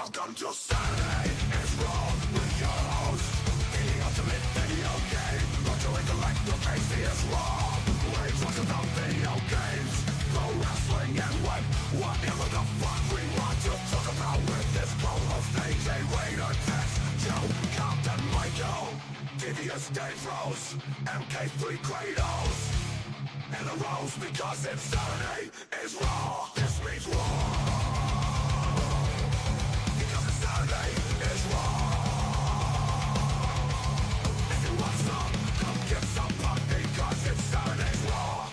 Welcome to Saturday is Wrong with your host. The ultimate video game. Not your intellect, your tasty is wrong. We talk about video games, pro wrestling and whatever the fuck we want to talk about with this co-host AJ Raider, Tex, Joe, Compton, Michael, Devious Dave Rose, MK3 Kratos. And the Rose because it's Saturday is Raw. This means Raw. Saturday is wrong. If you want some, come get some punk because it's Saturday's Raw.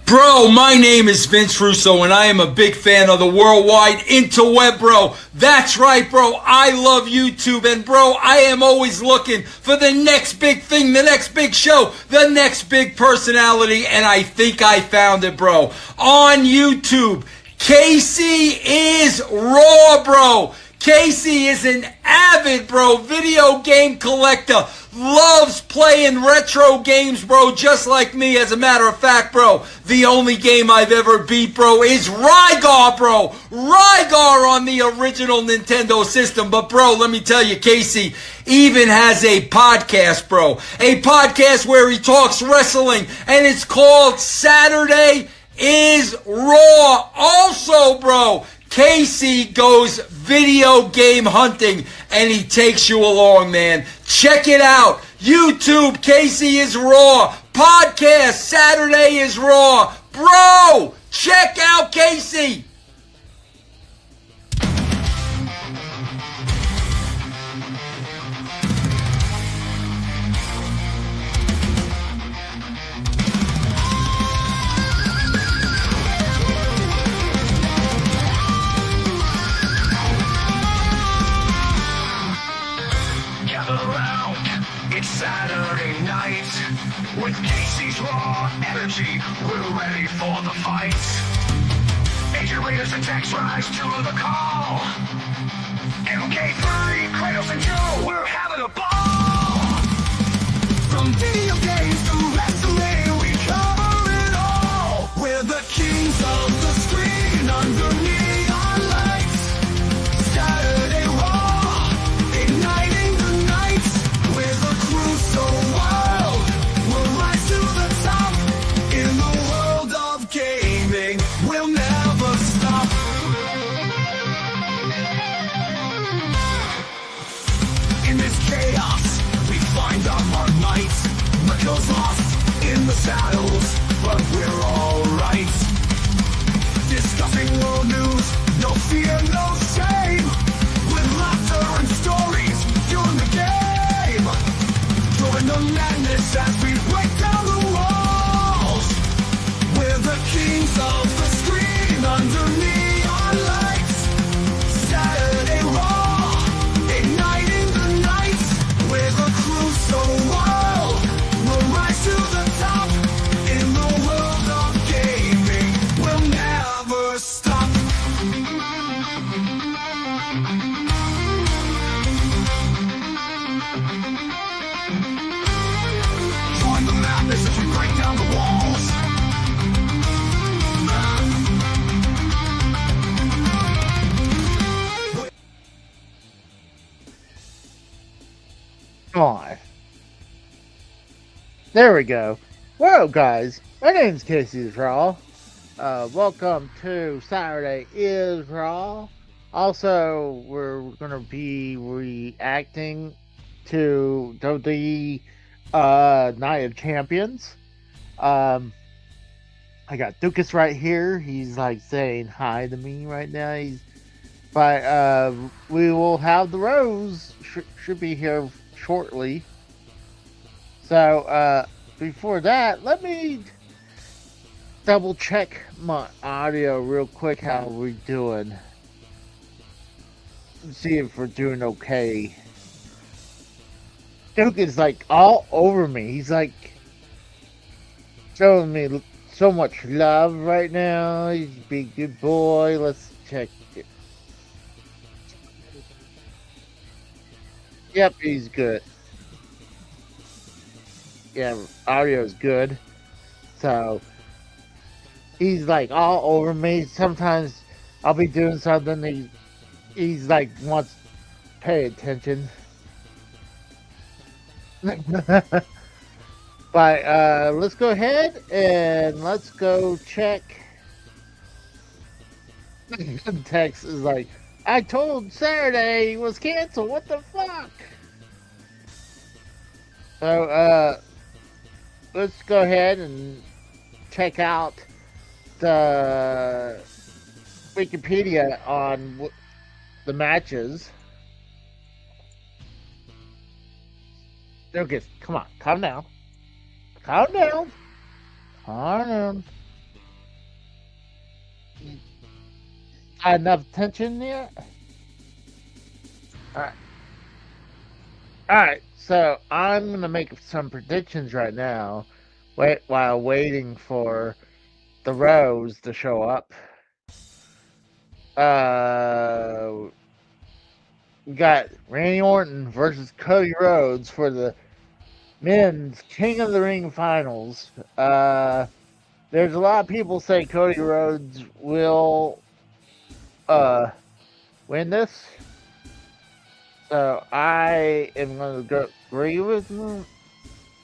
Bro, my name is Vince Russo, and I am a big fan of the worldwide interweb, bro. That's right, bro. I love YouTube, and bro, I am always looking for the next big thing, the next big show, the next big personality, and I think I found it, bro. On YouTube, Casey is Raw, bro. Casey is an avid, bro, video game collector. Loves playing retro games, bro, just like me. As a matter of fact, bro, the only game I've ever beat, bro, is Rygar, bro. Rygar on the original Nintendo system. But, bro, let me tell you, Casey even has a podcast, bro. A podcast where he talks wrestling, and it's called Saturday is Raw. Also, bro, Casey goes video game hunting, and he takes you along, man. Check it out. YouTube, Casey is Raw. Podcast, Saturday is Raw. Bro, check out Casey. Saturday night, with Casey's Raw energy, we're ready for the fight. Major Raiders and Tex rise to the call. MK3, Kratos and Joe, we're having a ball. From video games to wrestling, we cover it all. We're the kings of the screen under neon lights. Saturday Raw, igniting the night. So wild, we'll rise to the top. In the world of gaming, we'll never stop. In this chaos, we find our might. Miracles lost in the shadows, but we're alright. Discussing world news, no fear, no shame. With laughter and stories, fueling the game. Join the madness as we break down the walls. We're the kings of the screen under neon lights. Saturday Raw, igniting the night. We're the crew so wild, we'll rise to the top. In the world of gaming, we'll never stop. As we break down the walls. On. There we go. Well, guys, my name's Casey Raw, Welcome to Saturday is Raw. Also, we're going to be reacting to WWE Night of Champions. Um, I got Dukas right here. He's like saying hi to me right now. But we will have the Rose should be here shortly. So before that, let me double check my audio real quick. How we doing? See if we're doing okay. Duke is like all over me. He's like showing me so much love right now. He's a big good boy. Let's check it. Yep, he's good. Yeah, audio is good. So he's like all over me. Sometimes I'll be doing something. He's like wants to pay attention. But let's go ahead and let's go check. Text is like, I told Saturday was canceled. What the fuck? So let's go ahead and check out the Wikipedia on the matches. Lucas, come on, calm down. Calm down. Calm down. Got enough tension yet? Alright. Alright, so I'm gonna make some predictions right now. While waiting for the Rose to show up. We got Randy Orton versus Cody Rhodes for the men's King of the Ring finals. There's a lot of people say Cody Rhodes will win this. So I am going to agree with them.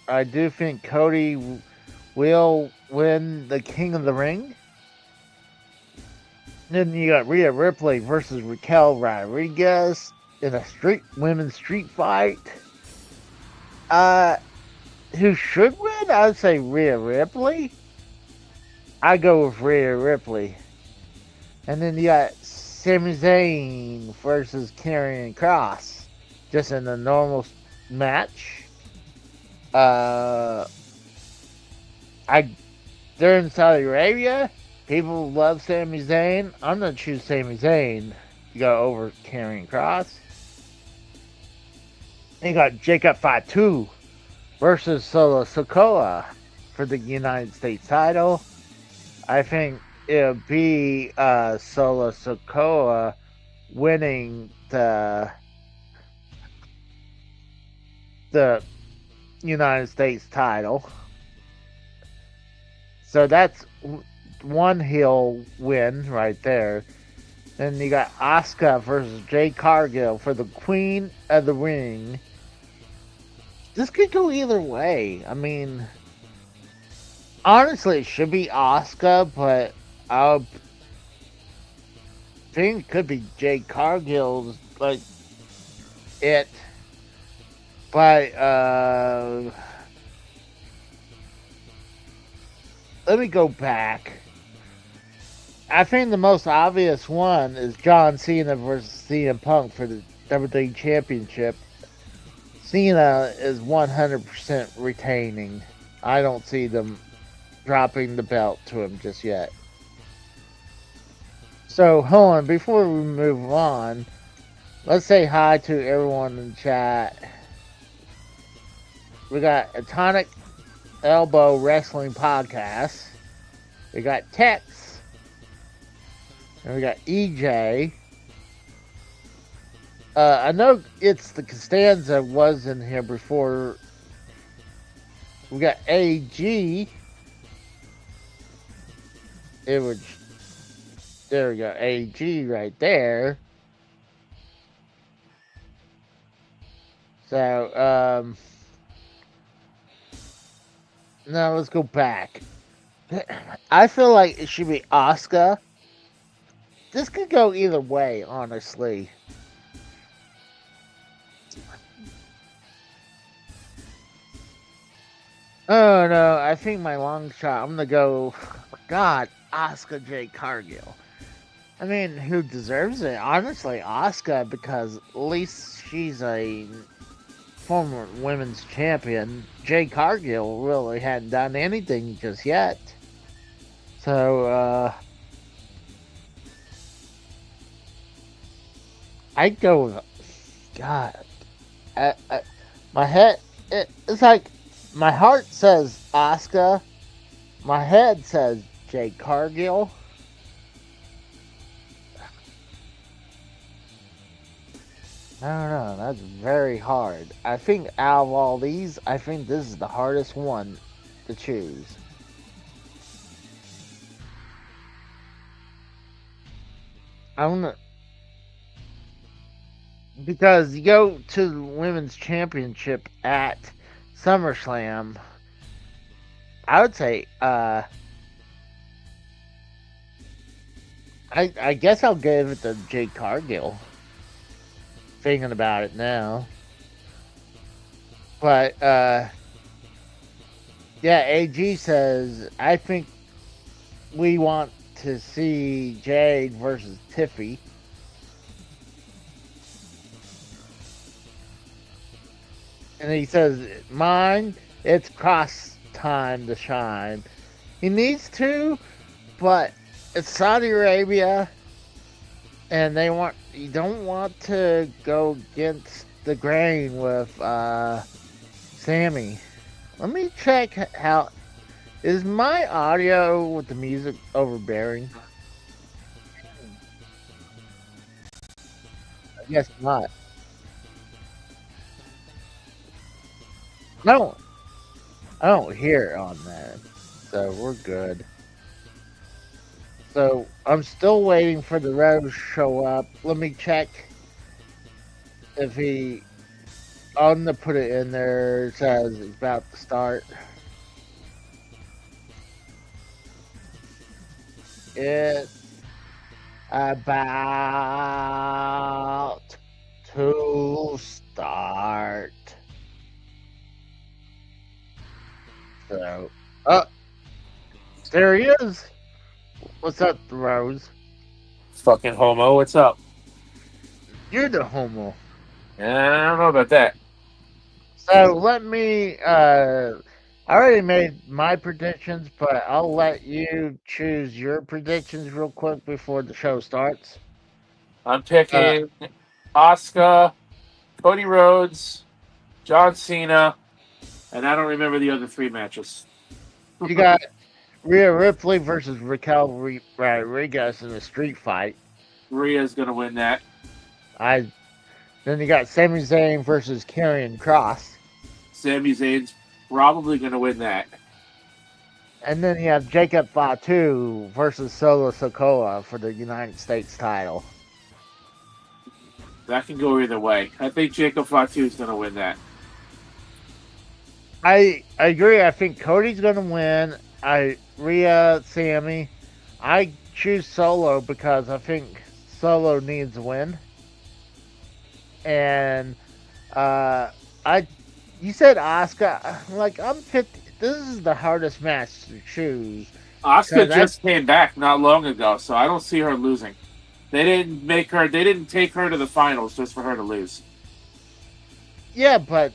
I do think Cody will win the King of the Ring. Then you got Rhea Ripley versus Raquel Rodriguez in a women's street fight. Who should win? I would say Rhea Ripley. I go with Rhea Ripley. And then you got Sami Zayn versus Karrion Kross, just in a normal match. They're in Saudi Arabia. People love Sami Zayn. I'm gonna choose Sami Zayn to go over Karrion Kross. And you got Jacob Fatu versus Solo Sikoa for the United States title. I think it'll be Solo Sikoa winning the United States title. So that's one heel win right there. Then you got Asuka versus Jade Cargill for the Queen of the Ring. This could go either way. I mean, honestly, it should be Asuka, but I think it could be Jade Cargill's like it. But let me go back. I think the most obvious one is John Cena versus CM Punk for the WWE Championship. Cena is 100% retaining. I don't see them dropping the belt to him just yet. So, hold on, before we move on, let's say hi to everyone in the chat. We got Atomic Elbow Wrestling Podcast. We got Tex. And we got EJ. I know it's the Costanza was in here before. We got AG. There we go. AG right there. So, now let's go back. I feel like it should be Asuka. This could go either way, honestly. Oh no, I think my long shot. I'm gonna go. God, Asuka J Cargill. I mean, who deserves it? Honestly, Asuka, because at least she's a former women's champion. Jay Cargill really hadn't done anything just yet. So, I'd go with. God. My head. It's like. My heart says Asuka. My head says Jay Cargill. I don't know. That's very hard. I think out of all these, I think this is the hardest one to choose. I'm gonna, because you go to the women's championship at SummerSlam. I would say, I guess I'll give it to Jade Cargill. Thinking about it now. But, yeah, AG says, I think we want to see Jade versus Tiffy. And he says, mine, it's Cross time to shine. He needs to, but it's Saudi Arabia. And you don't want to go against the grain with Sammy. Let me check how. Is my audio with the music overbearing? I guess not. No, I don't hear it on that. So we're good. So I'm still waiting for the Rose to show up. Let me check if he. I'm gonna put it in there. It says it's about to start. It's about to start. So, there he is. What's up, Rose? Fucking homo, what's up? You're the homo. I don't know about that. So let me. I already made my predictions, but I'll let you choose your predictions real quick before the show starts. I'm picking Asuka, Cody Rhodes, John Cena, and I don't remember the other three matches. You got Rhea Ripley versus Raquel Rodriguez in a street fight. Rhea's gonna win that. Then you got Sami Zayn versus Karrion Kross. Sami Zayn's probably gonna win that. And then you have Jacob Fatu versus Solo Sikoa for the United States title. That can go either way. I think Jacob Fatu's gonna win that. I agree. I think Cody's gonna win. Rhea, Sammy. I choose Solo because I think Solo needs a win. And you said Asuka. Like I'm 50. This is the hardest match to choose. Asuka just came back not long ago, so I don't see her losing. They didn't take her to the finals just for her to lose. Yeah, but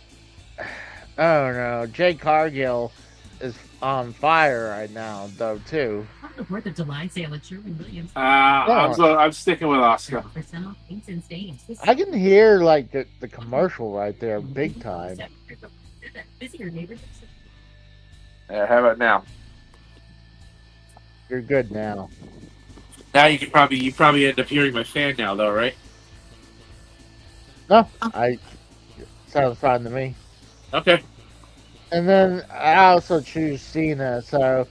I don't know. Jay Cargill is on fire right now, though, too. On the 4th of July sale at Sherwin-Williams. I'm sticking with Asuka. 30% off paints and stains. I can hear like the commercial right there, big time. Visit your neighborhood. How about now? You're good now. Now you probably end up hearing my fan now, though, right? No, sounds fine to me. Okay. And then I also choose Cena. So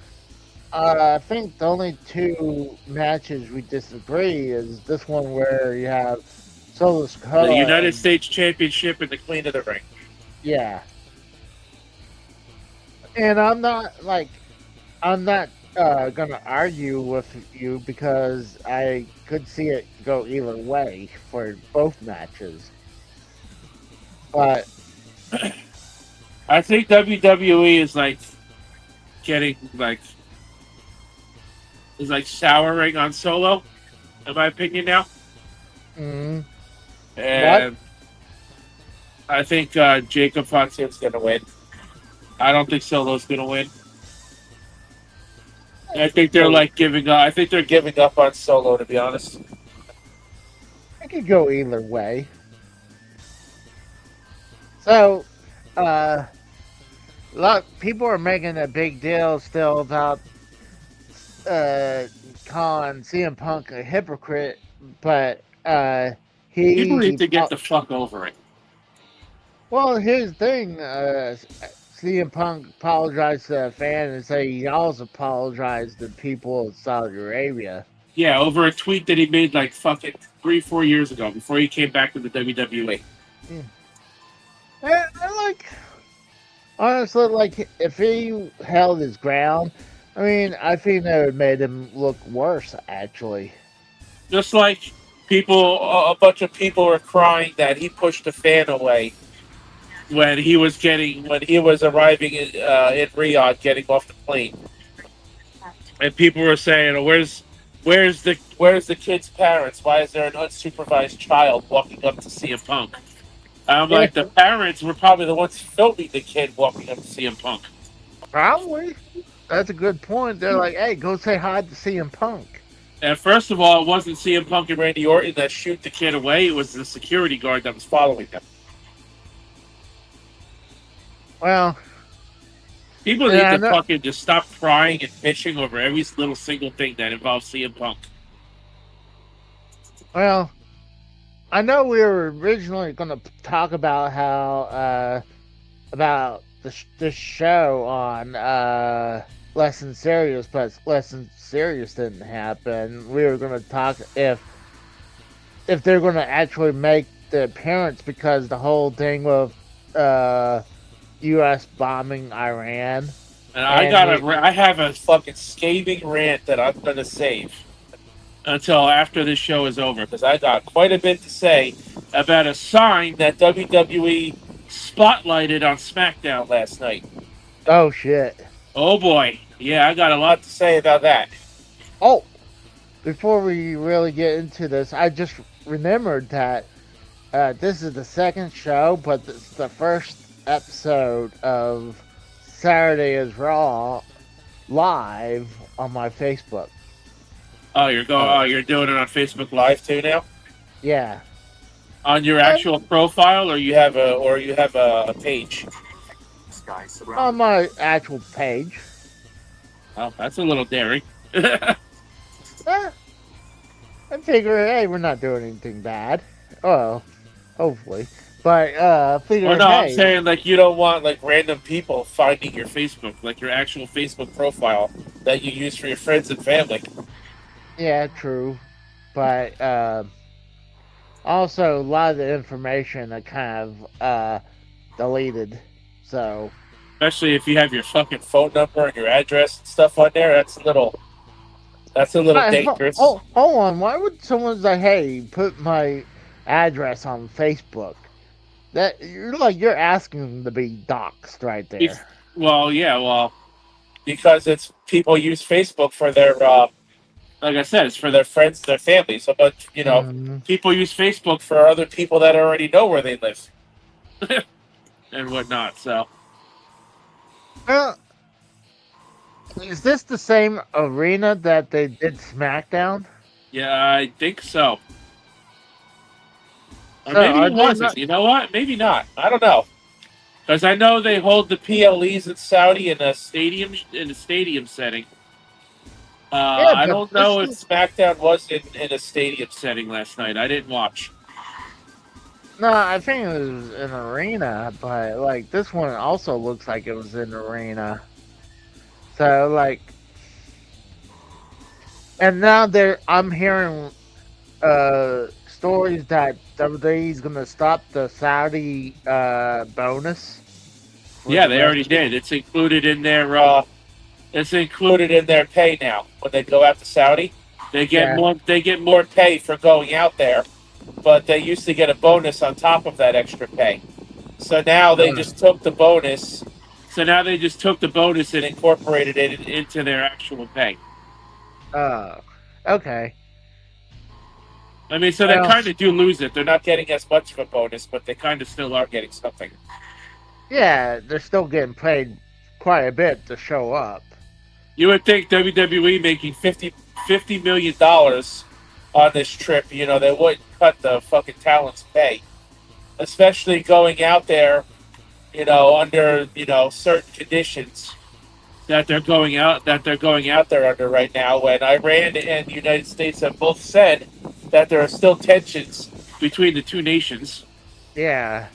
I think the only two matches we disagree is this one where you have Solo Sikoa. The United States Championship and the Queen of the Ring. Yeah. And I'm not gonna argue with you because I could see it go either way for both matches. But I think WWE is like getting like is like souring on Solo, in my opinion now. mm, And I think Jacob Fontane's gonna win. I don't think Solo's gonna win. I think they're like giving up. I think they're giving up on Solo, to be honest. it could go either way. So, a lot people are making a big deal still about calling CM Punk a hypocrite, but People need he to get the fuck over it. well, here's the thing. CM Punk apologized to the fan and say he also apologized to people of Saudi Arabia. Yeah, over a tweet that he made like fucking 3-4 years ago before he came back to the WWE. And, like, honestly, like, if he held his ground, I mean, I think that would made him look worse, actually. Just like a bunch of people were crying that he pushed a fan away when he was arriving in Riyadh, getting off the plane, and people were saying, "Where's the kid's parents? Why is there an unsupervised child walking up to CM Punk?" I'm like, the parents were probably the ones filming the kid walking up to CM Punk. Probably. That's a good point. They're like, hey, go say hi to CM Punk. And first of all, it wasn't CM Punk and Randy Orton that shoot the kid away. It was the security guard that was following them. Well, people need to fucking just stop crying and bitching over every little single thing that involves CM Punk. Well, I know we were originally going to talk about how about this show on Less Than Serious, but Less Than Serious didn't happen. We were going to talk if they're going to actually make the appearance, because the whole thing with U.S. bombing Iran. And I have a fucking scathing rant that I'm going to save until after this show is over, because I got quite a bit to say about a sign that WWE spotlighted on SmackDown last night. Oh, shit. Oh, boy. Yeah, I got a lot to say about that. Oh, before we really get into this, I just remembered that this is the second show, but it's the first episode of Saturday is Raw live on my Facebook. Oh, you're doing it on Facebook Live too now? Yeah. On your actual profile, or you have a page? On my actual page. Oh, that's a little daring. I figure, hey, we're not doing anything bad. Oh, hopefully. But figure, Well, no, hey, I'm saying like you don't want like random people finding your Facebook, like your actual Facebook profile that you use for your friends and family. yeah, true. But also a lot of the information I kind of deleted. So, Especially if you have your fucking phone number and your address and stuff on there, that's a little dangerous. Hold on, why would someone say, "Hey, put my address on Facebook"? That you're asking them to be doxxed right there. Because it's people use Facebook for their, like I said, it's for their friends, their family. So, but people use Facebook for other people that already know where they live and whatnot. So, is this the same arena that they did SmackDown? yeah, I think so. Or So, maybe are it they wasn't. not- You know what? Maybe not. I don't know. Because I know they hold the PLEs in Saudi in a stadium setting. I but don't know if this SmackDown was in a stadium setting last night. I didn't watch. No, I think it was an arena, but like this one also looks like it was an arena. So like, and now I'm hearing stories that WWE's gonna stop the Saudi bonus. Yeah, they already did. It's included in their It's included in their pay now. When they go out to Saudi, they get Yeah. more. They get more pay for going out there, but they used to get a bonus on top of that extra pay. So now they just took the bonus. So now they just took the bonus and incorporated it into their actual pay. Okay. I mean, so they Well- kind of do lose it. They're not getting as much of a bonus, but they kind of still are getting something. Yeah, they're still getting paid quite a bit to show up. You would think WWE making $50 million on this trip, you know, they wouldn't cut the fucking talent's pay. Especially going out there, you know, under, you know, certain conditions that they're going out there under right now, when Iran and the United States have both said that there are still tensions between the two nations. Yeah.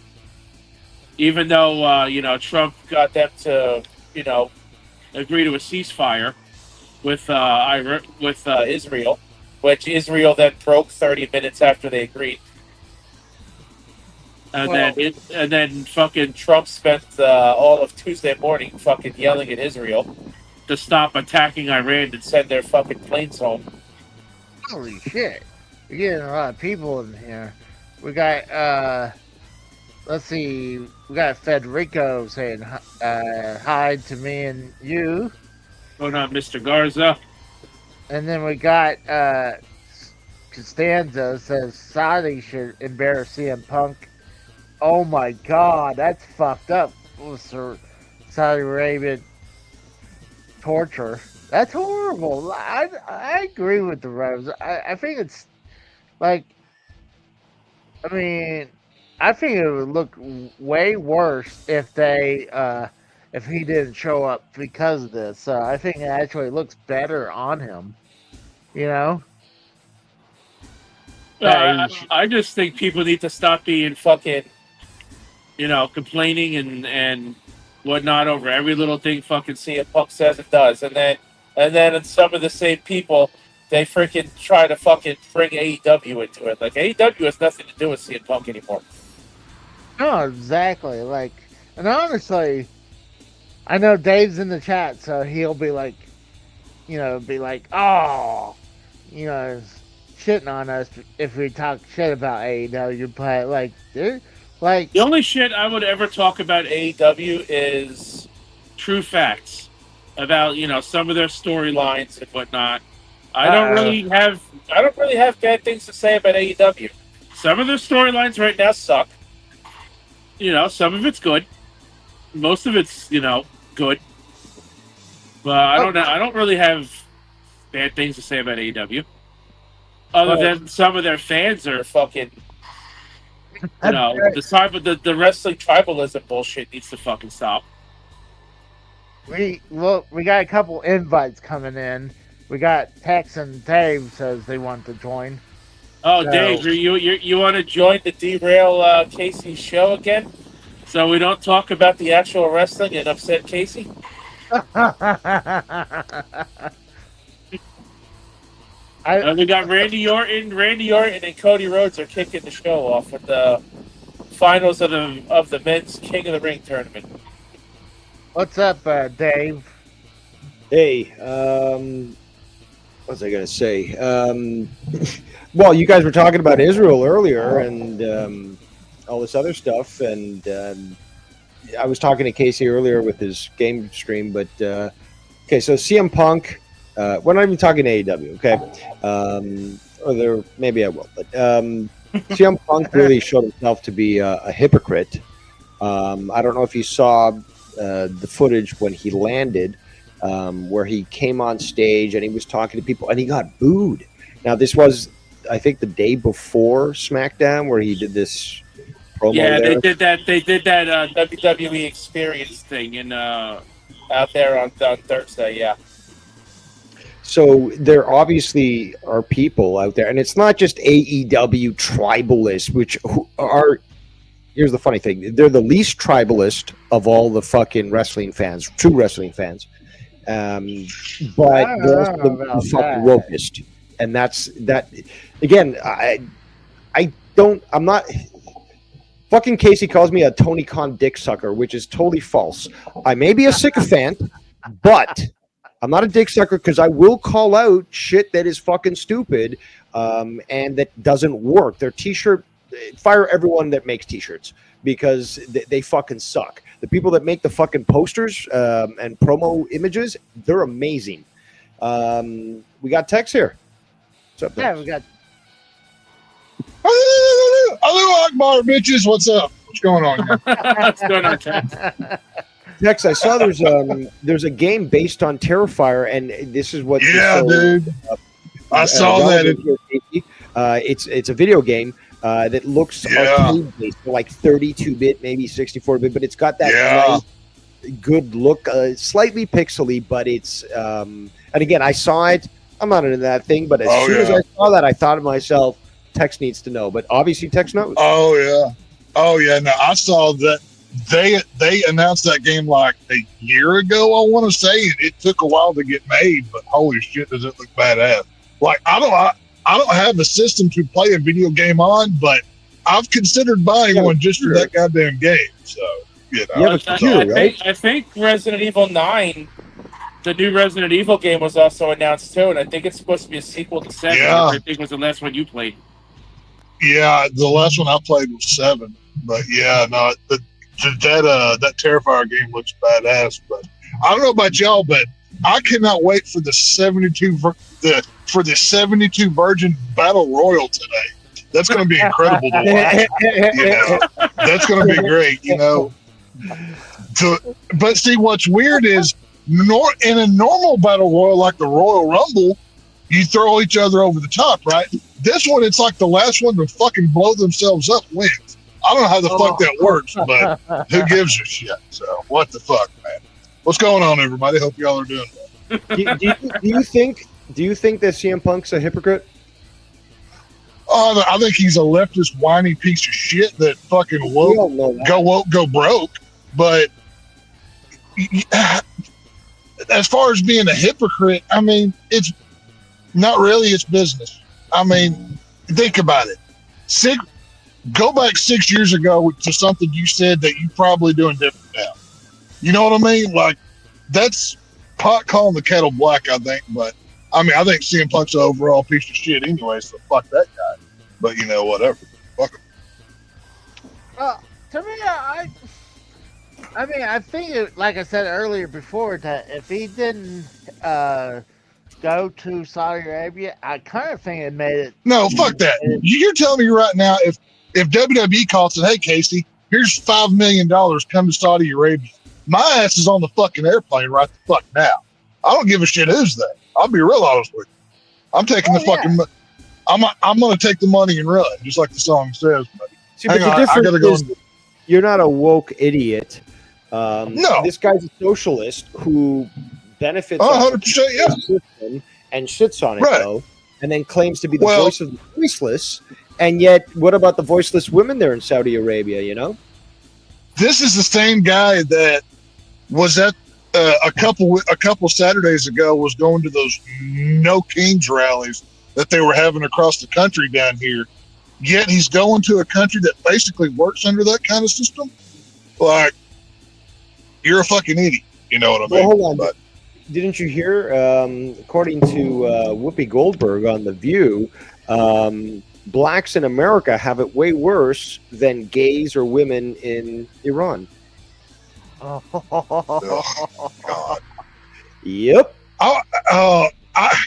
Even though you know, Trump got them to, you know, agree to a ceasefire with Israel, which Israel then broke 30 minutes after they agreed. And then fucking Trump spent all of Tuesday morning fucking yelling at Israel to stop attacking Iran and send their fucking planes home. Holy shit. We're getting a lot of people in here. We got, let's see, we got Federico saying hi to me and you. Going on, Mr. Garza. And then we got, Costanza says Saudi should embarrass CM Punk. Oh my god, that's fucked up. Saudi Arabian torture. That's horrible. I agree with the Rose. I think it's like, I mean, I think it would look way worse if they if he didn't show up because of this. So I think it actually looks better on him. You know? I just think people need to stop being fucking, you know, complaining and whatnot over every little thing fucking CM Punk says and does. And then some of the same people, they freaking try to fucking bring AEW into it. Like, AEW has nothing to do with CM Punk anymore. No, exactly. Like, and honestly, I know Dave's in the chat, so he'll be like, you know, oh, you know, shitting on us if we talk shit about AEW. But like, dude, like the only shit I would ever talk about AEW is true facts about, you know, some of their storylines and whatnot. I don't really have bad things to say about AEW. Some of their storylines right now suck. You know, some of it's good. Most of it's, you know, good. But I don't really have bad things to say about AEW. Other than some of their fans are fucking, you know, the wrestling tribalism bullshit needs to fucking stop. we got a couple invites coming in. We got Tex and Dave says they want to join. Oh, So- Dave, you want to join the Derail Casey show again? So we don't talk about the actual wrestling and upset Casey? We got Randy Orton and Cody Rhodes are kicking the show off with the finals of the men's King of the Ring tournament. What's up, Dave? Hey, what was I going to say? Well, you guys were talking about Israel earlier and all this other stuff, and I was talking to Casey earlier with his game stream, but okay, so CM Punk, we're not even talking AEW, okay? Or there, maybe I will, but CM Punk really showed himself to be a hypocrite. I don't know if you saw the footage when he landed, where he came on stage and he was talking to people and he got booed. Now, this was, I think, the day before SmackDown where he did this promo. Yeah, there. they did that WWE Experience thing in out there on Thursday. Yeah. So there obviously are people out there, and it's not just AEW tribalists, which are. Here's the funny thing: they're the least tribalist of all the fucking wrestling fans, true wrestling fans. But they're also the fucking wokest, and that's that. Again, I'm not. Fucking Casey calls me a Tony Khan dick sucker, which is totally false. I may be a sycophant, but I'm not a dick sucker because I will call out shit that is fucking stupid and that doesn't work. Their t-shirt, fire everyone that makes t-shirts because they fucking suck. The people that make the fucking posters and promo images, they're amazing. We got Tex here. What's up, Tex? Yeah, we got. Hello, Akbar, bitches. What's up? What's going on here? What's going on, Kat? Tex, I saw there's a game based on Terrifier, and this is what. Yeah, dude. I saw that. It's a video game that looks arcade based, like 32-bit, maybe 64-bit, but it's got that nice, good look, slightly pixely, but it's. And again, I saw it. I'm not into that thing, but as soon as I saw that, I thought to myself, Tex needs to know. But obviously, Tex knows. Oh yeah. No, I saw that. They announced that game like a year ago, I want to say. It took a while to get made, but holy shit, does it look badass. Like, I don't have a system to play a video game on, but I've considered buying one just for that goddamn game. So, you know. You have a computer, right? I think Resident Evil 9, the new Resident Evil game, was also announced too, and I think it's supposed to be a sequel to 7, which I think was the last one you played. Yeah, the last one I played was 7. But yeah, no, that Terrifier game looks badass. But I don't know about y'all, but I cannot wait for the 72 Virgin Battle Royal today. That's going to be incredible to watch. You know, that's going to be great. You know, but see, what's weird is in a normal Battle Royal like the Royal Rumble, you throw each other over the top, right? This one, it's like the last one to fucking blow themselves up wins. I don't know how the fuck that works, but who gives a shit? So what the fuck, man? What's going on, everybody? Hope y'all are doing well. Do you think that CM Punk's a hypocrite? I think he's a leftist whiny piece of shit that fucking go broke. But as far as being a hypocrite, I mean, it's not really. It's business. I mean, think about it. Go back 6 years ago to something you said that you're probably doing different now. You know what I mean? Like, that's pot calling the kettle black, I think. But, I mean, I think CM Punk's an overall piece of shit anyway, so fuck that guy. But, you know, whatever. Fuck him. To me, I mean, I think, like I said earlier before, that if he didn't go to Saudi Arabia, I kind of think it made it. No, fuck that. You're telling me right now, if WWE calls and, hey, Casey, here's $5 million, come to Saudi Arabia, my ass is on the fucking airplane right the fuck now. I don't give a shit who's there. I'll be real honest with you. I'm taking fucking. I'm going to take the money and run, just like the song says. But see, but the difference is you're not a woke idiot. No, this guy's a socialist who benefits 100%, yeah, system and shits on it though, and then claims to be the voice of the voiceless. And yet, what about the voiceless women there in Saudi Arabia? You know, this is the same guy that was at a couple Saturdays ago was going to those No Kings rallies that they were having across the country down here. Yet he's going to a country that basically works under that kind of system. Like, you're a fucking idiot. You know what I mean? Well, hold on. But didn't you hear? According to Whoopi Goldberg on The View, blacks in America have it way worse than gays or women in Iran. Oh, God. Yep.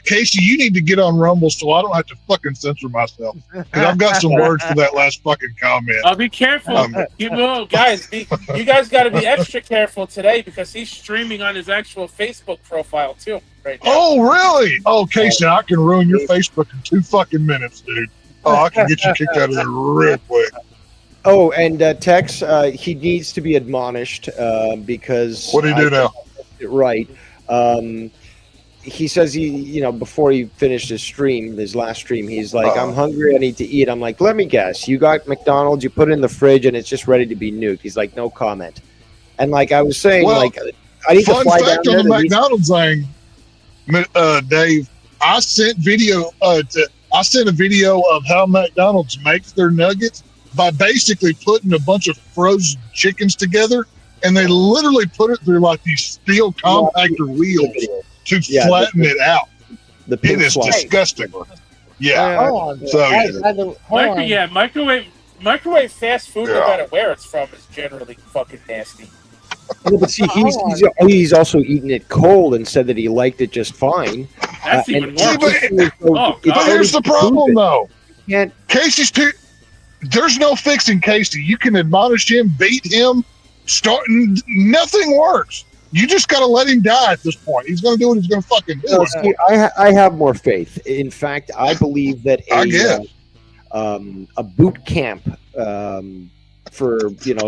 Casey, you need to get on Rumble so I don't have to fucking censor myself. Because I've got some words for that last fucking comment. Be careful. You guys got to be extra careful today because he's streaming on his actual Facebook profile too right now. Oh, really? Oh, Casey, I can ruin your Facebook in 2 fucking minutes, dude. Oh, I can get you kicked out of there real quick. Oh, and Tex, he needs to be admonished because... What do you do now? Right. He says before he finished his last stream, he's like, I'm hungry, I need to eat. I'm like, let me guess. You got McDonald's, you put it in the fridge, and it's just ready to be nuked. He's like, no comment. And like I was saying, I need to fly down there. Fun fact on the McDonald's thing, Dave, I sent a video of how McDonald's makes their nuggets by basically putting a bunch of frozen chickens together, and they literally put it through like these steel compactor wheels to Yeah, flatten it out. The It pink is slide. disgusting. Yeah. Hold on. So, yeah. Hold on. Yeah, microwave fast food, no Yeah. matter where it's from, is generally fucking nasty. Yeah, but see, Hold he's also eaten it cold and said that he liked it just fine. That's And- even See, worse. but- Oh, it's God. Here's the already problem, proven. though. You can't. Casey's too. There's no fixing Casey. You can admonish him, beat him, nothing works. You just got to let him die at this point. He's going to do what he's going to fucking do. No, see, I have more faith. In fact, I believe that I guess. a boot camp for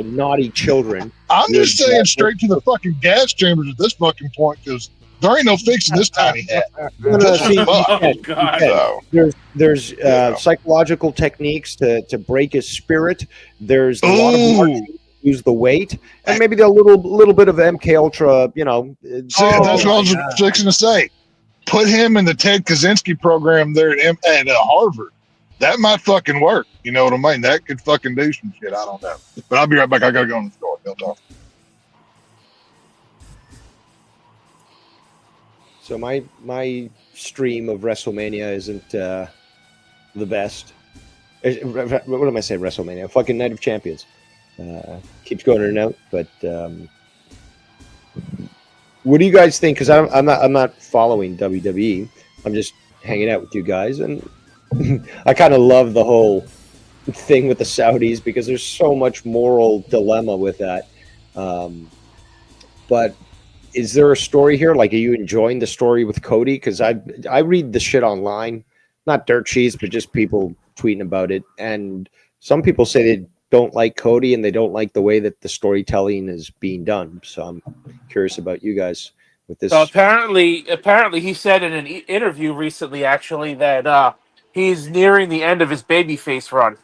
naughty children. I'm just Yeah. saying straight to the fucking gas chambers at this fucking point because there ain't no fixing this tiny head. No, This see, is fucked. Oh, God. So, There's Yeah. psychological techniques to break his spirit. There's a lot of Ooh. marketing to use the weight, and maybe a little bit of MK Ultra. see, Oh, that's what I was my God. fixing to say. Put him in the Ted Kaczynski program there at Harvard. That might fucking work. You know what I mean? That could fucking do some shit. I don't know. But I'll be right back. I got to go in the store. They'll talk. So my stream of WrestleMania isn't the best. What am I saying? WrestleMania, fucking Night of Champions. Keeps going in and out. But what do you guys think? Because I'm not following WWE. I'm just hanging out with you guys, and I kind of love the whole thing with the Saudis because there's so much moral dilemma with that. But is there a story here? Like, are you enjoying the story with Cody? Because I read the shit online, not dirt sheets, but just people tweeting about it. And some people say they don't like Cody and they don't like the way that the storytelling is being done. So I'm curious about you guys with this. So apparently he said in an interview recently, actually, that he's nearing the end of his babyface run,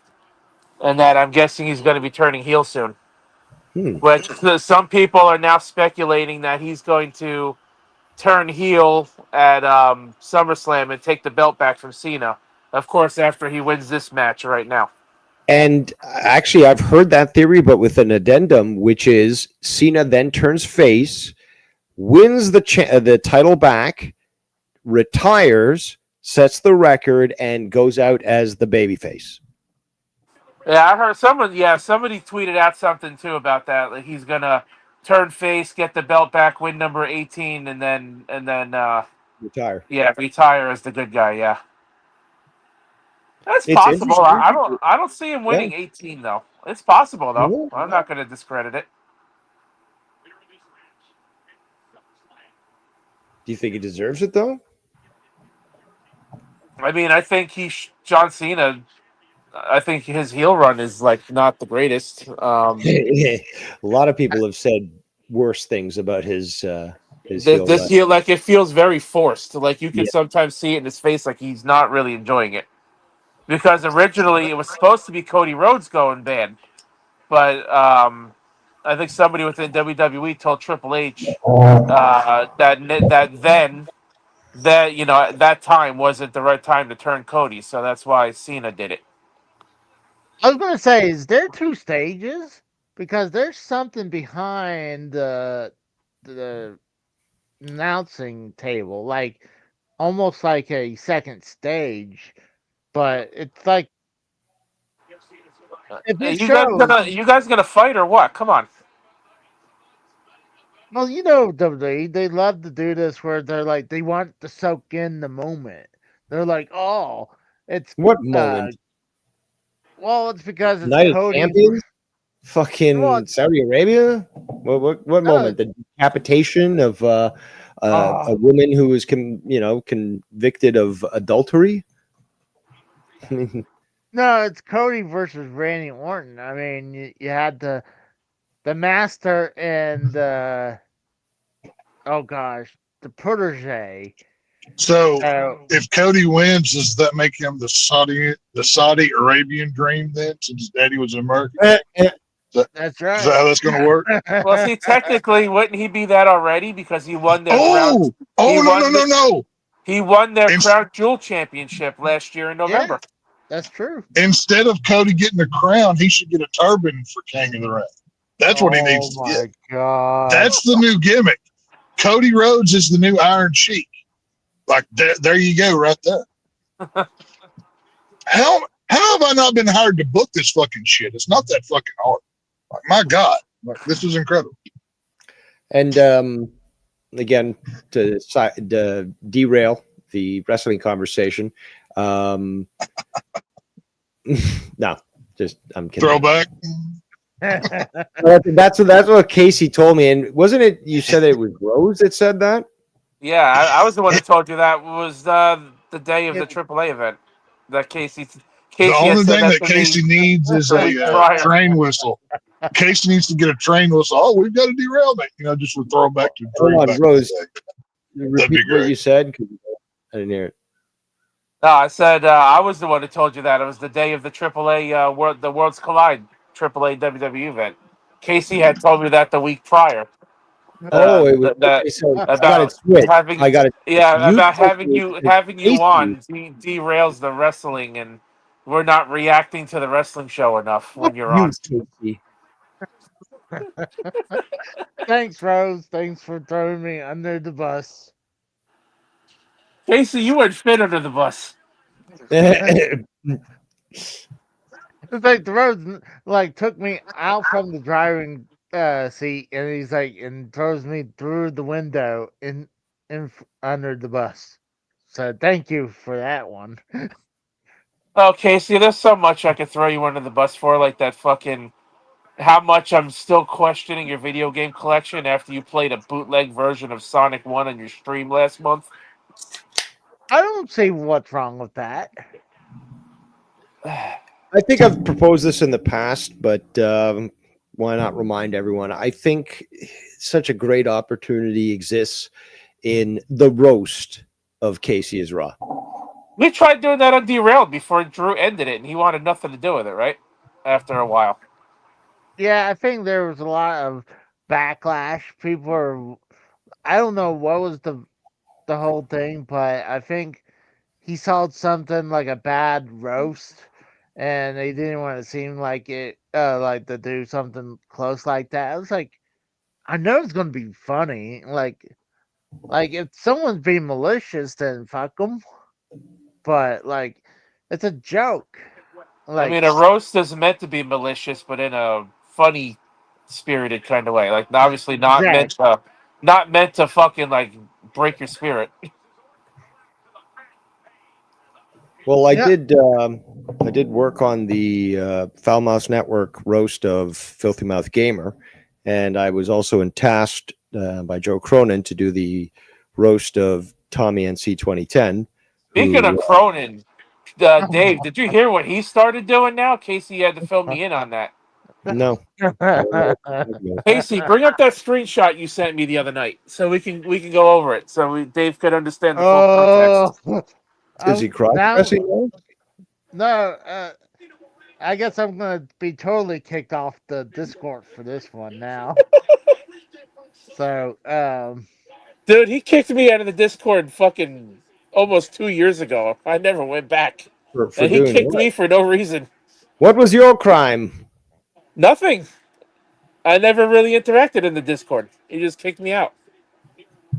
and that I'm guessing he's going to be turning heel soon. Which some people are now speculating that he's going to turn heel at SummerSlam and take the belt back from Cena. Of course, after he wins this match right now. And actually, I've heard that theory, but with an addendum, which is Cena then turns face, wins the title back, retires, sets the record, and goes out as the babyface. Yeah, I heard somebody tweeted out something too about that. Like he's gonna turn face, get the belt back, win number 18, and then Retire. yeah, retire as the good guy. Yeah, that's It's possible. interesting. I don't see him winning 18 though. It's possible though. Yeah. I'm not gonna discredit it. Do you think he deserves it though? I mean, I think John Cena. I think his heel run is like not the greatest. A lot of people have said worse things about his This heel. heel, like it feels very forced. Like you can sometimes see it in his face, like he's not really enjoying it. Because originally it was supposed to be Cody Rhodes going bad, but I think somebody within WWE told Triple H that at that time wasn't the right time to turn Cody, so that's why Cena did it. I was going to say, is there two stages? Because there's something behind the announcing table, like almost like a second stage, but it's like if it You guys gonna fight or what? Come on. well, you know, WWE, they love to do this where they're like they want to soak in the moment. They're like, oh, it's What moment? well, it's because it's Night of Cody. Champions? Fucking Well, Saudi Arabia? What moment? The decapitation of a woman who was convicted of adultery? No, it's Cody versus Randy Orton. I mean, you had the master and oh gosh, the protege. So So if Cody wins, does that make him the Saudi Arabian dream then? Since his daddy was American, that's right. is that how that's going to work? Well, see, technically, wouldn't he be that already because he won their Oh, no! He won their Ins- Crown Jewel Championship last year in November. That's true. Instead of Cody getting a crown, he should get a turban for King of the Ring. That's what he needs to Oh get. my god. That's the new gimmick. Cody Rhodes is the new Iron Sheik. Like there you go, right there. How have I not been hired to book this fucking shit? It's not that fucking hard. Like, my God, like, this is incredible. And again, to derail the wrestling conversation. No, just I'm kidding. Throwback. That's what Casey told me. And wasn't it? You said it was Rose that said that. Yeah, I was the one that told you that was the day of the AAA event. That Casey The had only said thing that to me Casey needs is the week a prior. train whistle. Casey needs to get a train whistle. Oh, we've got a derailment. Just to throw back to Hold on, back Rose. in the day. Repeat what you said. I didn't hear it. No, I said I was the one who told you that. It was the day of the AAA the Worlds Collide AAA WWE event. Casey had told me that the week prior. Oh, it was okay, so I got it switched. Having I got it. yeah You about told having me you it was having you Casey. on derails the wrestling, and we're not reacting to the wrestling show enough when you're You, on. Casey. Thanks, Rose. Thanks for throwing me under the bus. Casey, you went fit under the bus. It's like the Rose like took me out from the driving seat, and he's like, and throws me through the window under the bus. So thank you for that one. Oh, Casey, there's so much I could throw you under the bus for, like that fucking. How much I'm still questioning your video game collection after you played a bootleg version of Sonic 1 on your stream last month. I don't see what's wrong with that. I think I've proposed this in the past, but why not remind everyone? I think such a great opportunity exists in the roast of Casey is Raw. We tried doing that on Derailed before Drew ended it, and he wanted nothing to do with it, right? After a while. Yeah, I think there was a lot of backlash. People are, I don't know what was the whole thing, but I think he saw something like a bad roast, and they didn't want to seem like it, like to do something close like that. I was like, I know it's gonna be funny. Like if someone's being malicious, then fuck them. But like, it's a joke. I mean, a roast is meant to be malicious, but in a funny, spirited kind of way. Like, obviously not meant to fucking like break your spirit. Well, I did work on the Foul Mouse Network roast of Filthy Mouth Gamer, and I was also tasked by Joe Cronin to do the roast of Tommy NC 2010. Speaking of Cronin, Dave, did you hear what he started doing now? Casey had to fill me in on that. No. Casey, bring up that screenshot you sent me the other night so we can go over it so Dave could understand the full context. Is he cross-dressing? No, I guess I'm gonna be totally kicked off the Discord for this one now. So, dude, he kicked me out of the Discord fucking almost 2 years ago. I never went back. And he kicked me for no reason. What was your crime? Nothing. I never really interacted in the Discord. He just kicked me out.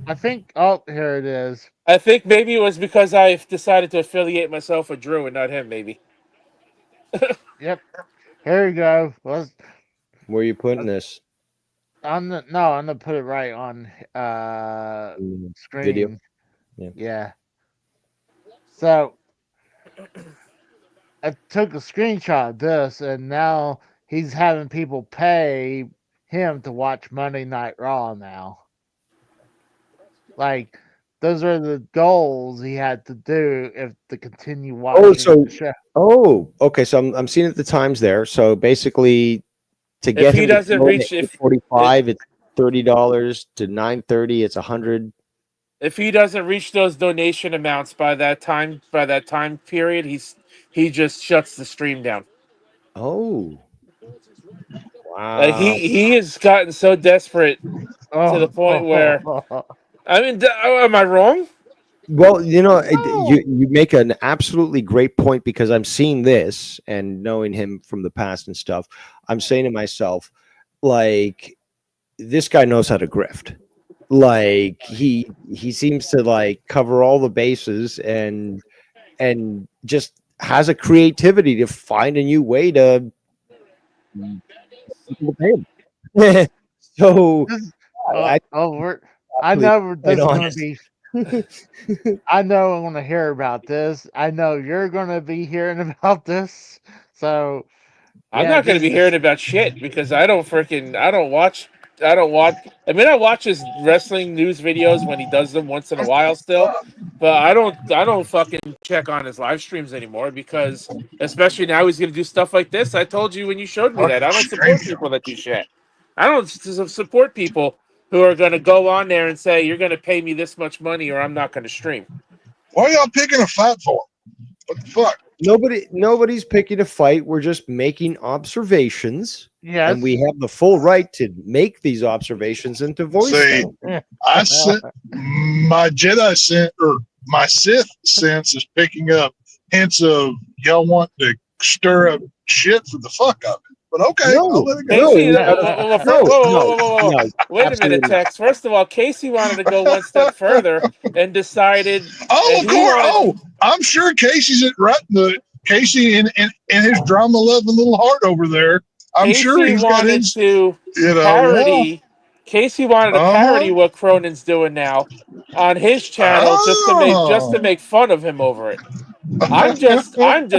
I think, oh, here it is. I think maybe it was because I decided to affiliate myself with Drew and not him, maybe. Yep. Here we go. Where are you putting this? I'm gonna put it right on screen. Video. Yeah. So I took a screenshot of this, and now he's having people pay him to watch Monday Night Raw now. Like, those are the goals he had to do if to continue watching the show. Oh, okay. So I'm seeing at the times there. So basically, to get if he doesn't reach it's $45, it's $30 to $9.30. It's $100. If he doesn't reach those donation amounts by that time period, he just shuts the stream down. Oh, wow! Like he has gotten so desperate to the point where, I mean, am I wrong? Well, you make an absolutely great point, because I'm seeing this and knowing him from the past and stuff. I'm saying to myself, like, this guy knows how to grift. Like he seems to like cover all the bases and just has a creativity to find a new way to pay him. So I I know quite this is going to honest. be. I know I'm going to hear about this. I know you're going to be hearing about this. So I'm yeah, not going to this be is hearing about shit because I don't watch. I mean, I watch his wrestling news videos when he does them once in a while still, but I don't fucking check on his live streams anymore because, especially now, he's going to do stuff like this. I told you when you showed me that I don't support people that do shit. I don't support people who are going to go on there and say you're going to pay me this much money or I'm not going to stream. Why are y'all picking a fight for? What the fuck? Nobody's picking a fight. We're just making observations, yes. and we have the full right to make these observations and to voice See, them. I sent my Jedi sense or my Sith sense is picking up hints of y'all want to stir up shit for the fuck of it. But okay, No, I'll let it go. Casey, no, wait a absolutely minute, not. Tex. First of all, Casey wanted to go one step further and decided. Oh, and of he course. wanted- Oh, I'm sure Casey's right. Casey in his drama loving little heart over there. I'm sure Casey he's got wanted his, to you know, parody. Casey wanted to parody Uh-huh. what Cronin's doing now on his channel just to make fun of him over it. I'm just Casey?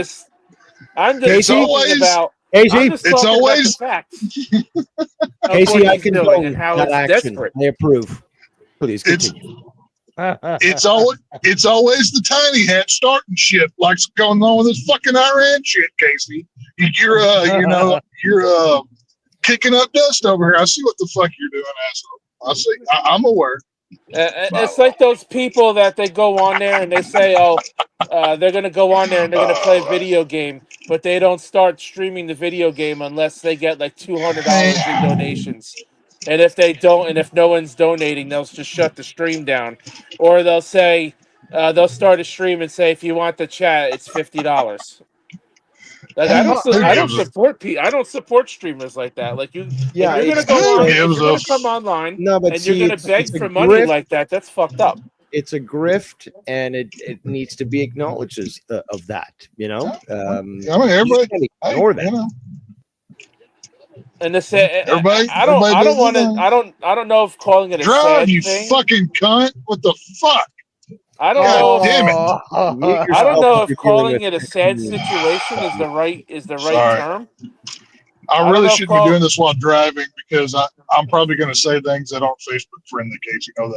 talking about. Casey, I'm just It's talking about the always- facts of Casey, what I he's doing condone and how that it's action. desperate. I approve. Please It's continue. it's always the tiny hat starting shit like what's going on with this fucking Iran shit, Casey. You're kicking up dust over here. I see what the fuck you're doing, asshole. I see. I'm aware. It's like those people that they go on there and they say, they're going to go on there and they're going to play a video game, but they don't start streaming the video game unless they get like $200 in donations. And if they don't, and if no one's donating, they'll just shut the stream down. Or they'll say, they'll start a stream and say, if you want the chat, it's $50. Like I don't support streamers like that. Like if Yeah, you're gonna it's go on, if gives you're gonna a- come online no, but and you're see, gonna it's beg a for money grift. like that, that's fucked up. It's a grift, and it needs to be acknowledged of that. You know, I mean, you everybody. can't Hey, ignore that. you know, And to say, Everybody- I don't everybody does want it to. now. I don't know if calling it a drive, sad you thing. fucking cunt. What the fuck? I don't God know. damn it. Mute I don't yourself know if if you're dealing calling with it a sad situation is the right Sorry. term. I don't really know if shouldn't be doing this while driving because I'm probably going to say things that aren't Facebook friendly, Casey. Know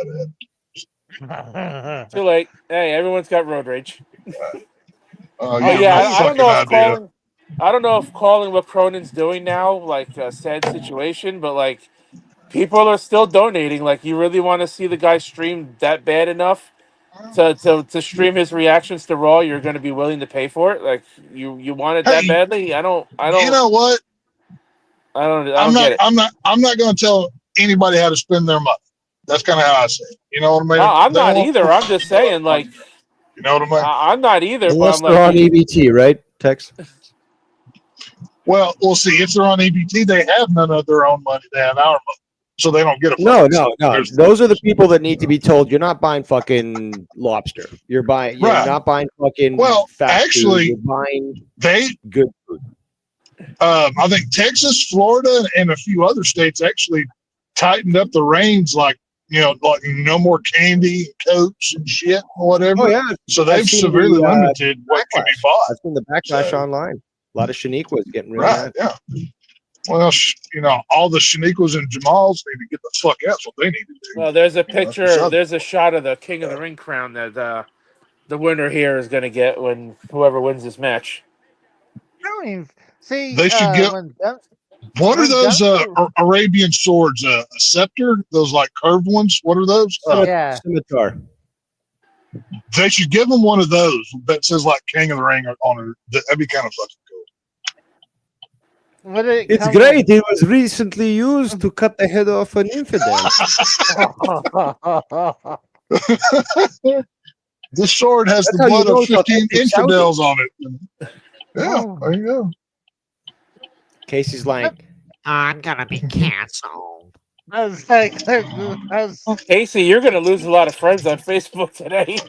that. Too late. Hey, everyone's got road rage. Oh Oh yeah, I don't fucking know if idea. calling. I don't know if calling what Cronin's doing now like a sad situation, but like people are still donating. Like you really want to see the guy stream that bad enough to stream his reactions to Raw? You're going to be willing to pay for it? Like you want it that Hey, badly? I don't. You know what? I don't I'm get it. I'm not going to tell anybody how to spend their money. That's kind of how I say it. You know what I mean? No, I'm They not want- either. I'm just saying, like, You know what I mean? I'm not either. unless But they're I'm on like, EBT, right? Tex. Well, we'll see. If they're on EBT, they have none of their own money. They have our money, so they don't get a. No. There's- Those are the people that need to be told you're not buying fucking lobster. You're Right. not buying fucking. Well, fast actually, food. You're buying They, good food. I think Texas, Florida, and a few other states actually tightened up the reins, like like no more candy, Cokes, and shit, or whatever. Oh yeah, So they've I've seen severely the, limited what can be bought. I've seen the backlash So- online. A lot of Shaniquas getting really Right? mad. Yeah. Well, all the Shaniquas and Jamals need to get the fuck out. That's what they need to do. well, there's a what's picture. up. There's a shot of the King of the Ring crown that the winner here is going to get when whoever wins this match. I mean, see, They should get- What are Well, those Gunter- Arabian swords? A scepter? Those like curved ones? What are those? Yeah. Scimitar. They should give them one of those that says like King of the Ring on it. That'd be kind of fucking cool. Would it It's come great. It was recently used to cut the head off an infidel. This sword has That's the how you blood know of it's 15 authentic infidels on it. Yeah, Oh. there you go. Casey's like, I'm gonna be canceled. I was like, I was, Casey, you're going to lose a lot of friends on Facebook today.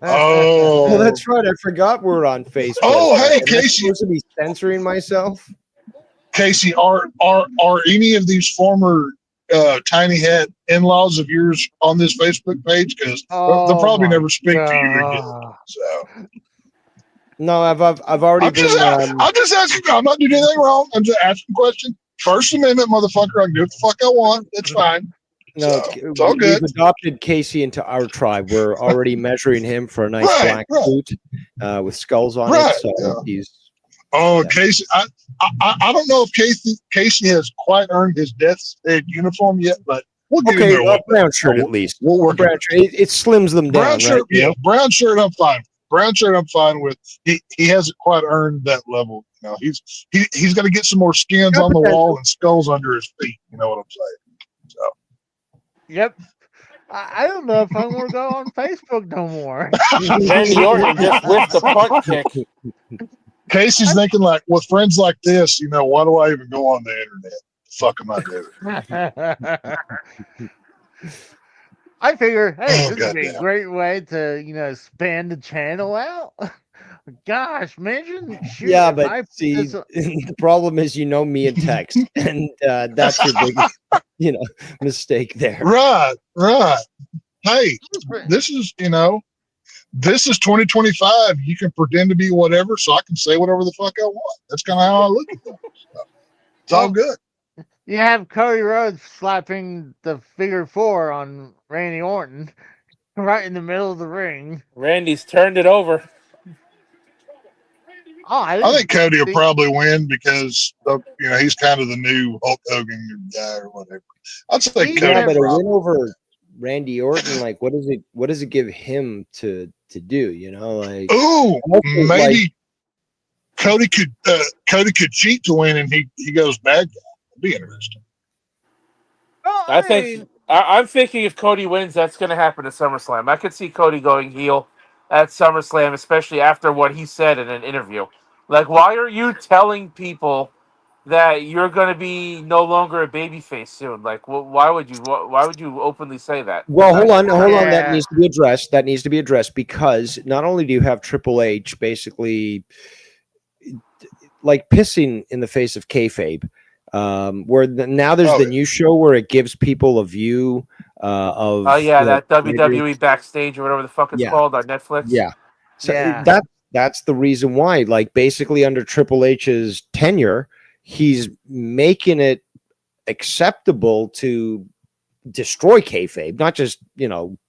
Oh, Oh, that's right. I forgot we're on Facebook. Oh, hey, Am I Casey. supposed to be censoring myself? Casey, are any of these former Tiny Hat in-laws of yours on this Facebook page? Because they'll oh probably my never speak to you again. God. So No, I've already I'm just, been. I'm just asking. I'm not doing anything wrong. I'm just asking a question. First Amendment, motherfucker. I can do what the fuck I want. It's fine. No, So, it's all good. we've adopted Casey into our tribe. We're already measuring him for a nice Right, black right. suit with skulls on Right, it. So yeah. he's Oh, Yeah. Casey, I don't know if Casey has quite earned his Death's Head uniform yet, but we'll get in okay. there A one day. brown shirt at least. We'll A work brown shirt. It slims them brown down, shirt. right? Yeah, brown shirt. I'm fine. Brown shirt. I'm fine with. He hasn't quite earned that level. You know, he's got to get some more skins Got on the potential. wall and skulls under his feet. You know what I'm saying? So Yep. I don't know if I want to go on Facebook no more. Randy Orton just whiffed a punt kick. Casey's thinking like, with friends like this, you know, why do I even go on the internet? The fuck am I doing? I figure, hey, Oh, this would be a goddamn. great way to span the channel out. Gosh, imagine shoot Yeah, if but I put see, this the problem is, me and text, and that's your biggest, mistake there. Right. Hey, this is 2025. You can pretend to be whatever, so I can say whatever the fuck I want. That's kind of how I look at things. It's all good. You have Cody Rhodes slapping the figure 4 on Randy Orton right in the middle of the ring. Randy's turned it over. Oh, I think Cody will probably win because he's kind of the new Hulk Hogan guy or whatever. I'd say He Cody. Yeah, but a probably. win over Randy Orton, like, what does it give him to do? Like, Ooh, also, maybe Cody could cheat to win, and he goes bad guy. It'd be interesting. Oh, I think I'm thinking if Cody wins, that's going to happen at SummerSlam. I could see Cody going heel at SummerSlam, especially after what he said in an interview. Like, why are you telling people that you're going to be no longer a babyface soon? Like, why would you openly say that? well, hold on. That Yeah. needs to be addressed. That needs to be addressed because not only do you have Triple H basically like pissing in the face of kayfabe, where now there's the new show where it gives people a view of. Oh yeah, that WWE backstage or whatever the fuck it's Yeah. called on Netflix. Yeah. So Yeah. that's the reason why. Like, basically under Triple H's tenure, he's making it acceptable to destroy kayfabe, not just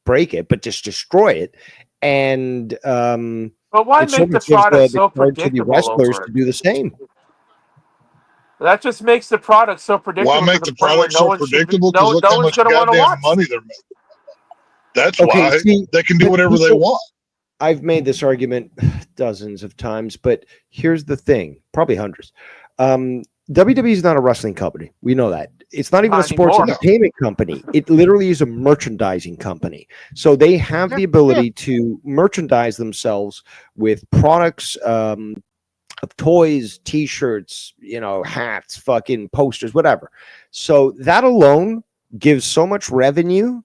break it, but just destroy it. And But why it sort make of the gives product so card to the predictable wrestlers over to it? do the same. That just makes the product so predictable. Why make to the point where product so predictable? Because look how much goddamn money they're making. That's why they can do whatever they want. I've made this argument dozens of times, but here's the thing, probably hundreds. WWE is not a wrestling company. We know that. It's not even a sports entertainment company. It literally is a merchandising company. So they have the ability to merchandise themselves with products, of toys, t-shirts, hats, fucking posters, whatever. So that alone gives so much revenue.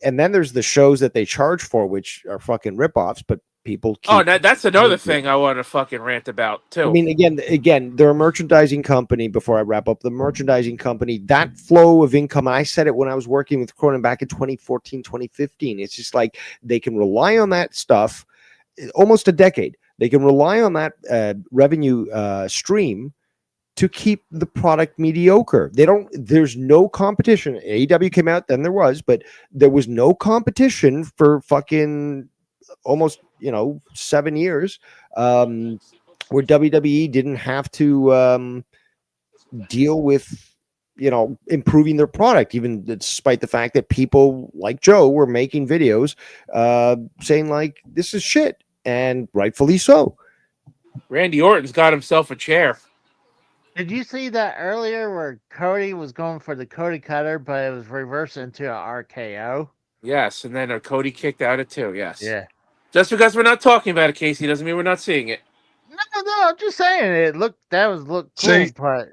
And then there's the shows that they charge for, which are fucking ripoffs, but people keep. That's another thing I want to fucking rant about too. I mean, again, they're a merchandising company. Before I wrap up, the merchandising company, that flow of income, and I said it when I was working with Cronin back in 2014, 2015. It's just like they can rely on that stuff almost a decade. They can rely on that revenue stream to keep the product mediocre. There's no competition. AEW came out, then there was, but there was no competition for fucking almost 7 years, where WWE didn't have to deal with improving their product, even despite the fact that people like Joe were making videos saying like, this is shit, and rightfully so. Randy Orton's got himself a chair. Did you see that earlier where Cody was going for the Cody Cutter, but it was reversed into an RKO? Yes, and then Cody kicked out it too. Yes. Yeah. Just because we're not talking about it, Casey, doesn't mean we're not seeing it. No, I'm just saying that looked cool, See, but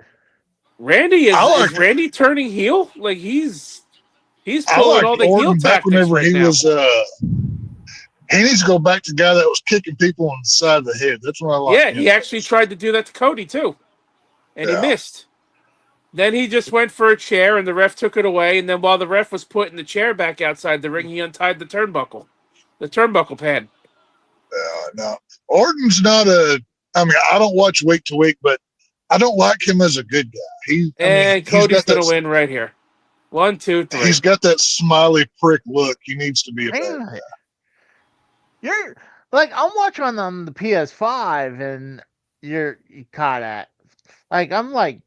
Randy I like- is Randy turning heel? Like he's I pulling liked all the heel Orton back tactics whenever right he now. was. He needs to go back to the guy that was kicking people on the side of the head. That's what I like. Yeah, he actually tried to do that to Cody too, and he Yeah. missed. Then he just went for a chair, and the ref took it away. And then while the ref was putting the chair back outside the ring, he untied the turnbuckle pad. No, Orton's not a. I mean, I don't watch week to week, but I don't like him as a good guy. And Cody's going to win right here. 1, 2, 3. He's got that smiley prick look. He needs to be a better guy. You're like I'm watching on the PS5 and you caught at. Like I'm like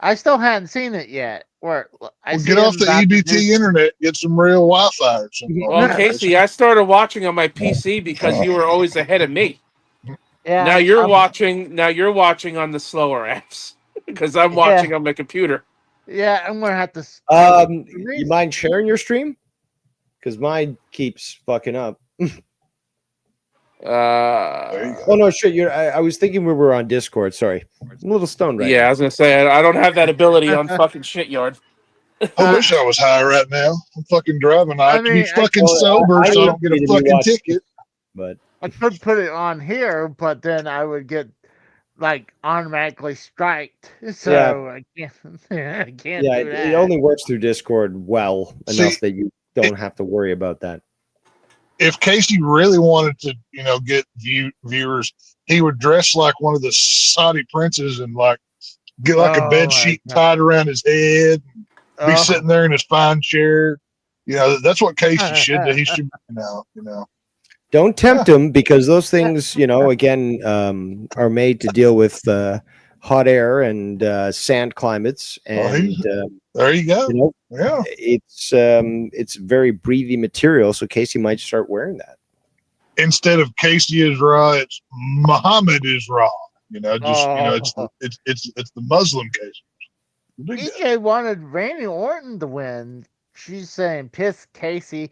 I still hadn't seen it yet. Where I Well, get off the EBT internet, get some real Wi-Fi or something. Well, Casey, I started watching on my PC because you were always ahead of me. Yeah. Now you're watching. Now you're watching on the slower apps because I'm watching on my computer. Yeah, I'm gonna have to. You mind sharing your stream? Because mine keeps fucking up. Oh no, shit! I was thinking we were on Discord. Sorry, I'm a little stoned right now. I was gonna say I don't have that ability on fucking shit yard. I wish I was high right now. I'm fucking driving. I have to be fucking sober so I don't get a fucking ticket. But I could put it on here, but then I would get like automatically striked. So I can't. I can't. Yeah, do that. it only works through Discord enough that you don't have to worry about that. If Casey really wanted to, get viewers, he would dress like one of the Saudi princes and like get like a bed sheet tied around his head, and be sitting there in his fine chair. That's what Casey should do. He should, Don't tempt him because those things, again, are made to deal with hot air and sand climates, and there you go. Yeah, it's very breathy material, so Casey might start wearing that. Instead of Casey is raw, it's Muhammad is raw. It's the Muslim case. DJ wanted Randy Orton to win. She's saying piss Casey.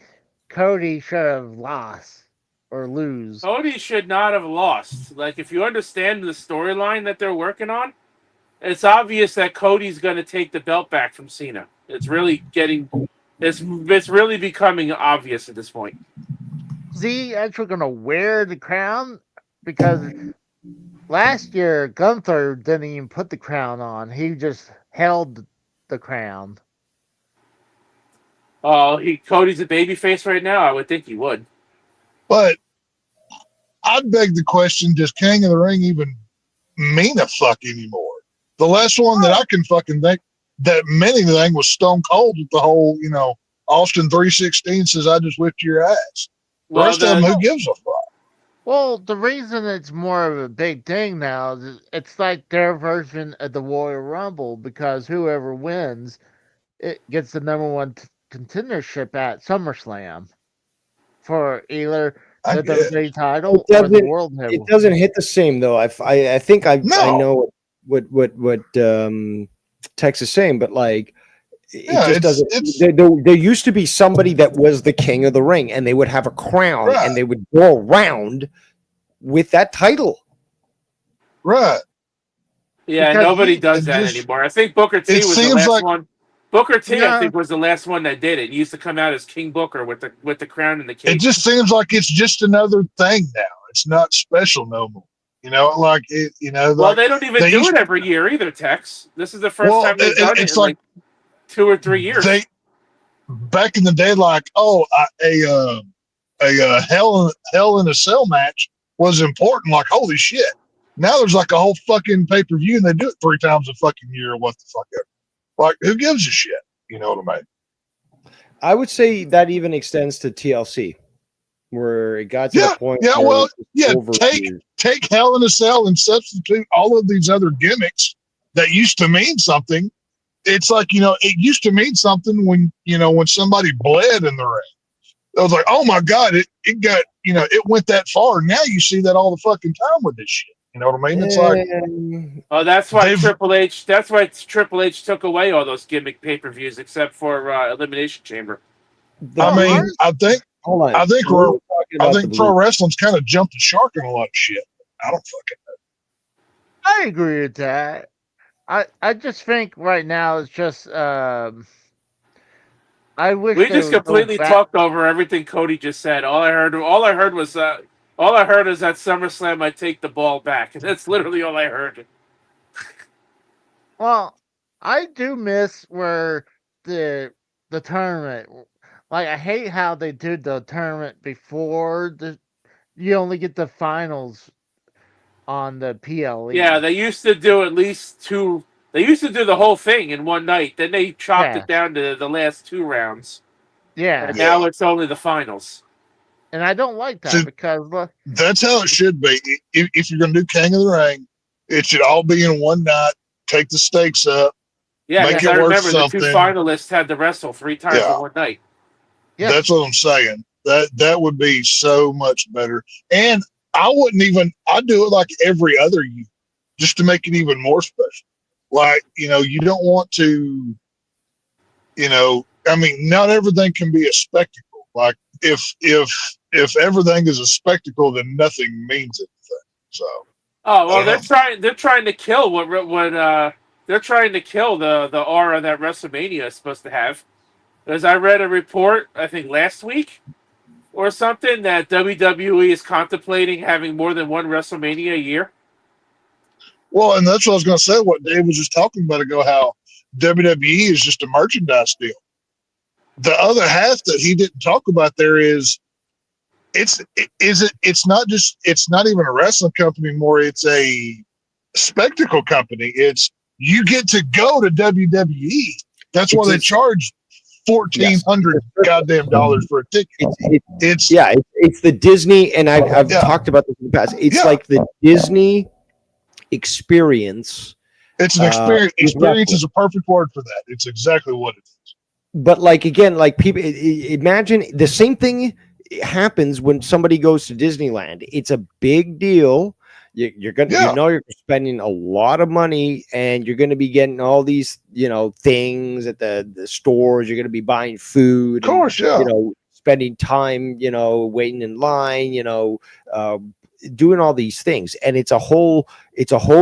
Cody should have lost or lose. Cody should not have lost. Like if you understand the storyline that they're working on, it's obvious that Cody's going to take the belt back from Cena. It's really it's really becoming obvious at this point. Is he actually going to wear the crown? Because last year, Gunther didn't even put the crown on. He just held the crown. Oh, Cody's a babyface right now? I would think he would. But I'd beg the question, does King of the Ring even mean a fuck anymore? The last one that I can fucking think that meant anything was Stone Cold with the whole, Austin 316 says, I just whipped your ass. The rest of them, who gives a fuck? Well, the reason it's more of a big thing now is it's like their version of the Royal Rumble because whoever wins, it gets the number one contendership at SummerSlam for either the WWE title or the World Heavyweight. It doesn't hit the same though. I think I know what Tex is saying, but like it just doesn't. There used to be somebody that was the king of the ring, and they would have a crown, and they would go around with that title. Right. Yeah, because nobody does that anymore. I think Booker T was the last one. Booker T, I think, was the last one that did it. He used to come out as King Booker with the crown and the cape. It just seems like it's just another thing now. It's not special no more. Well, they don't even do it every year either, Tex. This is the first time they've done it in like 2 or 3 years. Back in the day, like, a hell in a cell match was important. Like, holy shit. Now there's like a whole fucking pay-per-view and they do it 3 times a fucking year or what the fuck ever. Like, who gives a shit? You know what I mean? I would say that even extends to TLC, where it got to the point. Yeah, well, take Hell in a Cell and substitute all of these other gimmicks that used to mean something. It's like, it used to mean something when somebody bled in the ring. I was like, oh my God, it got, it went that far. Now you see that all the fucking time with this shit. You know what I mean? It's like, that's why Triple H. That's why Triple H took away all those gimmick pay-per-views, except for Elimination Chamber. I think pro wrestling's kind of jumped the shark in a lot of shit. I don't fucking know. I agree with that. I just think right now it's just I wish We they just would go completely back. talked over everything Cody just said. All I heard is that SummerSlam might take the ball back. That's literally all I heard. Well, I do miss where the tournament. Like I hate how they did the tournament before the. You only get the finals on the Yeah, PLE. they used to do at least two. They used to do the whole thing in one night. Then they chopped Yeah, it down to the last two rounds, yeah, and Yeah. now it's only the finals. and I don't like that See, because that's how it should be. If you're going to do King of the Ring, it should all be in one night. Take the stakes up, Yeah, make because it I worth remember the two something. finalists had to wrestle 3 times in Yeah, one night. yeah, that's what I'm saying. That would be so much better. And I wouldn't even. I'd do it like every other year, just to make it even more special. Like you don't want to. I mean, not everything can be a spectacle. Like if everything is a spectacle, then nothing means anything. So Oh I well, don't know. they're trying to kill they're trying to kill the aura that WrestleMania is supposed to have. Because I read a report, I think last week or something, that WWE is contemplating having more than one WrestleMania a year. Well, and that's what I was going to say. What Dave was just talking about ago, how WWE is just a merchandise deal. The other half that he didn't talk about there is it's not even a wrestling company anymore. It's a spectacle company. It's you get to go to WWE. That's why they charge Yes. $1,400 goddamn dollars for a ticket. It's It's the Disney, and I've Yeah. talked about this in the past. It's Yeah. like the Disney experience. it's an experience. with Experience wrestling. is a perfect word for that. It's exactly what it is. But like again, like people imagine the same thing happens when somebody goes to Disneyland. It's a big deal. You're gonna, Yeah. you're spending a lot of money, and you're gonna be getting all these, things at the stores. You're gonna be buying food, Of course, yeah. spending time, waiting in line, doing all these things, and it's a whole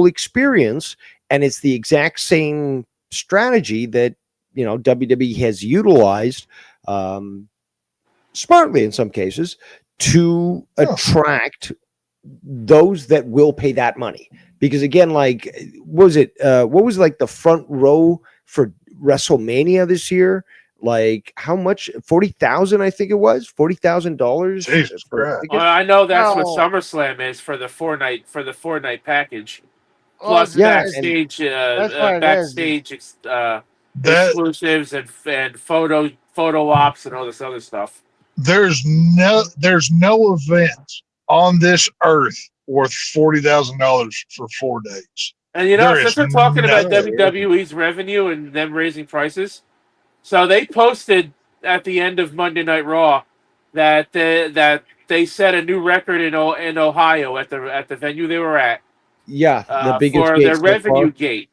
experience, and it's the exact same strategy that WWE has utilized, smartly in some cases, to Yeah. attract those that will pay that money. Because again, like, what was like the front row for WrestleMania this year? Like how much? 40,000, I think it was $40,000. Jesus Christ. Well, I know that's what Oh. SummerSlam is for the 4 night package, well, plus Yeah, backstage that's what it is. backstage That exclusives and photo ops and all this other stuff. there's no event on this earth worth $40,000 for 4 days. And There since is we're talking about nothing. WWE's revenue and them raising prices, so they posted at the end of Monday Night Raw that they set a new record in Ohio at the venue they were at, yeah, the biggest for gate their so revenue far. gate.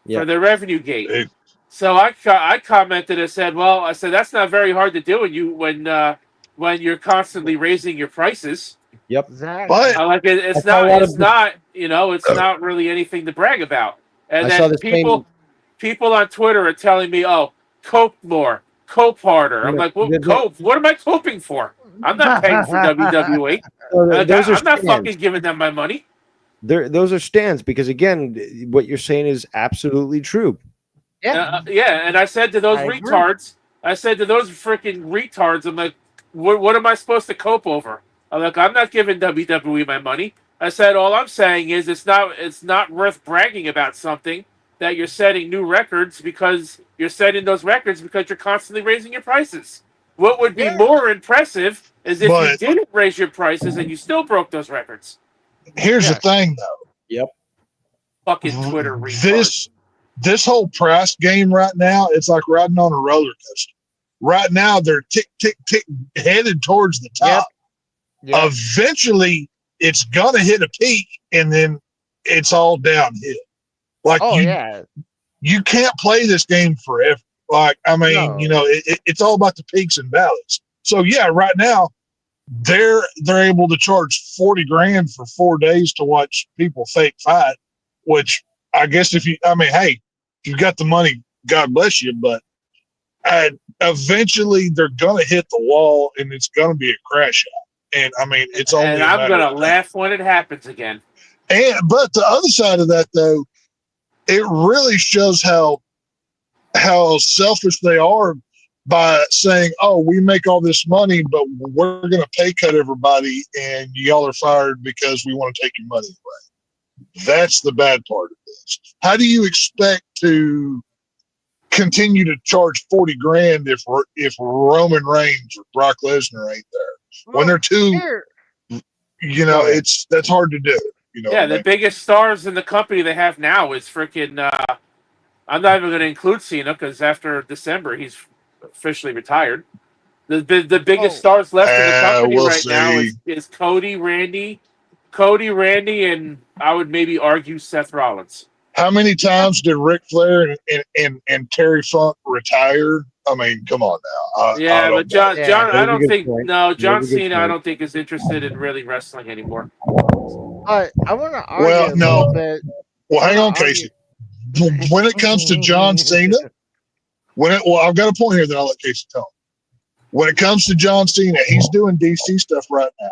Yeah. For their revenue gate. It- So I commented and said, well, I said that's not very hard to do when you're constantly raising your prices. Yep. Exactly. But Like it's I saw a not lot it's of- not it's not really anything to brag about. And I then saw the same. people on Twitter are telling me, oh, cope more, cope harder. I'm like, well, cope? What am I coping for? I'm not paying for WWE. Those are I'm not stands. fucking giving them my money. Those are stands, because again, what you're saying is absolutely true. Yeah. Yeah, and I said to those I agree. retards, I said to those freaking retards, I'm like, what am I supposed to cope over? I'm like, I'm not giving WWE my money. I said, all I'm saying is it's not worth bragging about something that you're setting new records, because you're setting those records because you're constantly raising your prices. What would be more impressive is if you But- didn't raise your prices and you still broke those records. here's Yeah. the thing, though. Fucking Twitter retards. This whole price game right now, it's like riding on a roller coaster. Right now, they're tick, tick, tick, headed towards the top. Yep. Eventually, it's gonna hit a peak, and then it's all downhill. Like Oh yeah. you can't play this game forever. Like I mean, No. it's all about the peaks and valleys. So yeah, right now they're able to charge $40,000 for 4 days to watch people fake fight, which I guess hey, if you've got the money, God bless you. But eventually they're going to hit the wall and it's going to be a crash out. And I mean, it's only. And a I'm matter gonna of laugh when it happens again. But the other side of that, though, it really shows how selfish they are by saying, "Oh, we make all this money, but we're going to pay cut everybody, and y'all are fired because we want to take your money away." That's the bad part of this. How do you expect to continue to charge 40 grand if Roman Reigns or Brock Lesnar ain't there when they're two? Here, That's hard to do. Yeah, the biggest stars in the company they have now is freaking. I'm not even going to include Cena because after December he's officially retired. The biggest stars left in the company we'll right now see. is Cody, Randy, and I would maybe argue Seth Rollins. How many times did Ric Flair and Terry Funk retire? I mean, come on now. But John, I don't think point. John Cena. I don't think is interested in really wrestling anymore. I want to argue a little bit. Well, hang on, Casey. When it comes to John Cena, I've got a point here that I'll let Casey tell. When it comes to John Cena, he's doing DC stuff right now.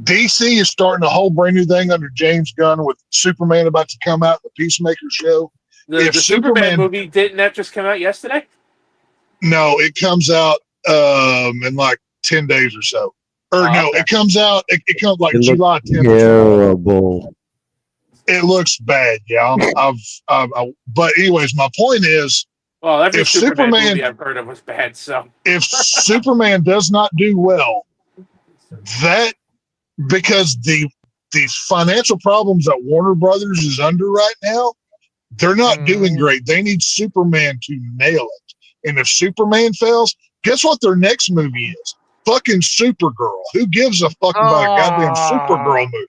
DC is starting a whole brand new thing under James Gunn with Superman about to come out, the Peacemaker show. The Superman movie, didn't that just come out yesterday? No, it comes out in like 10 days or so. It comes out. It comes like July 10th. Terrible. It looks bad. Yeah, but anyways, my point is, well, every if Superman movie I've heard of was bad. So if Superman does not do well, because the financial problems that Warner Brothers is under right now, they're not doing great. They need Superman to nail it. And if Superman fails, guess what their next movie is? Fucking Supergirl. Who gives a fuck about a goddamn Supergirl movie?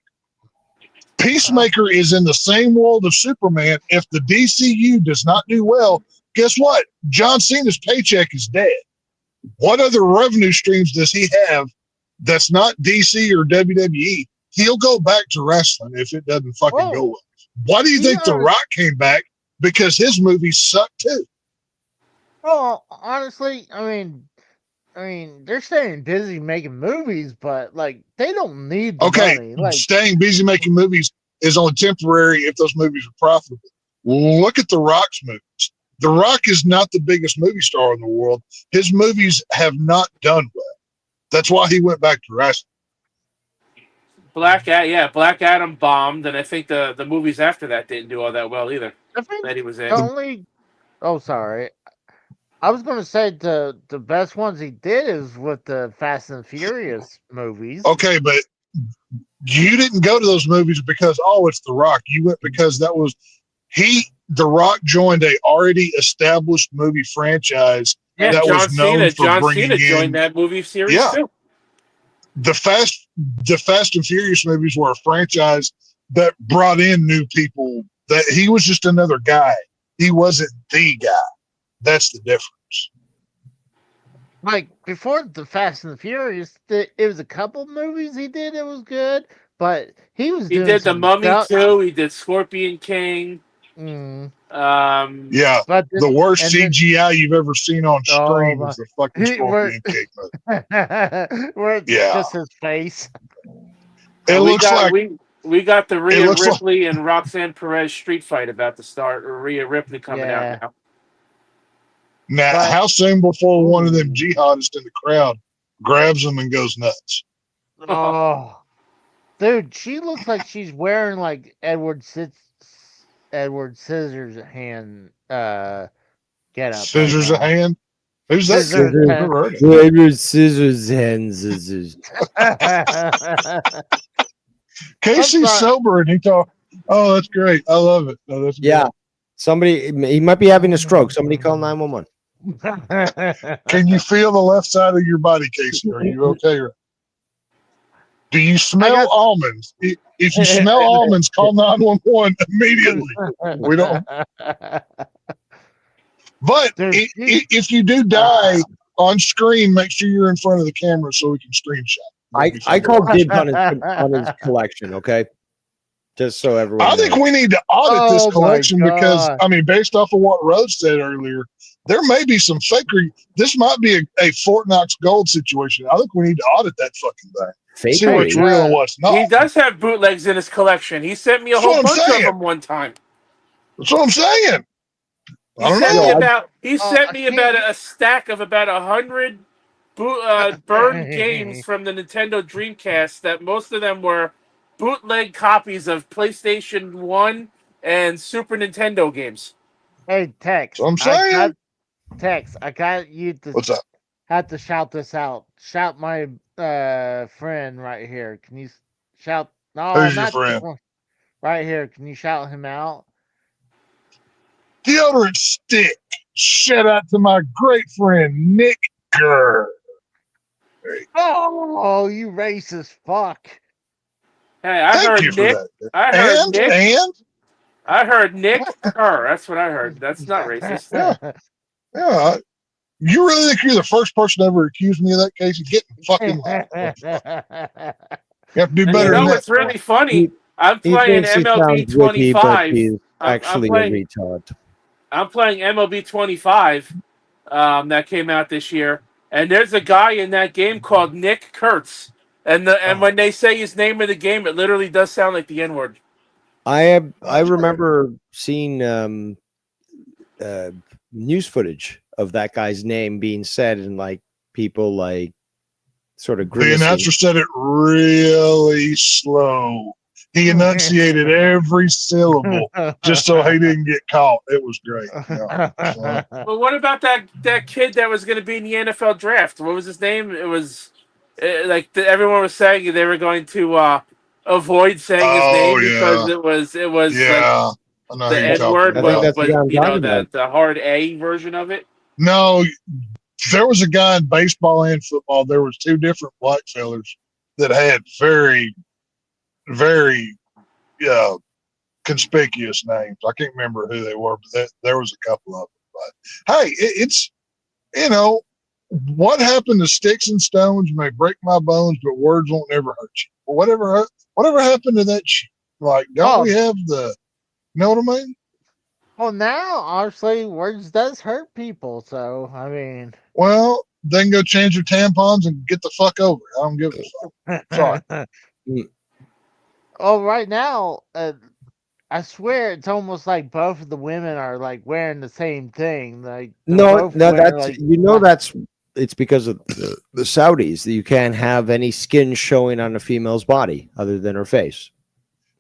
Peacemaker is in the same world of Superman. If the DCU does not do well, guess what? John Cena's paycheck is dead. What other revenue streams does he have that's not DC or WWE? He'll go back to wrestling if it doesn't fucking go well. Why do you think The Rock came back? Because his movies suck too. Well, honestly, I mean, they're staying busy making movies, but like they don't need the money. Like staying busy making movies is only temporary if those movies are profitable. Look at The Rock's movies. The Rock is not the biggest movie star in the world. His movies have not done well. That's why he went back to wrestling. Black Adam bombed, and I think the movies after that didn't do all that well either. I think that he was in. Sorry. I was going to say the best ones he did is with the Fast and Furious movies. Okay, but you didn't go to those movies because, it's The Rock. You went because The Rock joined a already established movie franchise that was known for bringing in. John Cena joined that movie series too. The Fast and Furious movies were a franchise that brought in new people. That he was just another guy. He wasn't the guy. That's the difference. Like before the Fast and the Furious, it was a couple movies he did. It was good, but he did The Mummy too. He did Scorpion King. Mm. But the worst CGI you've ever seen on screen was the fucking Scorpion King movie. Where it's just his face. We got the Rhea Ripley and Roxanne Perez street fight about to start, or Rhea Ripley coming out now. Now, how soon before one of them jihadists in the crowd grabs them and goes nuts? Oh, dude, she looks like she's wearing like Edward Scissors hand get up. Scissors a hand? Who's that? Edward Scissors hands. Casey's sober and he thought, "Oh, that's great. I love it." Oh, that's great. Somebody, he might be having a stroke. Somebody call 911. Can you feel the left side of your body, Casey? Are you okay? Do you smell almonds? If you smell almonds, call 911 immediately. We don't. But if you do die on screen, make sure you're in front of the camera so we can screenshot. I call dibs on his collection. Okay. Just so everyone I think knows. we need to audit this Oh, my collection because, God. I mean, based off of what Rose said earlier, there may be some fakery. This might be a Fort Knox Gold situation. I think we need to audit that fucking thing. See what's Fakery. real and what's not. He does have bootlegs in his collection. He sent me a That's whole what I'm bunch of saying. them one time. That's what I'm saying. He I don't sent know. me about I can't- a stack of about 100 burned games from the Nintendo Dreamcast. That most of them were bootleg copies of PlayStation 1 and Super Nintendo games. Hey, Tex. That's what I'm saying. I got you to What's up? have to shout this out. Shout my friend right here. Can you shout? No, Who's your not this friend? one. Right here. Can you shout him out? Deodorant Stick. Shout out to my great friend, Nick Gurr. Oh, you racist fuck. Hey, I Thank you heard for Nick. that. I heard Nick. And I heard Nick Kerr. That's what I heard. That's not racist. yeah, you really think you're the first person to ever accuse me of that, Casey? Getting fucking loud. You have to do And better you than know that. what's really funny? I'm He playing thinks he MLB sounds witty, but 25. he's I'm actually a playing. retard. I'm playing MLB 25 that came out this year, and there's a guy in that game called Nick Kurtz, and when they say his name in the game, it literally does sound like the N word. I remember seeing news footage of that guy's name being said, and like people like sort of The grimacing. announcer said it really slow. He enunciated every syllable just so he didn't get caught. It was great. Yeah. So, Well, what about that kid that was going to be in the NFL draft? What was his name? It was everyone was saying they were going to avoid saying his name because it was like yeah. I know who the you're N talking word, I think about. that's the guy I'm you know talking about. the hard A version of it. No, there was a guy in baseball and football. There was two different black fellas that had very, very conspicuous names. I can't remember who they were, but there was a couple of them. But hey, it's what happened to sticks and stones may break my bones, but words won't ever hurt you. Well, whatever happened to that shit? Like, don't we have the? You know what I mean? Well, now, honestly, words does hurt people. So, I mean. Well, they can go change their tampons and get the fuck over it. I don't give a fuck. Sorry. Oh, right now, I swear it's almost like both of the women are like wearing the same thing. Like No, both wearing, that's it's because of the Saudis that you can't have any skin showing on a female's body other than her face.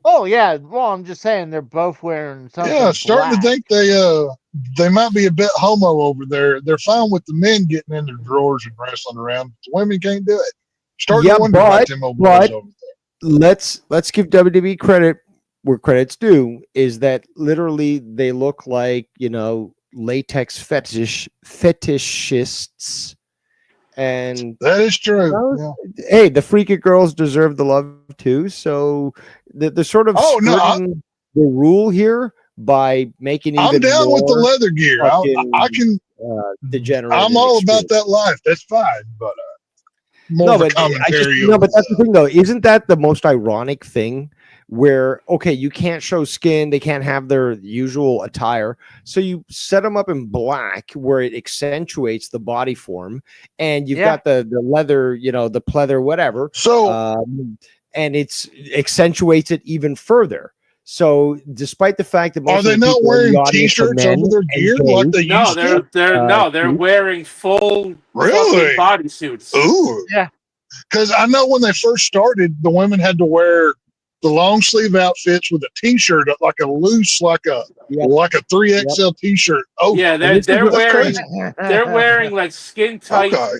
Oh yeah, well I'm just saying they're both wearing something. Yeah, starting black. to think they might be a bit homo over there. They're fine with the men getting in their drawers and wrestling around. The women can't do it. Starting to wonder about them old boys over there. Let's give WWE credit where credit's due. Is that literally they look like latex fetishists. And that is true. Hey, the freaky girls deserve the love too. So the sort of the rule here by making even I'm down with the leather gear. I can degenerate. I'm all about that life. That's fine, but but that's the thing though. Isn't that the most ironic thing? Where you can't show skin, they can't have their usual attire, so you set them up in black where it accentuates the body form, and you've got the leather, the pleather, whatever. So and it's accentuates it even further. So, despite the fact that most are they not wearing T-shirts over their gear like they used to? They're wearing full bodysuits. Ooh, yeah. Because I know when they first started, the women had to wear the long sleeve outfits with a T-shirt, like a loose, like a 3XL T-shirt. Oh, yeah, they're wearing like skin tight. Okay.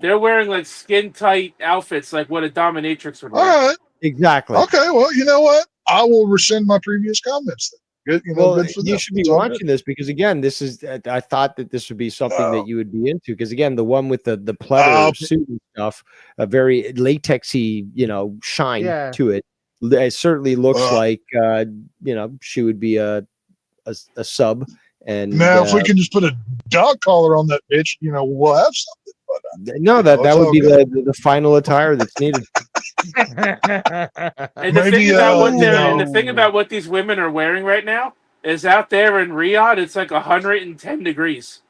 They're wearing like skin tight outfits, like what a dominatrix would wear. All right, exactly. Okay, well, you know what? I will rescind my previous comments then. Good, good for you should be watching this because again, this is. I thought that this would be something that you would be into because again, the one with the pleather suit and stuff, a very latexy, shine to it. It certainly looks like she would be a sub. And now, if we can just put a dog collar on that bitch, we'll have something. But, that would be the final attire that's needed. And the Maybe, thing about what you they're know, and the thing about what these women are wearing right now is out there in Riyadh, it's like 110 degrees.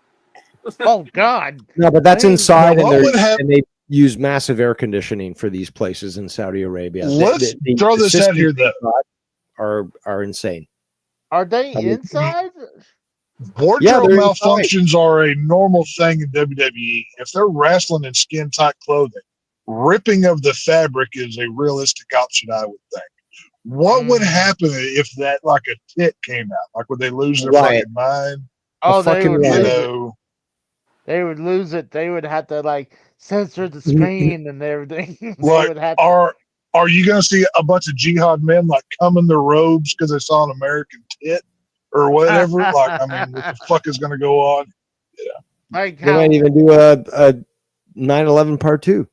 Oh God! No, but that's Hey, inside, Now, what would hap- and they use massive air conditioning for these places in Saudi Arabia. let's throw this out systems here they've though. got are insane. Are they I mean- inside? Wardrobe they're inside. malfunctions are a normal thing in WWE. If they're wrestling in skin tight clothing, ripping of the fabric is a realistic option, I would think. What would happen if that, like, a tit came out? Like, would they lose their Riot. fucking mind? Oh, they fucking would riot. You lose it. know, They would lose it. They would have to like censor the screen and everything. They like, would have to. are you going to see a bunch of jihad men like come in their robes because they saw an American tit or whatever? Like, I mean, what the fuck is going to go on? Like They how might even do a 9/11 part 2.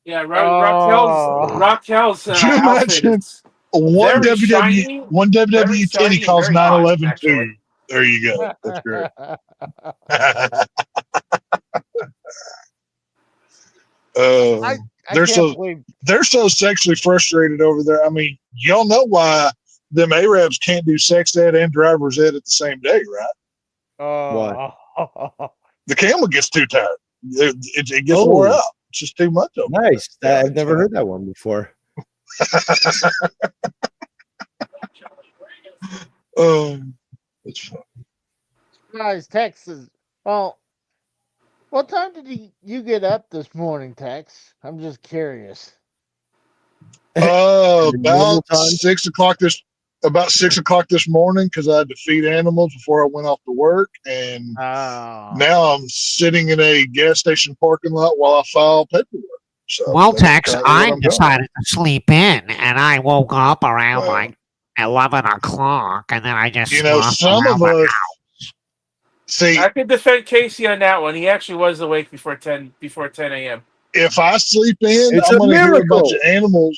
Yeah, Oh. Raquel's Could you outfit imagine? is very shiny, One very WWE titty shiny, calls very hot, 9/11 actually. too. There you go. That's great. I They're can't believe. they're so sexually frustrated over there. I mean, y'all know why them Arabs can't do sex ed and driver's ed at the same day, right? Oh. The camel gets too tired. It gets wore out. It's just too much of it. Nice. Yeah, I've never heard that one before. It's fun. Guys, Texas. Well, what time did you get up this morning, Tex? I'm just curious. normal About time? 6 o'clock this morning because I had to feed animals before I went off to work, and Oh. now I'm sitting in a gas station parking lot while I file paperwork. So Well, that's Tex, currently what I I'm doing. decided to sleep in, and I woke up around Well, like 11 o'clock, and then I just You know, slept some around of the us see. I can defend Casey on that one. He actually was awake before 10 a.m. If I sleep in, It's I'm a going to hear a bunch miracle. of animals.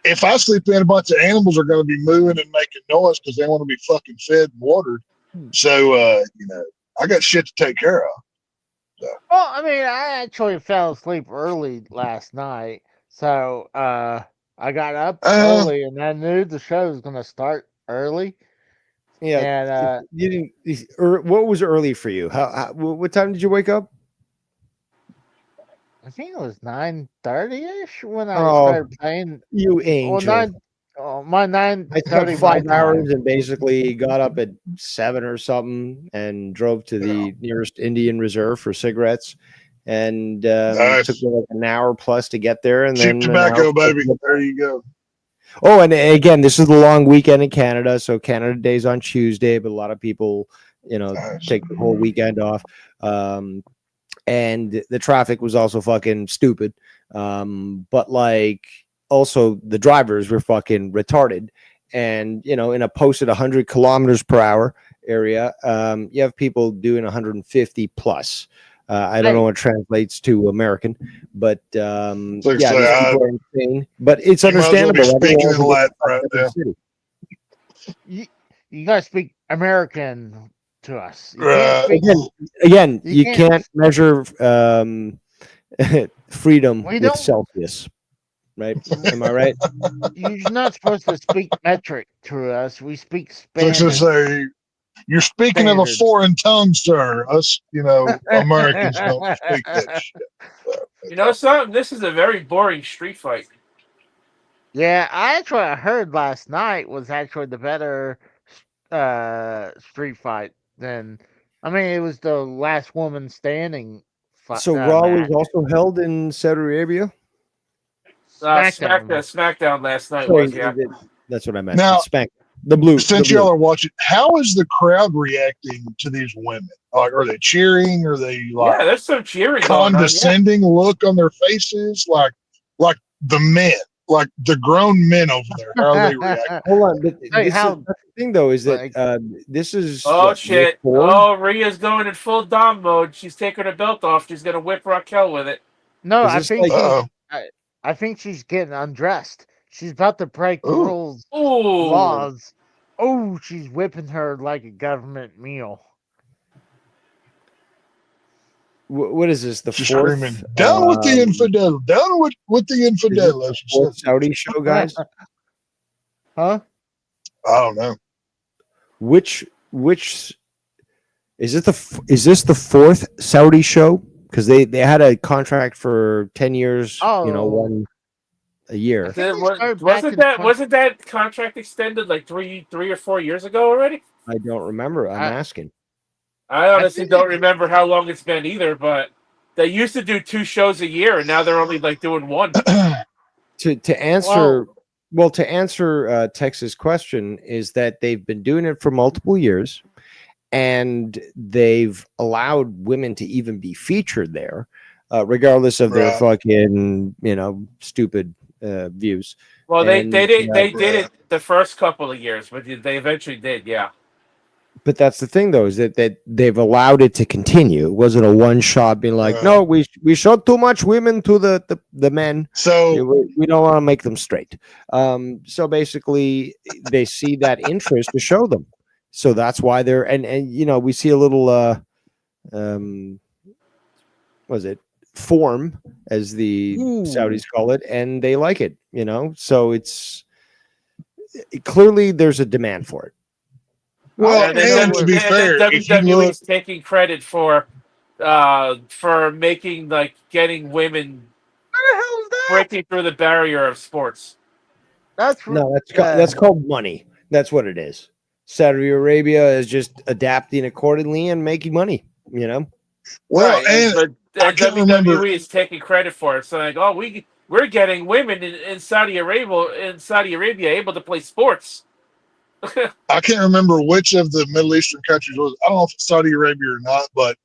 If I sleep in, a bunch of animals are going to be moving and making noise because they want to be fucking fed and watered. So, you know, I got shit to take care of. Well, I mean, I actually fell asleep early last night, so I got up early, and I knew the show was gonna start early. Yeah. And You didn't. What was early for you? What time did you wake up? I think it was 9:30ish when I Oh, started playing. You Well, angel. my I 9:30 slept my 5 time. hours and basically got up at 7 or something and drove to the nearest Indian reserve for cigarettes. And Nice. took me like an hour plus to get there. And Cheap then an tobacco, hour plus to baby. get- There you go. Oh, and again, this is the long weekend in Canada. So Canada Day's on Tuesday, but a lot of people, Nice. take the whole weekend off. And the traffic was also fucking stupid. But like, also the drivers were fucking retarded. And in a posted 100 kilometers per hour area, you have people doing 150 plus. I don't know what translates to American, but like yeah, say, these people are insane. But it's You might as well be understandable. speaking Everyone in wants Latin to right get to now. the city. You gotta speak American to us. You Right. can't speak. Again, You you can't- can't measure freedom We with don't- Celsius, right? Am I right? You're not supposed to speak metric to us. We speak Let's Spanish. just say, you're speaking of a Standards. foreign tongue, sir. Us, Americans don't speak that shit. You know something? This is a very boring street fight. Yeah, I heard last night was actually the better street fight than. I mean, it was the last woman standing fight. So Raw match. was also held in Saudi Arabia. SmackDown last night Sorry, was, yeah. that's what I meant. Now, Spank the blue. Since the blue. y'all are watching, how is the crowd reacting to these women? Like, are they cheering? Are they Yeah, there's some cheering going on. Yeah. condescending look on their faces? Like the men, like the grown men over there. How are they reacting? Hold on, but Hey, this how- is, that's the thing though is that like- this is Oh, what, shit. Nick Ford? Oh, Rhea's going in full Dom mode. She's taking her belt off. She's going to whip Raquel with it. No, Is I this think like- I think she's getting undressed. She's about to break the Ooh. rules Ooh. laws. Oh, she's whipping her like a government meal. what is this? The Just fourth? screaming, down with the infidel, down with the Is infidel. this That's the what fourth Saudi show, guys? Huh? I don't know. Which is this the fourth Saudi show? Because they had a contract for 10 years. Oh. One a year. think they started back in Wasn't that contract extended like three or 4 years ago already? I don't remember. I'm asking. I honestly think don't remember how long it's been either, but they used to do 2 shows a year, and now they're only like doing 1. To answer Tex's question is that they've been doing it for multiple years, and they've allowed women to even be featured there, regardless of their fucking stupid views. Well, they did Yeah. it the first couple of years, but they eventually did, yeah. But that's the thing, though, is that they've allowed it to continue. It wasn't a one shot being like, no, we showed too much women to the men. So We don't want to make them straight. So basically, they see that interest to show them. So that's why they're and we see a little was it form, as the Saudis call it, and they like it. So it's clearly there's a demand for it. well, and to be fair, if you WWE look, is taking credit for making getting women breaking through the barrier of sports. That's That's called money. That's what it is. Saudi Arabia is just adapting accordingly and making money. well, Right, and but I can't WWE remember. is taking credit for it. So we're getting women in Saudi Arabia able to play sports. I can't remember which of the Middle Eastern countries was. I don't know if it's Saudi Arabia or not, but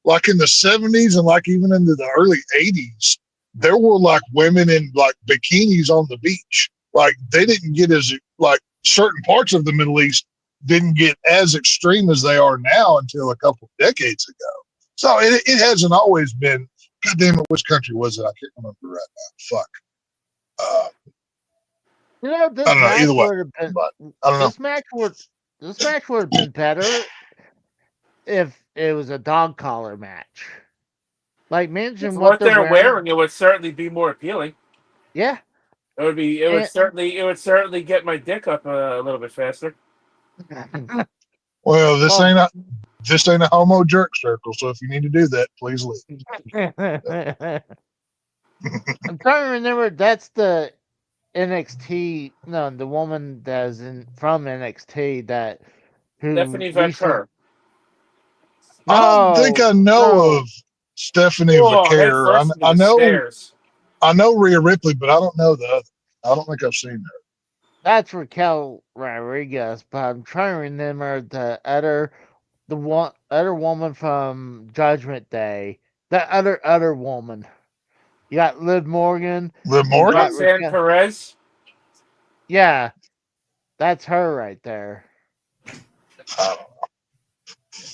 like in the 70s and like even into the early 80s, there were like women in like bikinis on the beach. Like they didn't get as like certain parts of the Middle East didn't get as extreme as they are now until a couple of decades ago. So it hasn't always been. God damn it, which country was it? I can't remember right now. Fuck. This I don't know. match Either way, would have been. but I don't know. This match would have been better if it was a dog collar match. Like mention What they're wearing, it would certainly be more appealing. Yeah. It would certainly get my dick up a little bit faster. Well, this ain't a homo jerk circle. So if you need to do that, please leave. I'm trying to remember. That's the NXT. No, the woman that's from NXT that Stephanie Vaquer. I don't think I know of Stephanie Vaquer. I know Rhea Ripley, but I don't know the other. I don't think I've seen her. That's Raquel Rodriguez, but I'm trying to remember the other woman from Judgment Day. That other woman. You got Liv Morgan. Liv Morgan? Roxanne Perez? Yeah. That's her right there.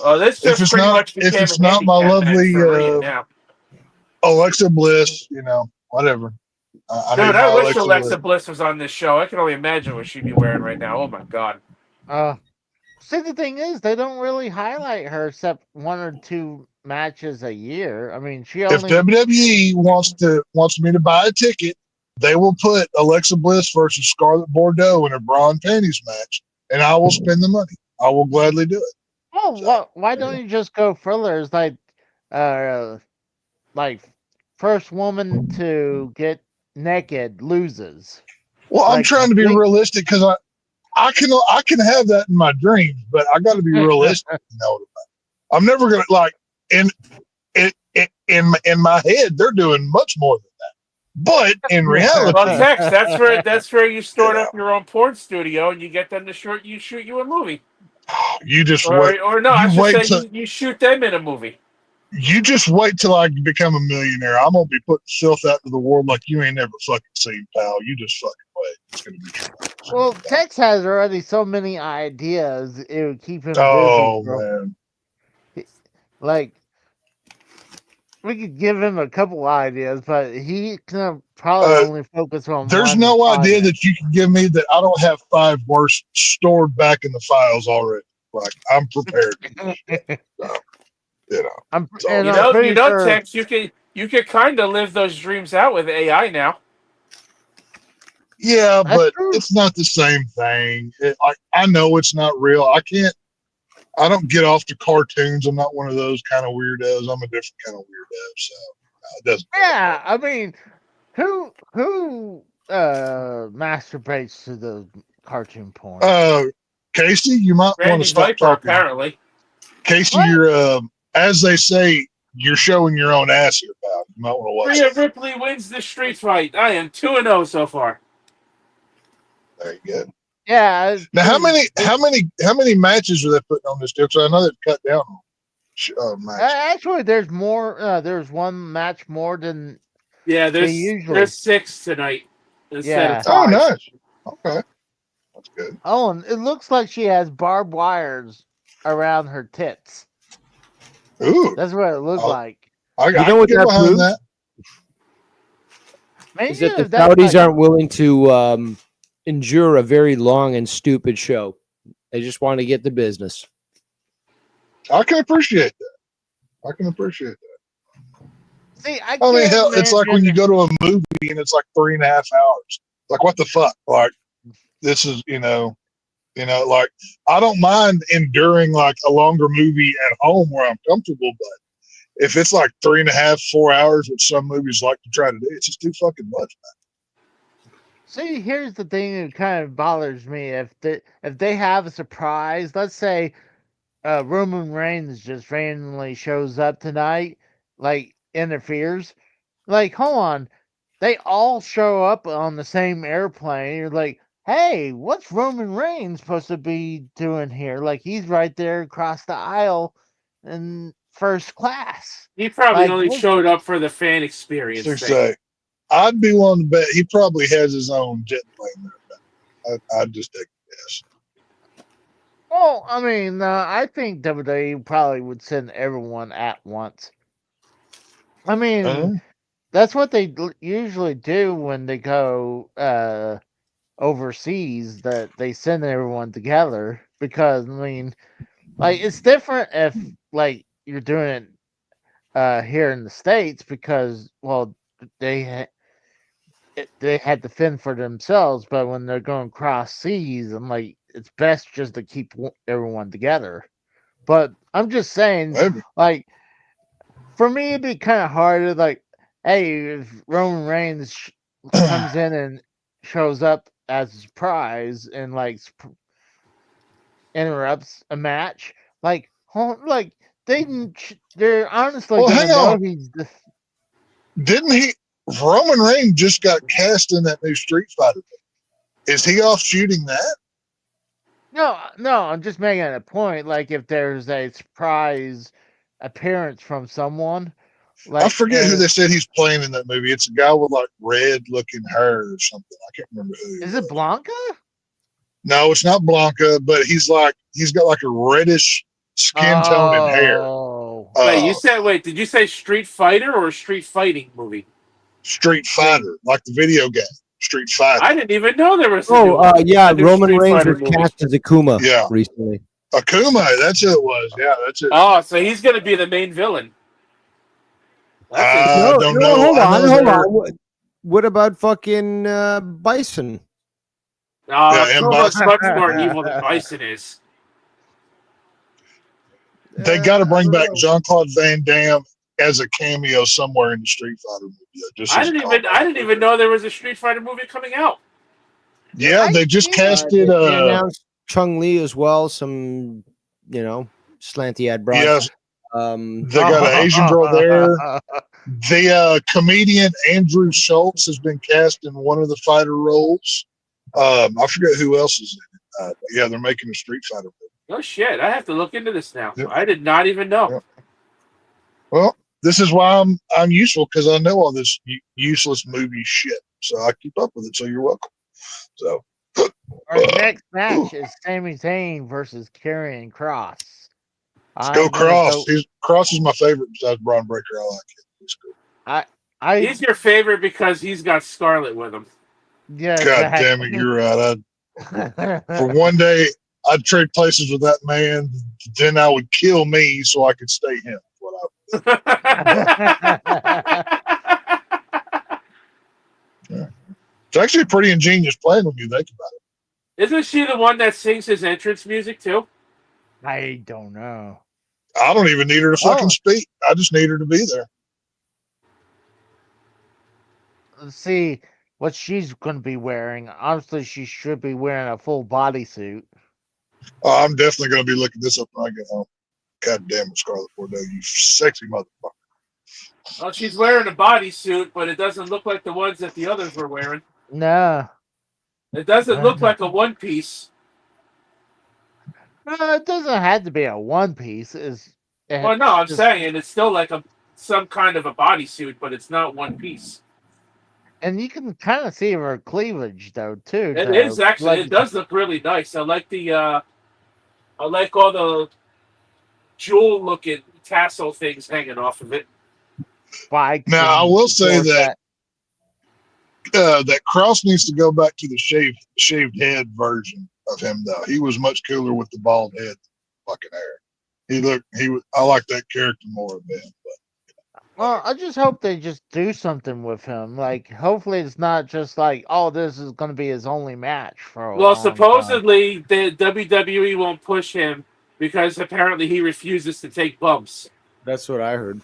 Oh, this just if pretty much became it's not my lovely now. Alexa Bliss, whatever. Dude, I wish Alexa Bliss was on this show. I can only imagine what she'd be wearing right now. Oh my god. See, the thing is, they don't really highlight her except 1 or 2 matches a year. I mean, if WWE wants me to buy a ticket, they will put Alexa Bliss versus Scarlett Bordeaux in a bra and panties match, and I will spend the money. I will gladly do it. Oh, why don't you just go further? It's like first woman to get naked loses. Well, I'm trying to be realistic because I can have that in my dreams, but I got to be realistic. I'm never gonna in my head they're doing much more than that. But in reality, well, Tex, that's where you start up your own porn studio and you get them to shoot you a movie. You just wait, or no, you shoot them in a movie. You just wait till I become a millionaire. I'm gonna be putting stuff out to the world like you ain't never fucking seen, pal. You just fucking wait. It's gonna be well, Tex has already so many ideas. It would keep him busy. Oh man! Like we could give him a couple ideas, but he can probably only focus on. There's no idea that you can give me that I don't have 5 worse stored back in the files already. Like I'm prepared. You know. I'm, So, and You I'm know, pretty sure. Tex, you could kind of live those dreams out with AI now. yeah, That's but true. it's not the same thing. I know it's not real. I don't get off to cartoons. I'm not one of those kind of weirdos. I'm a different kind of weirdo. So it doesn't. Yeah, I mean, who masturbates to the cartoon porn? Casey, you might want Randy to stop Viper, talking. apparently. Casey, What? you're as they say, you're showing your own ass here, pal. You might want to watch Rhea that. Ripley wins the street fight. I am 2-0 so far. There you go. Yeah. Now, how many matches are they putting on this deal? So I know they've cut down on matches. Actually, there's more. There's one match more than Yeah, they usually. there's 6 tonight instead Yeah. of Oh, 5. nice. Okay, that's good. Oh, and it looks like she has barbed wires around her tits. Ooh, That's what it looked like. I know can what get that behind proves? that. Maybe Is that the that's Saudis like- aren't willing to endure a very long and stupid show. They just want to get the business. I can appreciate that. I can appreciate that. See, I mean, hell, it's like when you go to a movie and it's like 3.5 hours. Like, what the fuck? Like, this is, like, I don't mind enduring like a longer movie at home where I'm comfortable, but if it's like 3.5, 4 hours, which some movies like to try to do, it's just too fucking much. See, here's the thing that kind of bothers me. If they have a surprise, let's say Roman Reigns just randomly shows up tonight, like interferes, like hold on, they all show up on the same airplane. You're like, hey, what's Roman Reigns supposed to be doing here? Like he's right there across the aisle in first class. He probably Like, only what- showed up for the fan experience So thing. say, I'd be willing to bet he probably has his own jet plane there. I'd just take a guess. Well, I mean, I think WWE probably would send everyone at once. I mean, that's what they usually do when they go overseas. That they send everyone together because I mean, like it's different if like you're doing it here in the States because well they they had to fend for themselves, but when they're going cross seas, I'm like it's best just to keep everyone together. But I'm just saying, Maybe. like for me, it'd be kind of hard to like, hey, if Roman Reigns comes in and shows up as a surprise and like interrupts a match, like they're honestly Well, gonna hang know on. he's the. Didn't he? Roman Reigns just got cast in that new Street Fighter thing. Is he off shooting that? No, I'm just making a point. Like if there's a surprise appearance from someone, like I forget who they said he's playing in that movie. It's a guy with like red looking hair or something. I can't remember who. Is it Blanca? No, it's not Blanca, but he's got like a reddish skin tone and hair. Oh. Did you say Street Fighter or a Street Fighting movie? Street Fighter, like the video game Street Fighter. I didn't even know there was. Oh, yeah, a new Roman Street Reigns Fighter was movie. cast as Akuma Yeah. recently. Akuma, that's who it was. Yeah, that's it. Oh, so he's going to be the main villain. That's I don't know. Hold I know on. they're- What about fucking Bison? Yeah, so and much more evil than Bison is. They got to bring back Jean-Claude Van Damme as a cameo somewhere in the Street Fighter movie. I didn't even know there was a Street Fighter movie coming out. Yeah, they just casted. They announced Chung Li as well. Some, slanty-eyed broad. Yes, Um, they got an Asian girl there. The comedian Andrew Schultz has been cast in one of the fighter roles. I forget who else is in it. Yeah, they're making a Street Fighter movie. Oh shit! I have to look into this now. Yep. I did not even know. Yep. Well, this is why I'm useful because I know all this useless movie shit. So I keep up with it. So you're welcome. So Our next match is Sami Zayn versus Karrion Kross. let's go Cross. Cross is my favorite besides Braun Breaker. I like it. He's cool. He's your favorite because he's got Scarlett with him. Yeah, God damn it, you're right. For one day, I'd trade places with that man. Then I would kill me so I could stay him. It's actually a pretty ingenious plan when you think about it. Isn't she the one that sings his entrance music too? I don't know. I don't even need her to fucking Oh. speak. I just need her to be there. Let's see what she's going to be wearing. Obviously, she should be wearing a full bodysuit. Oh, I'm definitely going to be looking this up when I get home. God damn it, Scarlet Bordeaux, you sexy motherfucker. Well, she's wearing a bodysuit, but it doesn't look like the ones that the others were wearing. No. It doesn't look like a one piece. No, it doesn't have to be a one piece. Well, no, I'm saying it's still like some kind of a bodysuit, but it's not one piece. And you can kind of see her cleavage though too. It though. is actually. Like, It does look really nice. I like the. I like all the jewel-looking tassel things hanging off of it. spikes. Now, I and will say short that Cross needs to go back to the shaved head version of him, though. He was much cooler with the bald head, fucking hair. I like that character more than. Well, I just hope they just do something with him. Like, hopefully, it's not just like, oh, this is going to be his only match for a Well, long time. supposedly the WWE won't push him because apparently he refuses to take bumps. That's what I heard.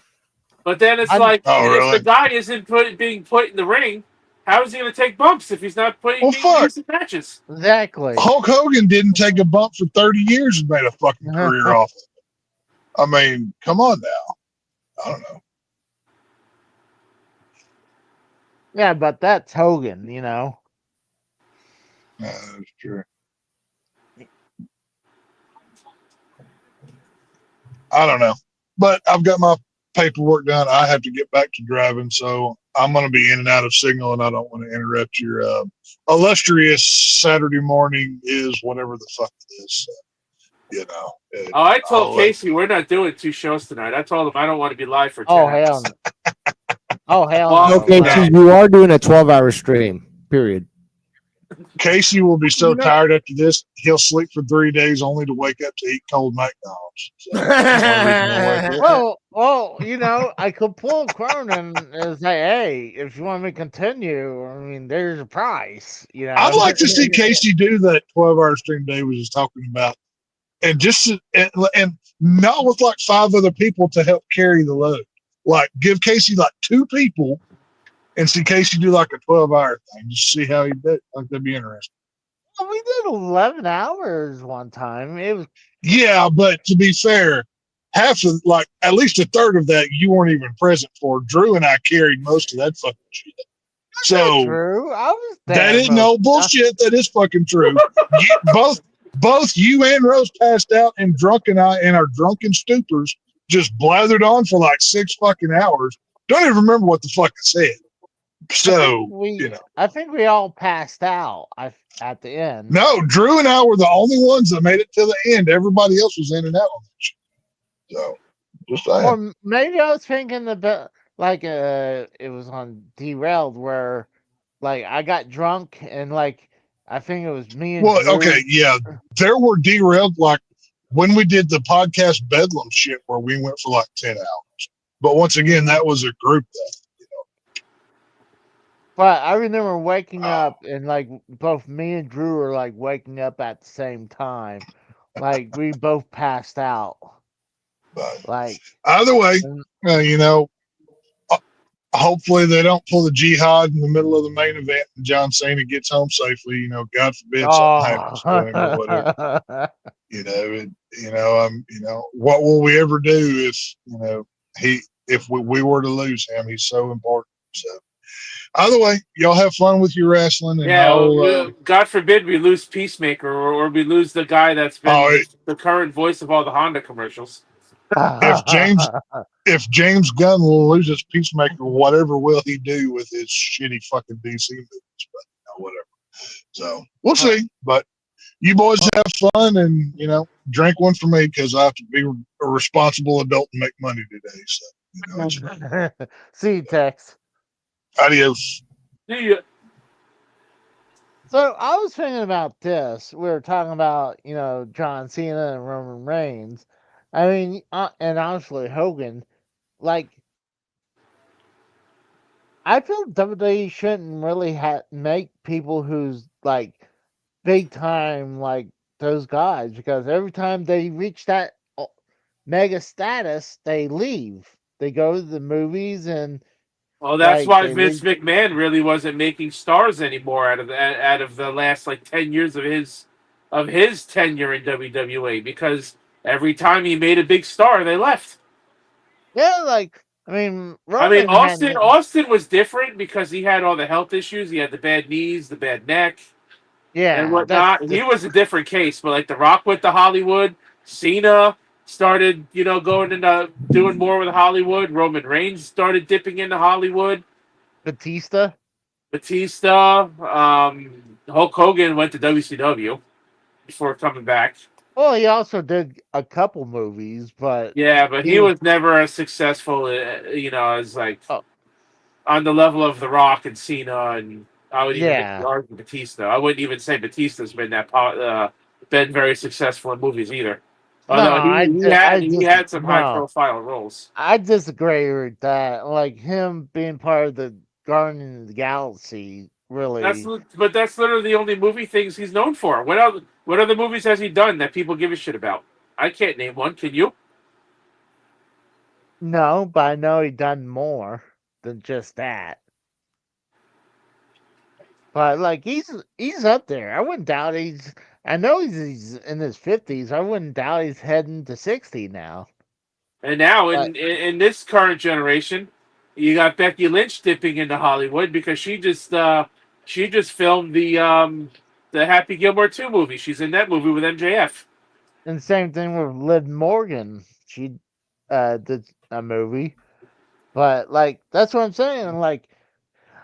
But then it's I'm- like, Oh, if really? the guy isn't being put in the ring, how is he going to take bumps if he's not Well, being fuck. used in matches? Exactly. Hulk Hogan didn't take a bump for 30 years and made a fucking career off of it. I mean, come on now. I don't know. Yeah, but that's Hogan, you know. Yeah, that's true. I don't know. But I've got my paperwork done. I have to get back to driving, so I'm going to be in and out of signal, and I don't want to interrupt your illustrious Saturday morning is whatever the fuck it is. You know. Oh, I told I'll, Casey we're not doing 2 shows tonight. I told him I don't want to be live for 10 Oh, hours. hell no. Oh, hell Well, no. Okay, so you are doing a 12-hour stream, period. Casey will be so You know- tired after this, he'll sleep for 3 days only to wake up to eat cold McDonald's. So that's the only reason he'll wake up. Well, you know, I could pull Cronin and say, hey, if you want me to continue, I mean, there's a price. You know, I'd like to see Casey do that 12-hour stream Dave was just talking about, and and not with like 5 other people to help carry the load. Like give Casey like 2 people, and see Casey do like a 12-hour thing. Just see how he did. Like that'd be interesting. Well, we did 11 hours one time. It was Yeah, but to be fair, half of like at least a third of that you weren't even present for. Drew and I carried most of that fucking shit. So true. I was there. that is no bullshit. That is fucking true. Both you and Rose passed out and drunken I in our drunken stupors just blathered on for like 6 fucking hours. Don't even remember what the fuck I said. So I think we all passed out at the end. no, Drew and I were the only ones that made it to the end. Everybody else was in and out on that shit. So just saying. Or maybe I was thinking about like it was on Derailed where like I got drunk and like I think it was me and Well, Drew. okay, yeah. There were derailed like when we did the podcast Bedlam shit where we went for like 10 hours. But once again, that was a group thing. But I remember waking up and like both me and Drew were like waking up at the same time. Like we both passed out. But Like either way, hopefully they don't pull the jihad in the middle of the main event and John Cena gets home safely. God forbid something happens to him or whatever. What will we ever do if we were to lose him? He's so important. So either way, y'all have fun with your wrestling. And Yeah, God forbid we lose Peacemaker or we lose the guy that's been the current voice of all the Honda commercials. if James Gunn loses Peacemaker, whatever will he do with his shitty fucking DC movies? But whatever. So we'll see. But you boys have fun and drink one for me because I have to be a responsible adult and make money today. So see you, Tex. Adios. See ya. So I was thinking about this. We were talking about, John Cena and Roman Reigns. I mean, and obviously Hogan. like I feel WWE shouldn't really make people who's like big time like those guys because every time they reach that mega status, they leave. They go to the movies and Well, that's like why they Vince leave. McMahon really wasn't making stars anymore out of the last like 10 years of his tenure in WWE because every time he made a big star, they left. Yeah, like I mean, I mean, Roman had Austin was different because he had all the health issues. He had the bad knees, the bad neck, and yeah, that's whatnot. He was a different case. But like The Rock went to Hollywood, Cena started, going into doing more with Hollywood. Roman Reigns started dipping into Hollywood. Batista. Batista, Hulk Hogan went to WCW before coming back. Well, he also did a couple movies, but Yeah, but he he was never as successful, as like oh on the level of The Rock and Cena, and I would even make the yeah. argument Batista. I wouldn't even say Batista's been very successful in movies either. No, Although he had some high no. profile roles. I disagree with that. Like him being part of the Guardian of the Galaxy, really. But that's literally the only movie things he's known for. What other movies has he done that people give a shit about? I can't name one. Can you? No, but I know he done more than just that. But like he's up there. I wouldn't doubt he's. I know he's in his 50s. I wouldn't doubt he's heading to 60 now. And now But in this current generation, you got Becky Lynch dipping into Hollywood because she just filmed the Happy Gilmore 2 movie. She's in that movie with MJF. and same thing with Liv Morgan. She did a movie. But like that's what I'm saying. Like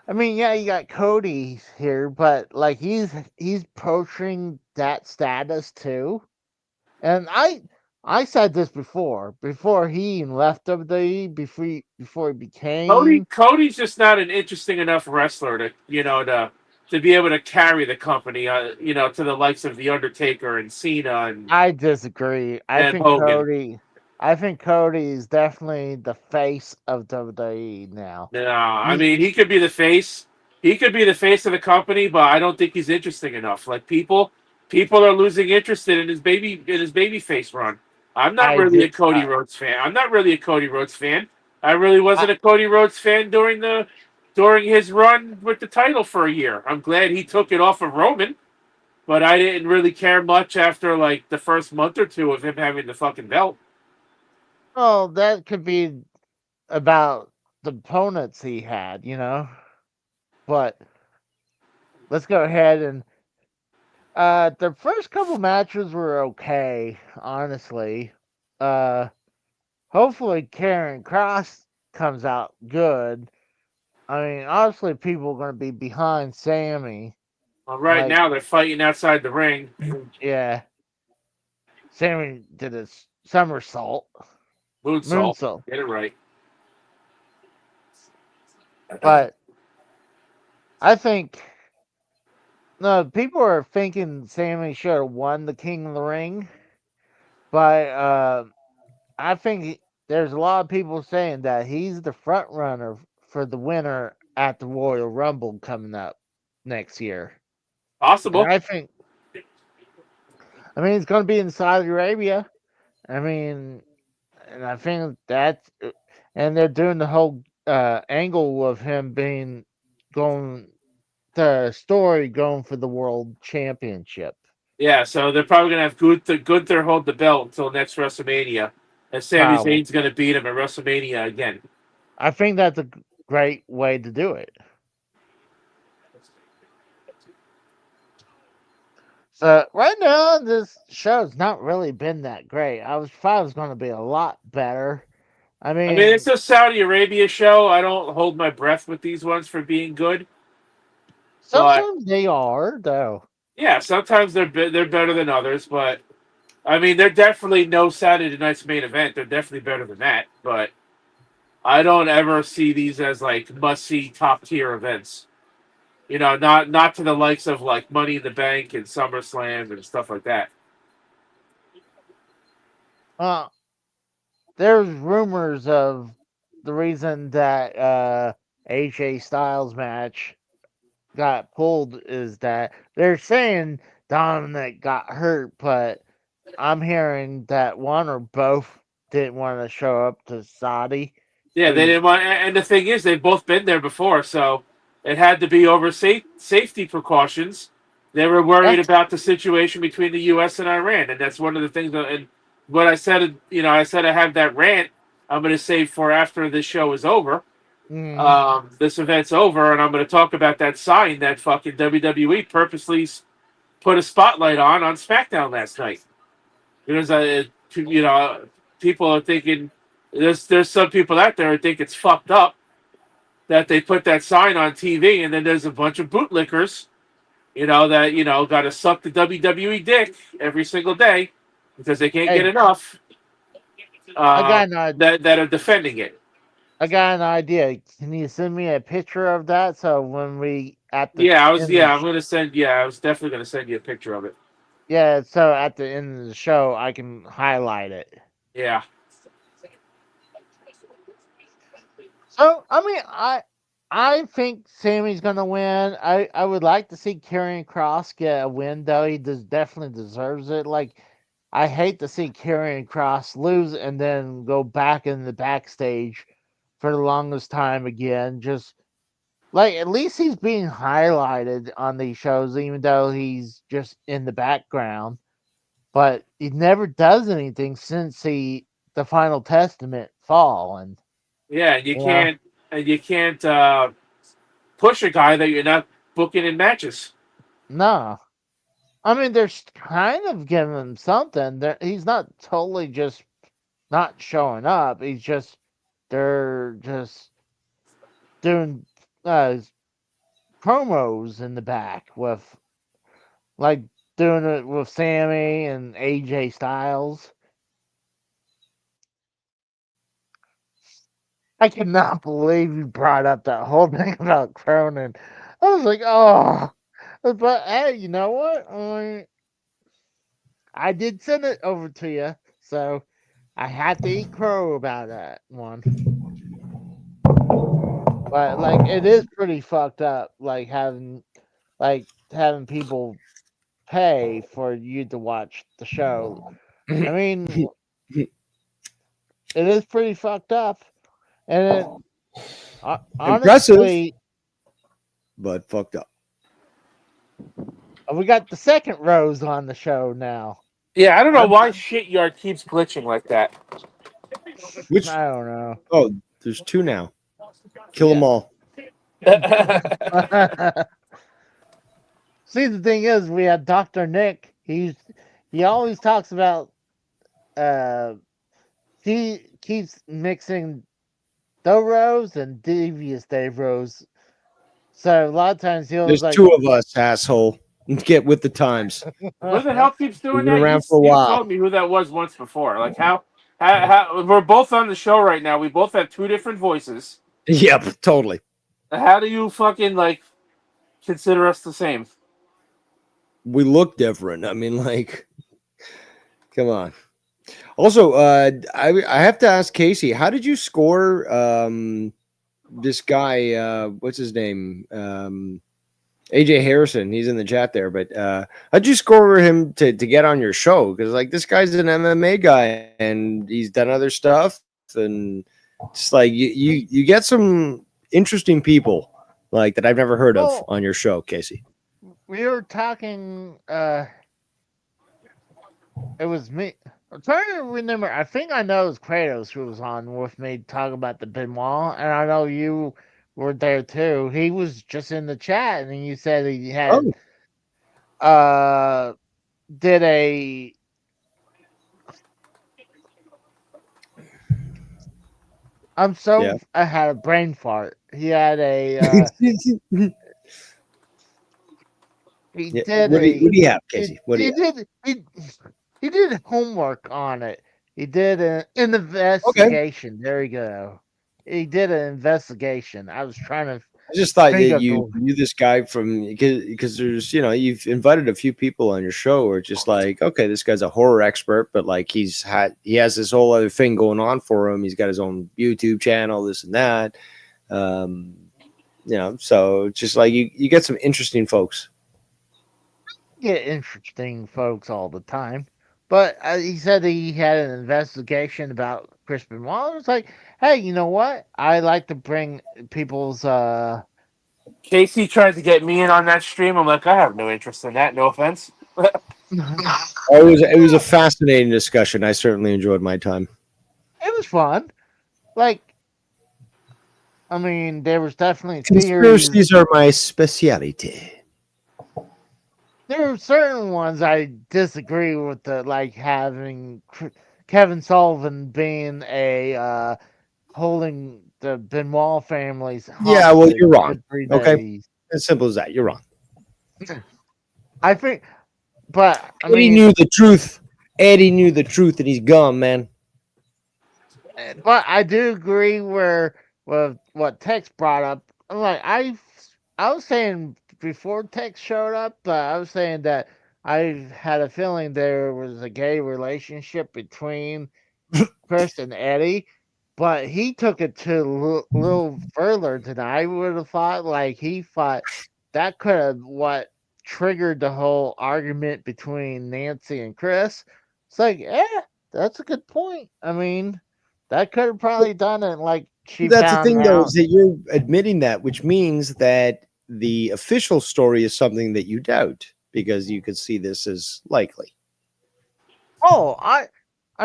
I mean, yeah, you got Cody here, but like he's approaching that status too. And I said this before he even left WWE, before he became. Cody's just not an interesting enough wrestler to be able to carry the company, to the likes of the Undertaker and Cena I disagree. and Hogan. I think Cody is definitely the face of WWE now. No, I He, mean he could be the face. He could be the face of the company, but I don't think he's interesting enough. Like people are losing interest in his baby face run. I'm not I really a did. Cody Rhodes fan. I'm not really a Cody Rhodes fan. I really wasn't a Cody Rhodes fan during his run with the title for a year. I'm glad he took it off of Roman, but I didn't really care much after like the first month or two of him having the fucking belt. Oh, that could be about the opponents he had, you know. But let's go ahead and the first couple matches were okay, honestly. Uh Hopefully Karen Cross comes out good. I mean, obviously people are gonna be behind Sammy. Well, right Like, now they're fighting outside the ring. yeah. Sammy did a somersault. Moonsault. Moonsault. Get it right. But I think no, people are thinking Sammy should have won the King of the Ring. But I think there's a lot of people saying that he's the front runner for the winner at the Royal Rumble coming up next year. And Possible. I mean, it's going to be in Saudi Arabia. I mean, and I think that's, and they're doing the whole angle of him going, the story going for the world championship. Yeah, so they're probably gonna have Gunther hold the belt until next WrestleMania, and Sami Probably. Zayn's gonna beat him at WrestleMania again. I think that's a great way to do it. So right now, this show's not really been that great. I thought it was going to be a lot better. I I mean, mean, it's a Saudi Arabia show. I don't hold my breath with these ones for being good, but sometimes they are though. yeah, sometimes they're better than others. But I mean, they're definitely no Saturday night's main event. They're definitely better than that. But I don't ever see these as like must see top tier events. Not to the likes of like Money in the Bank and SummerSlam and stuff like that. There's rumors of the reason that AJ Styles match got pulled is that they're saying Dominic got hurt, but I'm hearing that one or both didn't want to show up to Saudi. Yeah, they didn't want. And the thing is, they've both been there before, so it had to be over safety precautions. They were worried about the situation between the U.S. and Iran, and that's one of the things. And what I said, I said I have that rant. I'm going to save for after this show is over. This event's over, and I'm going to talk about that sign that fucking WWE purposely put a spotlight on SmackDown last night. Because people are thinking there's some people out there who think it's fucked up that they put that sign on TV, and then there's a bunch of bootlickers, that got to suck the WWE dick every single day because they can't get enough. That are defending it. I got an idea. Can you send me a picture of that so when we at the I was definitely gonna send you a picture of it. Yeah, so at the end of the show I can highlight it. Yeah. So I think Sammy's gonna win. I would like to see Karrion Kross get a win though. He definitely deserves it. Like I hate to see Karrion Kross lose and then go back in the backstage for the longest time again. Just like at least he's being highlighted on these shows, even though he's just in the background. But he never does anything since the Final Testament fall, and yeah, you can't push a guy that you're not booking in matches. No, I mean they're kind of giving him something. He's not totally just not showing up. They're just doing promos in the back with like doing it with Sammy and AJ Styles. I cannot believe you brought up that whole thing about Cronin. I was like, oh, but hey, you know what? I did send it over to you, so I had to eat crow about that one. But like, it is pretty fucked up, like having people pay for you to watch the show. I mean, it is pretty fucked up, and honestly, but fucked up. We got the second Rose on the show now. Yeah, I don't know why shit yard keeps glitching like that. Which I don't know. Oh, there's two now. Kill them all. See, the thing is, we had Dr. Nick. He always talks about he keeps mixing the Rose and Devious Dave Rose. So a lot of times There's two of us, asshole. Get with the times. Who the hell keeps doing We've that? been around for a while. You told me who that was once before. Like how we're both on the show right now. We both have two different voices. Yep, totally. How do you fucking consider us the same? We look different. I mean, come on. Also, I have to ask Casey, how did you score this guy? What's his name? AJ Harrison. He's in the chat there, but how'd you score him to get on your show? Because this guy's an MMA guy and he's done other stuff, and it's you get some interesting people that I've never heard of on your show, Casey. We were talking. It was me. I'm trying to remember. I think I know it was Kratos who was on with me talking about the Benoit, and I know you were there too. He was just in the chat, and you said he had did a. I had a brain fart. He had a. He did. What do you have, Casey? He did homework on it. He did an investigation. Okay. There you go. He did an investigation. I was trying to I just thought Think that of you the- knew this guy from because there's you've invited a few people on your show who are just like, okay, this guy's a horror expert, but like he has this whole other thing going on for him. He's got his own YouTube channel, this and that. So just like you get some interesting folks. get interesting folks all the time. But he said that he had an investigation about Chris Benoit. I was like, hey, you know what? I like to bring people's Casey tried to get me in on that stream. I'm like, I have no interest in that. No offense. It was a fascinating discussion. I certainly enjoyed my time. It was fun. Like, I mean, there was definitely theories. Conspiracies are my speciality. There are certain ones I disagree with, like having Kevin Sullivan being a holding the Benoit families. Yeah, well, hostage you're wrong. for 3 Okay. days. As simple as that. You're wrong. I think, but I Eddie mean, knew the truth. Eddie knew the truth, and he's gone, man. but I do agree with what Tex brought up. Like I was saying before Tex showed up, I was saying that I had a feeling there was a gay relationship between Chris and Eddie, but he took it to a little further than I would have thought. Like he thought that could have what triggered the whole argument between Nancy and Chris. It's like, that's a good point. I mean, that could have probably done it. Like she That's the found thing, though, out. is that you're admitting that, which means that the official story is something that you doubt because you could see this as likely. Oh, I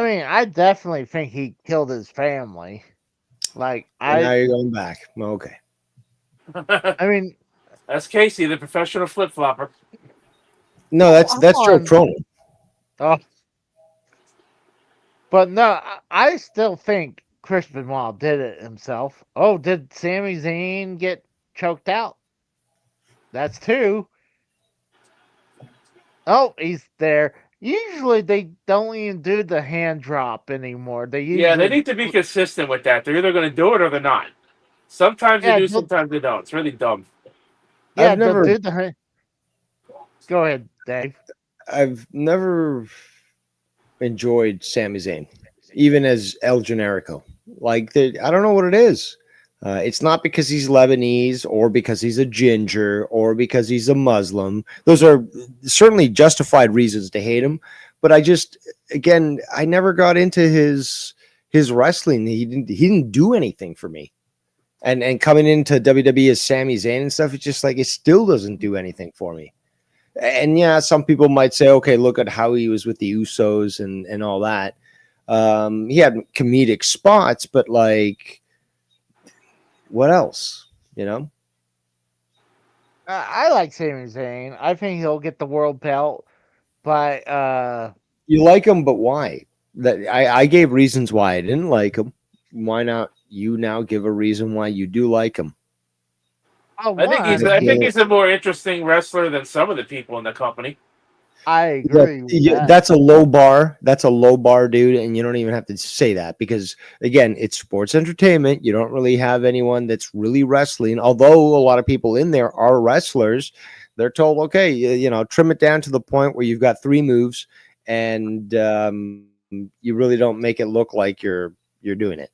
mean, I definitely think he killed his family. Like And now you're going back. Okay. I mean, That's Casey, the professional flip flopper. No, that's Joe on. Cronin. Oh. But no, I still think Chris Benoit did it himself. Oh, did Sami Zayn get choked out? That's 2. Oh, he's there. Usually they don't even do the hand drop anymore. They usually Yeah, they need to be consistent with that. They're either going to do it or they're not. Sometimes they Yeah, do, they'll- sometimes they don't. It's really dumb. yeah, I've never- they'll do the hand. Go ahead, Dave. I've never enjoyed Sami Zayn, even as El Generico. Like, I don't know what it is. It's not because he's Lebanese or because he's a ginger or because he's a Muslim. Those are certainly justified reasons to hate him. But I never got into his wrestling. He didn't do anything for me. And coming into WWE as Sami Zayn and stuff, it's just like it still doesn't do anything for me. And yeah, some people might say, okay, look at how he was with the Usos and all that. He had comedic spots, but like, what else? You know? I like Sami Zayn. I think he'll get the world belt, but You like him, but why? That I gave reasons why I didn't like him. Why not? You now give a reason why you do like him. I think he's a more interesting wrestler than some of the people in the company. I agree. with that. That's a low bar. That's a low bar, dude. And you don't even have to say that because, again, it's sports entertainment. You don't really have anyone that's really wrestling. Although a lot of people in there are wrestlers, they're told, okay, trim it down to the point where you've got 3 moves and you really don't make it look like you're doing it.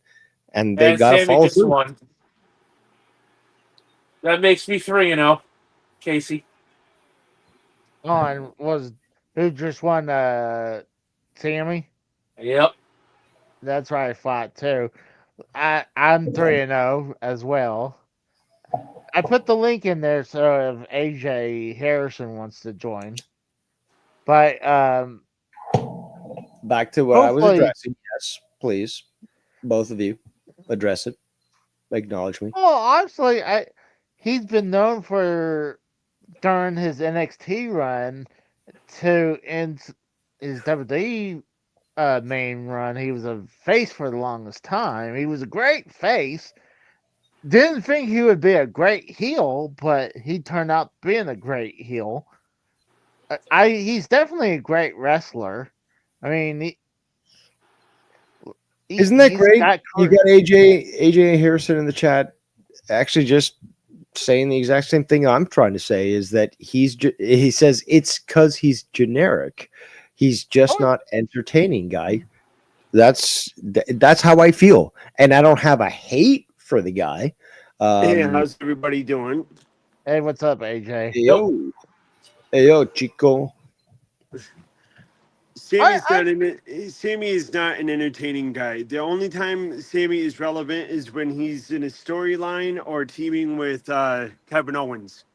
And they got to follow through. Won. That makes me 3, Casey. On who just won Sammy? Yep. That's what I thought too. I'm 3-0 as well. I put the link in there so if AJ Harrison wants to join. But back to what I was hopefully- addressing. Yes, please. Both of you address it. Acknowledge me. well, honestly, he's been known for during his NXT run to end his WWE main run. He was a face for the longest time. He was a great face. Didn't think he would be a great heel, but he turned out being a great heel. He's definitely a great wrestler. I mean, Isn't that he's great? got You got AJ Harrison in the chat. Actually, just saying the exact same thing I'm trying to say is that he says it's because he's generic. He's just not entertaining, guy. That's how I feel, and I don't have a hate for the guy. Hey, how's everybody doing? Hey, what's up, AJ? Hey yo, Chico. Sammy is not an entertaining guy. The only time Sammy is relevant is when he's in a storyline or teaming with Kevin Owens.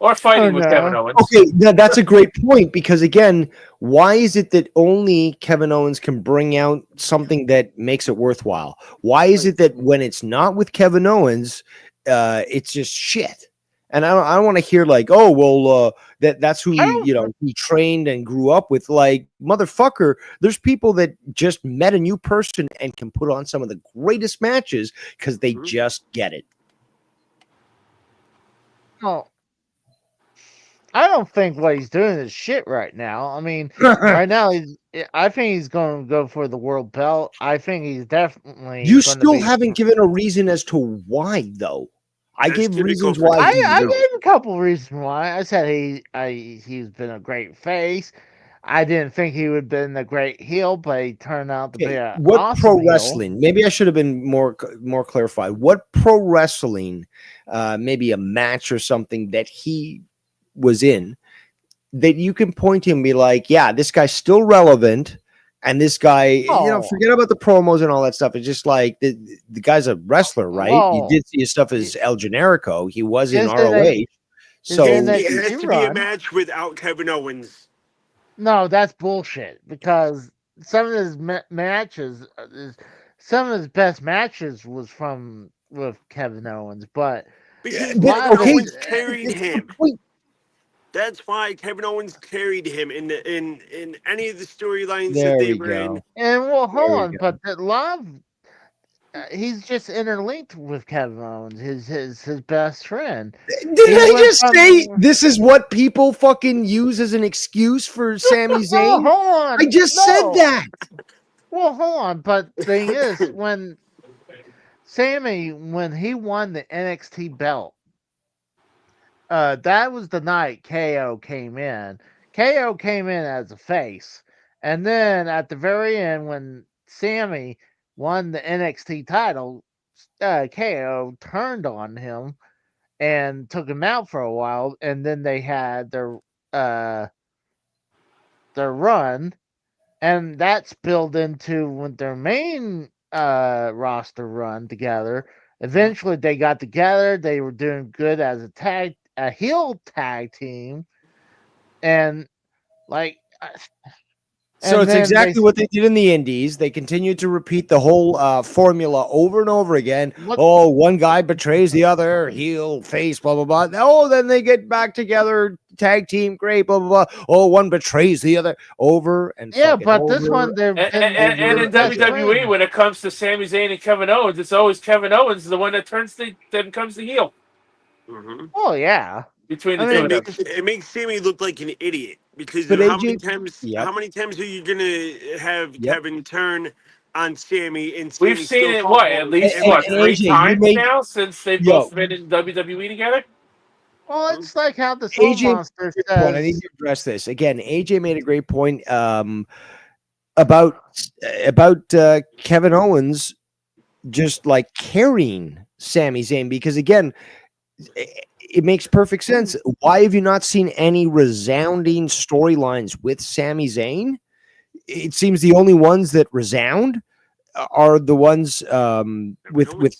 Or fighting with Kevin Owens. Okay, that's a great point because again, why is it that only Kevin Owens can bring out something that makes it worthwhile? Why is it that when it's not with Kevin Owens, it's just shit? And I don't want to hear like, oh well, that's who he trained and grew up with. Like, motherfucker, there's people that just met a new person and can put on some of the greatest matches because they just get it. Oh. I don't think what he's doing is shit right now. I mean, right now, I think he's going to go for the world belt. I think he's definitely. You still haven't given a reason as to why, though. I gave reasons why. I gave a couple reasons why. I said he's been a great face. I didn't think he would have been a great heel, but he turned out to be a awesome pro heel. wrestling. Maybe I should have been more clarified. What pro wrestling, maybe a match or something that he was in that you can point to and be like, yeah, this guy's still relevant, and this guy, forget about the promos and all that stuff. It's just like the guy's a wrestler, right? You did see his stuff as El Generico. He was in ROH. So it has to be a match without Kevin Owens. No, that's bullshit because some of his matches, some of his best matches was with Kevin Owens, but Owens carried him. That's why Kevin Owens carried him in any of the storylines that they were in. And well, hold on, but the love, he's just interlinked with Kevin Owens, his best friend. Did I just say this is what people fucking use as an excuse for Sami Zayn? Hold on, I just said that. Well, hold on, but the thing is, when Sami, when he won the NXT belt. That was the night KO came in. KO came in as a face. And then at the very end, when Sami won the NXT title, KO turned on him and took him out for a while. And then they had their run. And that spilled into their main roster run together. Eventually, they got together. They were doing good as a heel tag team, and like. So it's exactly what they did in the Indies. They continued to repeat the whole formula over and over again. Oh, one guy betrays the other, heel, face, blah, blah, blah. Oh, then they get back together, tag team, great, blah, blah, blah. Oh, one betrays the other, over and this one, and in WWE, when it comes to Sami Zayn and Kevin Owens, it's always Kevin Owens, the one that becomes the heel. Mm-hmm. Oh, yeah. Between the two of them. It makes Sammy look like an idiot because how many times are you gonna have Kevin turn on Sammy and Sammy we've seen it at least 3 times now since they've both been in WWE together? Well, it's like how the Soul Monster says. I need to address this again. AJ made a great point about Kevin Owens just like carrying Sami Zayn because again. It makes perfect sense. Why have you not seen any resounding storylines with Sami Zayn? It seems the only ones that resound are the ones with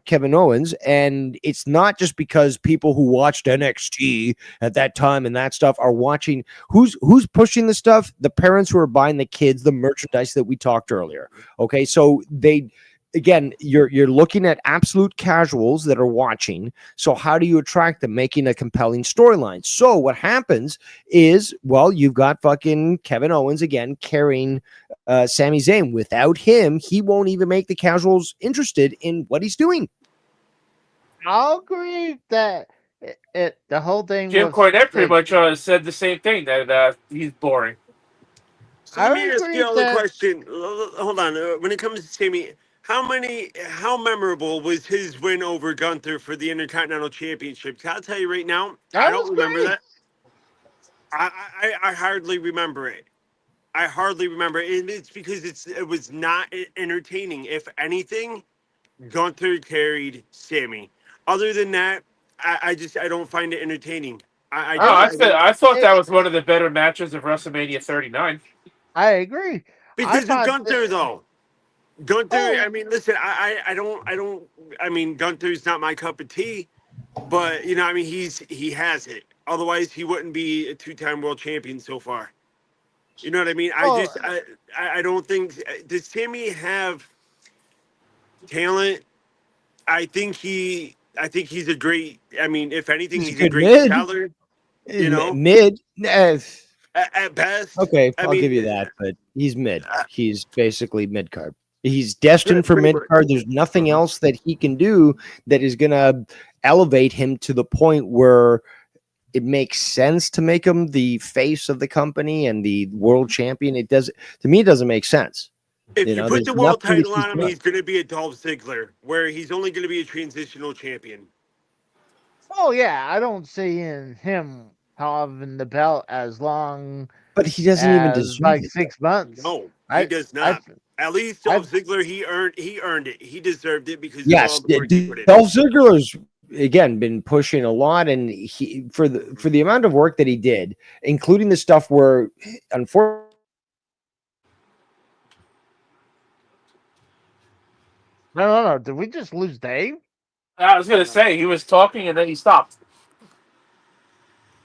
Kevin Owens, and it's not just because people who watched NXT at that time and that stuff are watching. Who's pushing the stuff? The parents who are buying the kids the merchandise that we talked earlier. Okay, so Again, you're looking at absolute casuals that are watching. So how do you attract them? Making a compelling storyline. So what happens is, well, you've got fucking Kevin Owens again carrying Sami Zayn. Without him, he won't even make the casuals interested in what he's doing. I'll agree that the whole thing. Jim Cornette pretty much said the same thing that he's boring. So let me ask you all a question. Hold on. When it comes to Sammy, How memorable was his win over Gunther for the Intercontinental Championship? I'll tell you right now, That I was don't remember great. that. I hardly remember it. I hardly remember it. And it's because it was not entertaining. If anything, Gunther carried Sammy. Other than that, I don't find it entertaining. I Oh, just I don't I thought It, that was one of the better matches of WrestleMania 39. I agree. I because of thought Gunther though. Gunther, oh I mean, listen, I mean, Gunther's not my cup of tea, but I mean, he has it. Otherwise, he wouldn't be a two-time world champion so far. You know what I mean? well I don't think does Sammy have talent? I think he's a great. I mean, if anything, He's a he's a good great mid. seller. You know, Mid. at best. Okay, I I'll give mean, you that, but he's mid. He's basically mid card. He's destined for pretty mid much. card. There's nothing else that he can do that is going to elevate him to the point where it makes sense to make him the face of the company and the world champion. It does, to me, it doesn't make sense. If you put there's the world nothing that title he's on him, done. he's going to be a Dolph Ziggler, where he's only going to be a transitional champion. oh yeah, I don't see him having the belt as long But he doesn't even as deserve like it. 6 months. No, he I does I not. At least I Dolph Ziggler, he earned it. He deserved it because of Yes, all the work he put in. Dolph Ziggler's again been pushing a lot, and he for the amount of work that he did, including the stuff where, unfortunately, no. Did we just lose Dave? I was gonna say he was talking and then he stopped.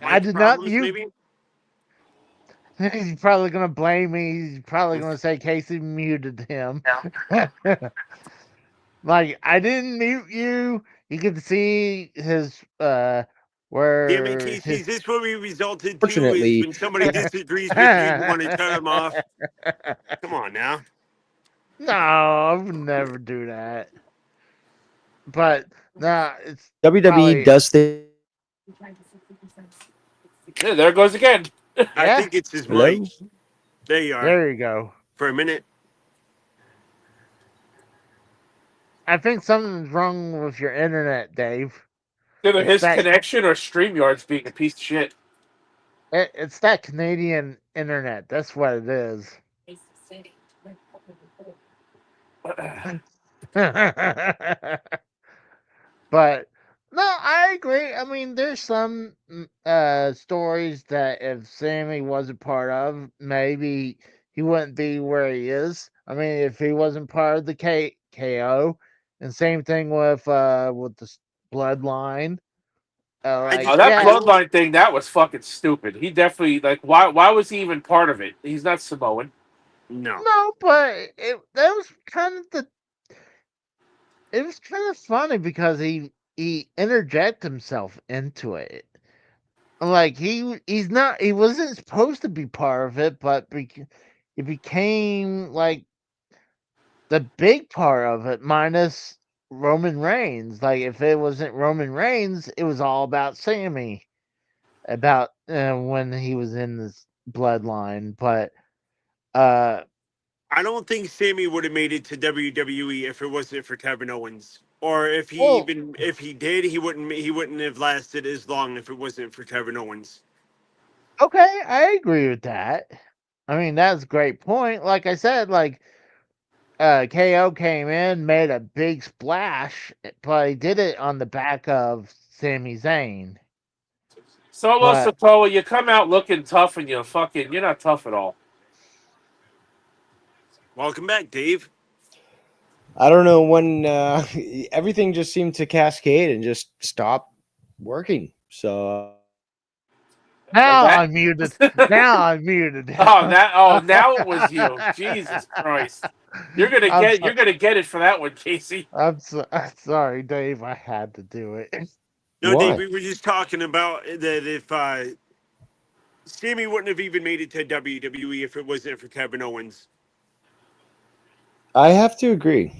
I Mic did not problems, mute. maybe. He's probably gonna blame me. He's probably gonna say Casey muted him. Like I didn't mute you. You could see his Damn it, where Casey, his is this what we resulted to? Is when somebody disagrees with you, you want to cut them off? Come on now. No, I would never do that. But no, it's WWE probably, does things. Yeah, there it goes again. I yeah. think it's his Hello? mic. There you are. There you go. For a minute. I think something's wrong with your internet, Dave. Either It's his that connection or StreamYard's being a piece of shit. it's that Canadian internet. That's what it is. But no, I agree. I mean, there's some stories that if Sammy wasn't part of, maybe he wouldn't be where he is. I mean, if he wasn't part of the KO, and same thing with the bloodline. Like, Oh, that yeah, bloodline thing, that was fucking stupid. He definitely why was he even part of it? He's not Samoan. No. no, but that was kind of it was kind of funny because he interjected himself into it. Like he wasn't supposed to be part of it, but it became like the big part of it, minus Roman Reigns. Like if it wasn't Roman Reigns, it was all about Sammy, about when he was in this bloodline. But I don't think Sammy would have made it to WWE if it wasn't for Kevin Owens. Or if well, if he did, he wouldn't have lasted as long if it wasn't for Kevin Owens. okay, I agree with that. I mean, that's a great point. Like I said, like KO came in, made a big splash, but he did it on the back of Sami Zayn. Solo But Sikoa, you come out looking tough and you're not tough at all. Welcome back, Dave. I don't know when everything just seemed to cascade and just stop working. So now Like that? I'm muted. Now I'm muted. Now it was you. Jesus Christ. You're gonna get it for that one, Casey. I'm sorry, Dave. I had to do it. No, Why? Dave, we were just talking about that if Sammy wouldn't have even made it to WWE if it wasn't for Kevin Owens. I have to agree.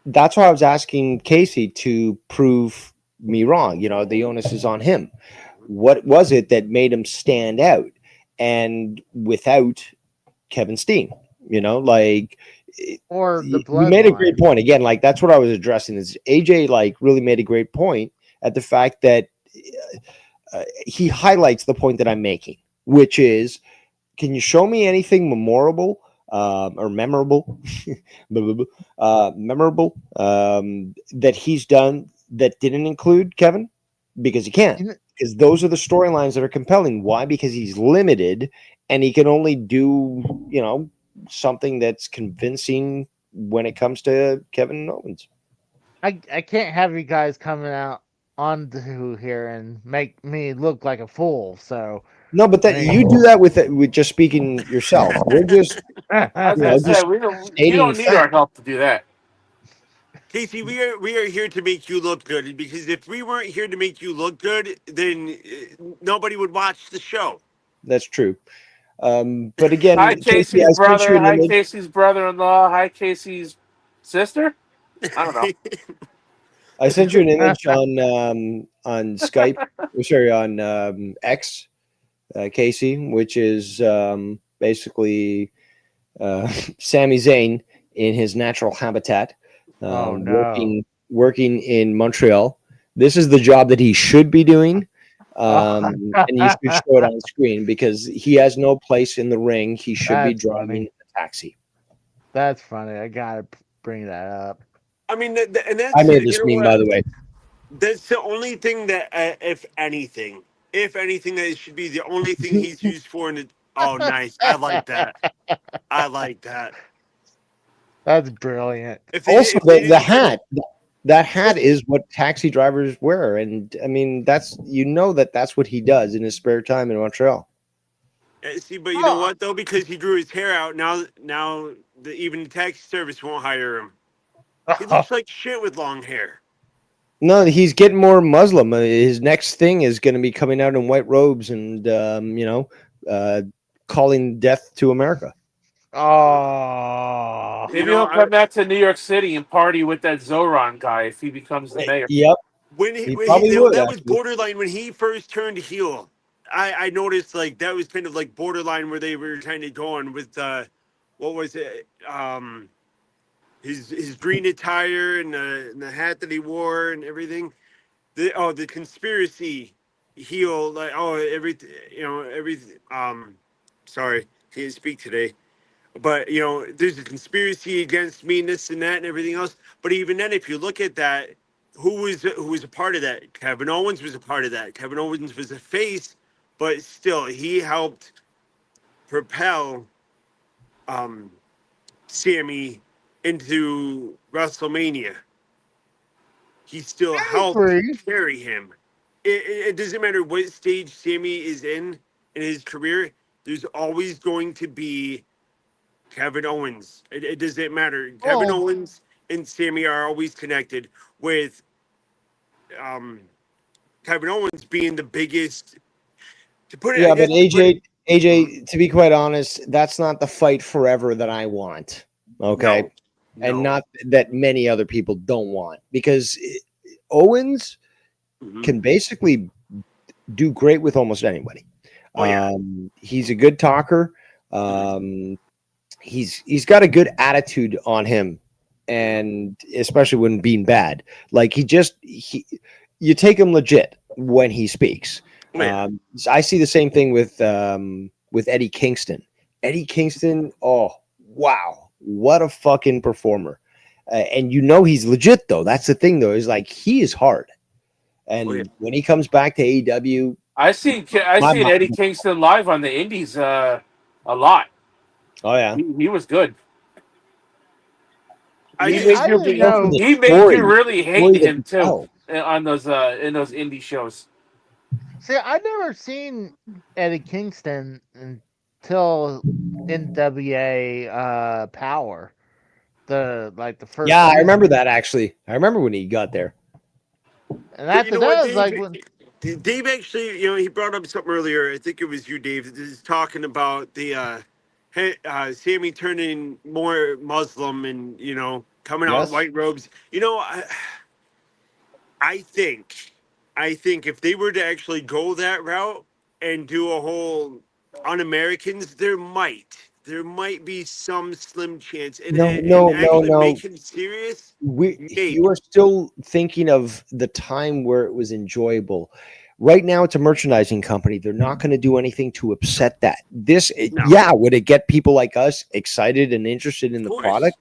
That's why I was asking Casey to prove me wrong. The onus is on him. What was it that made him stand out? And without Kevin Steen, or the you made a great bloodline. point. Again, like that's what I was addressing. Is AJ like really made a great point at the fact that he highlights the point that I'm making, which is, can you show me anything memorable or memorable, blah, blah, blah, memorable that he's done that didn't include Kevin? Because he can't. You know- Because those are the storylines that are compelling. Why? Because he's limited and he can only do, something that's convincing when it comes to Kevin Owens. I can't have you guys coming out on to here and make me look like a fool. So No, but that I mean, you do that with just speaking yourself. We're just I was you know gonna say just we don't. You stating don't need our fact. help to do that. Casey, we are here to make you look good, because if we weren't here to make you look good, then nobody would watch the show. That's true. But again, Hi, Casey, Casey's I sent you brother. an Hi, image. Casey's brother-in-law. Hi, Casey's sister. I don't know. I sent you an image on Skype. Sorry, on X, Casey, which is basically Sami Zayn in his natural habitat, Oh, no. working in Montreal. This is the job that he should be doing, and you should show it on screen because he has no place in the ring. He should be That's driving funny. a taxi. That's funny. I gotta bring that up. I mean, and I that's, made you this know meme, what? by the way. That's the only thing that, if anything, that it should be the only thing he's used for. Oh, nice. I like that. I like that. That's brilliant. Also, If they the didn't have hat. That hat is what taxi drivers wear, and I mean that's that's what he does in his spare time in Montreal. see, but you know what though? Because he grew his hair out, now even the taxi service won't hire him. He looks like shit with long hair. No, he's getting more Muslim. His next thing is going to be coming out in white robes and calling death to America. Oh, Maybe he'll come back to New York City and party with that Zoran guy if he becomes the mayor. Yep, When he probably would. that was Actually. borderline when he first turned heel. I noticed like that was kind of like borderline where they were kind of going with what was it, his green attire and the hat that he wore and everything. The conspiracy heel, like everything, sorry, can't speak today. But there's a conspiracy against me, and this and that, and everything else. But even then, if you look at that, who was a part of that? Kevin Owens was a part of that. Kevin Owens was a face, but still, he helped propel Sammy into WrestleMania. He still helped agree. carry him. It doesn't matter what stage Sammy is in his career. There's always going to be Kevin Owens. It doesn't matter. Kevin Oh. Owens and Sammy are always connected with Kevin Owens being the biggest. To put it, I Yeah, but guess, to put it, AJ, to be quite honest, that's not the fight forever that I want. Okay, and not that many other people don't want, because Owens can basically do great with almost anybody. He's a good talker. He's got a good attitude on him, and especially when being bad, like you take him legit when he speaks. I see the same thing with Eddie Kingston. Eddie Kingston, oh wow, what a fucking performer! And he's legit though. That's the thing though, is like he is hard. And when he comes back to AEW, I seen Eddie Kingston live on the Indies a lot. Oh yeah, he was good. He know. made you really hate him too on those in those indie shows. See, I never seen Eddie Kingston until NWA Power. The first. Yeah, I season. remember that actually. I remember when he got there. And after that, was like when Dave actually, he brought up something earlier. I think it was you, Dave. Is talking about the Sammy turning more Muslim and coming out in white robes. I think if they were to actually go that route and do a whole un-Americans, there might there might be some slim chance. And, No, and no, no, actually no. make him serious. Maybe. You are still thinking of the time where it was enjoyable. Right now, it's a merchandising company. They're not going to do anything to upset that. No. Yeah, would it get people like us excited and interested in Of the course. product?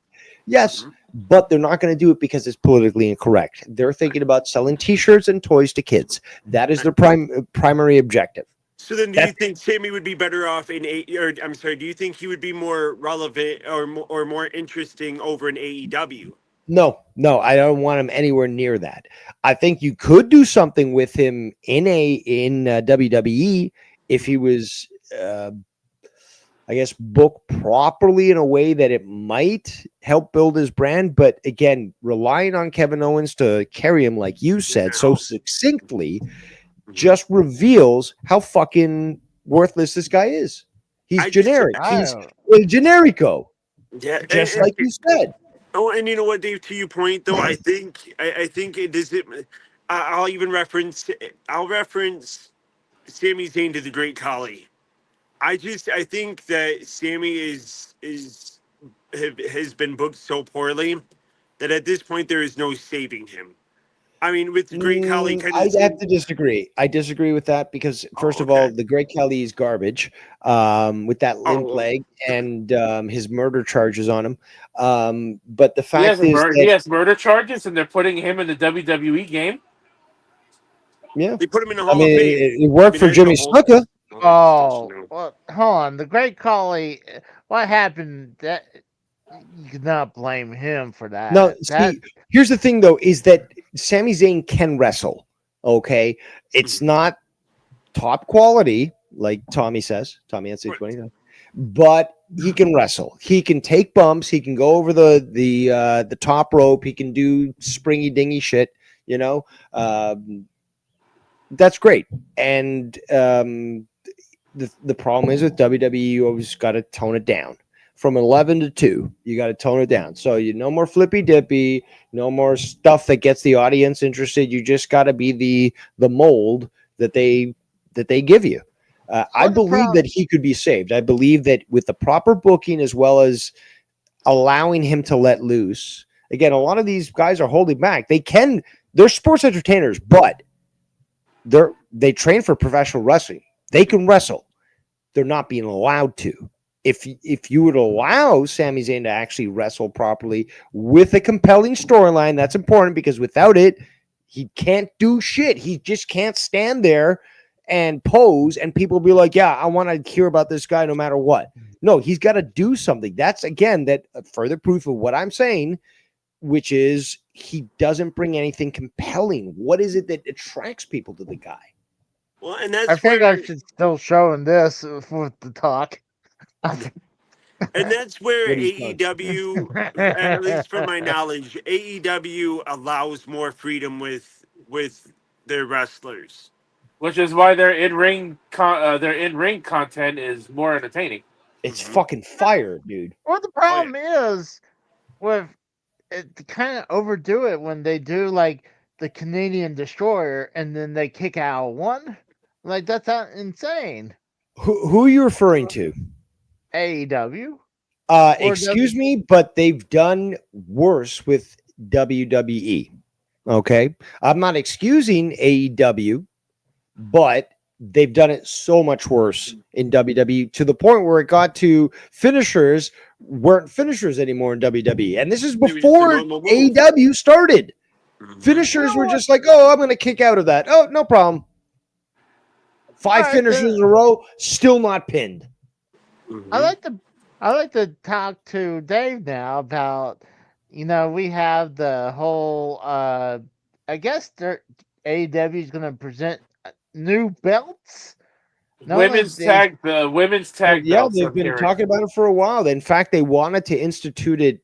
Yes, Mhm. but they're not going to do it because it's politically incorrect. They're thinking about selling T-shirts and toys to kids. That is their primary objective. So then, do you think Sammy would be better off in I'm sorry. Do you think he would be more relevant or more interesting over in AEW? No, I don't want him anywhere near that. I think you could do something with him in WWE if he was, I guess, booked properly in a way that it might help build his brand. But again, relying on Kevin Owens to carry him, like you said so succinctly, just reveals how fucking worthless this guy is. He's generic. He's generico, Yeah, just like you said. Oh, and you know what, Dave? To your point, though, I think it is. I'll even reference. I'll reference Sami Zayn to the Great Khali. I think that Sammy has been booked so poorly that at this point there is no saving him. I mean, with the Great Khali, kind I of. have to disagree. I disagree with that because, first of all, the Great Khali is garbage with that limp leg and his murder charges on him. But the fact is he has murder charges, and they're putting him in the WWE game. Yeah, they put him in the I Hall mean, of Fame. it worked for Jimmy Snuka. Oh, well, hold on. The Great Khali, what happened? That you cannot blame him for that. No, see, here's the thing, though, is that Sami Zayn can wrestle. Okay, it's not top quality, like Tommy says. Tommy at 620, but he can wrestle. He can take bumps. He can go over the top rope. He can do springy dingy shit. You know, that's great. And the problem is with WWE, you always got to tone it down. From 11 to 2, you got to tone it down. So no more flippy dippy, no more stuff that gets the audience interested. You just got to be the mold that they give you. I believe that he could be saved. I believe that with the proper booking as well as allowing him to let loose. Again, a lot of these guys are holding back. They're sports entertainers, but they train for professional wrestling. They can wrestle. They're not being allowed to. If you would allow Sami Zayn to actually wrestle properly with a compelling storyline, that's important because without it, he can't do shit. He just can't stand there and pose and people be like, yeah, I want to hear about this guy no matter what. No, he's got to do something. That's, again, that further proof of what I'm saying, which is he doesn't bring anything compelling. What is it that attracts people to the guy? Well, and that's I think I should still show him this with the talk. And that's where AEW, at least from my knowledge, AEW allows more freedom with their wrestlers, which is why their in-ring content is more entertaining. It's fucking fire, dude. Well, the problem is with it, to kind of overdo it when they do like the Canadian Destroyer and then they kick out one. Like that's insane. Who are you referring to? AEW. Excuse me, but they've done worse with WWE. Okay, I'm not excusing AEW, but they've done it so much worse in WWE to the point where it got to finishers weren't finishers anymore in WWE, and this is before AEW started. Finishers were just like, oh, I'm going to kick out of that. Oh, no problem. 5 finishers in a row, still not pinned. I like to talk to Dave now about, we have the whole I guess AEW is going to present new belts. Women's tag Yeah, belts. they've been talking about it for a while. In fact, they wanted to institute it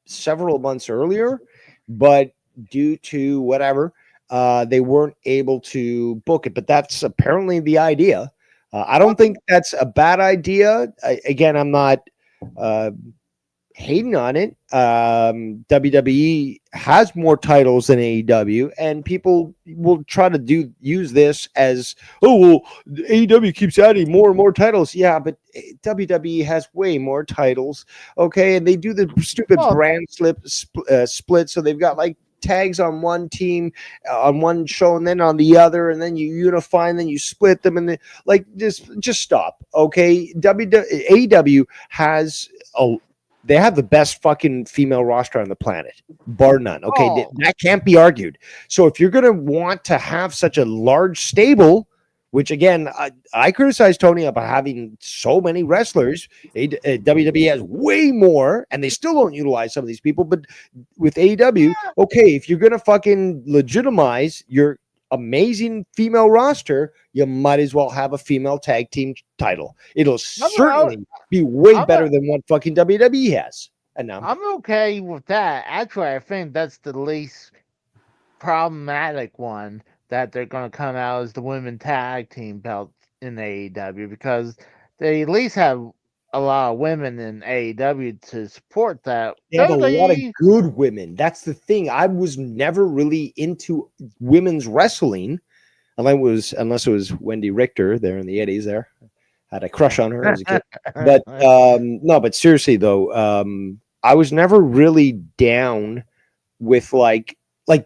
several months earlier, but due to whatever, they weren't able to book it. But that's apparently the idea. I don't think that's a bad idea. Again, I'm not hating on it. WWE has more titles than AEW, and people will try to use this as, oh well, AEW keeps adding more and more titles. Yeah, but WWE has way more titles. Okay, and they do the stupid Well, brand split, so they've got like tags on one team on one show and then on the other, and then you unify and then you split them, and then like just stop. Okay, AEW has they have the best fucking female roster on the planet, bar none. Okay, Oh. that can't be argued. So if you're gonna want to have such a large stable, which again, I criticize Tony about having so many wrestlers. WWE has way more, and they still don't utilize some of these people. But with AEW, okay, if you're gonna fucking legitimize your amazing female roster, you might as well have a female tag team title. It'll certainly be way better than what fucking WWE has. And now I'm okay with that. Actually, I think that's the least problematic one that they're going to come out as the women tag team belts in AEW, because they at least have a lot of women in AEW to support that. they have a lot of WWE good women. That's the thing. I was never really into women's wrestling, unless it was Wendy Richter there in the 80s. There had a crush on her as a kid. But no, but seriously though, I was never really down with like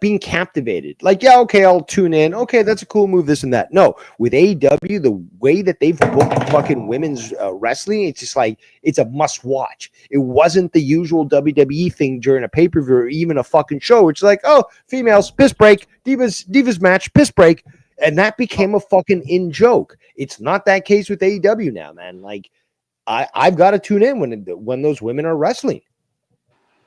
being captivated. Like, yeah, okay, I'll tune in. Okay, that's a cool move, this and that. No, with AEW, the way that they've booked fucking women's wrestling, it's just like, it's a must watch. It wasn't the usual WWE thing during a pay-per-view or even a fucking show. It's like, oh, females, piss break, divas match, piss break. And that became a fucking in joke. It's not that case with AEW now, man. Like, I've got to tune in when those women are wrestling.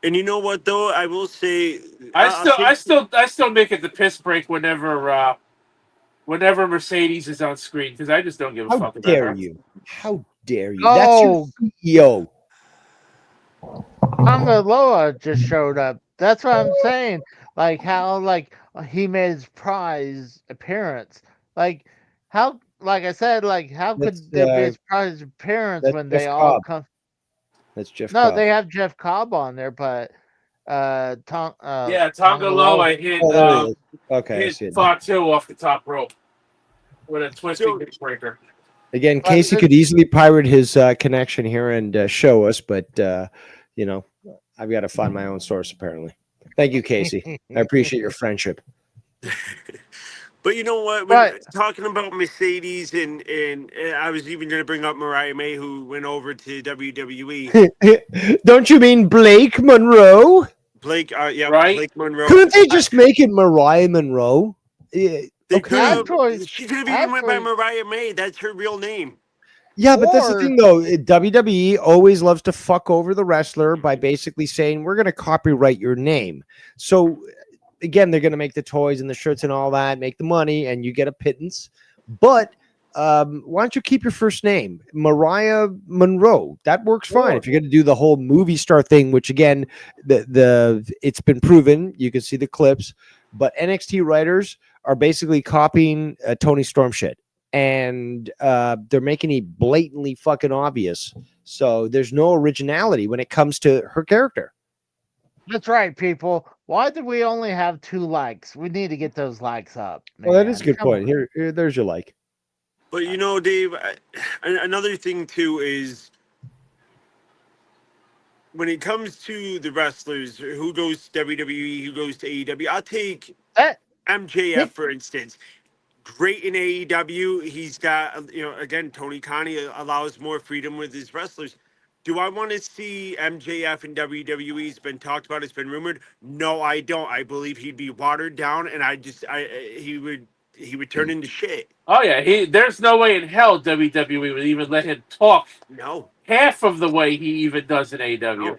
And you know what though? I will say I still make it the piss break whenever Mercedes is on screen, because I just don't give a How fuck about dare her. you? How dare you? That's your CEO. Tonga Loa just showed up. That's what I'm saying. Like how he made his prize appearance. Like how, like I said, like how That's, could there be a surprise appearance that's when Jeff they all Cobb. come? That's Jeff No, Cobb. they have Jeff Cobb on there, but Tonga Loa hit Oh, there it is. Okay, I see hit it. Fatu off the top rope with a twisting neck breaker. Again, But Casey it- could easily pirate his connection here and show us, but you know, I've got to find my own source apparently. Thank you, Casey. I appreciate your friendship. But you know what? But- We're talking about Mercedes, and I was even going to bring up Mariah May, who went over to WWE. Don't you mean Blake Monroe? Blake, yeah, Right? Blake Monroe. Couldn't they just make it Mariah Monroe? Yeah, They okay. could have. Actually- She could have even went by actually- Mariah May. That's her real name. Yeah, but that's the Or- thing, though. WWE always loves to fuck over the wrestler by basically saying, we're going to copyright your name. So, again, they're going to make the toys and the shirts and all that, make the money, and you get a pittance. But why don't you keep your first name? Mariah Monroe. That works fine. Sure. If you're going to do the whole movie star thing, which, again, it's been proven. You can see the clips. But NXT writers are basically copying Tony Storm shit. And they're making it blatantly fucking obvious. So there's no originality when it comes to her character. That's right, people. Why do we only have 2 likes? We need to get those likes up. Well, that is a man. good point. Here, there's your like. But you know, Dave, another thing too is when it comes to the wrestlers, who goes to WWE, who goes to AEW. I'll take That- MJF for instance. Great in AEW. He's got, again, Tony Khan allows more freedom with his wrestlers. Do I want to see MJF in WWE? It's been talked about. It's been rumored. No, I don't. I believe he'd be watered down, and he would turn into shit. Oh yeah, there's no way in hell WWE would even let him talk No. half of the way he even does in AEW.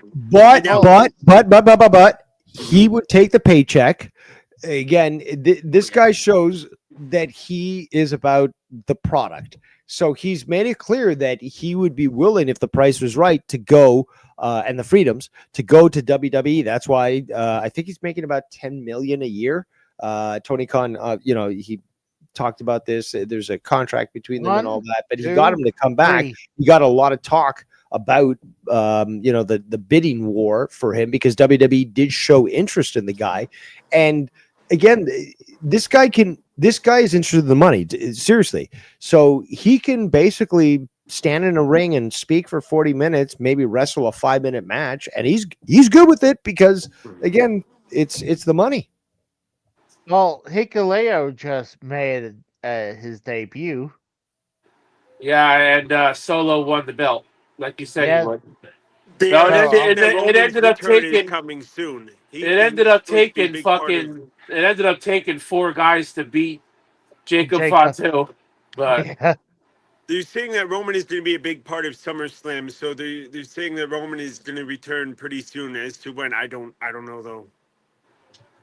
But he would take the paycheck. Again, this guy shows that he is about the product. So he's made it clear that he would be willing, if the price was right, to go and the freedoms to go to WWE. That's why I think he's making about $10 million a year. Tony Khan, he talked about this. There's a contract between them and all that, but he got him to come back. He got a lot of talk about the bidding war for him, because WWE did show interest in the guy. And again, this guy is interested in the money, seriously. So he can basically stand in a ring and speak for 40 minutes, maybe wrestle a 5-minute match, and he's good with it, because again, it's the money. Well, Hikuleo just made his debut. Yeah, and Solo won the belt, like you said Yeah. he would. They No, understand that it Roman's ended up return is taking. coming soon. It ended up He's supposed to be a taking big part of- fucking. It ended up taking 4 guys to beat Jacob Jacob. Fatu, but Yeah. They're saying that Roman is going to be a big part of SummerSlam, so they're saying that Roman is going to return pretty soon. As to when, I don't know though.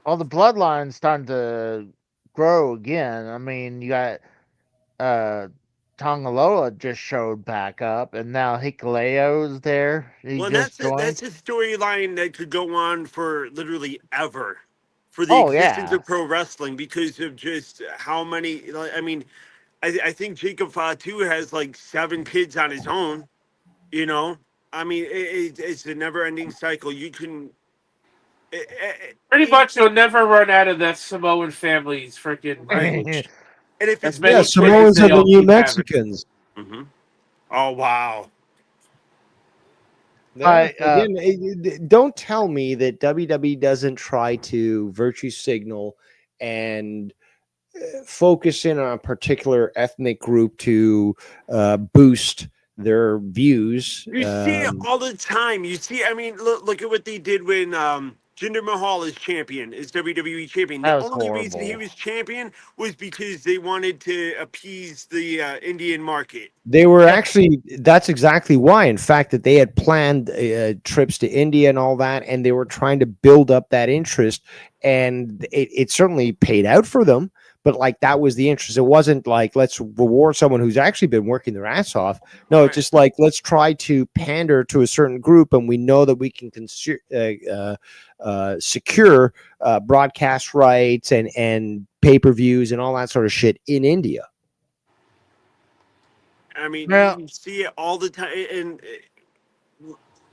Well, the bloodline's starting to grow again. I mean, you got Tongaloa just showed back up, and now Hikuleo's there. He Well, just that's joined. a storyline that could go on for literally ever, for the Oh, existence yeah. of pro wrestling, because of just how many. I mean, I think Jacob Fatu has like 7 kids on his own. You know, I mean, it's a never-ending cycle. You can. pretty much you'll never run out of that Samoan family's freaking lineage. And if As it's many Yeah, kids Samoans as are they the all new keep having. Mexicans. Mm-hmm. Oh wow. Don't tell me that WWE doesn't try to virtue signal and focus in on a particular ethnic group to boost their views. You see it all the time. You see, I mean, look at what they did when Jinder Mahal is champion, is WWE champion. That The was only reason he horrible. was champion was because they wanted to appease the Indian market. They were actually, that's exactly why. In fact, that they had planned trips to India and all that, and they were trying to build up that interest, and it certainly paid out for them. But like, that was the interest. It wasn't like, let's reward someone who's actually been working their ass off. No, it's just like, let's try to pander to a certain group, and we know that we can secure broadcast rights and pay-per-views and all that sort of shit in India. I mean, Yeah. you see it all the time. And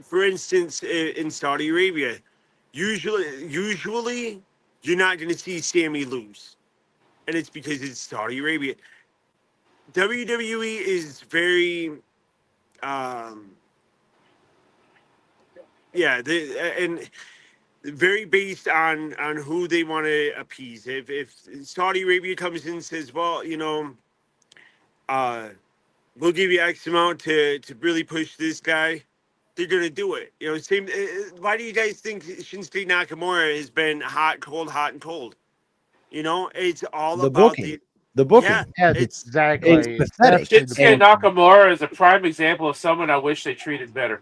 for instance, in Saudi Arabia, usually you're not going to see Sammy lose, and it's because it's Saudi Arabia. WWE is very, and very based on who they want to appease. If Saudi Arabia comes in and says, well, we'll give you X amount to really push this guy, they're gonna do it. Same. Why do you guys think Shinsuke Nakamura has been hot, and cold? It's all The about booking. The booking. Yeah, Yes, it's exactly. It's pathetic. Especially the Shinsuke booking. Nakamura is a prime example of someone I wish they treated better.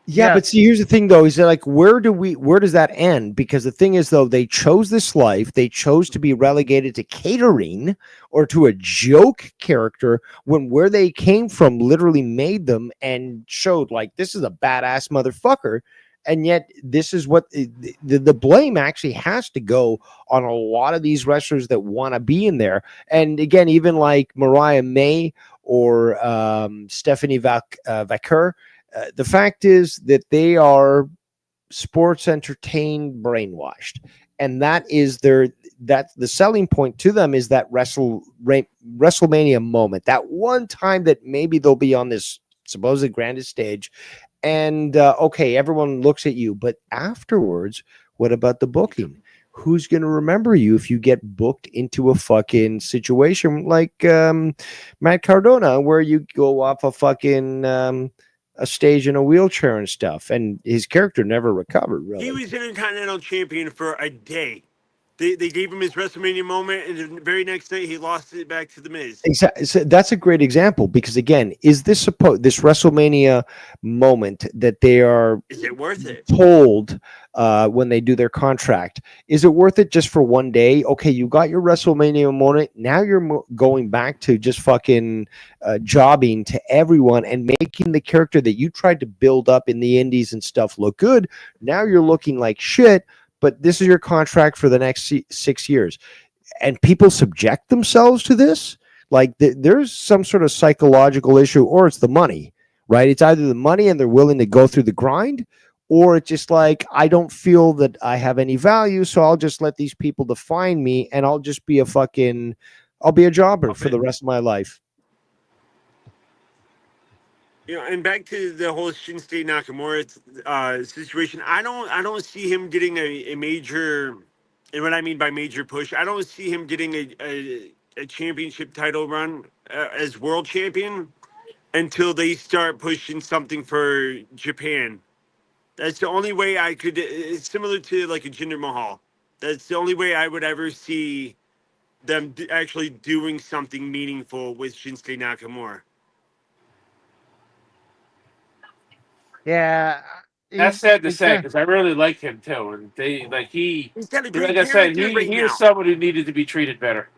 Yeah, Yeah. but see, here's the thing, though, is that like, where does that end? Because the thing is, though, they chose this life. They chose to be relegated to catering or to a joke character, when where they came from literally made them and showed like, this is a badass motherfucker. And yet this is what the blame actually has to go on a lot of these wrestlers that want to be in there. And again, even like Mariah May or Stephanie Vaquer, the fact is that they are sports entertained brainwashed, and that's the selling point to them, is that WrestleMania moment, that one time that maybe they'll be on this supposed grandest stage, and okay, everyone looks at you, but afterwards, what about the booking? Who's going to remember you if you get booked into a fucking situation like Matt Cardona, where you go off a fucking a stage in a wheelchair and stuff, and his character never recovered, really. He was Intercontinental Champion for a day. They gave him his WrestleMania moment, and the very next night he lost it back to The Miz. Exactly. So that's a great example, because again, is this this WrestleMania moment that they are Is it worth it? told when they do their contract, is it worth it just for one day? Okay, you got your WrestleMania moment. Now you're going back to just fucking jobbing to everyone and making the character that you tried to build up in the indies and stuff look good. Now you're looking like shit, but this is your contract for the next 6 years. And people subject themselves to this. Like there's some sort of psychological issue, or it's the money, right? It's either the money and they're willing to go through the grind, or it's just like, I don't feel that I have any value, so I'll just let these people define me, and I'll just be I'll be a jobber for the rest of my life. And back to the whole Shinsuke Nakamura situation. I don't see him getting a major, and what I mean by major push, I don't see him getting a championship title run as world champion until they start pushing something for Japan. That's the only way I could. It's similar to like a Jinder Mahal. That's the only way I would ever see them actually doing something meaningful with Shinsuke Nakamura. Yeah. That's sad to it's say gonna- because I really like him too, and He's got a like great I said, character right he now. is someone who needed to be treated better.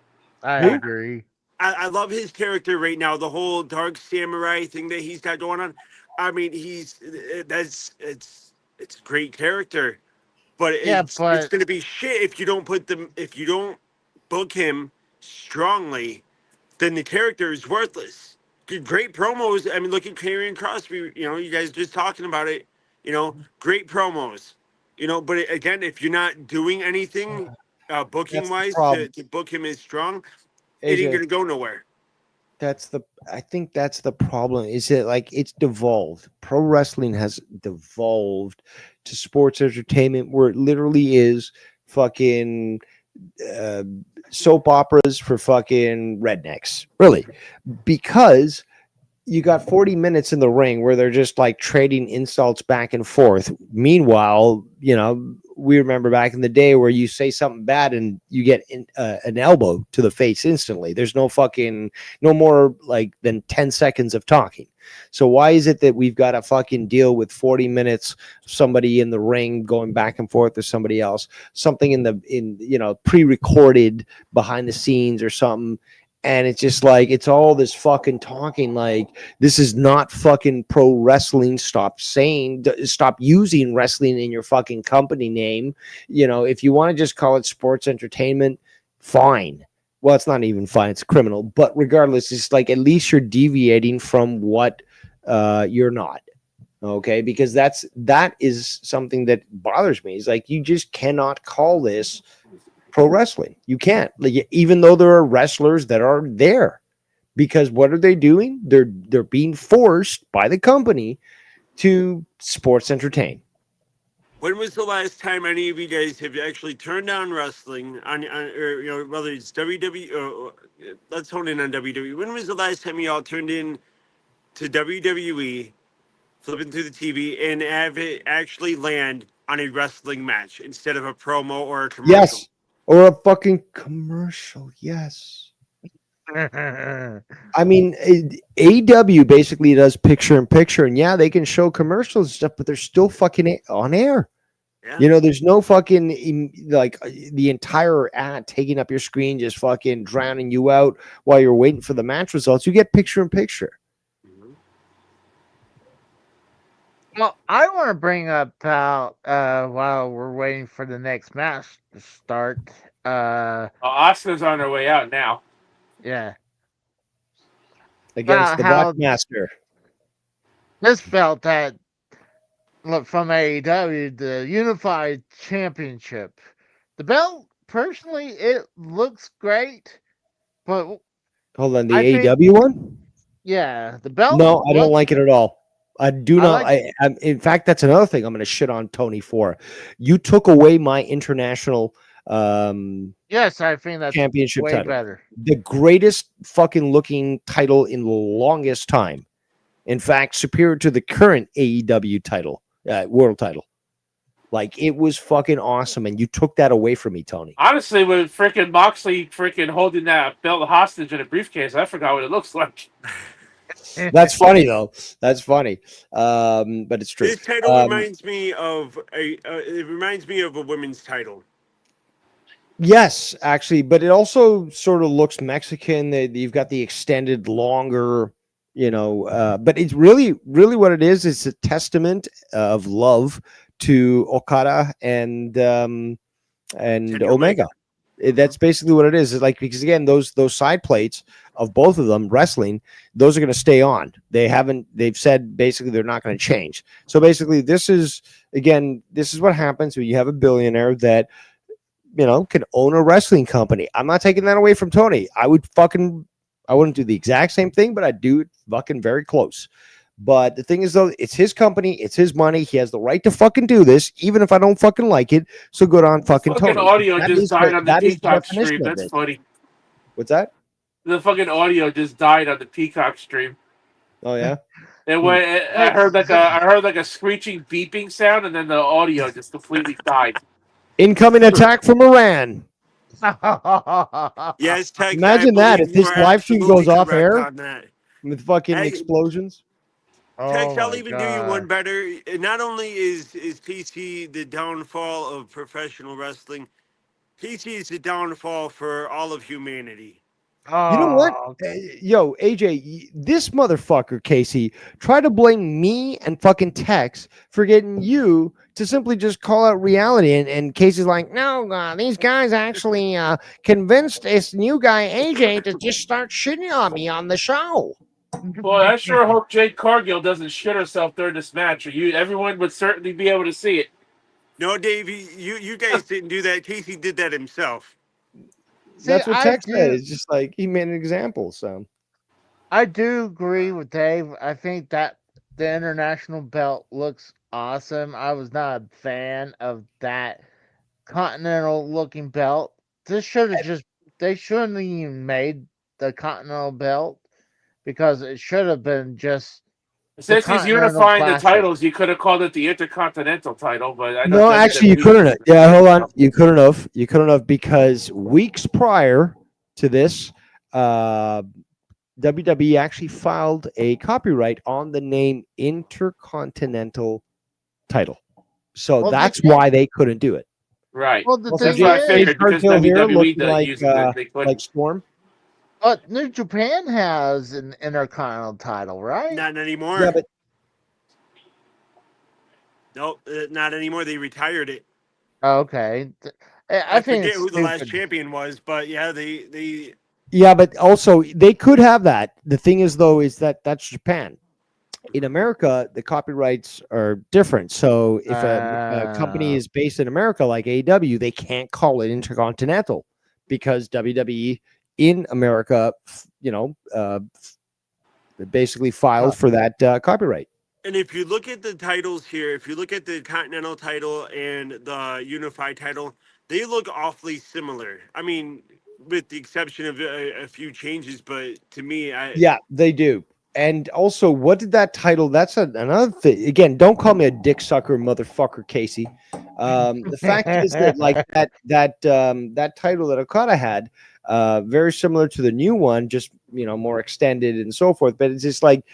I Who? agree. I love his character right now. The whole dark samurai thing that he's got going on. I mean, it's a great character, but Yeah, it's but going to be shit if you don't book him strongly. Then the character is worthless. Great promos. I mean, look at Karrion Crosby. You guys just talking about it. Great promos. But again, if you're not doing anything booking That's the wise problem, to book him as strong, it ain't AJ. gonna go nowhere. I think that's the problem. Is it like it's devolved? Pro wrestling has devolved to sports entertainment where it literally is fucking uh, soap operas for fucking rednecks, really, because you got 40 minutes in the ring where they're just like trading insults back and forth. Meanwhile, we remember back in the day where you say something bad and you get an elbow to the face instantly. There's no more like than 10 seconds of talking. So why is it that we've got to fucking deal with 40 minutes, somebody in the ring going back and forth with somebody else, something in pre-recorded behind the scenes or something? And it's just like, it's all this fucking talking. Like, this is not fucking pro wrestling. Stop using wrestling in your fucking company name. If you want to just call it sports entertainment, fine. Well, it's not even fine. It's criminal. But regardless, it's like, at least you're deviating from what you're not. Okay. Because that is something that bothers me. It's like, you just cannot call this pro wrestling. You can't, like, even though there are wrestlers that are there, because what are they doing? They're being forced by the company to sports entertain. When was the last time any of you guys have actually turned down wrestling or whether it's WWE or let's hone in on WWE. When was the last time y'all turned in to WWE, flipping through the TV, and have it actually land on a wrestling match instead of a promo or a commercial? Yes. Or a fucking commercial. Yes. I mean, AEW basically does picture in picture, and yeah, they can show commercials and stuff, but they're still fucking on air. Yeah. There's no fucking like the entire ad taking up your screen, just fucking drowning you out while you're waiting for the match results. You get picture in picture. Well, I want to bring up while we're waiting for the next match to start. Oscar's on her way out now. Yeah. Against the how Blackmaster. this belt that from AEW, the Unified Championship. The belt, personally, it looks great, but Hold on, the I think- AEW one? yeah, the belt. No, I don't like it at all. I do not. like In fact, that's another thing I'm going to shit on Tony for. You took away my international Yes, I think that's championship way title. better. The greatest fucking looking title in the longest time. In fact, superior to the current AEW title, world title. Like, it was fucking awesome, and you took that away from me, Tony. Honestly, with freaking Moxley freaking holding that belt hostage in a briefcase, I forgot what it looks like. That's funny though. That's funny, but it's true. This title reminds me of a women's title. Yes, actually, but it also sort of looks Mexican. You've got the extended, longer, but it's really what it is. It's a testament of love to Okada and Kenny Omega. That's basically what it is. It's like, because again, those side plates of both of them wrestling, those are going to stay on. They've said basically they're not going to change. So basically, this is what happens when you have a billionaire that, can own a wrestling company. I'm not taking that away from Tony. I wouldn't do the exact same thing, but I'd do it fucking very close. But the thing is, though, it's his company, it's his money. He has the right to fucking do this, even if I don't fucking like it. So good on fucking Tony. Audio That just is died the- on the that is the Peacock definition stream. of That's it. funny. What's that? The fucking audio just died on the Peacock stream. Oh yeah. It went. I heard like a screeching beeping sound, and then the audio just completely died. Incoming attack from Iran. Yes, Tech. Imagine that if this live stream goes off air on that. with fucking Hey. explosions. Tex, Oh I'll my even do you God. one better. Not only is PC the downfall of professional wrestling, PC is the downfall for all of humanity. You know what? Oh, Yo, AJ, this motherfucker, Casey, tried to blame me and fucking Tex for getting you to simply just call out reality. And Casey's like, no, these guys actually convinced this new guy, AJ, to just start shitting on me on the show. Well, I sure hope Jade Cargill doesn't shit herself during this match, or everyone would certainly be able to see it. No, Dave, you guys didn't do that. Casey did that himself. That's what Tex said. do, It's just like he made an example. So I do agree with Dave. I think that the international belt looks awesome. I was not a fan of that continental looking belt. They shouldn't have even made the continental belt because it should have been just Since he's Continental unifying the Classic. titles, you could have called it the Intercontinental title, but I know no, actually, you WWE couldn't have. Yeah, hold on. You couldn't have. You couldn't have because weeks prior to this, WWE actually filed a copyright on the name Intercontinental title. So Well, they that's can't- why they couldn't do it. Right. Well, the Also, That's thing what I is, figured because Cargill here WWE looking doesn't like, use it. They couldn't. like Storm. but New Japan has an intercontinental title, right? Not anymore. Yeah, but No, not anymore. They retired it. Okay. I think forget it's who the last stupid. champion was, but yeah, they yeah, but also they could have that. The thing is, though, is that that's Japan. In America, the copyrights are different. So if a company is based in America, like AEW, they can't call it Intercontinental because WWE in America, basically filed for that copyright. And if you look at the titles here, if you look at the Continental title and the Unified title, they look awfully similar. I mean, with the exception of a few changes, but to me, Yeah, they do. And also, what did that title? That's another thing. Again, don't call me a dick sucker, motherfucker, Casey. The fact is that like that title that Okada had, very similar to the new one, just more extended and so forth. But it's just like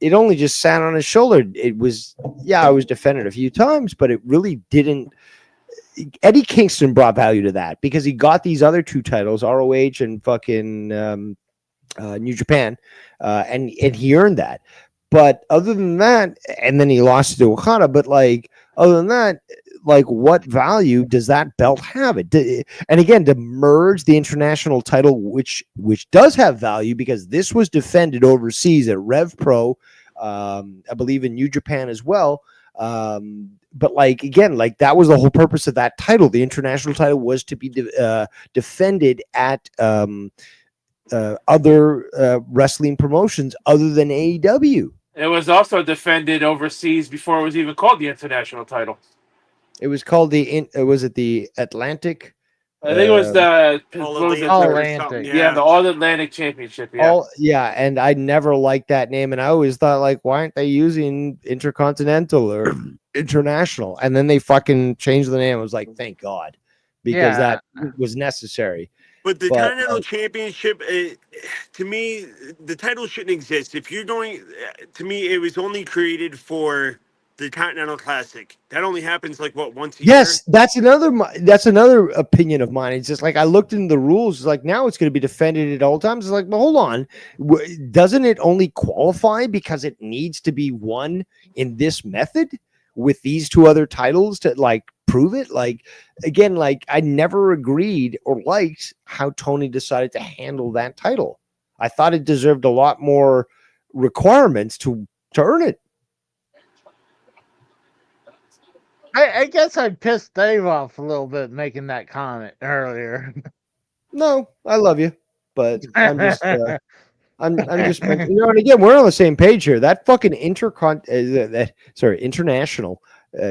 it only just sat on his shoulder. It was I was defended a few times, but it really didn't. Eddie Kingston brought value to that because he got these other two titles, ROH and fucking New Japan, and he earned that. But other than that, and then he lost to Okada. But like other than that, like what value does that belt have? And again, to merge the international title, which does have value because this was defended overseas at Rev Pro, I believe in New Japan as well. But like again, like that was the whole purpose of that title. The international title was to be defended at other wrestling promotions other than AEW. It was also defended overseas before it was even called the International title. It was called was it the Atlantic? I think it was the All Atlantic. the All Atlantic Championship. Yeah. And I never liked that name, and I always thought like, why aren't they using Intercontinental or International? And then they fucking changed the name. I was like, thank God, because that was necessary. But the Continental Championship, to me, the title shouldn't exist. If you're going, to me, it was only created for the Continental Classic. That only happens like once a year. Yes, that's another opinion of mine. It's just like I looked into the rules. It's like now it's going to be defended at all times. It's like, well, hold on, doesn't it only qualify because it needs to be won in this method with these two other titles to like prove it. Like again, like I never agreed or liked how Tony decided to handle that title. I thought it deserved a lot more requirements to earn it. I guess I pissed Dave off a little bit making that comment earlier. No, I love you, but I'm just I'm just you know, and again, we're on the same page here. That fucking international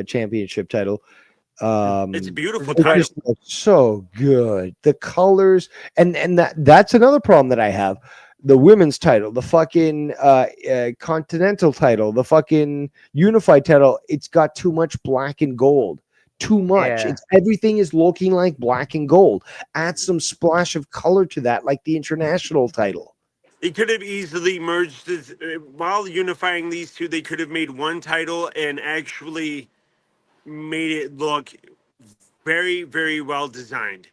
championship title. It's a beautiful It title. just looks so good. The colors and that's another problem that I have. The women's title, the fucking continental title, the fucking unified title, it's got too much black and gold. Too much. Yeah. It's everything is looking like black and gold. Add some splash of color to that, like the international title. They could have easily merged this, while unifying these two. They could have made one title and actually made it look very, very well designed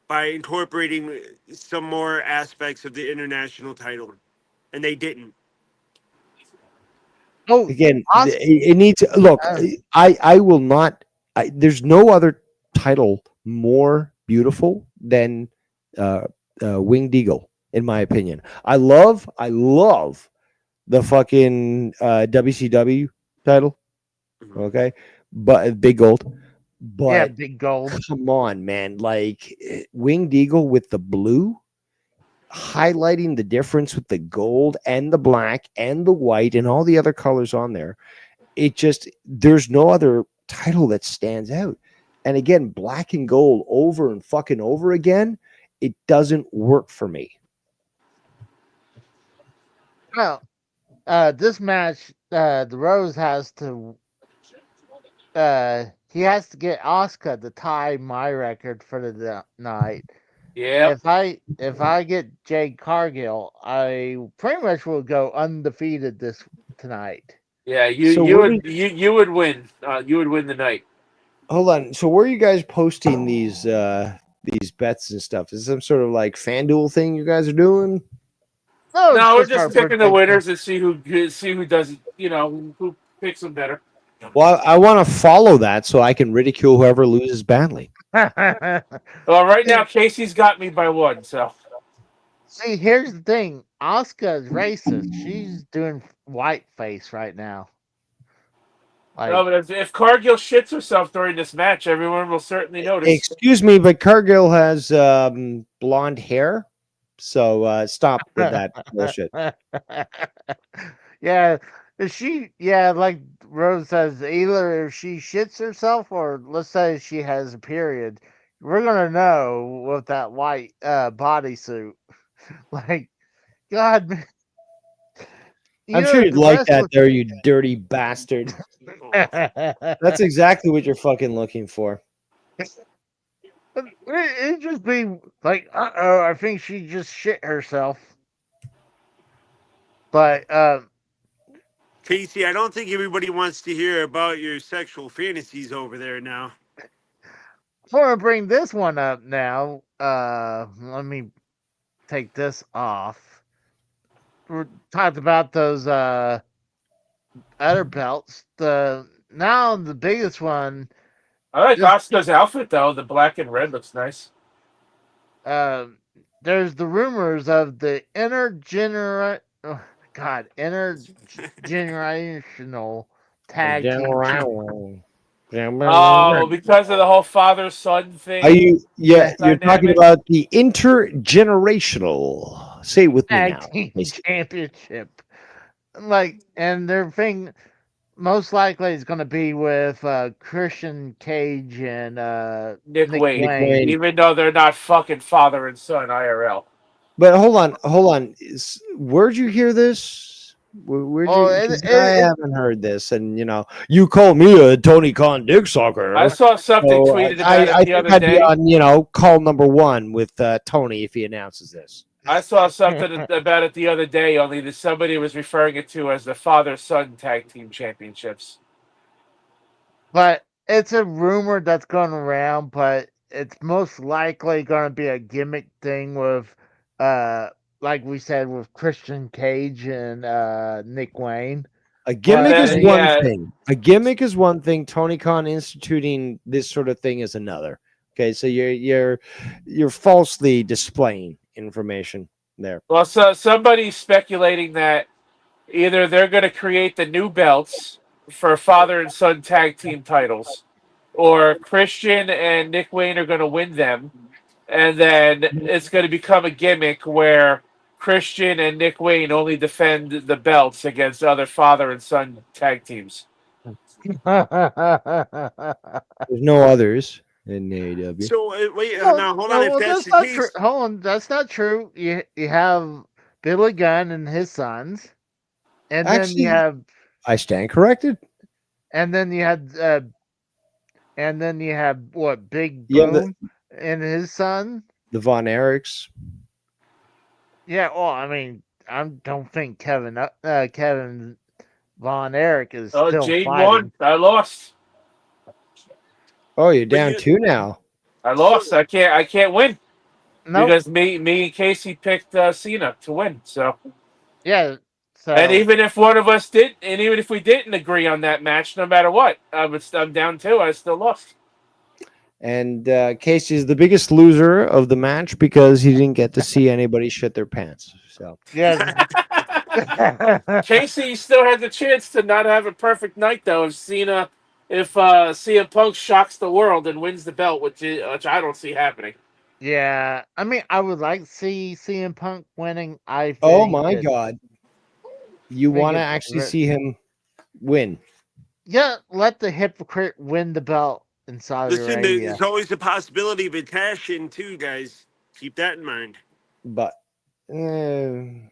by incorporating some more aspects of the international title, and they didn't. Oh, Again, Oscar, it needs look. I will not. There's no other title more beautiful than Winged Eagle, in my opinion. I love the fucking WCW title. Okay, but big gold. But yeah, big gold. come on, man! Like Winged Eagle with the blue, highlighting the difference with the gold and the black and the white and all the other colors on there. It just there's no other title that stands out. And again, black and gold over and fucking over again, it doesn't work for me. Well, this match, the Rose has to. He has to get Oscar to tie my record for the night. Yeah. If I get Jade Cargill, I pretty much will go undefeated this tonight. Yeah, So you where would you would win. You would win the night. Hold on. So where are you guys posting these bets and stuff? Is it some sort of like FanDuel thing you guys are doing? No, No, we're it's our just picking the prediction. winners and see who does it. You know, who picks them better. Well, I want to follow that so I can ridicule whoever loses badly. Well, right now Casey's got me by one. So See, here's the thing. Asuka's racist. She's doing whiteface right now. Like, no, but if Cargill shits herself during this match, everyone will certainly notice. Excuse me, but Cargill has blonde hair, so stop with that bullshit. yeah, like Rose says, either if she shits herself or let's say she has a period, we're gonna know with that white bodysuit. Like, God, man. I'm sure you'd like that there, you dirty bastard. That's exactly what you're fucking looking for. It'd just be like, I think she just shit herself. But Casey, I don't think everybody wants to hear about your sexual fantasies over there now. I want to bring this one up now. Let me take this off. We talked about those other belts. Now the biggest one. I like Just- Asuka's outfit though. The black and red looks nice. There's the rumors of the intergenerational tag team. Oh, because of the whole father-son thing. Are you? Yeah, you're talking Dynamic. about the intergenerational. Say it with me Tag now. team championship. Like, and their thing most likely is going to be with Christian Cage and Nick Wayne, Wayne. even though they're not fucking father and son IRL. But hold on. Where'd you hear this? Where'd you? 'Cause I haven't heard this, and you call me a Tony Khan dick sucker. I saw something tweeted about it the think other I'd day. be on, call number one with Tony if he announces this. I saw something about it the other day, only that somebody was referring it to as the father-son tag team championships. But it's a rumor that's going around, but it's most likely going to be a gimmick thing with, like we said, with Christian Cage and Nick Wayne. A gimmick But, is I Uh, mean, one yeah. thing. A gimmick is one thing. Tony Khan instituting this sort of thing is another. Okay, so you're falsely displaying information there. Well, so somebody's speculating that either they're going to create the new belts for father and son tag team titles, or Christian and Nick Wayne are going to win them, and then it's going to become a gimmick where Christian and Nick Wayne only defend the belts against other father and son tag teams. There's no others in AEW. So wait, no, now hold on. no, If well, that's that's the not true. case, Hold on, that's not true. You have Billy Gunn and his sons, and then you Actually, have I stand corrected. and then you had and then you have what Big Yeah, Boom and his son. the Von Erichs. Yeah, well, I mean, I don't think Kevin Von Erich is Oh, still Jade fighting. won. I lost. Oh, you're But down you- two now. I so lost. I can't win Nope. because me and Casey picked Cena to win. So. Yeah. And So even if one of us did, and even if we didn't agree on that match, no matter what, I'm down two. I still lost. And Casey is the biggest loser of the match because he didn't get to see anybody shit their pants. So yeah. Casey still had the chance to not have a perfect night, though. If CM Punk shocks the world and wins the belt, which I don't see happening. Yeah. I mean, I would like to see CM Punk winning. I think. oh my that- god, you think want to it's actually re- see him win? Yeah, let the hypocrite win the belt in Saudi listen, Arabia. there's always a possibility of a cash in too, guys. Keep that in mind. But Don't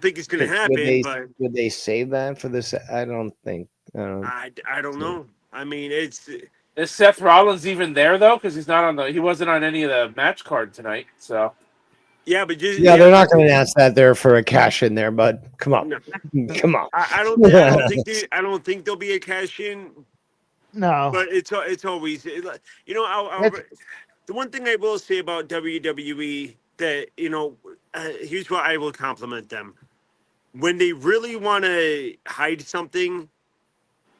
think it's going to would happen, but would they save that for this? I don't think. I don't know. I mean, it's Is Seth Rollins even there though? Because he wasn't on any of the match card tonight. So yeah, but just Yeah, they're not going to announce that there for a cash in there, bud. Come on, No, come on. I don't think there'll be a cash in, No. but it's always It's- the one thing I will say about WWE that here's what I will compliment them: when they really want to hide something,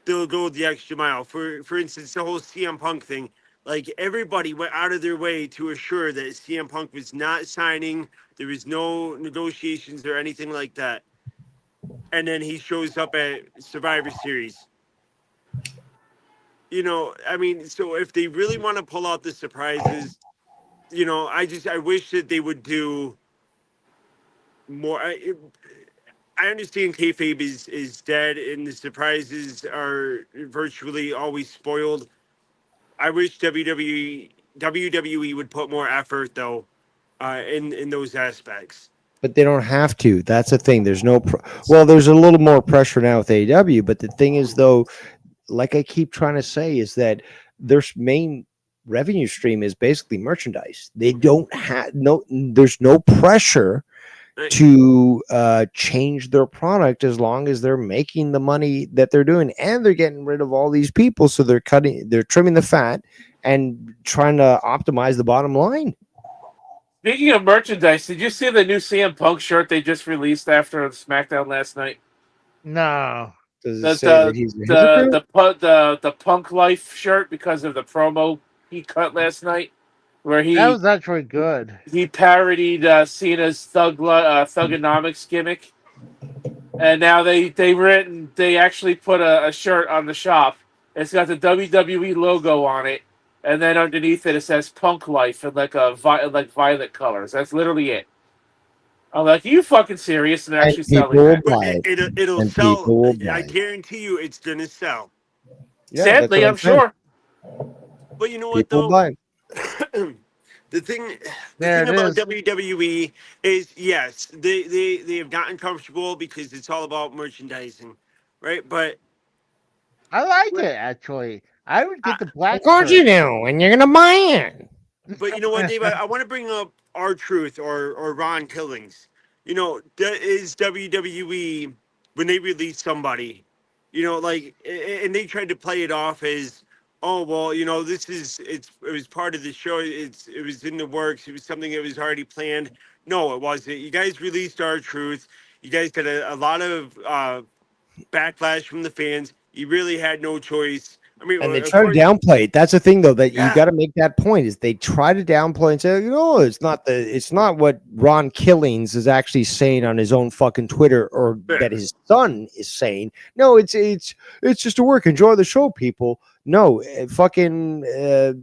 they'll go the extra mile. For instance, the whole CM Punk thing. Like everybody went out of their way to assure that CM Punk was not signing. There was no negotiations or anything like that. And then he shows up at Survivor Series. I mean, so if they really want to pull out the surprises, I wish that they would do more. I understand kayfabe is dead and the surprises are virtually always spoiled. I wish WWE would put more effort though, in those aspects. But they don't have to. That's the thing. There's no. Well, there's a little more pressure now with AEW, but the thing is, though, like I keep trying to say, is that their main revenue stream is basically merchandise. They don't have there's no pressure to change their product as long as they're making the money that they're doing, and they're getting rid of all these people. So they're trimming the fat and trying to optimize the bottom line. speaking of merchandise, did you see the new CM Punk shirt they just released after SmackDown last night? No. Does it The say that he's a hypocrite? the Punk Life shirt because of the promo he cut last night, where That was actually good. he parodied Cena's Thugonomics gimmick, and now they actually put a shirt on the shop. It's got the WWE logo on it, and then underneath it says Punk Life in like violet colors. That's literally it. I'm like, are you fucking serious? And they're actually selling people will that. buy it. It'll And sell. people will buy I it. guarantee you, it's gonna sell. Yeah, Sadly, I'm that's what saying. sure. But you know what People though? buy it. The thing There it about is. WWE is yes, they have gotten comfortable because it's all about merchandising, right? But I like it actually. I would get the black Of course you shirt. do, and you're gonna buy it. you know what, Dave? I want to bring up R-Truth or Ron Killings. That is WWE when they release somebody, and they tried to play it off as, oh well, it was part of the show. It was in the works. It was something that was already planned. No, it wasn't. You guys released R-Truth. You guys got a lot of backlash from the fans. You really had no choice. I mean, And they of try to course, downplay it. That's the thing, though, that you yeah. got to make that point. Is they try to downplay and say, it's not what Ron Killings is actually saying on his own fucking Twitter, or that his son is saying. No, it's just a work. Enjoy the show, people. No,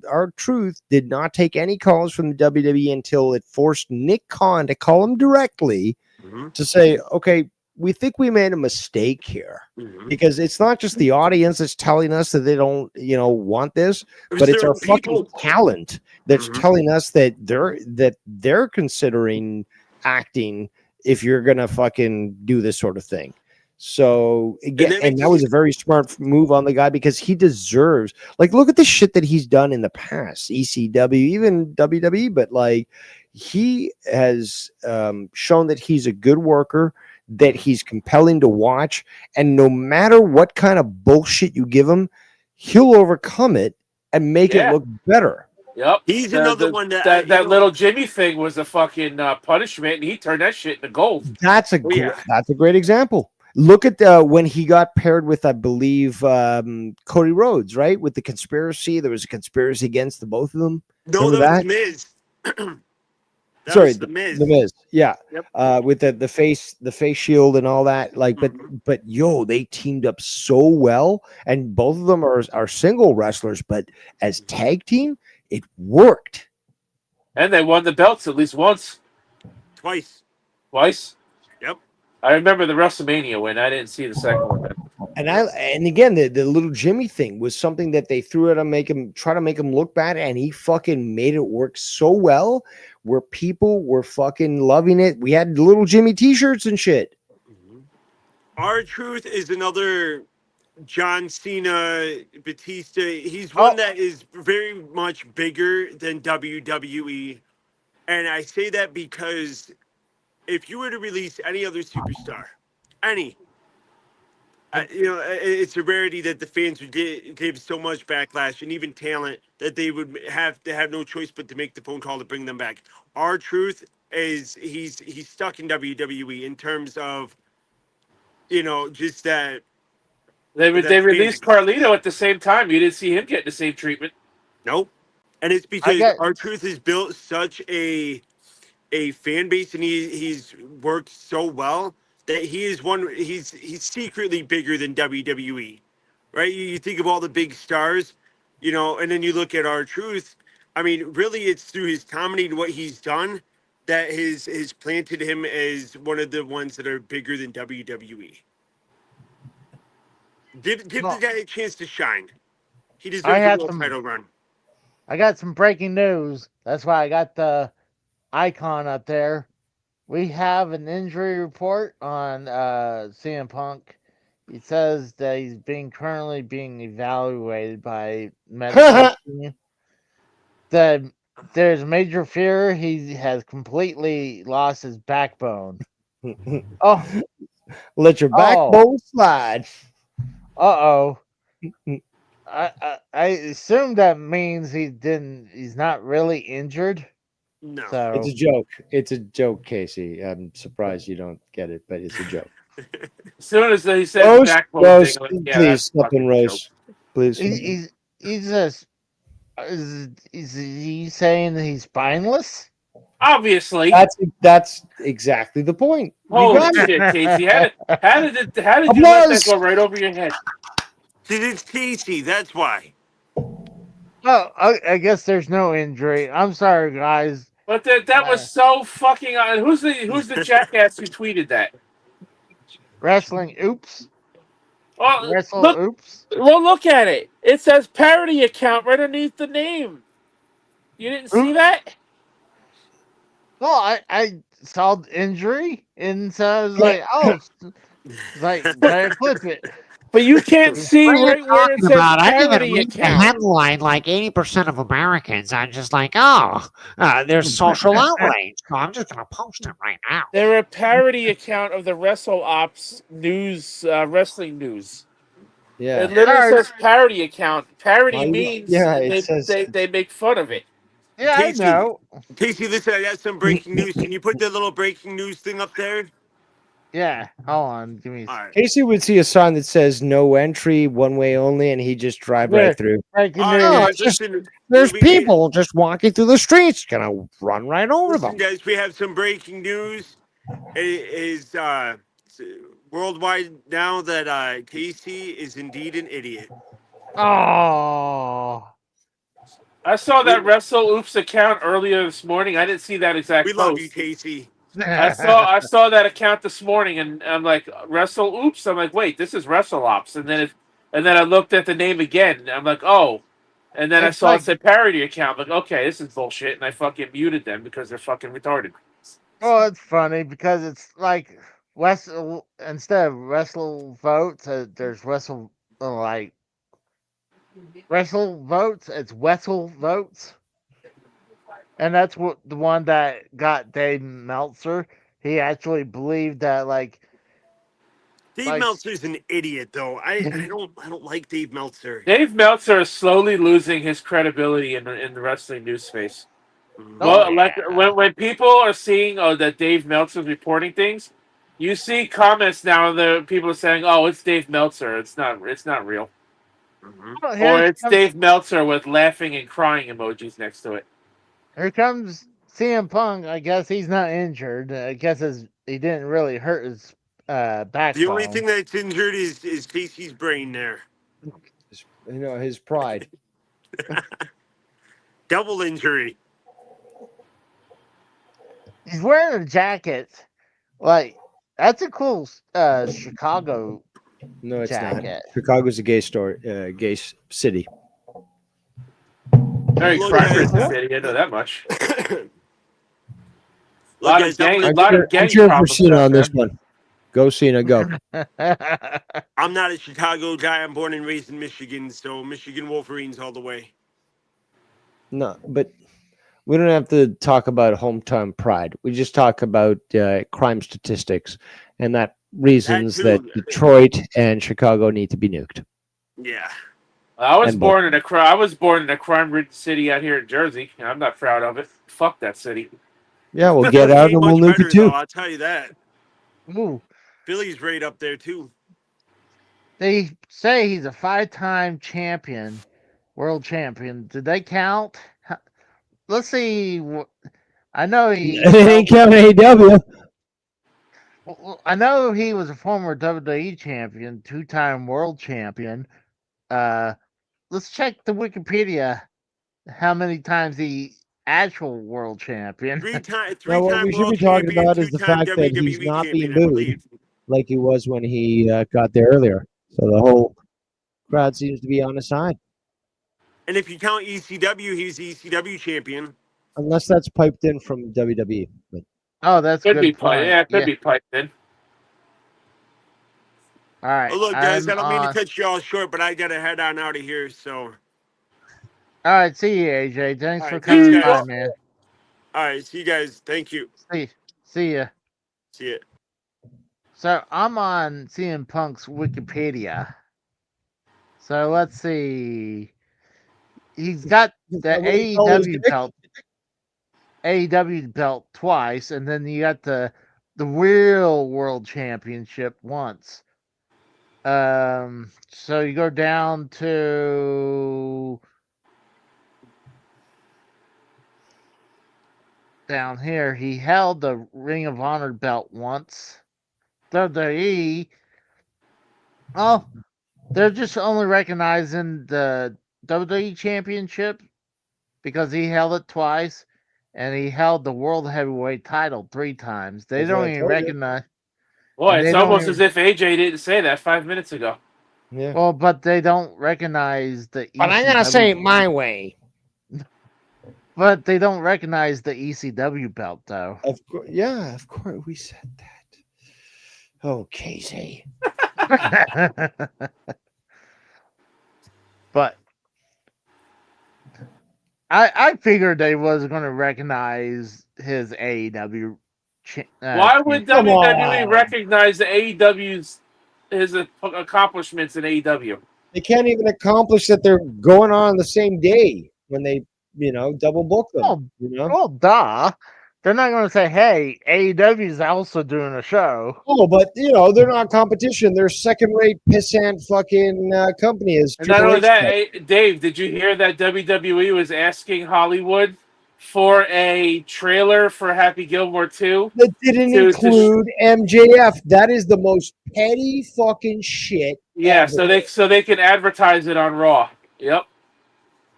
our truth did not take any calls from the WWE until it forced Nick Khan to call him directly to say, okay, we think we made a mistake here. Because it's not just the audience that's telling us that they don't, want this, but it's our fucking talent that's telling us that they're considering acting if you're gonna fucking do this sort of thing. So again, and that was a very smart move on the guy, because he deserves, like, look at the shit that he's done in the past, ECW, even WWE, but like he has shown that he's a good worker, that he's compelling to watch, and no matter what kind of bullshit you give him, he'll overcome it and make it look better. Yep. He's another one that little Jimmy thing was a fucking punishment, and he turned that shit into gold. That's a great example. Look at when he got paired with, I believe, Cody Rhodes, right? With the conspiracy, there was a conspiracy against the both of them. No, that was Miz. Sorry, the Miz. The Miz. Yeah. Yep. With the face shield and all that. Like, but they teamed up so well, and both of them are single wrestlers, but as tag team, it worked. And they won the belts at least once. Twice. Yep. I remember the WrestleMania win. I didn't see the second one. And again, the little Jimmy thing was something that they threw at him, try to make him look bad, and he fucking made it work so well, where people were fucking loving it. We had little Jimmy t-shirts and shit. R-Truth is another John Cena, Batista. He's one that is very much bigger than WWE. And I say that because if you were to release any other superstar, it's a rarity that the fans would give so much backlash, and even talent, that they would have to have no choice but to make the phone call to bring them back. R-Truth is he's stuck in WWE in terms of, just that. They released Carlito at the same time. You didn't see him getting the same treatment. Nope. And it's because R-Truth has built such a fan base, and he's worked so well that he's secretly bigger than WWE, right? You think of all the big stars, and then you look at R-Truth. I mean, really, it's through his comedy and what he's done that has planted him as one of the ones that are bigger than WWE. Give the guy a chance to shine. He deserves a world title run. I got some breaking news. That's why I got the icon up there. We have an injury report on CM Punk. It says that he's currently being evaluated by medical team. There's major fear he has completely lost his backbone. Let your backbone slide. I assume that means he's not really injured. No. So, it's a joke. It's a joke, Casey. I'm surprised you don't get it, but it's a joke. As soon as he said Rose, backbone Rose, thing, please stop in Rose. Please. he's just. Is he saying that he's spineless? Obviously. That's exactly the point. Holy shit, Casey! How did you let that go right over your head? It's Casey. That's why. Oh, I guess there's no injury. I'm sorry, guys. But that was so fucking. Who's the jackass who tweeted that? Wrestling oops. Oops. Well, look at it. It says parody account right underneath the name. You didn't see that? Well, I saw the injury, and so I was like, better clip it. But you can't see right where it says I didn't parody read the account. headline. Like 80% of Americans are just like, there's social outrage. So I'm just going to post it right now. They're a parody account of the Wrestle Ops news, wrestling news. Yeah. It literally says parody account. Parody means says they make fun of it. Yeah, Casey, I know. Casey, listen, I got some breaking news. Can you put the little breaking news thing up there? Yeah, hold on. Give me. All right. Casey would see a sign that says "No entry, one way only," and he'd just drive There. right through. Breaking All right, news. guys, it's just- listen. There's we can- people just walking through the streets, gonna run right over Listen, them. guys, we have some breaking news. It is worldwide now that Casey is indeed an idiot. Oh, I saw that Wrestle Oops account earlier this morning. I didn't see that exact We post. love you, Casey. I saw that account this morning, and I'm like, Wrestle Oops. I'm like, wait, this is Wrestle Ops, and then I looked at the name again, and I'm like, oh, and then I It's saw like- it said parody account. I'm like, okay, this is bullshit, and I fucking muted them because they're fucking retarded. Oh, it's funny because it's like Wrestle instead of Wrestle votes, there's Wrestle like Wrestle votes. It's Wessel votes, and that's what the one that got Dave Meltzer. He actually believed that like Dave Like- Meltzer's an idiot, though. I don't like Dave Meltzer. Dave Meltzer is slowly losing his credibility in the wrestling news space. Well, like when people are seeing that Dave Meltzer's reporting things, you see comments now that people are saying, "Oh, it's Dave Meltzer. It's not real." Oh, Or it's Dave Meltzer with laughing and crying emojis next to it. Here comes CM Punk. I guess he's not injured. I guess he didn't really hurt his backbone. The only thing that's injured is Casey's brain there. His pride. Double injury. He's wearing a jacket. Like that's a cool Chicago No, it's jacket. not. Chicago's a gay city. Very Look, crime guys. ridden city. I know that much. Look, Lot guys, of gang, I'm, lot of I'm gang cheering for problems Cena out on this there. one. Go Cena, go. I'm not a Chicago guy. I'm born and raised in Michigan, so Michigan Wolverines all the way. No, but we don't have to talk about hometown pride. We just talk about crime statistics and that reasons that too. Detroit and Chicago need to be nuked. Yeah. I was And born in a crime-ridden city out here in Jersey. And I'm not proud of it. Fuck that city. Yeah, we'll get out and we'll nuke it too. Though, I'll tell you that. Ooh, Philly's right up there too. they say he's a 5-time champion, world champion. Did they count? Let's see. I know he. It ain't counting AEW. Well, I know he was a former WWE champion, 2-time world champion. Let's check the Wikipedia. How many times the actual world champion? Three-time No, what we should be talking about is the fact that he's not being booed like he was when he got there earlier. So the whole crowd seems to be on his side. And if you count ECW, he's the ECW champion. Unless that's piped in from WWE. But Oh, that's Could good be point. piped. Yeah, it could be piped in. All right. Oh, look, guys, I'm I don't mean on- to cut you all short, but I gotta head on out of here. So, All right. See you, AJ. Thanks All for right, coming thanks, by, guys. man. all right, see you guys. Thank you. See ya. See ya. So I'm on CM Punk's Wikipedia. So let's see. He's got the AEW belt twice, and then you got the real world championship once. So you go down to down here. He held the Ring of Honor belt once. WWE. Oh, they're just only recognizing the WWE Championship because he held it twice, and he held the World Heavyweight title 3 times. They That's what don't I even told you. recognize. Boy, And it's they don't almost even- as if AJ didn't say that 5 minutes ago. yeah. Well, but they don't recognize the. But I'm gonna ECW say it my way. But they don't recognize the ECW belt, though. Of course, yeah, of course we said that. Oh, Casey. But I figured they was going to recognize his AEW. Why would come WWE on. recognize the AEW's his accomplishments in AEW? They can't even accomplish that they're going on the same day when they, double book them. Oh, You know? well, duh. they're not going to say, "Hey, AEW is also doing a show." Oh, but they're not competition. They're second-rate pissant fucking company. As And not Triple only H that, said. Dave, did you hear that WWE was asking Hollywood for a trailer for Happy Gilmore 2? That didn't include MJF. That is the most petty fucking shit Yeah, ever. so they can advertise it on Raw. Yep.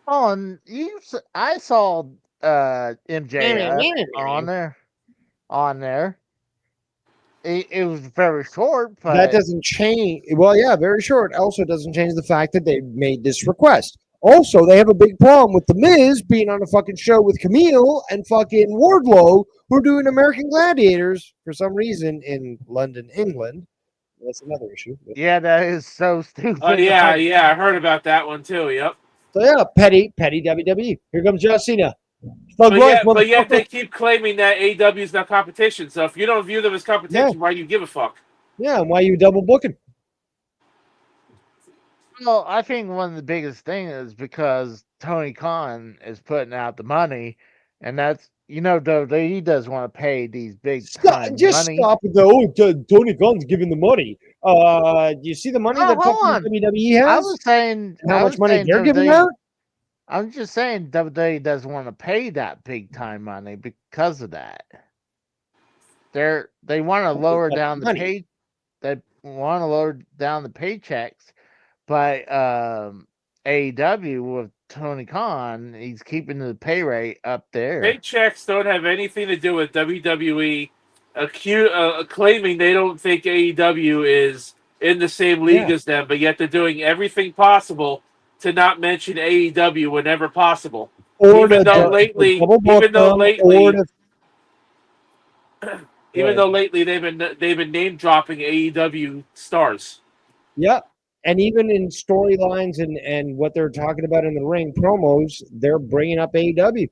Oh, and I saw MJF on there. On there, it was very short, but That doesn't change. Well, yeah, very short. Also, doesn't change the fact that they made this request. Also, they have a big problem with The Miz being on a fucking show with Camille and fucking Wardlow, who are doing American Gladiators for some reason in London, England. That's another issue. yeah, that is so stupid. Oh yeah, I heard about that one too. Yep. So yeah, petty WWE. Here comes John Cena. But yet they keep claiming that AEW is not competition. So if you don't view them as competition, why do you give a fuck? Yeah, why are you double booking? Well, I think one of the biggest things is because Tony Khan is putting out the money, and that's WWE does want to pay these big time money. Stop with the Tony Khan's giving the money. Do you see the money that hold on. fucking WWE has? I was saying and how much money they're giving out? I'm just saying WWE doesn't want to pay that big time money because of that. They want to lower down the pay. They want to lower down the paychecks, but AEW with Tony Khan, he's keeping the pay rate up there. Paychecks don't have anything to do with WWE claiming they don't think AEW is in the same league as them, but yet they're doing everything possible to not mention AEW whenever possible. Even though lately they've been name dropping AEW stars. Yep. And even in storylines and what they're talking about in the ring promos, they're bringing up AEW.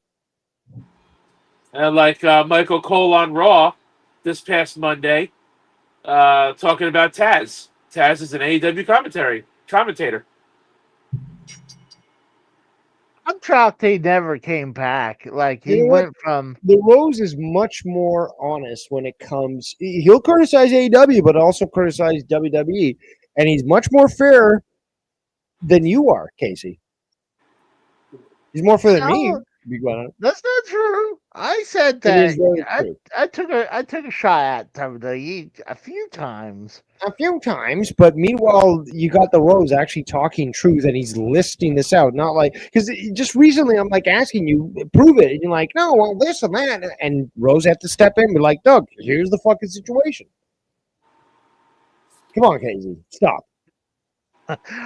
And like Michael Cole on Raw this past Monday, talking about Taz. Taz is an AEW commentator. I'm shocked he never came back. Like he went from the Rose is much more honest when it comes. He'll criticize AEW, but also criticize WWE, and he's much more fair than you are, Casey. He's more fair than me. That's not true. I said that. I took a shot at WWE a few times. But meanwhile, you got the Rose actually talking truth, and he's listing this out. Not like because just recently, I'm like asking you, prove it, and you're like, no, well, this and that, and Rose had to step in, and be like, Doug, here's the fucking situation. Come on, Casey, stop.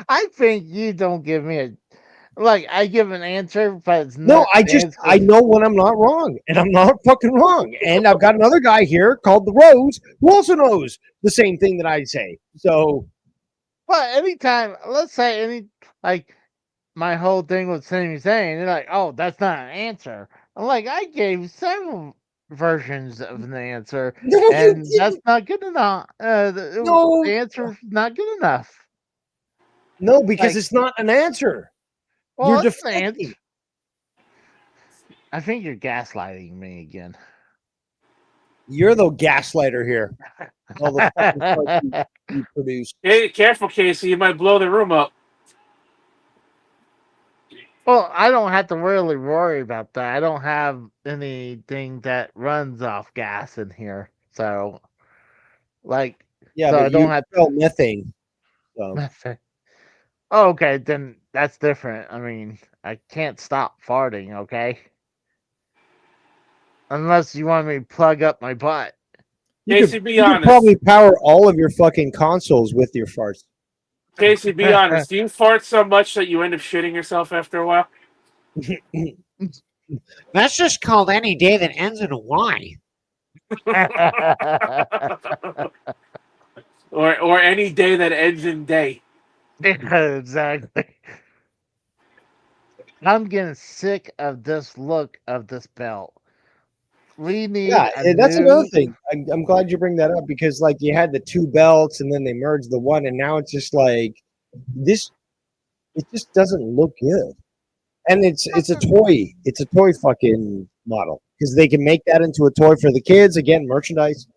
I think you don't give me a. Like I give an answer, but it's no. I know when I'm not wrong, and I'm not fucking wrong. And I've got another guy here called the Rose who also knows the same thing that I say. So, but anytime, let's say my whole thing with Sami Zayn, they're like, "Oh, that's not an answer." I'm like, I gave several versions of an answer, and that's not good enough. The answer's not good enough. No, because it's not an answer. Well, you're deflecting. I think you're gaslighting me again. You're the gaslighter here. All the fucking you produce. Hey, careful, Casey. You might blow the room up. Well, I don't have to really worry about that. I don't have anything that runs off gas in here. So, like, yeah, so but I don't have to methane. So. Methane. Oh, okay, then that's different. I mean, I can't stop farting, okay? Unless you want me to plug up my butt. Casey, be honest. You could probably power all of your fucking consoles with your farts. Casey, be honest. Do you fart so much that you end up shitting yourself after a while? That's just called any day that ends in a Y. or any day that ends in day. Yeah, exactly. I'm getting sick of this look of this belt. We need that's another thing. I'm glad you bring that up because like you had the two belts and then they merged the one and now it's just like this. It just doesn't look good, and it's a toy fucking model. because they can make that into a toy for the kids. Again, merchandise.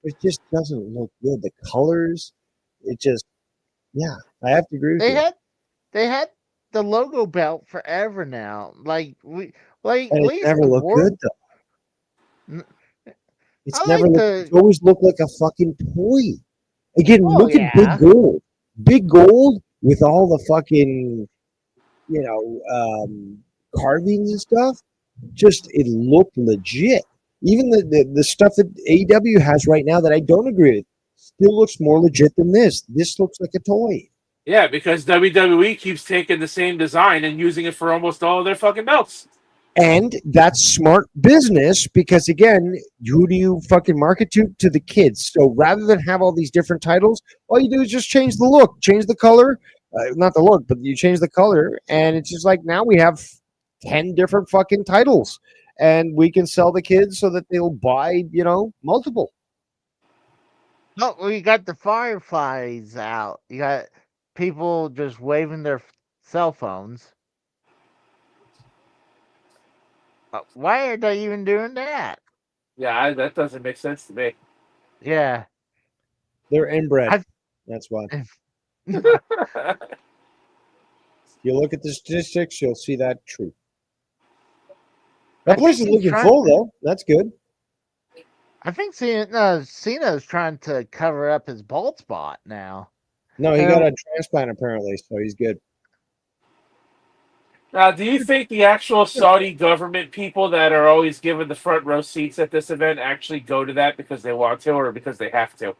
It just doesn't look good. The colors, it just, yeah, I have to agree with They you. had the logo belt forever now. Like at And it least never the looked war. good though. N- It's I never like looked. It's the. always looked like a fucking toy. Again, Oh look at Big yeah. Gold. Big Gold with all the fucking, carvings and stuff. Just it looked legit. Even the stuff that AEW has right now that I don't agree with still looks more legit than this. This looks like a toy. Yeah, because WWE keeps taking the same design and using it for almost all of their fucking belts. And that's smart business because again, who do you fucking market to? To the kids. So rather than have all these different titles, all you do is just change the look, change the color. Not the look, but you change the color, and it's just like now we have 10 different fucking titles, and we can sell the kids so that they'll buy, multiple. No, well, you got the fireflies out. You got people just waving their cell phones. Why are they even doing that? Yeah, that doesn't make sense to me. Yeah. They're inbred. I've- That's why. You look at the statistics, you'll see that true. That I place think is he's looking trying- full though. That's good. I think Cena's trying to cover up his bald spot now. No, he got a transplant apparently, so he's good. Now, do you think the actual Saudi government people that are always given the front row seats at this event actually go to that because they want to or because they have to?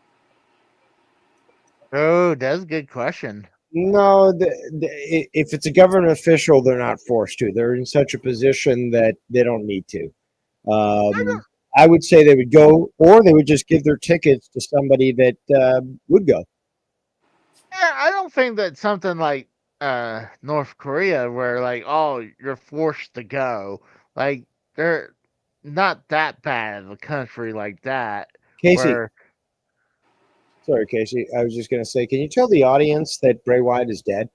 Oh, that's a good question. No, if it's a government official, they're not forced to. They're in such a position that they don't need to. I would say they would go, or they would just give their tickets to somebody that would go. Yeah, I don't think that something like North Korea where like, oh, you're forced to go. Like they're not that bad of a country like that. Casey, Where sorry, Casey. I was just going to say, can you tell the audience that Bray Wyatt is dead?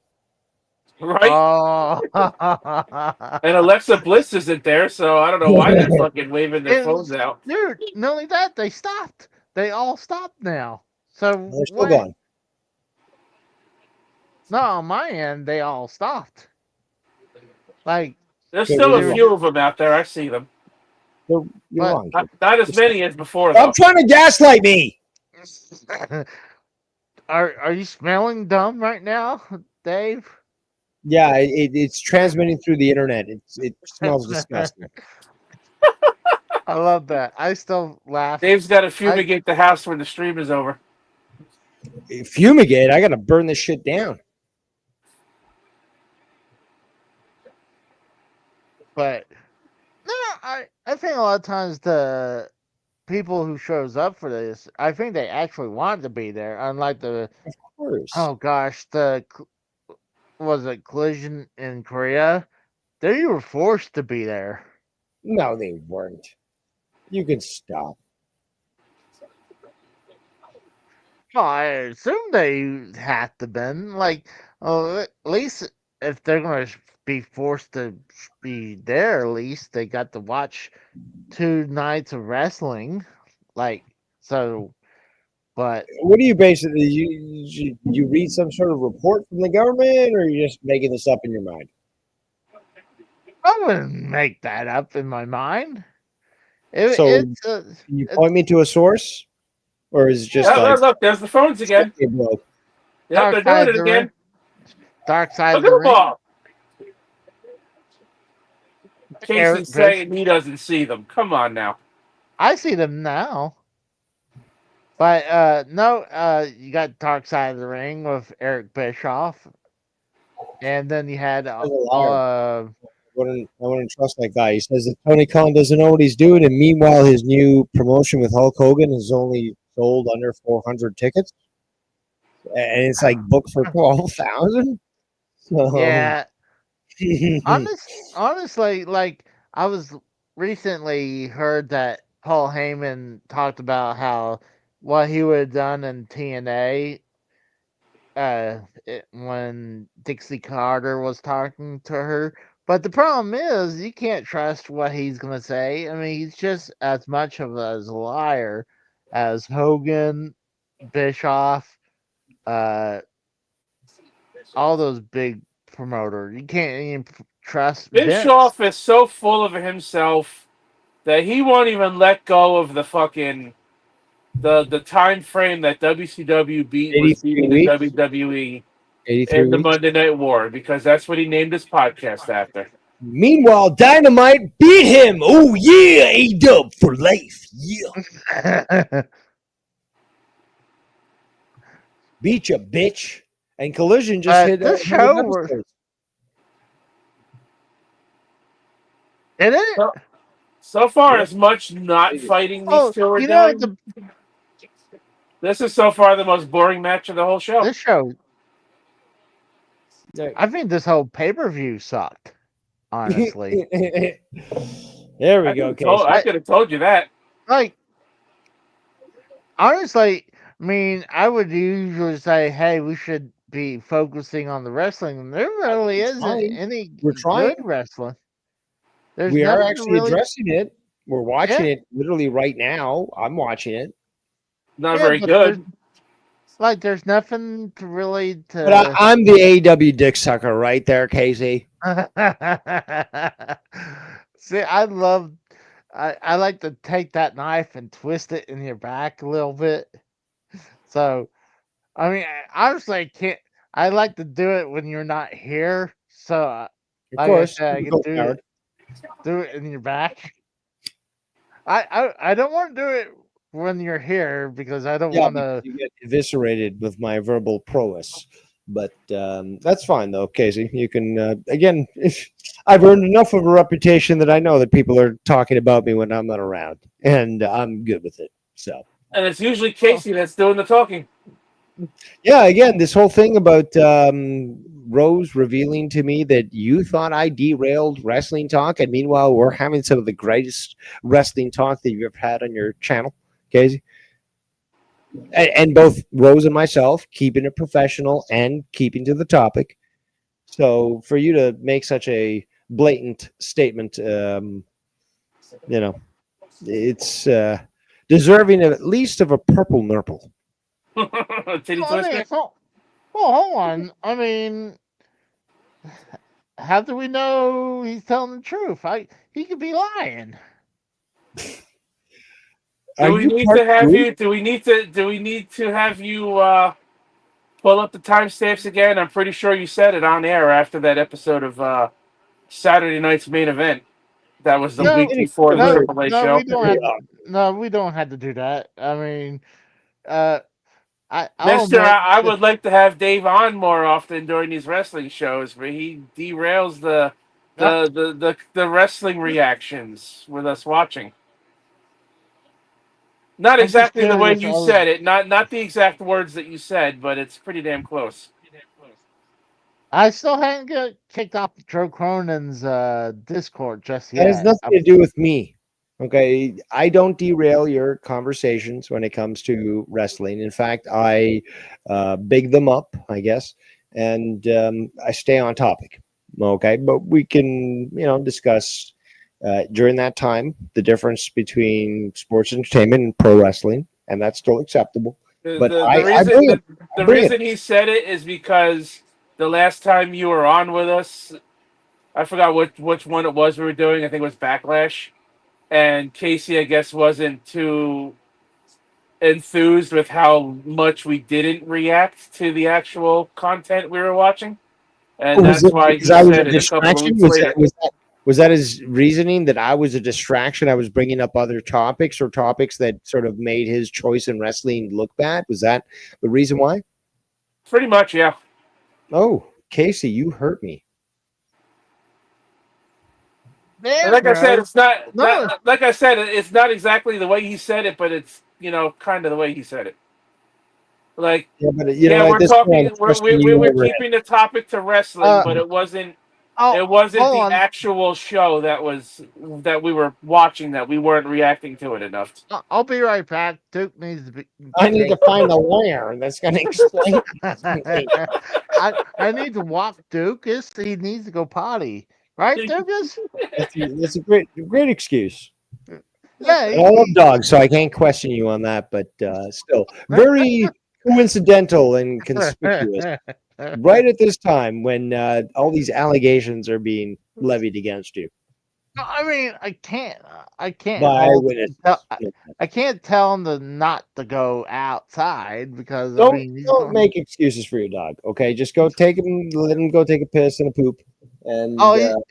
Right? oh And Alexa Bliss isn't there, so I don't know why they're fucking waving their phones out. Dude, not only that, they stopped. They all stopped now. So They're still what? gone. No, on my end, they all stopped. Like, There's So still you're a wrong. few of them out there. I see them. You're What? wrong. Not as many as before, Stop though. trying to gaslight me. are you smelling dumb right now, Dave? Yeah, it's transmitting through the internet. It smells disgusting. I love that. I still laugh. Dave's got to fumigate the house when the stream is over. Fumigate. I got to burn this shit down. But no, I think a lot of times the people who shows up for this, I think they actually want to be there. Unlike the Of course. oh gosh, was it collision in Korea? They were forced to be there. No, they weren't. You can stop. Well, I assume they have to been like, at least if they're gonna be forced to be there, at least they got to watch 2 nights of wrestling, like so. But What do you basically you read some sort of report from the government, or are you just making this up in your mind? I wouldn't make that up in my mind. So, It's Can you point me to a source, or is it just Yeah, like look, there's the phones again. okay, bro? Yep, they're doing it again. Dark side of Look the at them ring. all. Eric Casey's saying he doesn't see them. Come on now. I see them now. But no, you got Dark Side of the Ring with Eric Bischoff, and then you had That's a liar. I wouldn't trust that guy. He says that Tony Khan doesn't know what he's doing, and meanwhile, his new promotion with Hulk Hogan has only sold under 400 tickets, and it's like booked for 12,000. So, yeah. Honestly, like I was recently heard that Paul Heyman talked about how what he would have done in TNA when Dixie Carter was talking to her But the problem is, you can't trust what he's going to say. I mean, he's just as much of a liar as Hogan, Bischoff, uh, all those big promoters. You can't even trust Vince. Bischoff is so full of himself that he won't even let go of the fucking the time frame that WCW was 83 beating the weeks. WWE 83 in the weeks. Monday Night War, because that's what he named his podcast after. Meanwhile, Dynamite beat him. Oh yeah, A-Dub for life. Yeah, beat ya, bitch. And Collision just hit this 100 show, episodes. isn't it? So far, as much not fighting these two are you know, doing, this is so far the most boring match of the whole show. this show. I think this whole pay-per-view sucked. Honestly, There we go, Casey. I could have told you that. like, honestly, I mean, I would usually say, "Hey, we should be focusing on the wrestling." There really isn't any We're trying. good wrestling. There's We are nothing actually really- addressing it. We're watching Yeah. it literally right now. I'm watching it. Not Yeah, very but good. there's nothing to really to. But I'm the AEW dick sucker right there, Casey. See, I like to take that knife and twist it in your back a little bit. So, I mean, honestly, I can't. I like to do it when you're not here. So, Of like course. I said, I Typical can coward. do it in your back. I don't want to do it when you're here because I don't Yeah, want to. you get eviscerated with my verbal prowess. But that's fine, though, Casey. You can, again, I've earned enough of a reputation that I know that people are talking about me when I'm not around. And I'm good with it. So, And it's usually Casey that's doing the talking. yeah, again, this whole thing about Rose revealing to me that you thought I derailed wrestling talk. And meanwhile, we're having some of the greatest wrestling talk that you've ever had on your channel, Casey. And both Rose and myself keeping it professional and keeping to the topic. So for you to make such a blatant statement, it's deserving of at least of a purple nurple. Titty I mean, twister? hold on. I mean, how do we know he's telling the truth? He could be lying. Do we need to have you? Do we need to have you pull up the timestamps again? I'm pretty sure you said it on air after that episode of Saturday night's main event. That was the week before the Triple A show. We don't have to do that. I mean, Mister, I would like to have Dave on more often during these wrestling shows, but he derails the wrestling reactions with us watching. Not exactly the way you said it, not the exact words that you said, but it's pretty damn close. I still haven't got kicked off Joe Cronin's Discord just yet. That has nothing to do with me. Okay, I don't derail your conversations when it comes to wrestling. In fact, I big them up, I guess, and I stay on topic. Okay, but we can, discuss during that time the difference between sports entertainment and pro wrestling, and that's still acceptable. But the reason he said it is because the last time you were on with us, I forgot which one it was we were doing. I think it was Backlash. And Casey, I guess, wasn't too enthused with how much we didn't react to the actual content we were watching. And that's why he said it a couple of weeks later. Was that his reasoning, that I was a distraction? I was bringing up other topics or topics that sort of made his choice in wrestling look bad? Was that the reason why? Pretty much, yeah. Oh, Casey, you hurt me. Man, like I said, it's not like I said, it's not exactly the way he said it, but it's kind of the way he said it. Like, we're talking, we were keeping the topic to wrestling, but it wasn't. It wasn't the actual show that we were watching, that we weren't reacting to it enough. I'll be right back. Duke needs to be. I need to find a lawyer that's going to explain. I need to walk Duke. He needs to go potty Right, Douglas? That's a great excuse. Yeah. And I love dogs, so I can't question you on that. But still, very coincidental and conspicuous. Right at this time when all these allegations are being levied against you I mean, I can't by hold. eyewitnesses. I can't tell him not to go outside because I Don't mean, he's don't going. make excuses for your dog. Okay, just go take him, let him go take a piss and a poop, and Oh,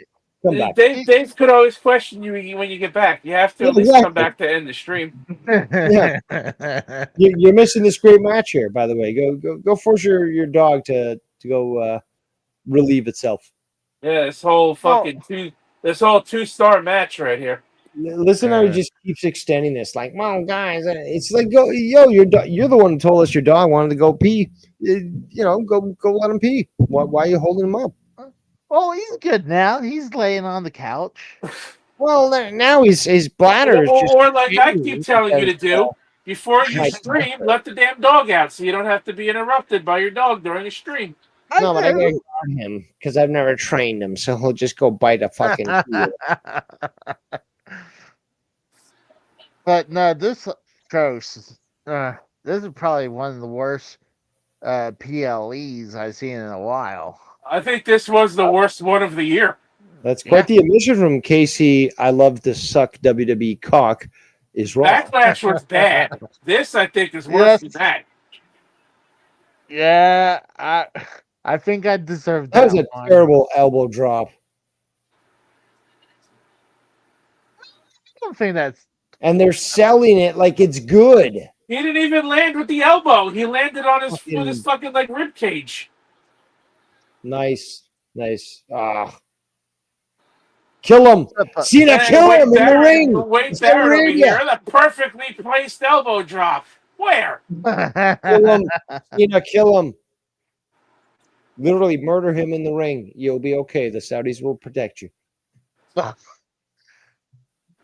come back. Dave could always question you when you get back. You have to Yeah, at least come exactly. back to end the stream. Yeah. You're missing this great match here, by the way. Go force your dog to go relieve itself. Yeah, this whole fucking this whole 2-star match right here. Listen, how he just keeps extending this. Like, well, guys, it's like, you're the one who told us your dog wanted to go pee. Go let him pee. Why are you holding him up? Oh, he's good now. He's laying on the couch. Well, now his bladder is just. Or like I keep telling you to do, because, before you my stream, let the damn dog out so you don't have to be interrupted by your dog during a stream. no, but I gotta guard him because I've never trained him, so he'll just go bite a fucking. But no, this gross. This is probably one of the worst PLEs I've seen in a while. I think this was the worst one of the year. That's quite the admission from Casey. I love to suck WWE cock. Is wrong. Backlash was bad. This, I think, is worse than that. Yeah, I think I deserve That that. was a one. terrible elbow drop. I don't think that's. And they're selling it like it's good. He didn't even land with the elbow. He landed on his fucking like rib cage. Nice. Kill him. Cena, kill him in the ring. Wait there over here. The perfectly placed elbow drop. Where? Kill him. Cena, kill him. Literally murder him in the ring. You'll be okay. The Saudis will protect you.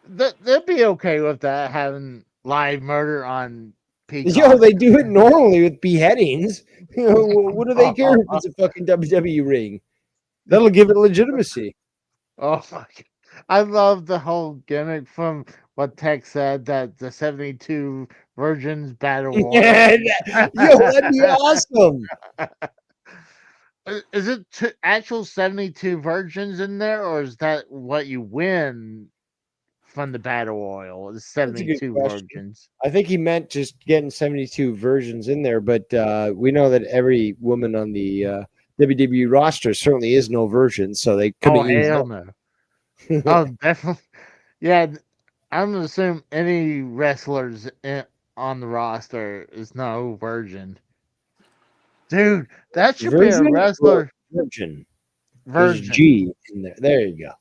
They'll be okay with that, having live murder on Peacock. Yo, they do it normally with beheadings. What do they care if it's a fucking WWE ring? That'll give it legitimacy. Oh my God. I love the whole gimmick from what Tech said that the 72 Virgins Battle Royal. Yo, that'd be awesome. Is it actual 72 virgins in there, or is that what you win from the Battle Royal? Is 72 virgins? I think he meant just getting 72 versions in there, but we know that every woman on the WWE roster certainly is no virgin, so they couldn't use hell no. Oh, definitely. Yeah, I'm gonna assume any wrestlers on the roster is no virgin. Dude, that should be a wrestler. Virgin. Virgin. There's G in there. There you go.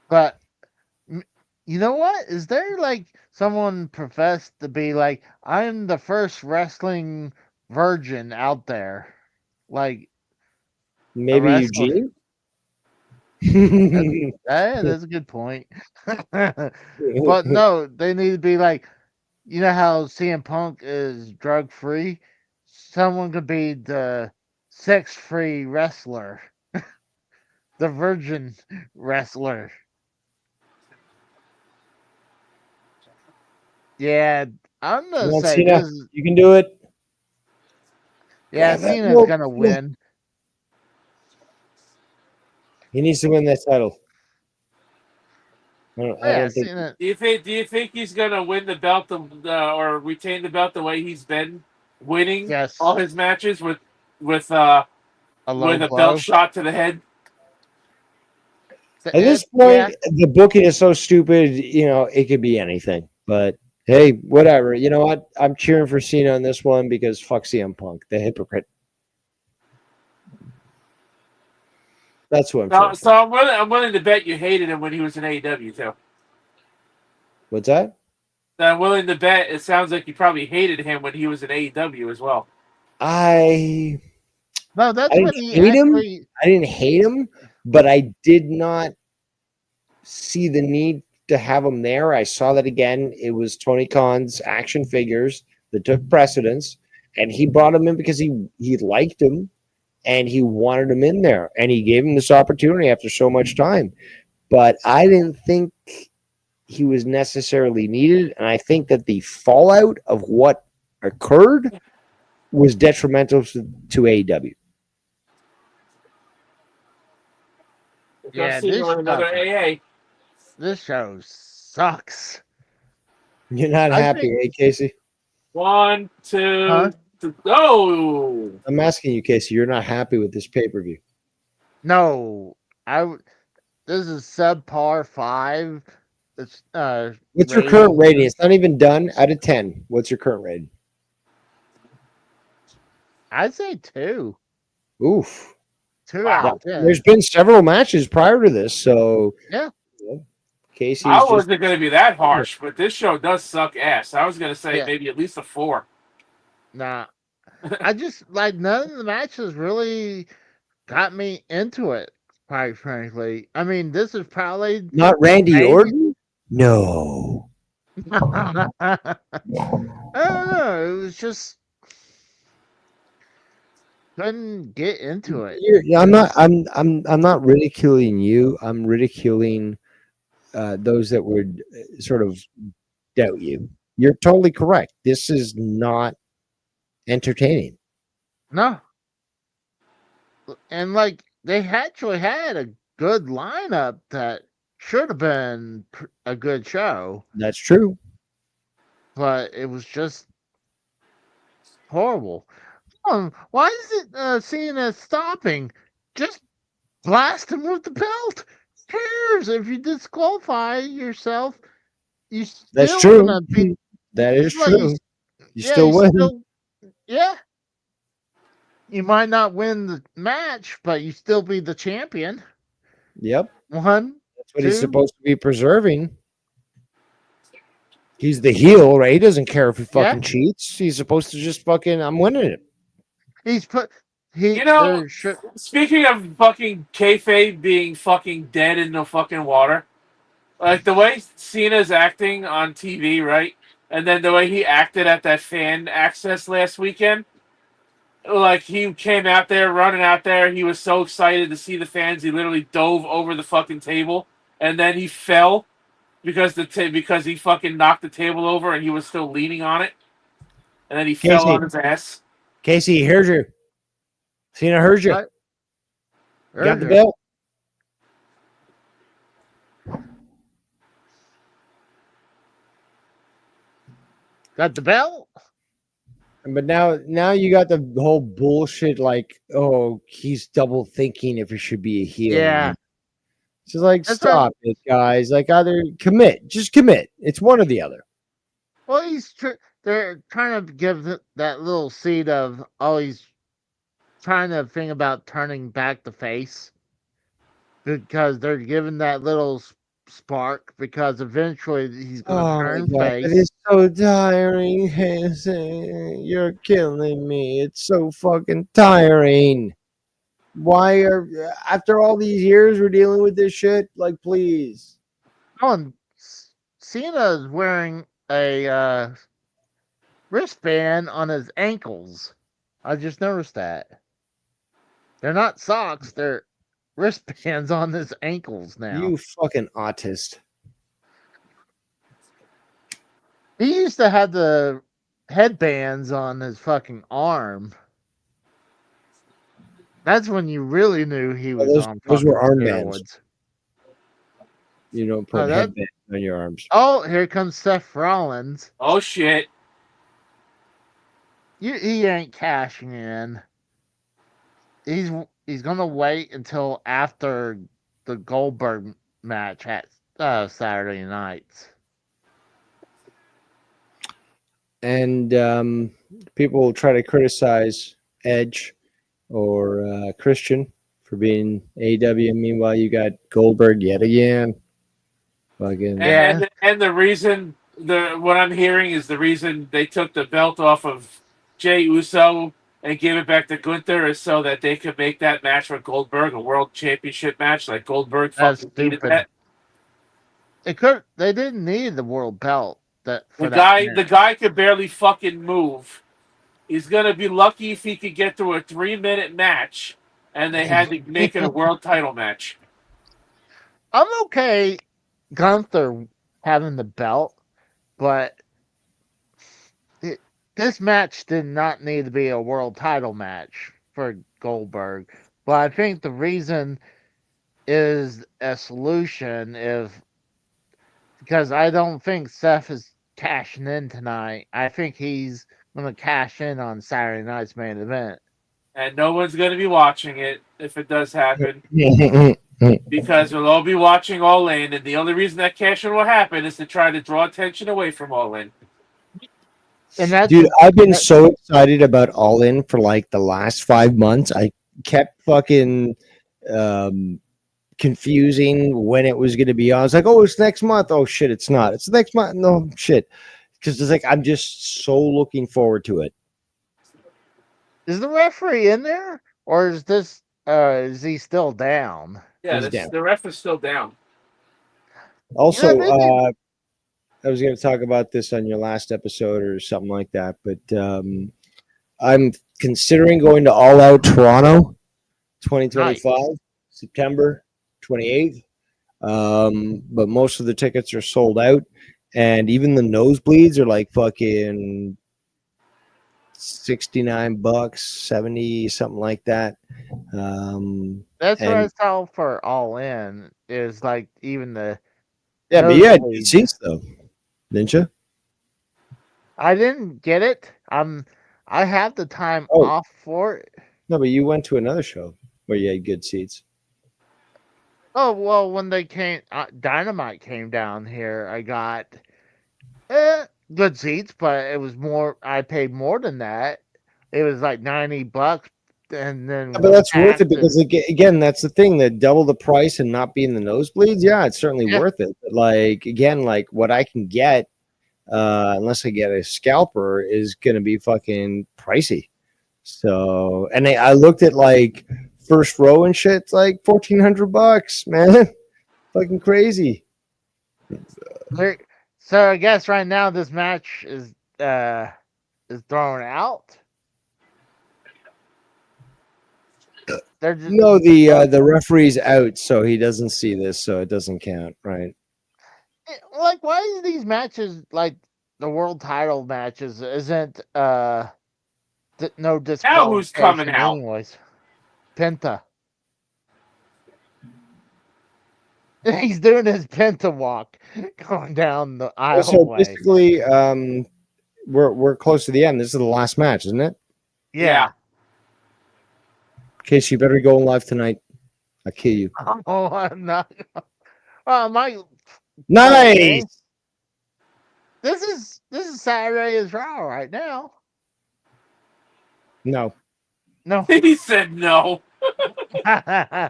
But you know what? Is there like someone professed to be like, I'm the first wrestling virgin out there? Like maybe Eugene? That's a good point. But no, they need to be like, you know how CM Punk is drug free? Someone could be the sex free wrestler, the virgin wrestler. Yeah, I'm gonna say Cena, this is, you can do it. yeah, Cena's gonna win. He needs to win that title. I don't think. Cena. Do you think he's gonna win the belt or retain the belt the way he's been winning all his matches with a belt shot to the head? At this point, the booking is so stupid. It could be anything. But hey, whatever. You know what? I'm cheering for Cena on this one because fuck CM Punk, the hypocrite. That's what I'm saying. So I'm willing to bet you hated him when he was in AEW too. What's that? I'm willing to bet it sounds like you probably hated him when he was in AEW as well. No, that's when he hate him. I didn't hate him, but I did not see the need to have him there. I saw that again. It was Tony Khan's action figures that took precedence, and he brought him in because he liked him, and he wanted him in there, and he gave him this opportunity after so much time. But I didn't think he was necessarily needed, and I think that the fallout of what occurred was detrimental to AEW. Yeah, See you on another AA. This show sucks. You're not I happy, think- Casey? 1, 2, Huh? go. I'm asking you, Casey. You're not happy with this pay-per-view? No, this is subpar 5. It's What's your current rating? It's not even done. Out of 10, what's your current rating? I'd say 2. Oof. 2 out of 10. There's been several matches prior to this, so Yeah. Casey's I just wasn't going to be that harsh, but this show does suck ass. I was going to say Yeah. maybe at least a 4. Nah. I just like none of the matches really got me into it, quite frankly. I mean, this is probably not Randy Maybe. Orton. No. I don't know. It was just couldn't get into it. I'm not ridiculing you. I'm ridiculing those that would sort of doubt you. You're totally correct. This is not entertaining. No. And like they actually had a good lineup that should have been a good show, That's true. but it was just horrible. Why is it Cena stopping? Just blast him with the belt. Who cares if you disqualify yourself? You still That's true. gonna be. That is like, true. You still win. Yeah. You might not win the match, but you still be the champion. Yep. 1. That's what he's 2. supposed to be preserving. He's the heel, right? He doesn't care if he fucking cheats. He's supposed to just fucking, I'm winning it. He's put. You know, speaking of fucking kayfabe being fucking dead in the fucking water, like the way Cena's acting on TV, right? And then the way he acted at that fan access last weekend, like he came out there, running out there. He was so excited to see the fans. He literally dove over the fucking table, and then he fell because because he fucking knocked the table over, and he was still leaning on it, and then he fell on his ass. Casey, he heard you. Cena heard you. What? Got the belt. Got the belt. But now you got the whole bullshit like, oh, he's double thinking if he should be a heel. Yeah. It's just like, That's stop it, guys. Like, either commit. Just commit. It's one or the other. Well, they're trying to give that little seed of, oh, he's trying to think about turning back the face because they're giving that little spark because eventually he's going to turn face. It is so tiring, Casey. You're killing me. It's so fucking tiring. Why after all these years we're dealing with this shit? Like, please. Oh, and Cena is wearing a wristband on his ankles. I just noticed that. They're not socks, they're wristbands on his ankles now. You fucking autist. He used to have the headbands on his fucking arm. That's when you really knew he was on those were fucking armbands. steroids. You don't put headbands on your arms. Oh, here comes Seth Rollins. Oh shit. He ain't cashing in. He's gonna wait until after the Goldberg match at Saturday nights. And people will try to criticize Edge or Christian for being AEW. Meanwhile, you got Goldberg yet again. Fucking And the reason what I'm hearing is the reason they took the belt off of Jey Uso and gave it back to Gunther is so that they could make that match with Goldberg a world championship match. Like Goldberg That's fucking needed stupid. that. They didn't need the world belt. The guy could barely fucking move. He's gonna be lucky if he could get through a 3-minute match, and they had to make it a world title match. I'm okay, Gunther having the belt, but this match did not need to be a world title match for Goldberg. But I think the reason is a solution if because I don't think Seth is cashing in tonight. I think he's going to cash in on Saturday night's main event. And no one's gonna be watching it if it does happen, because we'll all be watching All In, and the only reason that cash in will happen is to try to draw attention away from All In. And that's Dude, I've been so excited about All In for like the last 5 months. I kept fucking confusing when it was going to be on. I was like, oh, it's next month. Oh, shit, it's not. It's next month. No, shit. Because it's like, I'm just so looking forward to it. Is the referee in there, or is he still down? Yeah, He's down. the ref is still down. Also, Yeah, maybe- I was going to talk about this on your last episode or something like that, but I'm considering going to All Out Toronto 2025, September 28th. But most of the tickets are sold out, and even the nosebleeds are like fucking $69, 70, something like that. That's what I and- saw for All In. Is like even the Yeah, but you had nosebleeds. good seats though, didn't you? I didn't get it. I have the time Oh. off for it. No, but you went to another show where you had good seats. Oh well, when they came, Dynamite came down here. I got good seats, but it was more. I paid more than that. It was like $90, and then Yeah, but that's worth it taxes. because again, that's the thing, that double the price and not being the nosebleeds. Yeah, it's certainly Yeah. worth it. But like again, like what I can get, unless I get a scalper, is gonna be fucking pricey. So, and I looked at like first row and shit. It's like $1,400, man. Fucking crazy. So I guess right now this match is thrown out. They're just, No, the referee's out, so he doesn't see this, so it doesn't count, right? like why is these matches like the world title matches isn't no disqualification Now who's coming out? anyways. Penta. He's doing his Penta walk going down the Well, so aisleway. basically, we're close to the end. This is the last match, isn't it? Yeah. Casey, you better go live tonight. I'll kill you. Oh, I'm not. My Nice. this is Saturday is Raw right now. No. No. He said no. I'm a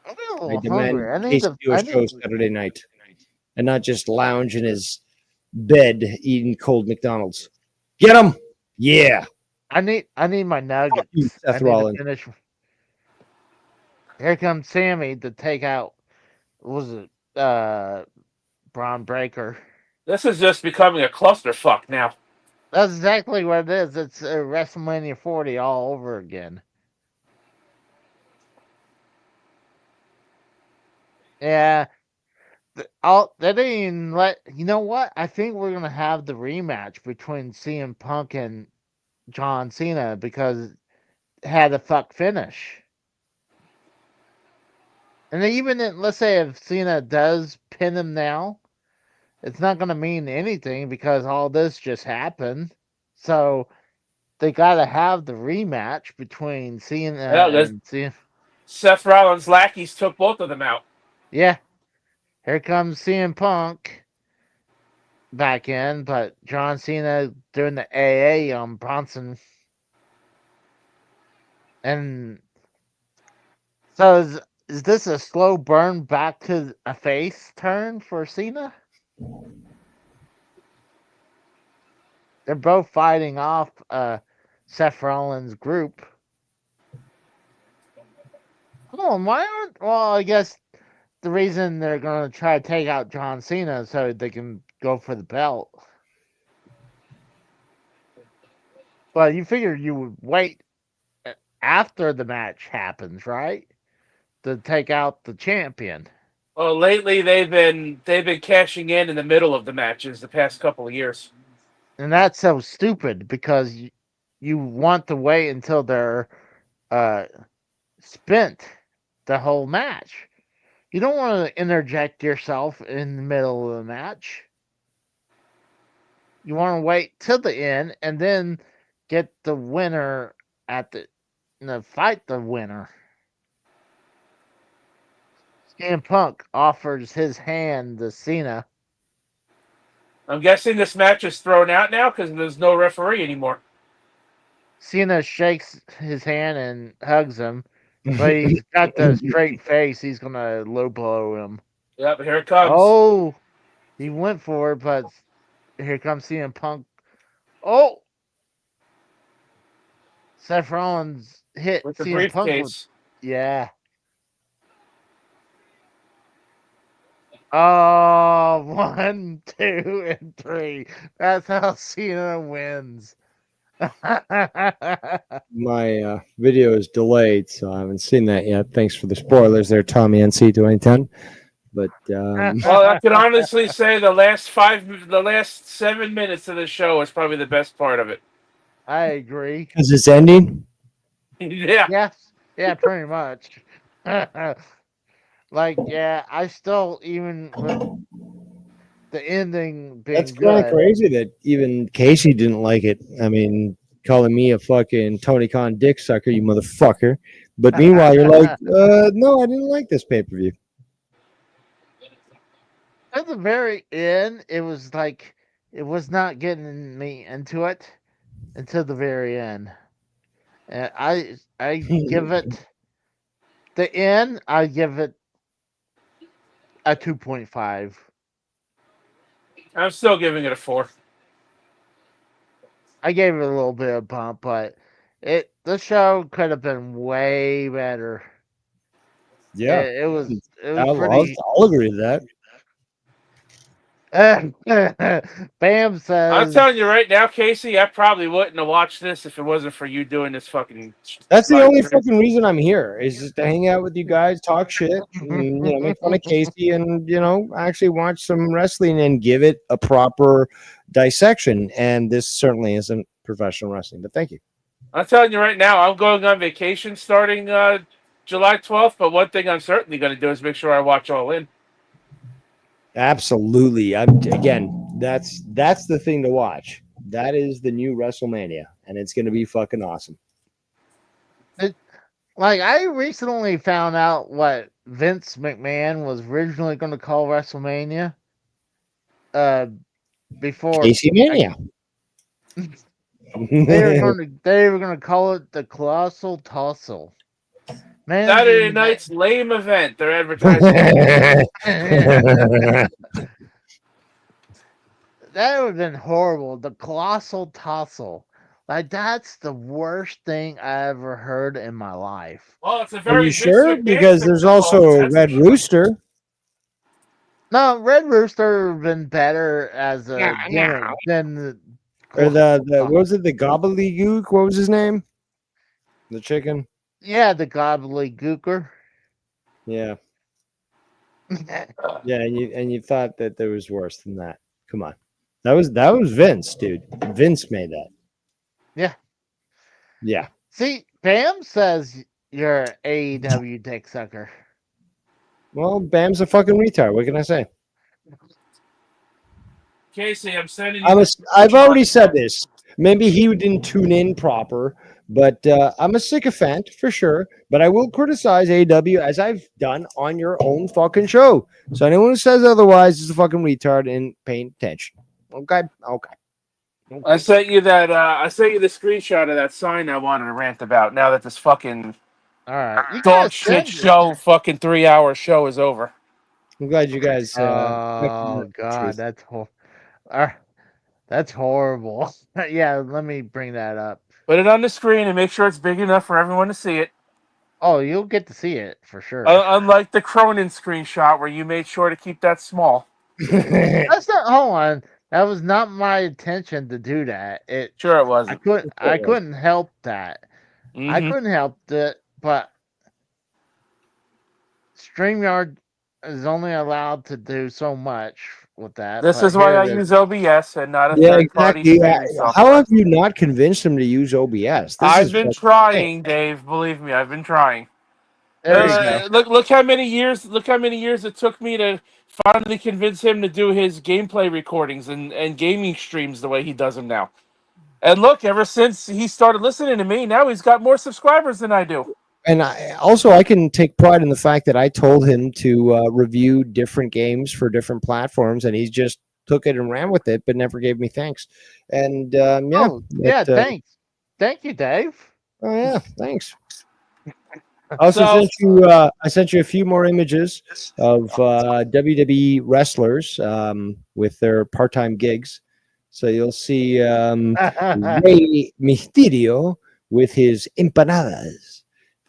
I little demand hungry. I need Casey to. do a show Saturday night, and not just lounge in his bed eating cold McDonald's. Get him. Yeah. I need my nuggets. you, I Seth need Rollins. to finish. Here comes Sammy to take out. What was it Braun Breaker? This is just becoming a clusterfuck now. That's exactly what it is. It's WrestleMania 40 all over again. Yeah. They didn't even let. You know what? I think we're gonna have the rematch between CM Punk and John Cena because it had a fuck finish. And let's say if Cena does pin him now, it's not gonna mean anything because all this just happened. So they gotta have the rematch between Cena and Cena. Seth Rollins' lackeys took both of them out. Yeah. Here comes CM Punk back in, but John Cena doing the AA on Bronson. And so is this a slow burn back to a face turn for Cena? They're both fighting off Seth Rollins' group. Oh, why aren't? Well, I guess the reason they're going to try to take out John Cena so they can go for the belt. But you figured you would wait after the match happens, right? To take out the champion. Well, lately they've been cashing in the middle of the matches the past couple of years. And that's so stupid because you want to wait until they're spent the whole match. You don't want to interject yourself in the middle of the match. You want to wait till the end and then get the winner at fight the winner. CM Punk offers his hand to Cena. I'm guessing this match is thrown out now because there's no referee anymore. Cena shakes his hand and hugs him, but he's got the straight face. He's gonna low blow him. Yep, here it comes. Oh, he went for it, but here comes CM Punk. Oh, Seth Rollins hit With the CM Punk. briefcase. Yeah. Oh, 1, 2, and 3. That's how Cena wins. My video is delayed, so I haven't seen that yet. Thanks for the spoilers there, Tommy NC 2010. But Well, I can honestly say the last 7 minutes of the show is probably the best part of it. I agree. because it's ending. Yeah. Yes. Yeah, pretty much. Like, yeah, I still, even with the ending being That's kind of good. crazy that even Casey didn't like it. I mean, calling me a fucking Tony Khan dick sucker, you motherfucker. But meanwhile, you're like, no, I didn't like this pay per view. At the very end, it was like, it was not getting me into it until the very end. And I give it, the end, I give it a 2.5. I'm still giving it a 4. I gave it a little bit of bump, but the show could have been way better. Yeah, It was I'll pretty. agree with that. Bam I'm says telling you right now, Casey, I probably wouldn't have watched this if it wasn't for you doing this fucking. That's the live only stream. fucking reason I'm here is just to hang out with you guys, talk shit, and, make fun of Casey, and actually watch some wrestling and give it a proper dissection. And this certainly isn't professional wrestling, but thank you. I'm telling you right now, I'm going on vacation starting July 12th. But one thing I'm certainly going to do is make sure I watch All In. Absolutely. That's the thing to watch. That is the new WrestleMania, and it's going to be fucking awesome. Like, I recently found out what Vince McMahon was originally going to call WrestleMania. Before Casey Mania. they were gonna call it the Colossal Tussle. Man, Saturday night's lame event. They're advertising. That would have been horrible. The Colossal Tussle. Like, that's the worst thing I ever heard in my life. Well, it's a Are very you sure? basic Because there's also a Red Rooster. No, Red Rooster would have been better as a gimmick than the Or the what was it? The gobbledygook? What was his name? The chicken. Yeah, the gobbledygooker. Yeah. Yeah, and you thought that there was worse than that. Come on. That was Vince, dude. Vince made that. Yeah. Yeah. See, Bam says you're an AEW dick sucker. Well, Bam's a fucking retard. What can I say? Casey, I'm sending you. I've already said this. Maybe he didn't tune in proper, but I'm a sycophant for sure. But I will criticize AEW as I've done on your own fucking show. So anyone who says otherwise is a fucking retard and paying attention. Okay. I sent you that. I sent you the screenshot of that sign I wanted to rant about. Now that this fucking All right, you dog guys shit said- show, fucking 3-hour show is over. I'm glad you guys. Oh God, that's horrible. Yeah, let me bring that up. Put it on the screen and make sure it's big enough for everyone to see it. Oh, you'll get to see it for sure. Unlike the Cronin screenshot where you made sure to keep that small. That's not. Hold on. That was not my intention to do that. Sure, it I wasn't. couldn't. I couldn't help that. I Mhm. couldn't help it, but StreamYard is only allowed to do so much with that. This But is why here I it is. use OBS and not a Yeah, third-party exactly. Yeah. streaming How software. have you not convinced him to use OBS? This I've is been fucking insane. trying, Dave. Believe me, I've been trying. There you go. Look how many years. Look how many years it took me to finally convince him to do his gameplay recordings and gaming streams the way he does them now. And look, ever since he started listening to me, now he's got more subscribers than I do. And I can take pride in the fact that I told him to review different games for different platforms, and he just took it and ran with it, but never gave me thanks. And yeah, Oh yeah, it, thanks. Thank you, Dave. oh yeah, thanks. I also So sent you a few more images of WWE wrestlers with their part-time gigs. So you'll see Rey Mysterio with his empanadas,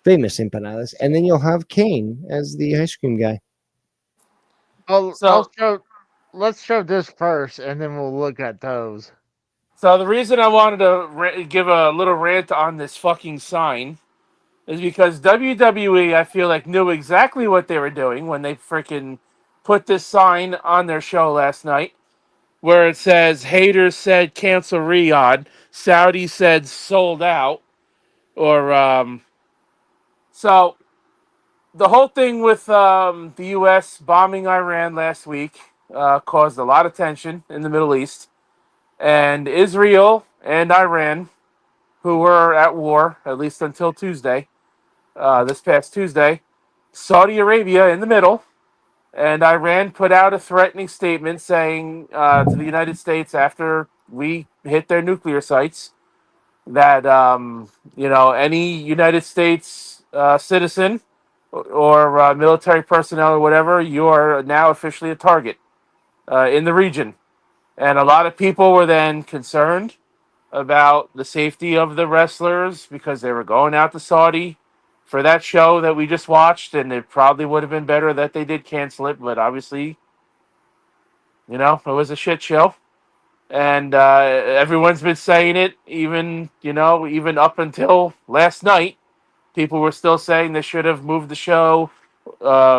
famous empanadas, and then you'll have Kane as the ice cream guy. I'll so show. Let's show this first, and then we'll look at those. so the reason I wanted to give a little rant on this fucking sign is because WWE, I feel like, knew exactly what they were doing when they freaking put this sign on their show last night, where it says haters said cancel Riyadh, Saudi said sold out, or so the whole thing with the U.S. bombing Iran last week caused a lot of tension in the Middle East, and Israel and Iran, who were at war at least until Tuesday, this past Tuesday, Saudi Arabia in the middle, and Iran put out a threatening statement saying to the United States after we hit their nuclear sites that any United States citizen or military personnel or whatever, you are now officially a target in the region. And a lot of people were then concerned about the safety of the wrestlers because they were going out to Saudi for that show that we just watched, and it probably would have been better that they did cancel it, but obviously, it was a shit show. And everyone's been saying it, even up until last night. People were still saying they should have moved the show,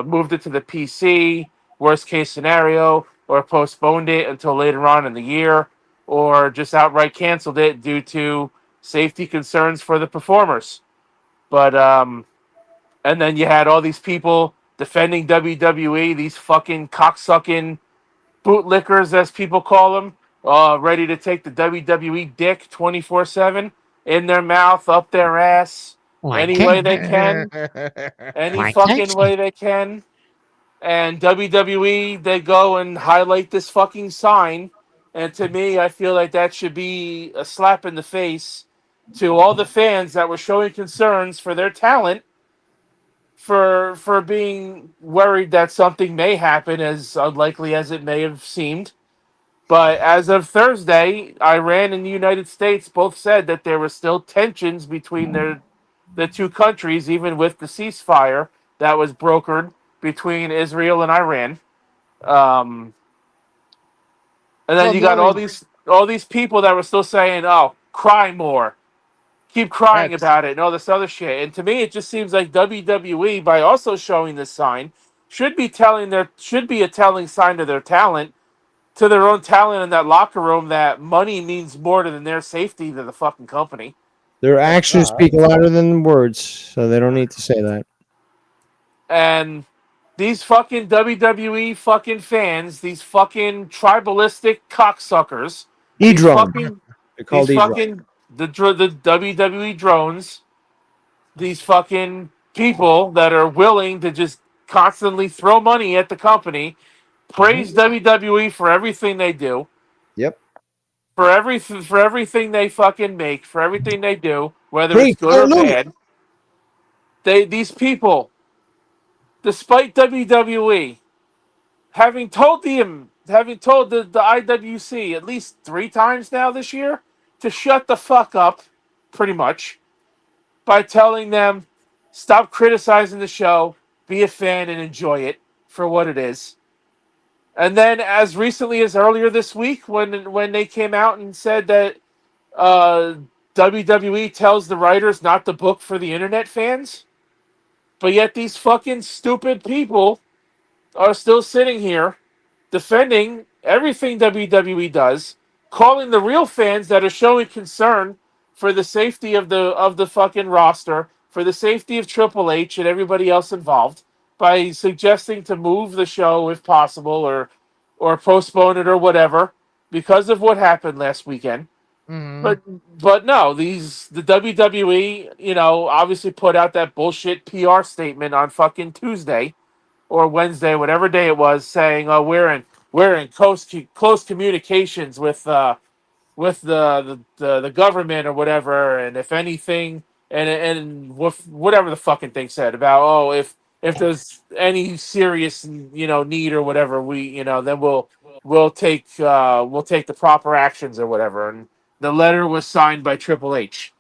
moved it to the PC, worst case scenario, or postponed it until later on in the year, or just outright canceled it due to safety concerns for the performers. But and then you had all these people defending WWE, these fucking cocksucking bootlickers, as people call them, ready to take the WWE dick 24/7 in their mouth, up their ass, Like any way they Kane. can, any Like fucking Tyson. way they can. And WWE, they go and highlight this fucking sign. And to me, I feel like that should be a slap in the face to all the fans that were showing concerns for their talent, for being worried that something may happen, as unlikely as it may have seemed. But as of Thursday, Iran and the United States both said that there were still tensions between the two countries, even with the ceasefire that was brokered between Israel and Iran. Um, and then Well, you the got all only these people that were still saying, "Oh, cry more, keep crying that's about it," and all this other shit. And to me, it just seems like WWE, by also showing this sign, should be a telling sign to their talent, to their own talent in that locker room, that money means more than their safety to the fucking company. Their it actions does. speak louder than words, so they don't need to say that. And these fucking WWE fucking fans, these fucking tribalistic cocksuckers, these E-drum. fucking They're these called E-drum. fucking the WWE drones, these fucking people that are willing to just constantly throw money at the company, praise WWE for everything they do, Yep. for everything they fucking make, for everything they do, whether it's Preach. good or Hallelujah. bad. These people, despite WWE having told the IWC at least 3 times now this year to shut the fuck up, pretty much, by telling them stop criticizing the show, be a fan and enjoy it for what it is. And then, as recently as earlier this week, when they came out and said that WWE tells the writers not to book for the internet fans, but yet these fucking stupid people are still sitting here defending everything WWE does, calling the real fans that are showing concern for the safety of the fucking roster, for the safety of Triple H and everybody else involved, by suggesting to move the show if possible or postpone it or whatever because of what happened last weekend. Mhm. But no, the WWE, obviously put out that bullshit PR statement on fucking Tuesday or Wednesday, whatever day it was, saying, "Oh, we're in close communications with the government or whatever, and if anything, and whatever the fucking thing said about, oh, if there's any serious need or whatever, we then we'll take the proper actions or whatever." And the letter was signed by Triple H.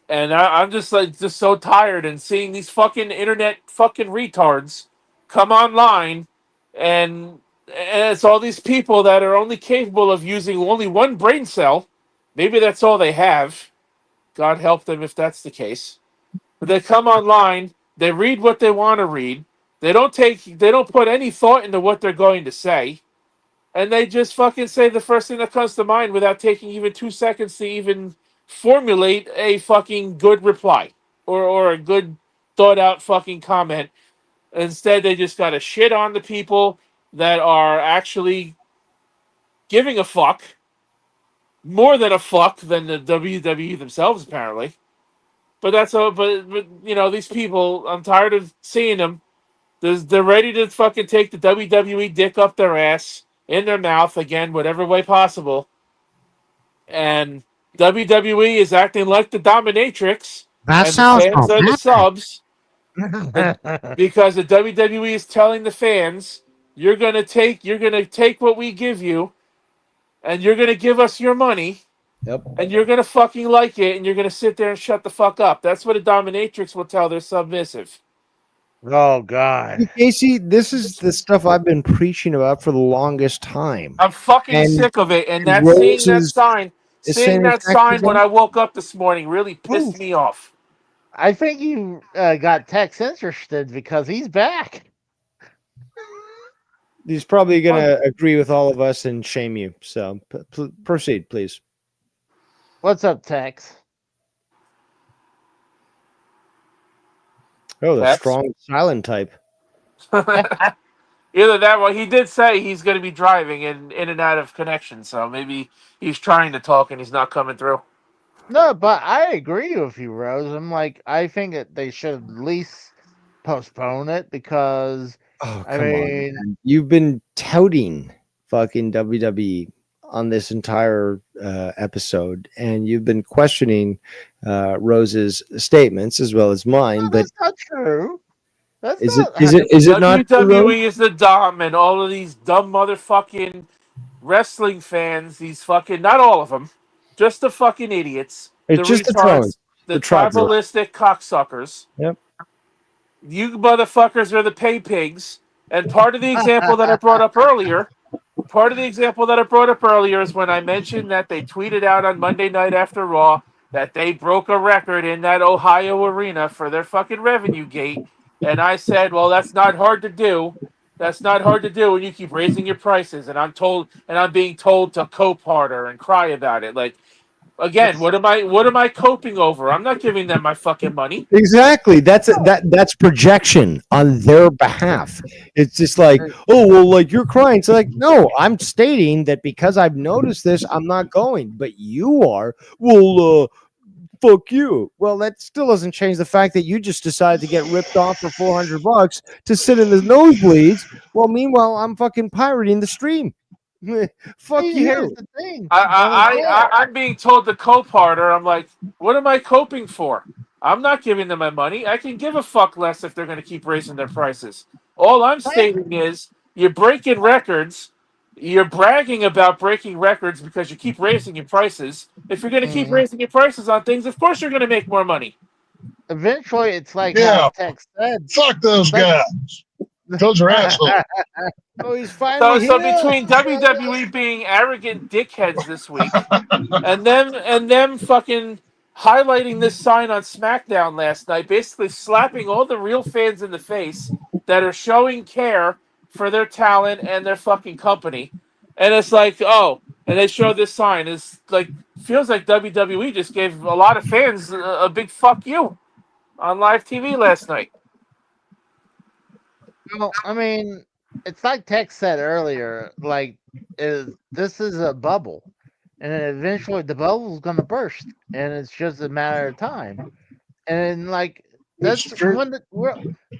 And I'm just so tired and seeing these fucking internet fucking retards come online, and it's all these people that are only capable of using only one brain cell. Maybe that's all they have. God help them if that's the case. But they come online, they read what they want to read. They don't put any thought into what they're going to say, and they just fucking say the first thing that comes to mind without taking even 2 seconds to even formulate a fucking good reply or a good thought out fucking comment. Instead, they just got to shit on the people that are actually giving a fuck, more than a fuck than the WWE themselves, apparently. But that's all. But these people, I'm tired of seeing them. They're ready to fucking take the WWE dick up their ass, in their mouth again, whatever way possible. And WWE is acting like the dominatrix, That and the sounds fans are the romantic. subs, because the WWE is telling the fans, you're gonna take what we give you, and you're gonna give us your money, Yep. and you're gonna fucking like it, and you're gonna sit there and shut the fuck up. That's what a dominatrix will tell their submissive. Oh God. Casey, this is the stuff I've been preaching about for the longest time. I'm fucking And sick of it, and Rose is seeing saying that exactly sign when that. I woke up this morning really pissed Oof. me off. I think you got Tex interested because he's back. He's probably going to agree with all of us and shame you. So proceed, please. What's up, Tex? Oh, the Tex? strong silent type. Either that, well, he did say he's going to be driving in and out of connection, so maybe he's trying to talk and he's not coming through. No, but I agree with you, Rose. I'm like, I think that they should at least postpone it because, Oh, I come on, mean, man. You've been touting fucking WWE on this entire episode, and you've been questioning Rose's statements as well as mine. no, But that's not true. That's is not. it not true, Rose? WWE is the dom, and all of these dumb motherfucking wrestling fans, these fucking, not all of them, just the fucking idiots, It's just the trolling, the the troglodytes. tribalistic cocksuckers. Yep. You motherfuckers are the pay pigs. And part of the example that I brought up earlier is when I mentioned that they tweeted out on Monday night after Raw that they broke a record in that Ohio arena for their fucking revenue gate. And I said, well, that's not hard to do. That's not hard to do when you keep raising your prices. And I'm being told to cope harder and cry about it. Like, again, what am I coping over? I'm not giving them my fucking money. Exactly. That's projection on their behalf. It's just like, oh well, like you're crying. It's like, no, I'm stating that because I've noticed this, I'm not going. But you are. Well, fuck you. Well, that still doesn't change the fact that you just decided to get ripped off for $400 to sit in the nosebleeds. Well, meanwhile, I'm fucking pirating the stream. Fuck See, you. here's the thing. I'm being told to cope harder. I'm like, what am I coping for? I'm not giving them my money. I can give a fuck less if they're going to keep raising their prices. All I'm stating is you're breaking records. You're bragging about breaking records because you keep raising your prices. If you're going to keep raising your prices on things, of course you're going to make more money. Eventually, it's like Yeah. how Tex said. Fuck those But- guys. Those are assholes. Oh, he's finally So here. between WWE being arrogant dickheads this week, and them fucking highlighting this sign on SmackDown last night, basically slapping all the real fans in the face that are showing care for their talent and their fucking company, and it's like, oh, and they show this sign. It's like, feels like WWE just gave a lot of fans a big fuck you on live TV last night. Well, I mean, it's like Tex said earlier. Like, this is a bubble, and then eventually the bubble's gonna burst, and it's just a matter of time. And like It's that's true.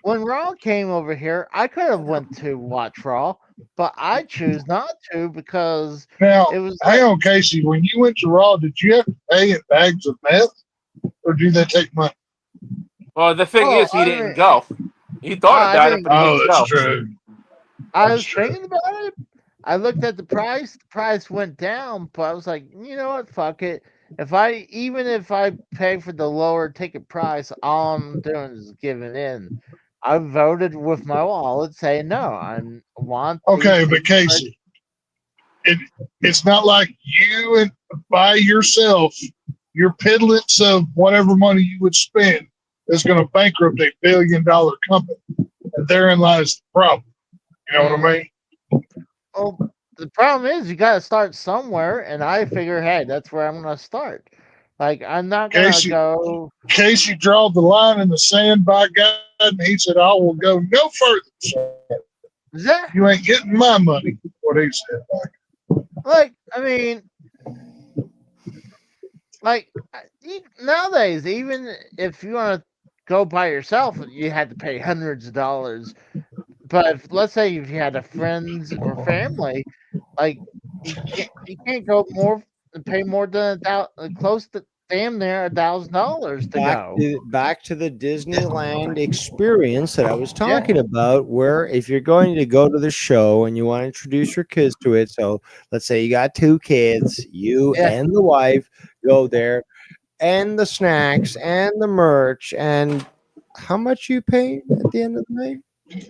when Raw came over here. I could have went to watch Raw, but I choose not to because Now, it was hang like, on, Casey. When you went to Raw, did you have to pay in bags of meth, or do they take money? Well, the thing oh, is, he I didn't mean, go. He thought I about it, didn't. but he Oh, didn't that's go. true. I That's was true. thinking about it. I looked at the price. The price went down, but I was like, you know what? Fuck it. Even if I pay for the lower ticket price, all I'm doing is giving in. I voted with my wallet, saying no. I want these Okay, but tickets. Casey, it's not like you and by yourself, your piddlets of whatever money you would spend is going to bankrupt $1 billion company. And therein lies the problem. You know what I mean? Well, the problem is you got to start somewhere, and I figure, hey, that's where I'm gonna start. Like, I'm not gonna Casey, go. Casey drew the line in the sand by God, and he said, I will go no further. So Is that you ain't getting my money. What he said. like? I mean, like nowadays, even if you want to go by yourself, you had to pay hundreds of dollars. But let's say if you had a friends or family, like you can't go more pay more than close to damn near $1,000 to go. Back to the Disneyland experience that I was Yeah. talking about, where if you're going to go to the show and you want to introduce your kids to it, so let's say you got 2 kids, you Yeah. and the wife go there, and the snacks and the merch, and how much you pay at the end of the night?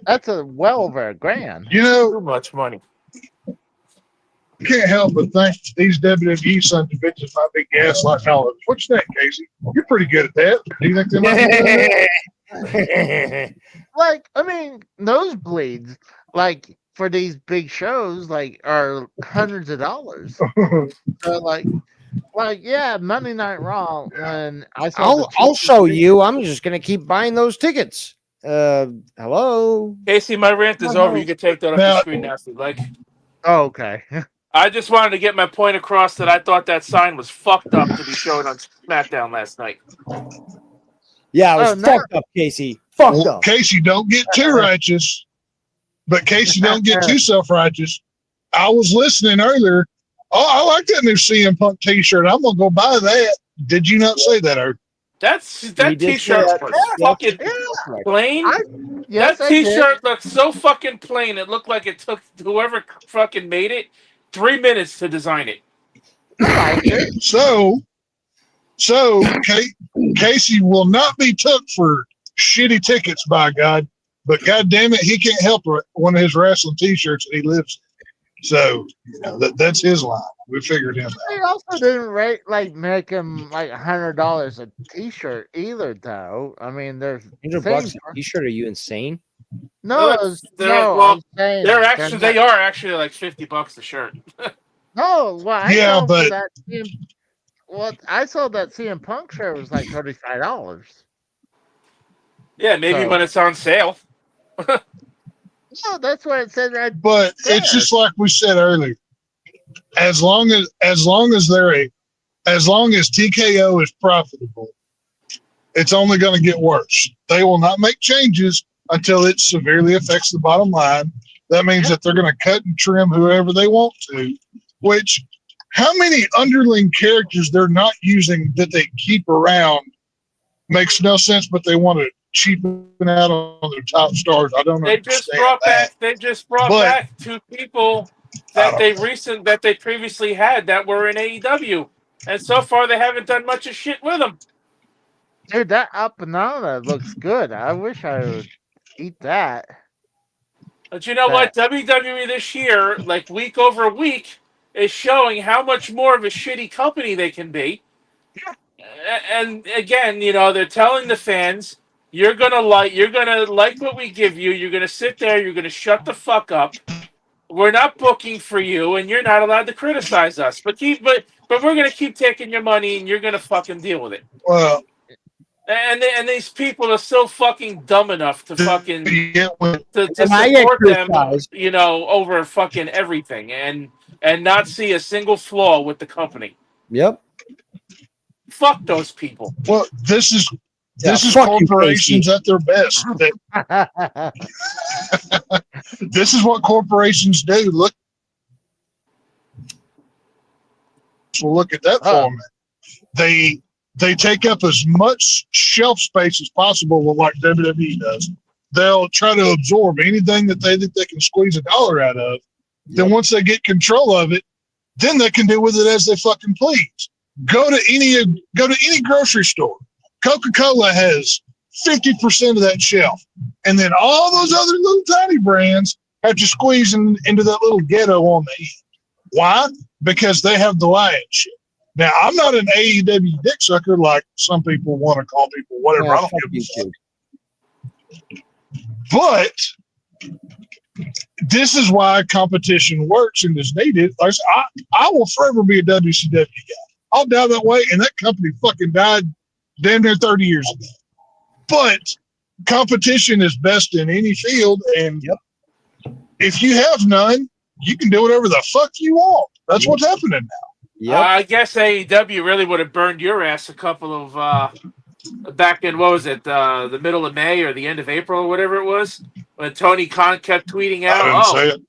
That's well over $1,000. You know, Too much money. I can't help but think these WWE sons of bitches might be gaslight dollars. What's that, Casey? You're pretty good at that. Do you think they might be doing that? Like, I mean, nosebleeds, like for these big shows, like are hundreds of dollars. So like yeah, Monday Night Raw. When I saw the I'll cheapest show ticket- you. I'm just gonna keep buying those tickets. Hello. Casey, my rant is over. You can take that off Now- the screen now if you'd like. Oh, okay. I just wanted to get my point across that I thought that sign was fucked up to be shown on SmackDown last night. Yeah, it was Oh, no. fucked up, Casey. Fucked Well, up. Casey, don't get too righteous, but Casey, don't get too self-righteous. I was listening earlier. Oh, I like that new CM Punk T-shirt. I'm gonna go buy that. Did you not say that, Earth? That He T-shirt did say that. was Yeah. fucking Yeah. plain. Yes, That I did. T-shirt looked so fucking plain. It looked like it took whoever fucking made it 3 minutes to design it. I liked it. So Casey will not be took for shitty tickets, by God. But God damn it, he can't help one of his wrestling T-shirts that he lives in. So that's his line. We figured him out. They also didn't make him like $100 a T-shirt either, though. I mean, there's $100 a t-shirt? Are you insane? no, I'm saying They are actually like $50 a shirt. no. Well, I Yeah, saw but- that. I saw that CM Punk shirt was like $35. Yeah, maybe So- when it's on sale. No, that's what it said right. But there. it's just like we said earlier. As long as TKO is profitable, it's only going to get worse. They will not make changes until it severely affects the bottom line. That means that they're going to cut and trim whoever they want to. Which, how many underling characters they're not using that they keep around makes no sense. But they want to cheapen out on their top stars. I don't They understand just brought that. back. They just brought But- back 2 people that they previously had that were in AEW, and so far they haven't done much of shit with them. Dude, that empanada looks good. I wish I would eat that. But you know what? WWE this year, like week over week, is showing how much more of a shitty company they can be. And again, you know, they're telling the fans, you're gonna like what we give you. You're gonna sit there. You're gonna shut the fuck up. We're not booking for you, and you're not allowed to criticize us. But we're gonna keep taking your money, and you're gonna fucking deal with it. Well, And these people are so fucking dumb enough to fucking to And I get support them, criticized. you know, over fucking everything, and not see a single flaw with the company. Yep. Fuck those people. well, this is fuck you, corporations Casey. at their best. This is what corporations do. Look at that format. They take up as much shelf space as possible, like WWE does. They'll try to absorb anything that they think they can squeeze a dollar out of. Then once they get control of it, then they can do with it as they fucking please. Go to any grocery store. Coca-Cola has 50% of that shelf. And then all those other little tiny brands have to squeeze into that little ghetto on the end. Why? Because they have the lion's share. Now, I'm not an AEW dick sucker like some people want to call people, whatever. Yeah, I don't fuck give a you, fuck. But this is why competition works and is needed. Like I will forever be a WCW guy. I'll die that way, and that company fucking died damn near 30 years ago. But competition is best in any field, and if you have none, you can do whatever the fuck you want. That's what's happening now. Yep. I guess AEW really would have burned your ass a couple of back in, what was it, the middle of May or the end of April or whatever it was, when Tony Khan kept tweeting I didn't out, say it.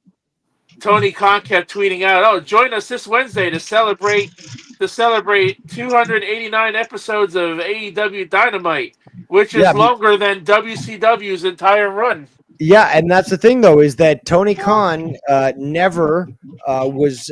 Tony Khan kept tweeting out, join us this Wednesday to celebrate 289 episodes of AEW Dynamite, which is longer than WCW's entire run. Yeah, and that's the thing, though, is that Tony Khan never was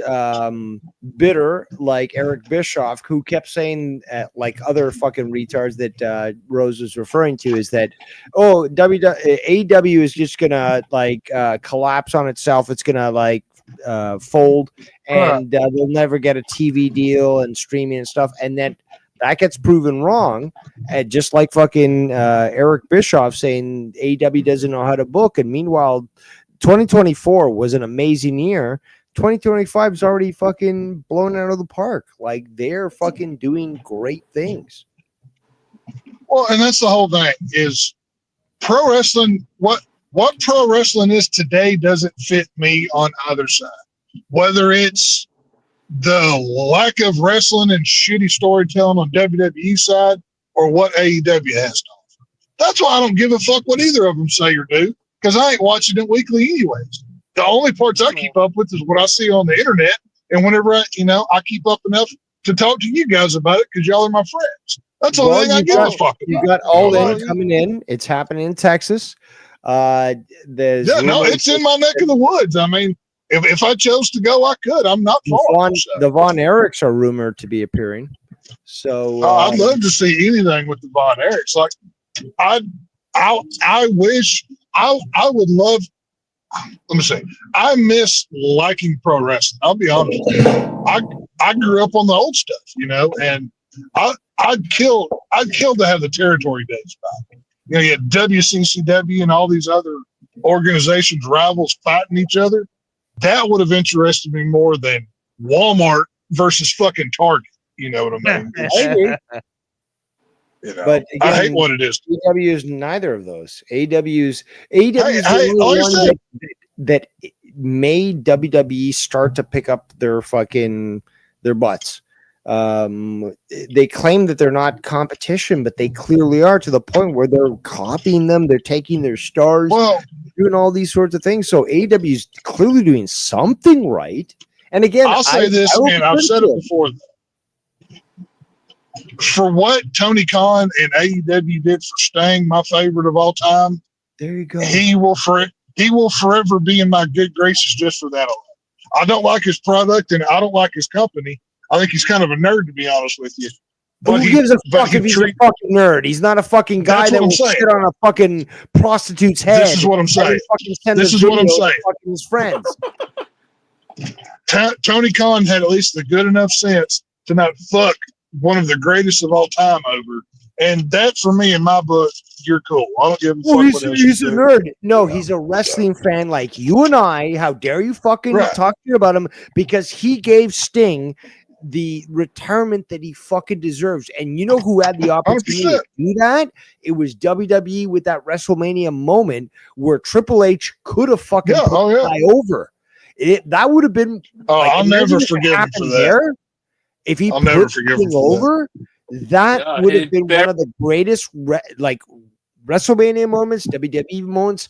bitter like Eric Bischoff, who kept saying, like other fucking retards that Rose was referring to, is that, AEW is just going to, like, collapse on itself. It's going to, like, fold, and they'll never get a TV deal and streaming and stuff. And then that gets proven wrong, just like fucking Eric Bischoff saying AEW doesn't know how to book. And meanwhile, 2024 was an amazing year. 2025 is already fucking blown out of the park. Like, they're fucking doing great things. Well, and that's the whole thing is pro wrestling. What pro wrestling is today doesn't fit me on either side. Whether it's the lack of wrestling and shitty storytelling on WWE side, or what AEW has to offer. That's why I don't give a fuck what either of them say or do, because I ain't watching it weekly anyways. The only parts I keep up with is what I see on the internet, and whenever I keep up enough to talk to you guys about it because y'all are my friends. That's the only thing I give a fuck about. You got All In coming in. It's happening in Texas. It's in my neck of the woods. I mean, if I chose to go, I could. I'm not far. The Von Erichs are rumored to be appearing. So I'd love to see anything with the Von Erichs. Like, I wish I would love. Let me say, I miss liking pro wrestling. I'll be honest with you. I grew up on the old stuff, and I'd kill to have the territory days back. You had WCCW and all these other organizations, rivals fighting each other. That would have interested me more than Walmart versus fucking Target. You know what I mean? But again, I hate what it is. AEW is neither of those. AEW's the only one that made WWE start to pick up their butts. They claim that they're not competition, but they clearly are, to the point where they're copying them. They're taking their stars, doing all these sorts of things. So AEW is clearly doing something right. And again, I'll say this, and I've said it before. For what Tony Khan and AEW did for Sting, my favorite of all time, there you go. He will forever be in my good graces just for that alone. I don't like his product, and I don't like his company. I think he's kind of a nerd, to be honest with you. But Who gives a but fuck if he's a fucking nerd? He's not a fucking guy That's that what I'm will saying. shit on a fucking prostitute's head. This is what I'm and saying. fucking send This a is what I'm video to saying. fucking his friends. Tony Khan had at least the good enough sense to not fuck one of the greatest of all time over. And that, for me, in my book, you're cool. I don't give a fuck what else He's you a do. nerd. No, he's a wrestling fan like you and I. How dare you fucking Right. talk to you about him? Because he gave Sting the retirement that he fucking deserves. And you know who had the opportunity 100%. to do that? It was WWE with that WrestleMania moment where Triple H could have fucking Yeah, put oh, the yeah. guy over. That would have been. Oh, like, I'll imagine never if it forgive him for happened that. there. If he I'll put never forgive him Sting for that. over, that Yeah, would have it- been one of the greatest WrestleMania moments, WWE moments,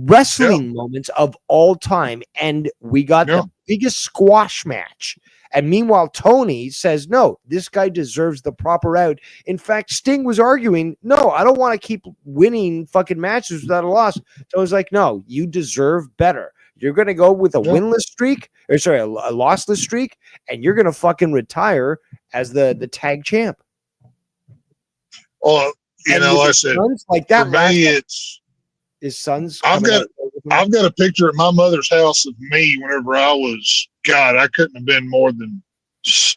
wrestling moments of all time. And we got Yeah. the biggest squash match. And meanwhile, Tony says, no, this guy deserves the proper out. In fact, Sting was arguing, no, I don't want to keep winning fucking matches without a loss. So I was like, no, you deserve better. You're going to go with a Yeah. winless streak, or sorry, a lossless streak, and you're going to fucking retire as the tag champ. Well, you And know, with like I his said, sons, like for that match, me, it's his sons. I've coming got- out with him. I've got a picture at my mother's house of me whenever I was, God, I couldn't have been more than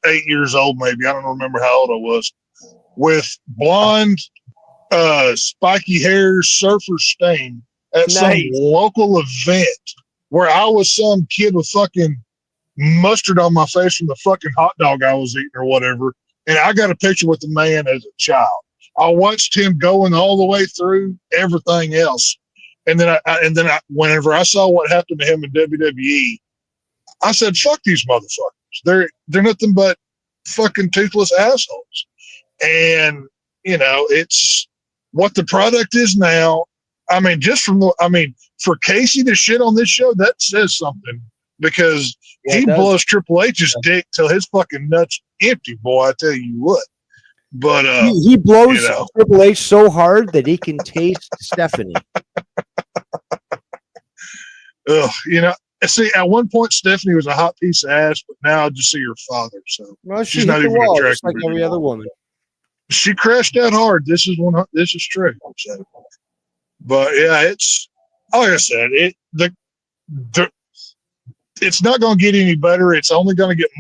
8 years old, maybe. I don't remember how old I was, with blonde, spiky hair, surfer stain at some Nice. local event where I was some kid with fucking mustard on my face from the fucking hot dog I was eating or whatever. And I got a picture with the man as a child. I watched him going all the way through everything else. And then whenever I saw what happened to him in WWE, I said, fuck these motherfuckers. They're nothing but fucking toothless assholes. And, you know, it's what the product is now. I mean, for Casey to shit on this show, that says something, because Yeah, he it does. blows Triple H's dick till his fucking nuts empty, boy. I tell you what. But He blows you know. Triple H so hard that he can taste Stephanie. You know, see, at one point Stephanie was a hot piece of ass, but now I just see her father. So Well, she she's hit not the even wall attractive just like every anymore. other woman. She crashed out hard. This is true. So, but yeah, it's like I said, it's not going to get any better. It's only going to get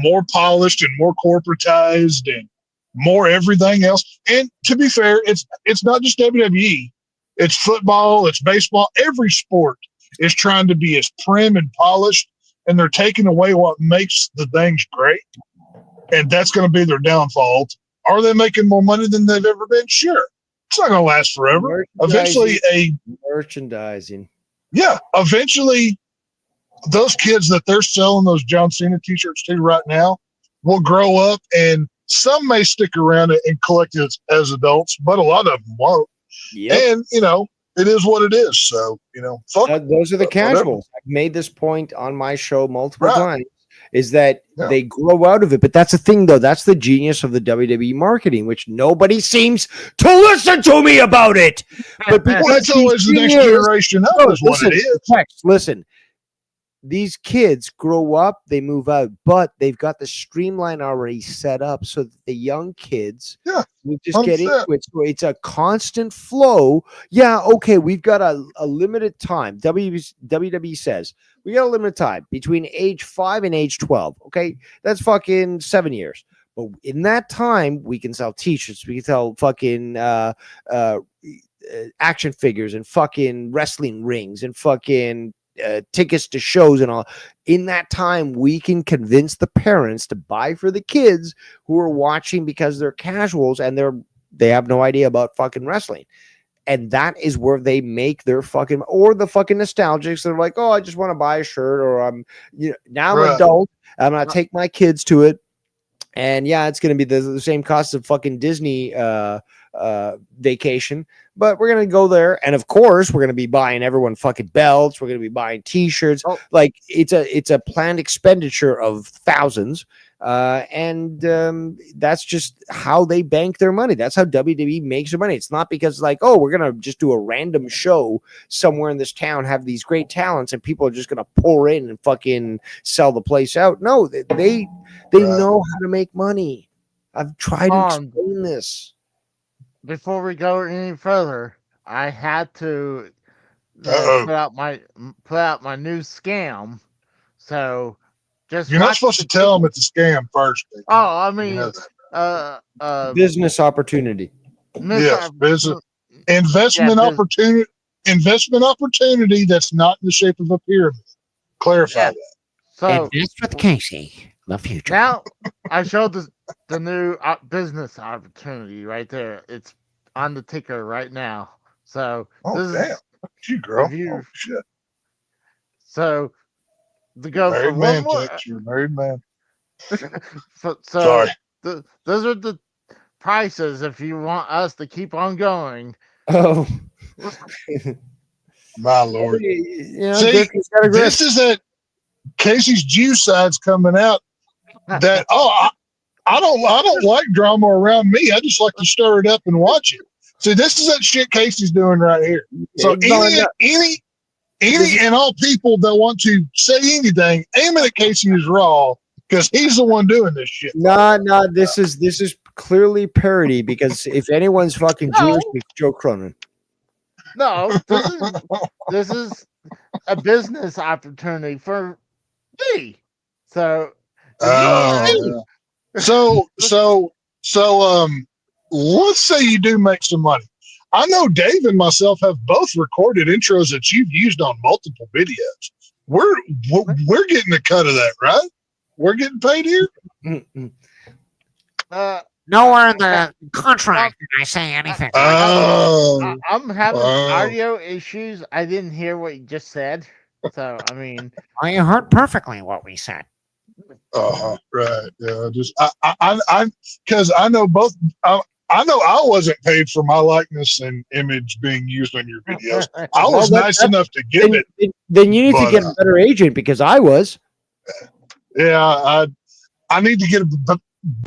more polished and more corporatized and more everything else. And to be fair, it's not just WWE. It's football. It's baseball. Every sport is trying to be as prim and polished, and they're taking away what makes the things great. And that's going to be their downfall. Are they making more money than they've ever been? Sure. It's not going to last forever. Eventually, Merchandising. eventually, those kids that they're selling those John Cena t-shirts to right now will grow up, and some may stick around and collect it as adults, but a lot of them won't. Yep. And, you know, it is what it is. So, you know, fuck it. Those are the Whatever. casuals. I've made this point on my show multiple Right. times, is that Yeah. they grow out of it. But that's the thing, though. That's the genius of the WWE marketing, which nobody seems to listen to me about it. But Well, because that's always the these next kids- generation up, is what it is. Listen. These kids grow up, they move out, but they've got the streamline already set up so that the young kids will just get 100%. into it. So it's a constant flow. Yeah, okay, we've got a limited time. WWE says we got a limited time between age 5 and age 12. Okay, that's fucking 7 years. But in that time, we can sell t-shirts, we can sell fucking action figures and fucking wrestling rings and fucking tickets to shows and all. In that time, we can convince the parents to buy for the kids who are watching because they're casuals and they have no idea about fucking wrestling. And that is where they make their fucking, or the fucking nostalgics. They're like, oh, I just want to buy a shirt, or now I'm an Right. adult. I'm gonna take my kids to it. And yeah, it's going to be the same cost of fucking Disney vacation, but we're going to go there. And of course, we're going to be buying everyone fucking belts. We're going to be buying t-shirts. Like it's a planned expenditure of thousands. And that's just how they bank their money. That's how WWE makes their money. It's not because like, oh, we're going to just do a random show somewhere in this town, have these great talents, and people are just going to pour in and fucking sell the place out. No, they know how to make money. I've tried to explain this. Before we go any further, I had to Uh-oh. put out my new scam. So just You're not watch supposed the to tell them video. it's a scam first. Dave. Oh, I You mean, know that. Business opportunity. Yes, business Yeah, investment opportunity that's not in the shape of a pyramid. Clarify Yeah. that. So Invest with Casey, the future. now I showed the new business opportunity right there. It's on the ticker right now. So Oh this damn! is Look at you, girl. review. Oh shit! So to go for Married one man, more. Tex. You're a married man. So Sorry. those are the prices if you want us to keep on going. Oh, My lord. yeah. See, Griffey's got a grip. this is that Casey's juice side's coming out. That I don't like drama around me. I just like to stir it up and watch it. See, this is that shit Casey's doing right here. So any and all people that want to say anything, aim it at Casey's raw because he's the one doing this shit. No, this is clearly parody because if anyone's fucking No. Jewish, it's Joe Cronin. No, this is a business opportunity for me. So So let's say you do make some money. I know Dave and myself have both recorded intros that you've used on multiple videos. We're getting a cut of that, right? We're getting paid here. Nowhere in the contract did I say anything. Oh, I'm having Wow. audio issues. I didn't hear what you just said. So I mean, Well, you heard perfectly what we said. right. Yeah, just I because I know both. I know I wasn't paid for my likeness and image being used on your videos. I was nice enough to give it. Then you need But, to get a better agent because I was. Yeah, I need to get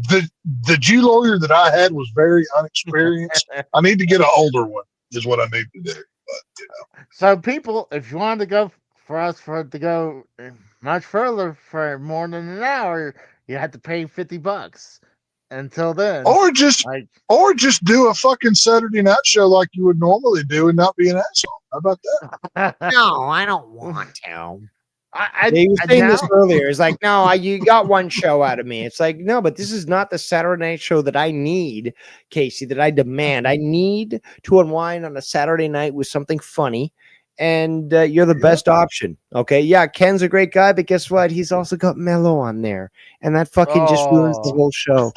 the Jew lawyer that I had was very unexperienced. I need to get an older one. Is what I need to do. But you know, so people, if you want to go to go much further for more than an hour, you have to pay $50. Until then, or just do a fucking Saturday night show like you would normally do and not be an asshole. How about that? No, I don't want to. He was saying this earlier. It's like, no, you got one show out of me. It's like, no, but this is not the Saturday night show that I need, Casey, that I demand. I need to unwind on a Saturday night with something funny, and you're the best option. Okay, yeah, Ken's a great guy, but guess what? He's also got Mello on there, and that fucking just ruins the whole show.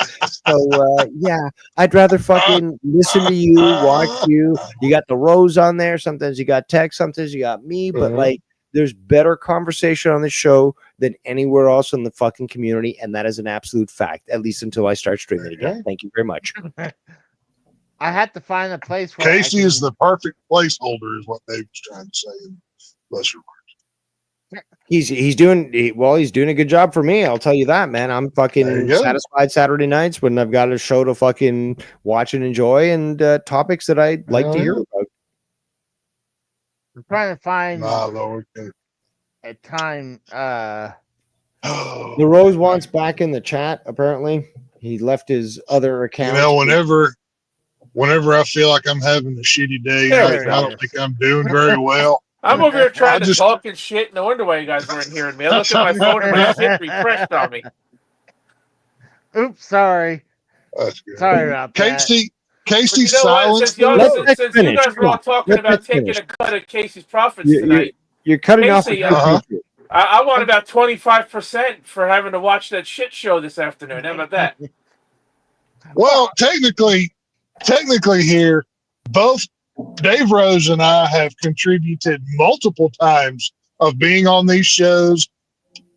So, yeah, I'd rather fucking listen to you, watch you. You got the Rose on there. Sometimes you got Tex, sometimes you got me, but like, there's better conversation on the show than anywhere else in the fucking community, and that is an absolute fact, at least until I start streaming again. Thank you very much. I had to find a place where Casey is the perfect placeholder, is what Dave's trying to say. Bless your heart. He's doing a good job for me. I'll tell you that, man. I'm fucking satisfied Saturday nights when I've got a show to fucking watch and enjoy, and topics that I like to hear about. I'm trying to find My Lord. a time. The Rose wants back in the chat. Apparently, he left his other account. You know, whenever I feel like I'm having a shitty day, I don't think I'm doing very well. I'm over here trying to talk and shit. No wonder why you guys weren't hearing me. I looked at my phone and my shit refreshed on me. Oops, sorry. That's good. Sorry about that. Casey's You know what? silence. Since you guys were all talking about taking a cut of Casey's profits tonight, You're cutting off. Casey, I want about 25% for having to watch that shit show this afternoon. How about that? Well, technically here, both Dave Rose and I have contributed multiple times of being on these shows,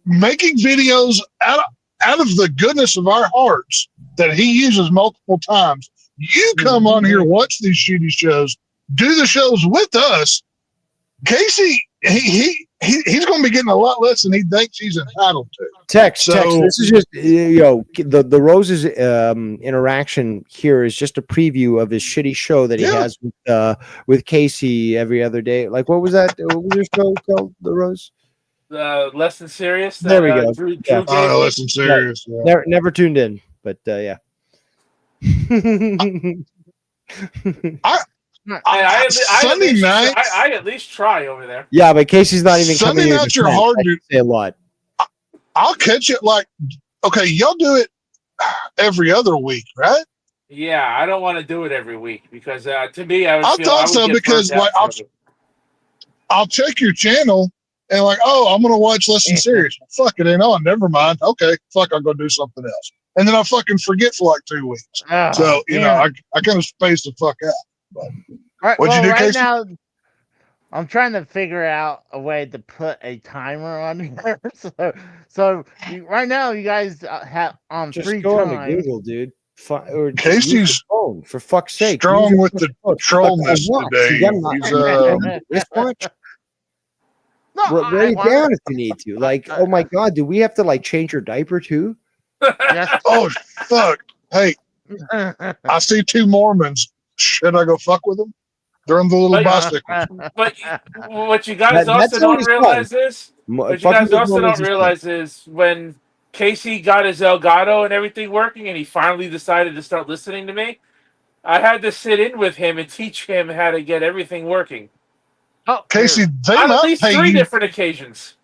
making videos out of the goodness of our hearts that he uses multiple times. You come on here, watch these shitty shows, do the shows with us. Casey, he's going to be getting a lot less than he thinks he's entitled to. Tex, this is just the Rose's interaction here is just a preview of his shitty show that he has with Casey every other day. Like, what was that? What was your show called? The Rose? Less Than Serious. There we go. Drew Less Than Serious. Yeah. Never tuned in, but yeah. Sunday nights. I at least try over there. Yeah, but Casey's not even Sunday coming. nights are hard to say a lot. I'll catch it like, okay, y'all do it every other week, right? Yeah, I don't want to do it every week because to me, I thought so because like I'll check your channel and like, oh, I'm gonna watch Less Than Serious. Fuck, it ain't on. Never mind. Okay, fuck, I'll go do something else. And then I fucking forget for like 2 weeks. So you know, I kind of space the fuck out. But what'd you do, Casey? Now, I'm trying to figure out a way to put a timer on here. So right now, you guys have on Just free go time. on to Google, dude. Or Casey's phone, for fuck's sake. Strong with the trollness today. Wristwatch. No, Write it down if you need to. Like, oh my god, do we have to like change your diaper too? Yes. Oh fuck! Hey, I see 2 Mormons. Should I go fuck with them? They're on the little bicycle. But what you guys also don't realize is, when Casey got his Elgato and everything working, and he finally decided to start listening to me, I had to sit in with him and teach him how to get everything working. Oh, Casey, they on might at least pay 3 you. different occasions.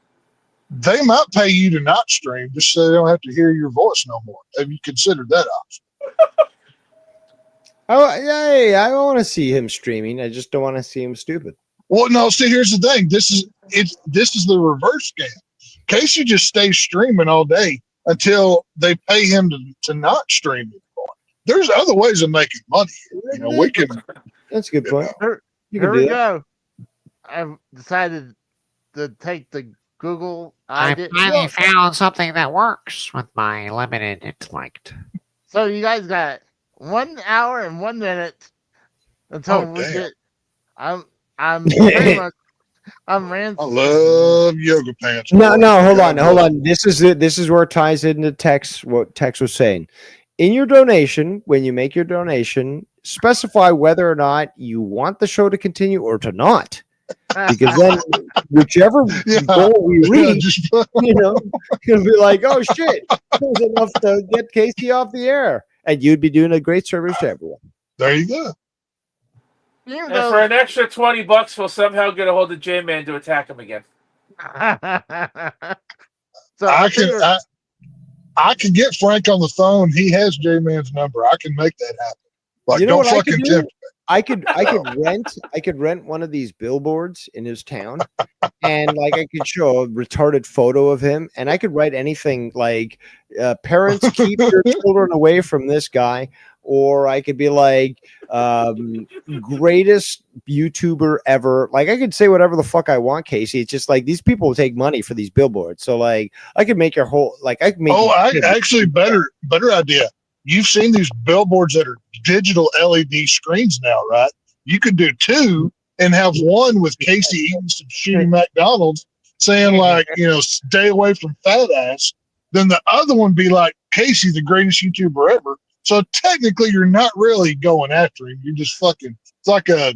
They might pay you to not stream just so they don't have to hear your voice no more. Have you considered that option? Oh, hey, I want to see him streaming. I just don't want to see him stupid. Well, no. See, here's the thing. This is the reverse scam. Casey just stays streaming all day until they pay him to not stream anymore. There's other ways of making money. You know, we can. That's a good point. Here we go. I've decided to take the Google. I finally found something that works with my limited intellect. So you guys got 1 hour and 1 minute until we get. I'm pretty much. I'm ranting. I love yoga pants. No, hold on. This is where it ties into Tex. What Tex was saying. In your donation, when you make your donation, specify whether or not you want the show to continue or to not. Because then, whichever goal we reach, you'll be like, "Oh shit, there's enough to get Casey off the air," and you'd be doing a great service to everyone. There you go. And for an extra $20, we'll somehow get a hold of J-Man to attack him again. So I can get Frank on the phone. He has J-Man's number. I can make that happen. Like, You know don't what I fucking could do? tempt me. I could rent one of these billboards in his town, and like I could show a retarded photo of him, and I could write anything like "Parents, keep your children away from this guy," or I could be like "Greatest YouTuber ever." Like I could say whatever the fuck I want, Casey. It's just like these people will take money for these billboards, so like I could make your whole like I could make. Oh, actually better idea. You've seen these billboards that are digital LED screens now, right? You could do 2 and have one with Casey eating some shitty McDonald's saying like, stay away from fat ass. Then the other one be like, Casey, the greatest YouTuber ever. So technically you're not really going after him. You're just fucking, it's like a,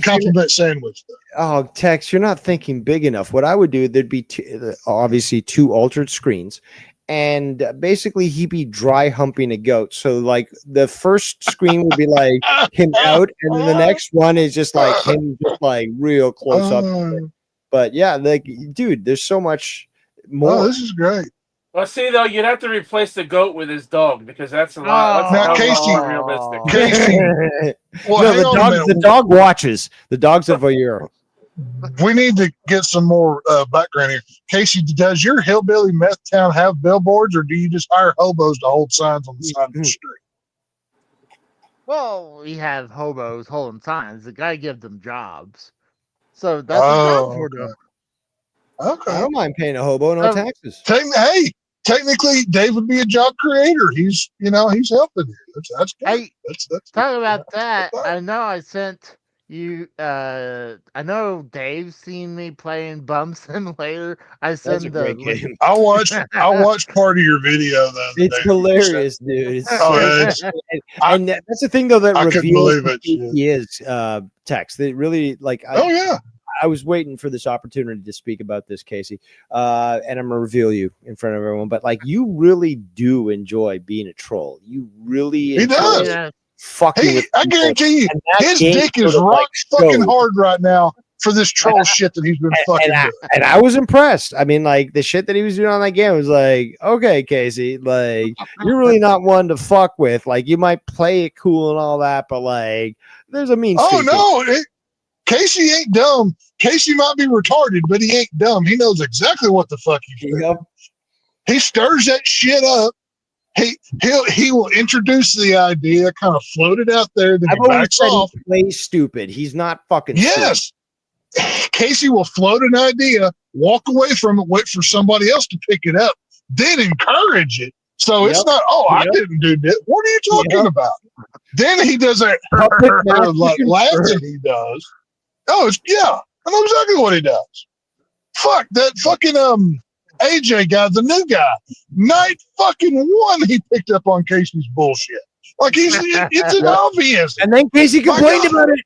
compliment sandwich. Oh, Tex, you're not thinking big enough. What I would do, there'd be obviously 2 altered screens. And basically, he'd be dry humping a goat. So, like, the first screen would be like him out, and then the next one is just like him, just like real close up. But yeah, like, dude, there's so much more. Oh, this is great. Well, see, though, you'd have to replace the goat with his dog because that's a lot. Now, That's Casey, more realistic. Casey, well, no, hang on a minute. the dog watches. The dog's a voyeur. We need to get some more background here. Casey, does your hillbilly meth town have billboards, or do you just hire hobos to hold signs on the side of the street? Well, we have hobos holding signs. The guy gives them jobs, so that's a job for them. Okay. I don't mind paying a hobo, no taxes. Technically, Dave would be a job creator. He's helping you. That's good. Hey, that's talk about that. I know I sent you. I know Dave's seen me playing Bum Simulator. I sent the great game. I watched part of your video though. It's hilarious, dude. It's and that's the thing though that I couldn't reveals believe it. who he is. Tex. They really like. Oh yeah. I was waiting for this opportunity to speak about this, Casey, and I'm gonna reveal you in front of everyone. But like, you really do enjoy being a troll. You really He enjoy does. fucking with I people. guarantee you, And that his game dick is sort of, rock like, fucking showed. hard right now for this troll shit that he's been fucking doing. And I was impressed. I mean, like, the shit that he was doing on that game was like, okay, Casey, like, you're really not one to fuck with. Like, you might play it cool and all that, but like, there's a mean streak. Casey ain't dumb. Casey might be retarded, but he ain't dumb. He knows exactly what the fuck he's doing. Yep. He stirs that shit up. He will introduce the idea, kind of float it out there, then I've he always backs said off. he plays stupid. He's not fucking stupid. Yes. Casey will float an idea, walk away from it, wait for somebody else to pick it up, then encourage it. So it's not, I didn't do that. What are you talking about? Then he does that like laughing he does. I know exactly what he does. Fuck that fucking AJ guy, the new guy. Night fucking one, he picked up on Casey's bullshit. Like it's an obvious. And then Casey complained about it.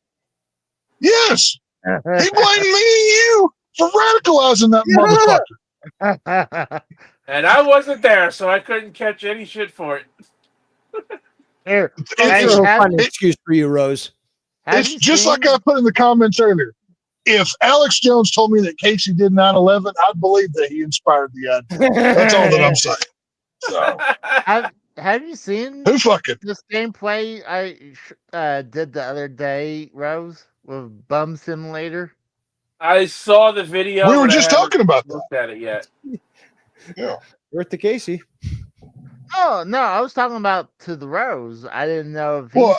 Yes. He blamed me and you for radicalizing that motherfucker. And I wasn't there, so I couldn't catch any shit for it. Here, It's a fun excuse for you, Rose. It's just like I put in the comments earlier. If Alex Jones told me that Casey did 9/11, I'd believe that he inspired the idea. That's all that I'm saying. So, have you seen who fucking this gameplay I did the other day, Rose, with Bum Simulator? I saw the video. We were just talking about that. Looked at it yet? Yeah, worth the Casey. Oh no, I was talking about to the Rose. I didn't know if. Well,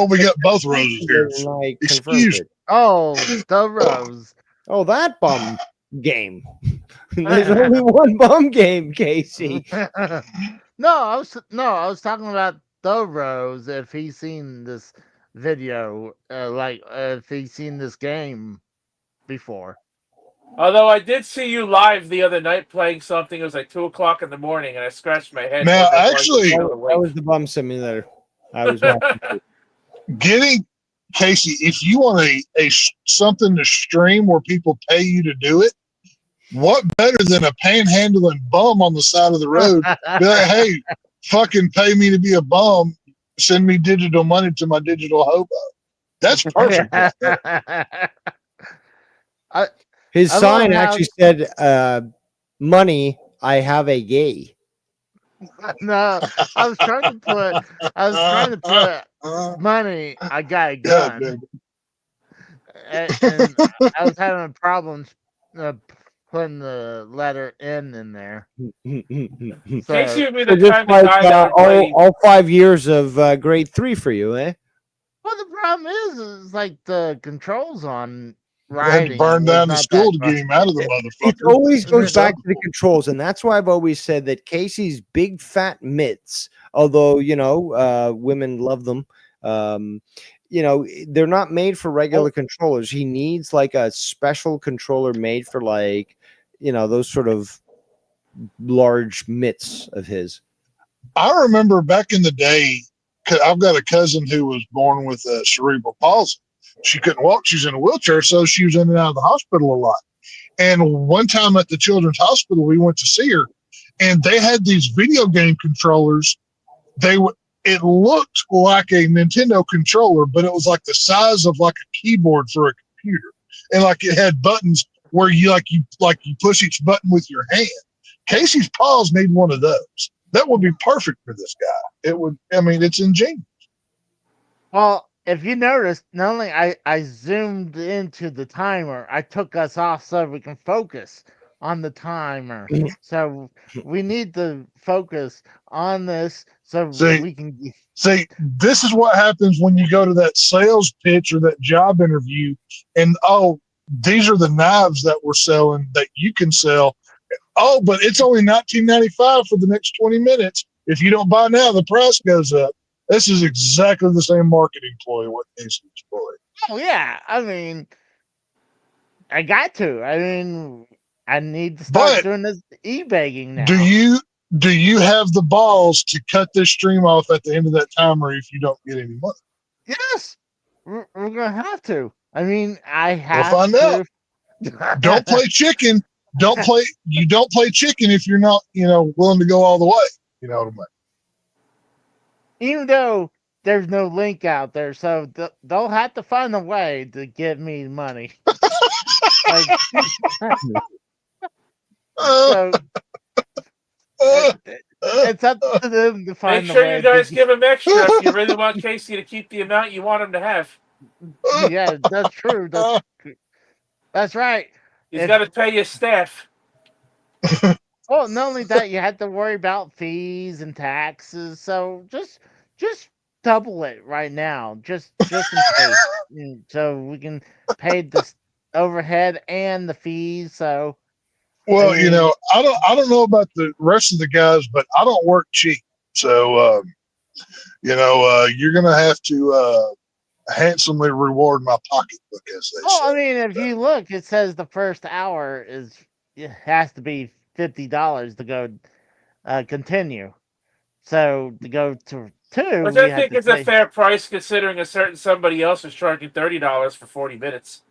we got both Roses here. Like, Excuse me. Oh, the Rose. Oh, that bum game. There's only one bum game, Casey. No, I was talking about the Rose. If he's seen this video, if he's seen this game before. Although I did see you live the other night playing something. It was like 2:00 in the morning, and I scratched my head. Now, actually, that was the bum simulator. I was getting Casey. If you want a something to stream where people pay you to do it, what better than a panhandling bum on the side of the road? Be like, hey, fucking pay me to be a bum. Send me digital money to my digital hobo. That's perfect. His sign actually said, money, I have a gay. No, I was trying to put money, I got a gun. And I was having problems putting the letter N in there. So, all 5 years of grade 3 for you, eh? Well, the problem is like the controls on You had to burn down the school to get him out of the motherfucker. It always goes back to the controls, and that's why I've always said that Casey's big fat mitts, although women love them, they're not made for regular controllers. He needs like a special controller made for those sort of large mitts of his. I remember back in the day, I've got a cousin who was born with cerebral palsy. She couldn't walk. She's in a wheelchair, so she was in and out of the hospital a lot. And one time at the Children's Hospital, we went to see her, and they had these video game controllers. It looked like a Nintendo controller, but it was like the size of like a keyboard for a computer, and like it had buttons where you push each button with your hand. Casey's paws need one of those. That would be perfect for this guy. It would. I mean, it's ingenious. Well, if you noticed, not only I zoomed into the timer, I took us off so we can focus on the timer. So we need to focus on this so we can see. This is what happens when you go to that sales pitch or that job interview, and these are the knives that we're selling that you can sell. Oh, but it's only $19.95 for the next 20 minutes. If you don't buy now, the price goes up. This is exactly the same marketing ploy what Casey's ploy. Oh yeah, I mean, I got to. I mean, I need to start doing this e-begging now. Do you have the balls to cut this stream off at the end of that timer if you don't get any money? Yes, we're gonna have to. I mean, I We'll have find to. out. Don't play chicken. You don't play chicken if you're not, willing to go all the way. You know what I mean? Even though there's no link out there, so they'll have to find a way to give me money. Like, so it's up to them to Make find sure the way. you guys give him extra if you really want Casey to keep the amount you want him to have. Yeah, that's true. That's right. He's got to pay his staff. Well, not only that, you have to worry about fees and taxes. So just double it right now, just in case, so we can pay the overhead and the fees. So, Well, I mean, I don't know about the rest of the guys, but I don't work cheap. So, you're going to have to handsomely reward my pocketbook, as they well, I say. mean, if you look, it says the first hour it has to be $50 to go continue. So to go to two, Which we I have think to is a pay. fair price considering a certain somebody else is charging $30 for 40 minutes.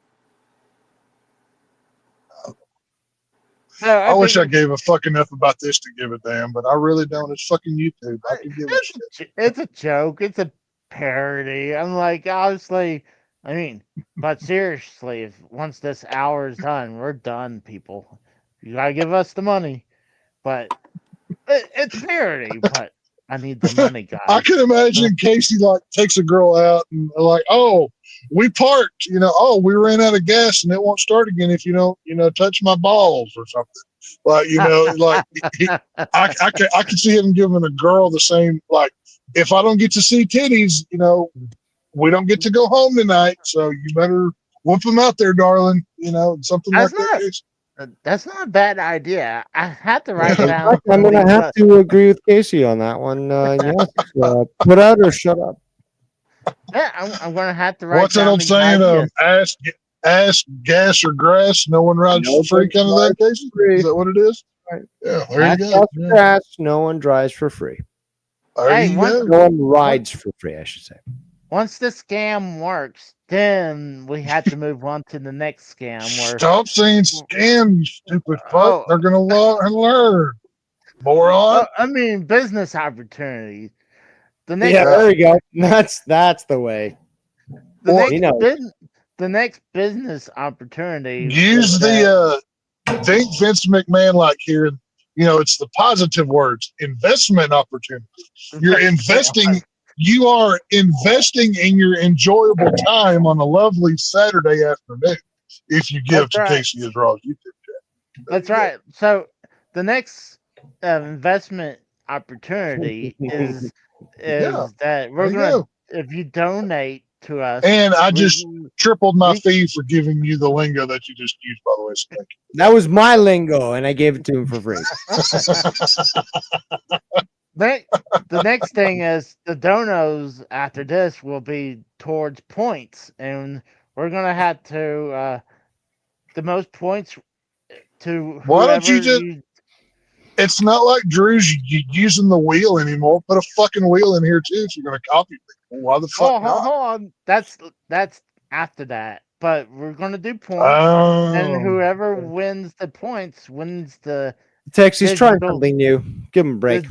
So I wish I think gave a fucking F about this to give a damn, but I really don't. It's fucking YouTube. I can give a shit. it's a joke. It's a parody. I'm like, honestly, I mean, but seriously, if once this hour is done, we're done, people. You gotta give us the money. But it's parody. But I need the money, guys. I can imagine Casey takes a girl out and oh, we parked, we ran out of gas and it won't start again if you don't, touch my balls or something. I can see him giving a girl the same, if I don't get to see titties, we don't get to go home tonight. So you better whoop them out there, darling, something That's like that. Casey. That's not a bad idea. I had to write down. I'm going to have to agree with Casey on that one. Yes, put out or shut up. Yeah, I'm going to have to write What's that down old these saying? ideas. Ask, gas, or grass. No one rides for free, kind of that, Casey? Is that what it is? Right. Yeah, there you go. Yeah. Grass, no one drives for free. There you go. No one rides for free, I should say. Once the scam works, then we have to move on to the next scam. Where Stop saying scam, you stupid fuck. They're gonna learn. Moron. I mean, business opportunities. The next, there we go. That's the way. The next business opportunity. Use think Vince McMahon here. It's the positive words. Investment opportunity. You're investing. You are investing in your enjoyable time on a lovely Saturday afternoon if you give to Casey his Raw's YouTube channel. That's right. So the next investment opportunity is that we're going to, if you donate to us. And I just tripled my fee for giving you the lingo that you just used, by the way. So thank you. That was my lingo, and I gave it to him for free. The next thing is the donos after this will be towards points, and we're gonna have to the most points to. Why don't you just? It's not like Drew's using the wheel anymore. Put a fucking wheel in here too if you're gonna copy people. Why the fuck not? Hold on, that's after that. But we're gonna do points, and whoever wins the points wins the. Tex, he's trying something new. Give him a break.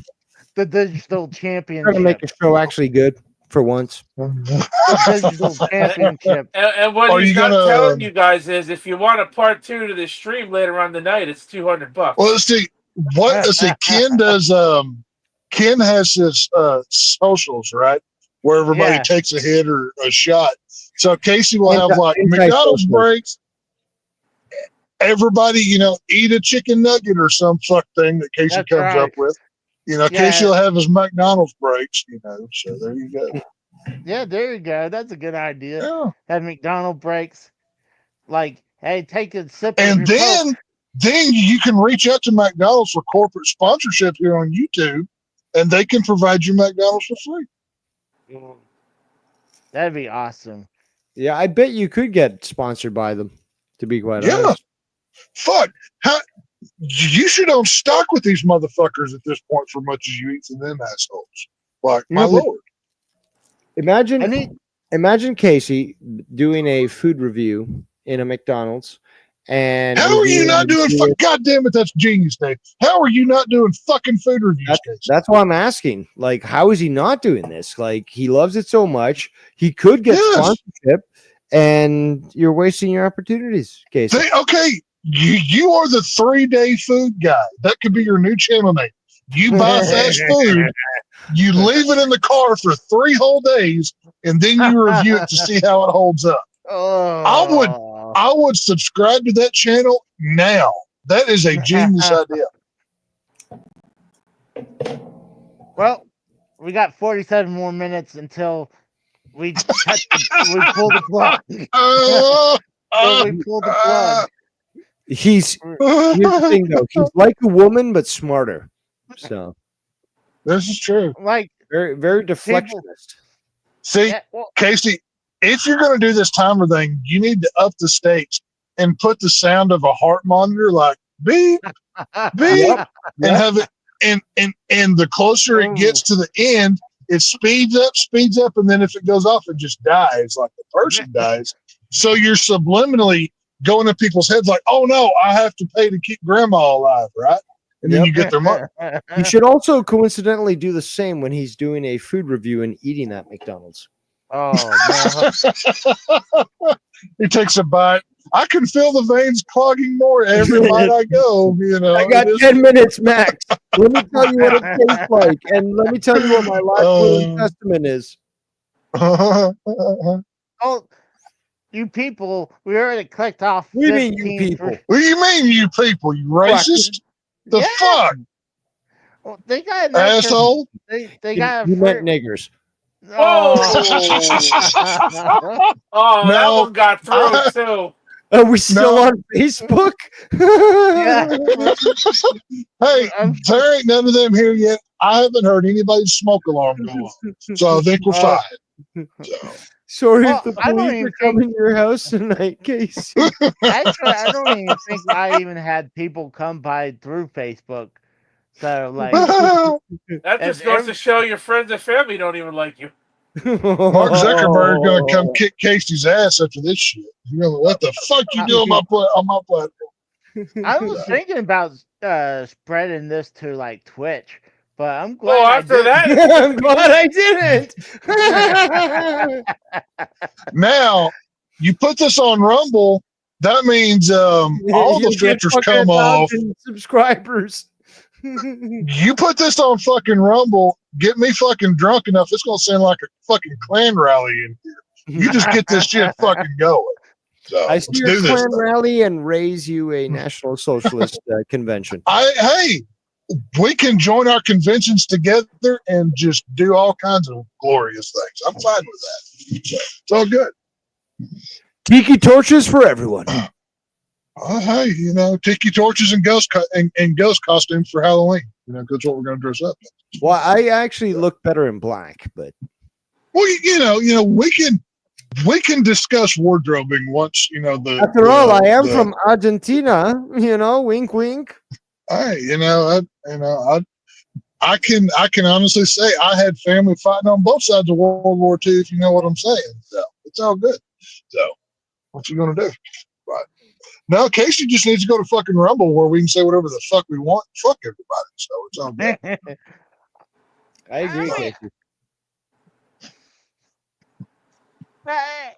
The digital championship. Trying to make a show actually good for once. The digital championship. And what he's not telling you guys is, if you want a part 2 to this stream later on the night, it's $200. Well, let's see. Ken does. Ken has his socials, right, where everybody takes a hit or a shot. So Casey will have McDonald's breaks. Everybody, eat a chicken nugget or some fuck thing that Casey comes up with. Casey will have his McDonald's breaks, so there you go. Yeah, there you go. That's a good idea. Yeah. Have McDonald's breaks. Hey, take a sip and of your Coke. Then you can reach out to McDonald's for corporate sponsorship here on YouTube, and they can provide you McDonald's for free. That'd be awesome. Yeah, I bet you could get sponsored by them, to be quite honest. Fuck. You should own stock with these motherfuckers at this point for much as you eat from them assholes. My lord. Imagine Imagine Casey doing a food review in a McDonald's, and How are you reviewing not doing? it. God damn it, that's genius, Dave. How are you not doing fucking food reviews, Casey? That's why I'm asking. Like, how is he not doing this? Like, he loves it so much. He could get Yes. sponsorship, and you're wasting your opportunities, Casey. Okay, you are the 3-day food guy. That could be your new channel name. You buy fast food, you leave it in the car for 3 whole days, and then you review it to see how it holds up. Oh. I would subscribe to that channel now. That is a genius idea. Well, we got 47 more minutes until we pull the plug. We pull the plug. Here's the thing, though. He's like a woman, but smarter. So This is true. Like, very, very deflectionist. See, yeah, well, Casey, if you're going to do this timer thing, you need to up the stakes and put the sound of a heart monitor like beep, beep, and have it. And the closer it gets to the end, it speeds up, and then if it goes off, it just dies, like the person dies. So you're subliminally going to people's heads like, oh no, I have to pay to keep grandma alive, right? And then you get their money. He should also coincidentally do the same when he's doing a food review and eating at McDonald's. Oh, no. He takes a bite. I can feel the veins clogging more every bite I go. You know, I got 10 minutes max. Let me tell you what it tastes like, and let me tell you what my last will and testament is. Oh, you people, we already clicked off. What do you mean, you people? What do you mean, you people? You racist? The fuck? Well, they got asshole. They got. You meant niggers. Oh, Oh, that No, one got through too. Are we still on Facebook? yeah. Hey, there ain't none of them here yet. I haven't heard anybody's smoke alarm go off, so I think we're fine. So. Sorry Well, if the I don't police even are coming to your house tonight, Casey. Actually, I don't even think I even had people come by through Facebook. So, like, That just goes to show your friends and family don't even like you. Mark Zuckerberg's gonna come kick Casey's ass after this shit. You're gonna, what the fuck you do on my platform? I was thinking about spreading this to like Twitch, but I'm glad. Well, after that, I'm glad I didn't. Now, you put this on Rumble, that means all the filters come off. Subscribers. You put this on fucking Rumble, get me fucking drunk enough, it's gonna sound like a fucking Klan rally in here. You just get this shit fucking going. So, I see your let's do this. Klan rally and raise you a National Socialist convention. Hey, we can join our conventions together and just do all kinds of glorious things. I'm fine with that. So, it's all good. Tiki torches for everyone. Hey, you know, tiki torches and ghost costumes for Halloween. You know, that's what we're going to dress up in. Well, I actually look better in black, but Well, you know, we can discuss wardrobing once. You know, after all, I am from Argentina. You know, wink, wink. Hey, I can honestly say I had family fighting on both sides of World War II. If you know what I'm saying, so it's all good. So, what you going to do? Right. No, Casey just needs to go to fucking Rumble where we can say whatever the fuck we want. Fuck everybody. So it's all good. I agree, Casey. I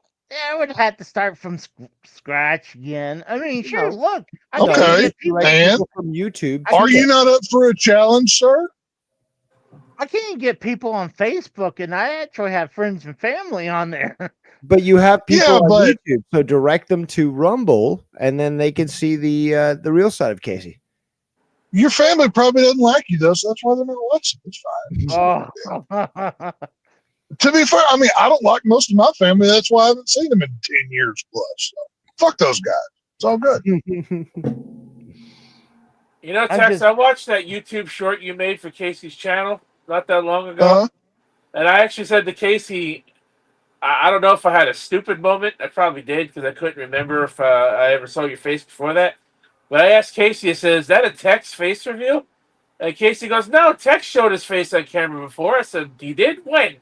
would have to start from scratch again. I mean, sure, look. I Okay, can't get people, and from YouTube. Are you not up for a challenge, sir? I can't get people on Facebook, and I actually have friends and family on there. But you have people Yeah, on but- YouTube, so direct them to Rumble, and then they can see the real side of Casey. Your family probably doesn't like you though, so that's why they're not watching. It's fine. Oh. To be fair, I mean, I don't like most of my family. That's why I haven't seen them in 10 years plus. So, fuck those guys. It's all good. You know, Tex, I watched that YouTube short you made for Casey's channel not that long ago. Uh-huh. And I actually said to Casey, I don't know if I had a stupid moment. I probably did because I couldn't remember if I ever saw your face before that. But I asked Casey, I said, is that a Tex face review? And Casey goes, no, Tex showed his face on camera before. I said, he did? When?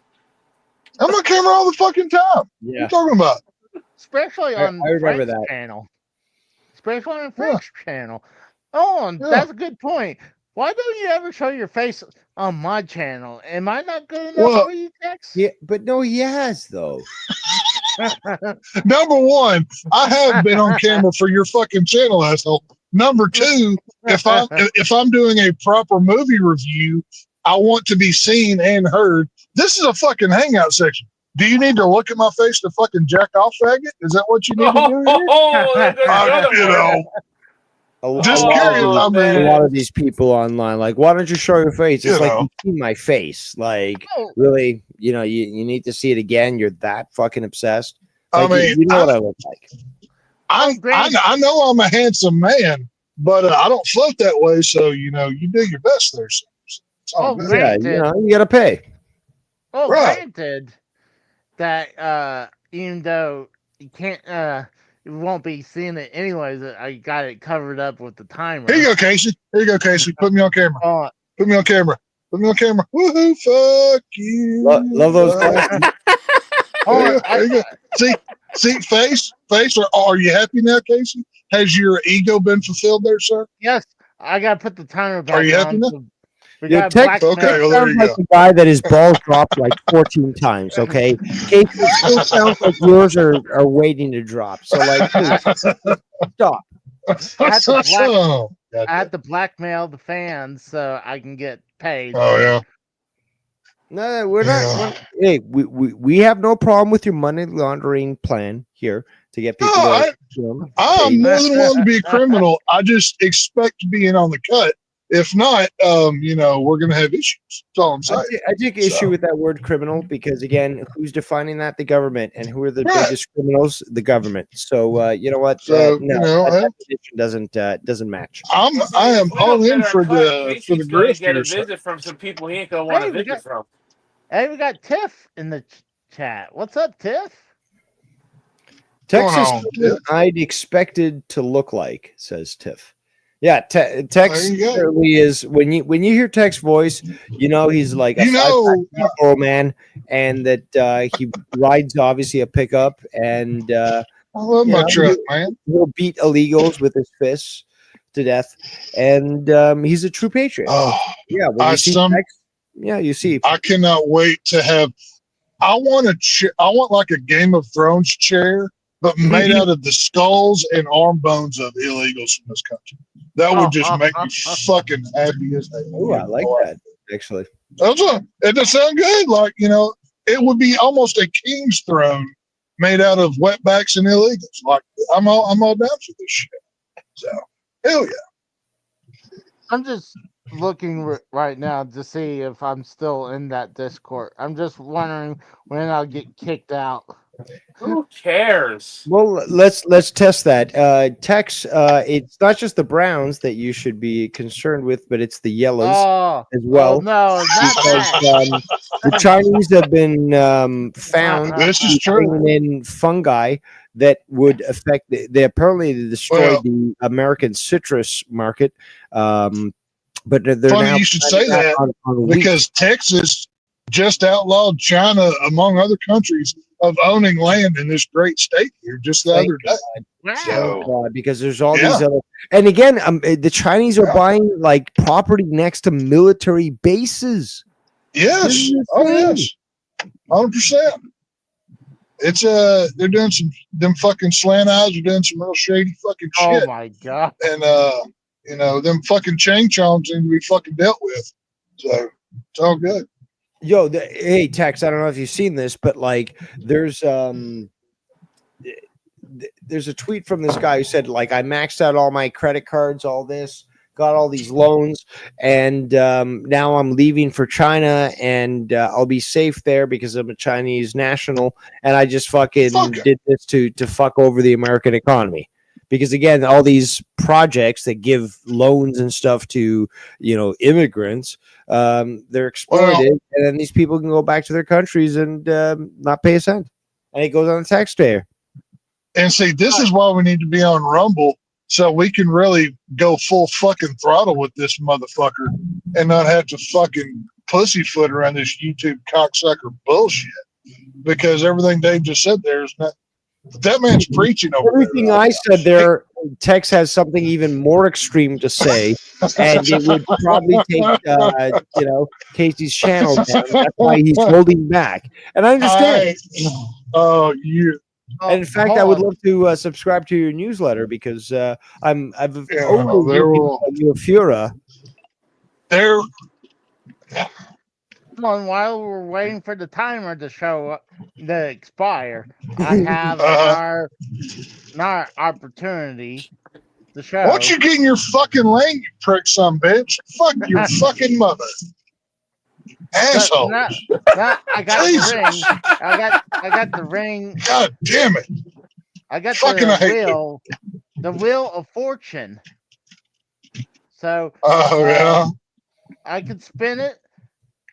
I'm on camera all the fucking time. What are Yeah. you talking about? Especially I on remember Frank's that. channel. Especially on Frank's channel. Oh, and that's a good point. Why don't you ever show your face on my channel? Am I not good enough Well, for you, Tex? Yeah, but no, he has though. Number one, I have been on camera for your fucking channel, asshole. Number two, if I'm doing a proper movie review, I want to be seen and heard. This is a fucking hangout section. Do you need to look at my face to fucking jack off, faggot? Is that what you need to do here? Oh, that's You know, just curious. I A mean, lot of these people online, like, why don't you show your face? It's You like know. you see my face. Like, Oh. really, you need to see it again. You're that fucking obsessed. I Like, mean, you know what I look like. I know I'm a handsome man, but I don't float that way. So, you do your best there. So it's all good. Yeah, Granted. you gotta pay. Oh, Right. granted that even though you can't, you won't be seeing it anyways. I got it covered up with the timer. Here you go, Casey. Here you go, Casey. Put me on camera. Oh, Put me on camera. Put me on camera. Woohoo! Fuck you. Love those guys. oh, There you go. See, face. Are you happy now, Casey? Has your ego been fulfilled there, sir? yes, I gotta put the timer back Are you happy on. now? so we Your got text black Okay, well, there sounds you like go. the guy that his balls dropped like 14 times. Okay, Kate, it still sounds like yours are waiting to drop. So like, please, stop. Oh, I have to blackmail the fans so I can get paid. Oh, yeah. No, we're not. Yeah. Hey, we have no problem with your money laundering plan here to get people. No, to, I'm more than willing to be a criminal. I just expect to be in on the cut. If not, we're going to have issues. That's all I'm saying. I take issue with that word criminal because again, who's defining that? The government, and who are the Right. biggest criminals? The government. So you know what? So, no, that definition doesn't match. I am We all don't in get our for cut. the Casey's gonna grift get a here, sir. visit from some people he ain't gonna want Hey, to we visit got- from. Hey, we got Tiff in the chat. What's up, Tiff? Texas, on, Tiff? I'd expected to look like, says Tiff. Yeah, Tex There you go. certainly is. When you hear Tex's voice, he's like a You know, old man, and that he rides obviously a pickup, and I love my truck, man. he'll beat illegals with his fists to death, and he's a true patriot. Oh, Yeah, when I you see some- Tex, you see. I cannot wait to have. I want I want like a Game of Thrones chair, but made out of the skulls and arm bones of illegals from this country. That would just make me fucking happy as hell. Oh, I like that actually. It does sound good. Like, it would be almost a king's throne made out of wetbacks and illegals. Like, I'm all down for this shit. So, hell yeah. I'm just looking right now to see if I'm still in that Discord. I'm just wondering when I'll get kicked out. Who cares? Well, let's test that. Tex, it's not just the Browns that you should be concerned with, but it's the yellows as well. Oh, no, not Because that. the Chinese have been found This is true. bringing in fungi that would affect. They apparently destroyed the American citrus market, but they're Funny now you should say that on wheat. because Texas just outlawed China, among other countries, of owning land in this great state here just the Thank other day. God, because there's all these other, and again, the Chinese are buying like property next to military bases. Yes. This is Oh, insane. yes. 100%. It's they're doing them fucking slant eyes are doing some real shady fucking shit. Oh my god. And them fucking chain chongs need to be fucking dealt with. So it's all good. Yo, hey Tex, I don't know if you've seen this, but like there's a tweet from this guy who said like I maxed out all my credit cards, all this, got all these loans, and now I'm leaving for China, and I'll be safe there because I'm a Chinese national, and I just fucking did this to fuck over the American economy. Because again, all these projects that give loans and stuff to immigrants, they're exploited, and then these people can go back to their countries and not pay a cent, and it goes on the taxpayer. And see, this is why we need to be on Rumble so we can really go full fucking throttle with this motherfucker and not have to fucking pussyfoot around this YouTube cocksucker bullshit. because everything Dave just said there is not. That man's preaching over Everything there. I said there, Tex has something even more extreme to say, and it would probably take Casey's channel down. That's why he's holding back, and I understand. You. And in fact, I would love to subscribe to your newsletter because I've Yeah, only there looking will- at you, Fura. There. While we're waiting for the timer to show up, to expire, I have another opportunity to show. Why don't you get in your fucking lane, you prick some bitch? Fuck your fucking mother. Asshole. No, I got Jesus. the ring. I got the ring. God damn it. I got Fucking I hate the wheel of fortune. So Yeah. I could spin it.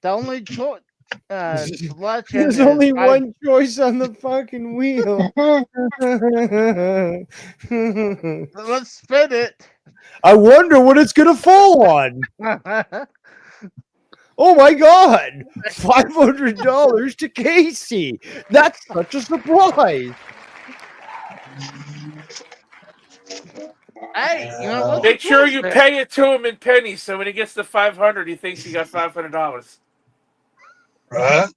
The only choice selection There's is only five- one choice on the fucking wheel. Let's spin it. I wonder what it's gonna fall on. Oh my god! $500 to Casey. That's such a surprise. Hey, you know what? Make sure you pay it to him in pennies, so when he gets to 500, he thinks he got $500. Right?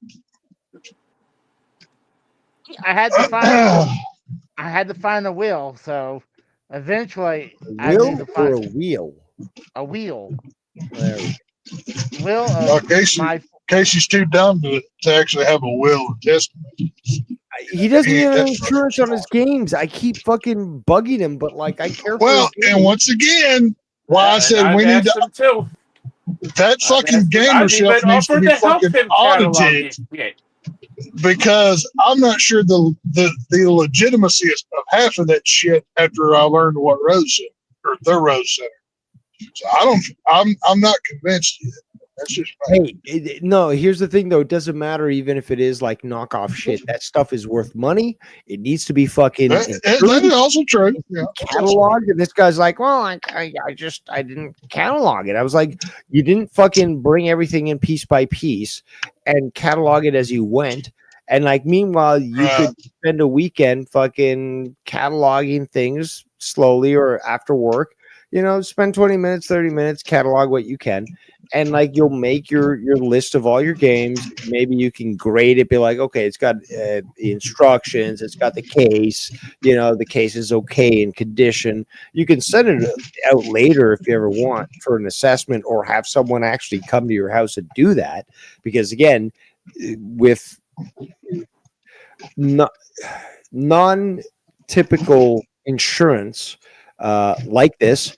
I had to find a wheel, so eventually I Wheel need to or a find wheel? a wheel. There we Wheel Well, of Casey, my Casey's too dumb to actually have a will and testament. He doesn't Yeah, even have that's insurance on his games. I keep fucking bugging him, but like I care for Well, his and games. once again, why I said we need to. Him too. That fucking gamer I've shelf even needs to offered be to help fucking him catalog audited it. because I'm not sure the legitimacy of half of that shit after I learned what Rose said or the Rose Center. So I'm not convinced yet. That's just Hey, no, here's the thing though. It doesn't matter even if it is like knockoff shit. That stuff is worth money. It needs to be fucking that is also true. Yeah, cataloged. And this guy's like, well, I didn't catalog it. I was like, you didn't fucking bring everything in piece by piece and catalog it as you went. And like, meanwhile, you could spend a weekend fucking cataloging things slowly or after work. You know, spend 20 minutes, 30 minutes, catalog what you can. And like you'll make your list of all your games. Maybe you can grade it, be like, okay, it's got the instructions, it's got the case, you know, the case is okay in condition. You can send it out later if you ever want for an assessment or have someone actually come to your house and do that. Because again, with non-typical insurance like this,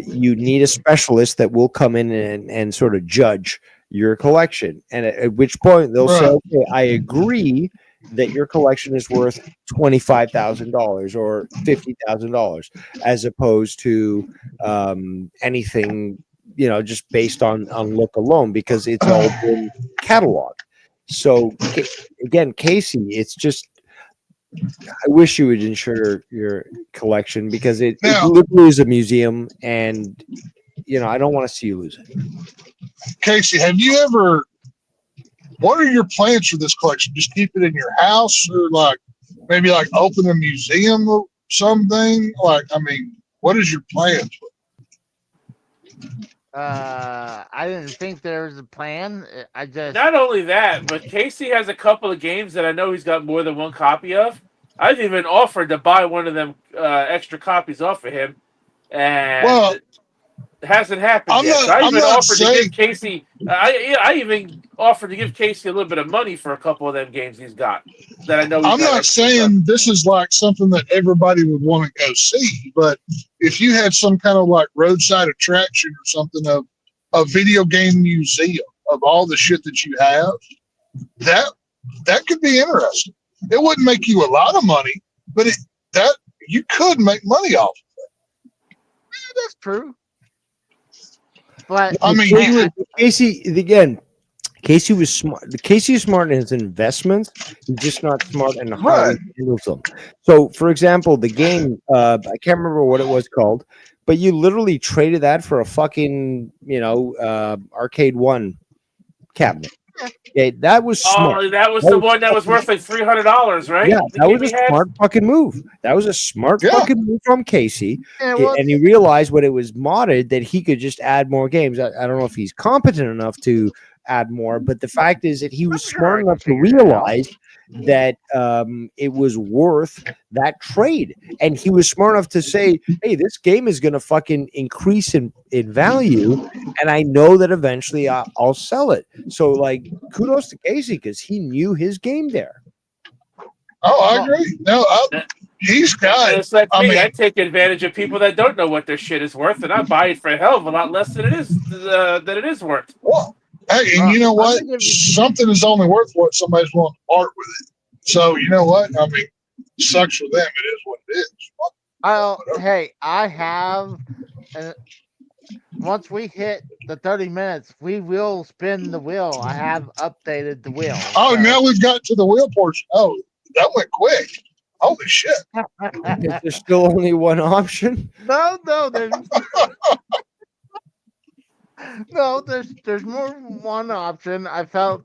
you need a specialist that will come in and sort of judge your collection. And at which point they'll say, okay, I agree that your collection is worth $25,000 or $50,000 as opposed to anything, you know, just based on look alone, because it's all been cataloged. So again, Casey, it's just, I wish you would insure your collection because it literally is a museum, and you know I don't want to see you lose it. Casey, have you ever? What are your plans for this collection? Just keep it in your house, or like maybe like open a museum or something? Like, I mean, what is your plans? I didn't think there was a plan. I just Not only that, but Casey has a couple of games that I know he's got more than one copy of. I've even offered to buy one of them extra copies off of him, and it hasn't happened yet. So I even offered to give Casey. I even offered to give Casey a little bit of money for a couple of them games he's got. That I know. I'm not saying this is like something that everybody would want to go see, but if you had some kind of like roadside attraction or something of a video game museum of all the shit that you have, that could be interesting. It wouldn't make you a lot of money, but that you could make money off of it. Yeah, that's true. But I mean, Casey again. Casey was smart. Casey is smart in his investments. He's just not smart in how he handles them. So, for example, the game, I can't remember what it was called, but you literally traded that for a fucking, Arcade One cabinet. Okay, that was smart. Oh, that was the one that was worth like $300, right? Yeah, The that game was he a had? smart fucking move. That was a smart Yeah. fucking move from Casey. And well, And he realized when it was modded that he could just add more games. I don't know if he's competent enough to add more, but the fact is that he was I'm sure smart I enough to can figure it out. realize that it was worth that trade. And he was smart enough to say, hey, this game is going to fucking increase in value. And I know that eventually I'll sell it. So, like, kudos to Casey because he knew his game there. Oh, I agree. No, he's And got. it's like I me. mean, I take advantage of people that don't know what their shit is worth, and I buy it for a hell of a lot less than it is worth. well, hey, and you know I'm what? gonna give you- Something is only worth what somebody's willing to part with it. So you know what? I mean, sucks for them. It is what it is. I have. Once we hit the 30 minutes, we will spin the wheel. I have updated the wheel. Oh, so- now we've got to the wheel portion. Oh, that went quick. Holy shit! Is there still only one option? No, there's no, there's more than one option. I felt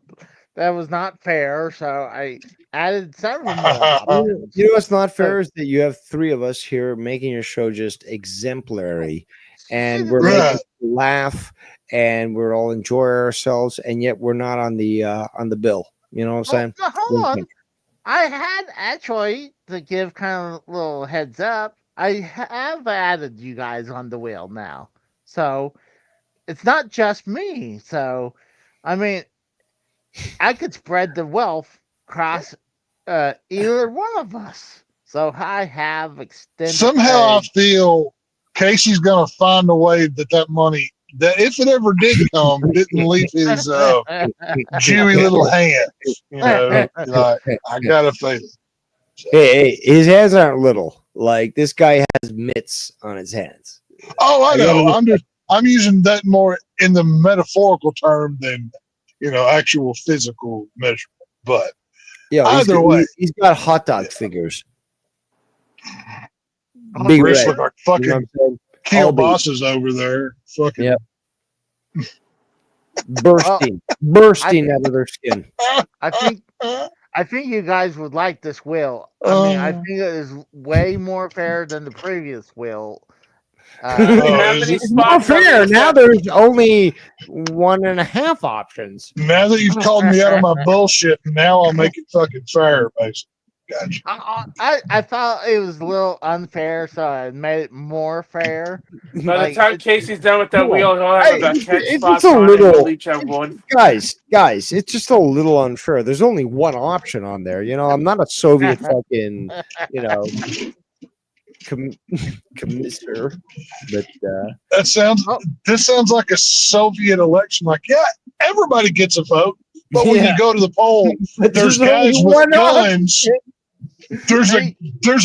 that was not fair, so I added several more options. You know what's not fair is that you have three of us here making your show just exemplary, and we're making Right. you laugh, and we're all enjoy ourselves, and yet we're not on the bill. You know what I'm saying? Well, hold on. I had actually to give kind of a little heads up. I have added you guys on the wheel now, so it's not just me. So, I mean, I could spread the wealth across either one of us. So I have extended. Somehow I feel Casey's gonna find a way that money, that if it ever did come, didn't leave his chewy little hands. You know, like I got a feeling. Hey, his hands aren't little. Like this guy has mitts on his hands. Oh, I know. I'm using that more in the metaphorical term than actual physical measurement. But Yeah, either way, he's got hot dog figures. big red. look like You know fucking what I'm saying? kill all big. bosses over there. Fucking Yep. bursting out of their skin. I think you guys would like this wheel. I mean, I think it is way more fair than the previous wheel. How many It's more spots are fair. there? Now there's only 1.5 options. now that you've called me out of my bullshit, now I'll make it fucking fair, basically. Gotcha. I thought it was a little unfair, so I made it more fair. By the Like, time it- Casey's done with that Come wheel, he'll have Hey, about 10 it's spots just a on it. little- We'll each have one. Guys, it's just a little unfair. There's only one option on there. You know, I'm not a Soviet fucking, commissioner, but That sounds. This sounds like a Soviet election. Like, yeah, everybody gets a vote, but when Yeah. you go to the poll, But there's there's only guys with one guns. There's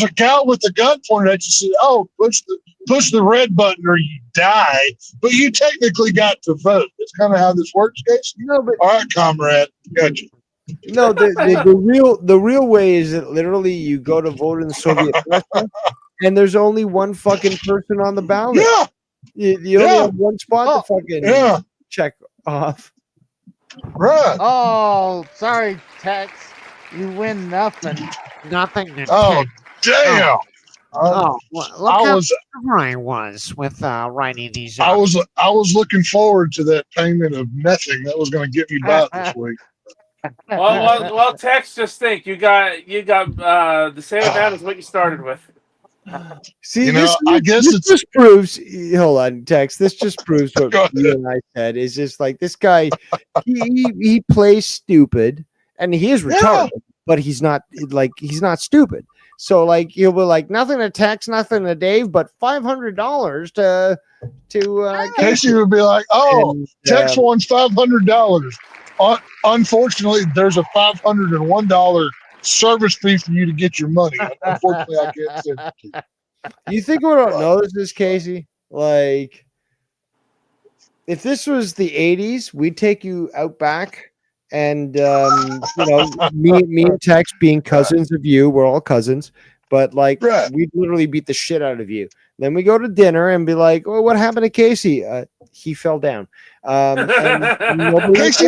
a guy with a gun pointed at you. Said, "Oh, push the red button or you die." But you technically got to vote. That's kind of how this works, Casey. no, but All right, comrade, gotcha. no, the real way is that literally you go to vote in the Soviet Russia, and there's only one fucking person on the ballot. Yeah, You only Yeah. have one spot to fucking yeah, check off. right. Oh, sorry, Tex. You win nothing. Nothing to Oh, take. damn. Oh, well, look I how was clever I was with writing these I up. was looking forward to that payment of nothing that was going to get me by this week. Well, Tex, just think you got the same amount as what you started with. See, You know, this, I guess this it's- just proves. Hold on, Tex. This just proves what Go ahead. you and I said. Is just like this guy. He plays stupid, and he is retarded, but he's not stupid. So like he'll be like nothing to Tex, nothing to Dave, but $500 to Casey would be like, "Oh, And, Tex wants $500. Unfortunately, there's a $501 service fee for you to get your money. Unfortunately, I can't send it to you." You think we don't know this, Casey? Like, if this was the '80s, we'd take you out back, and me and Tex being cousins of you, we're all cousins, but like, Right. we'd literally beat the shit out of you. Then we go to dinner and be like, "Oh, what happened to Casey? He fell down." And nobody- Casey,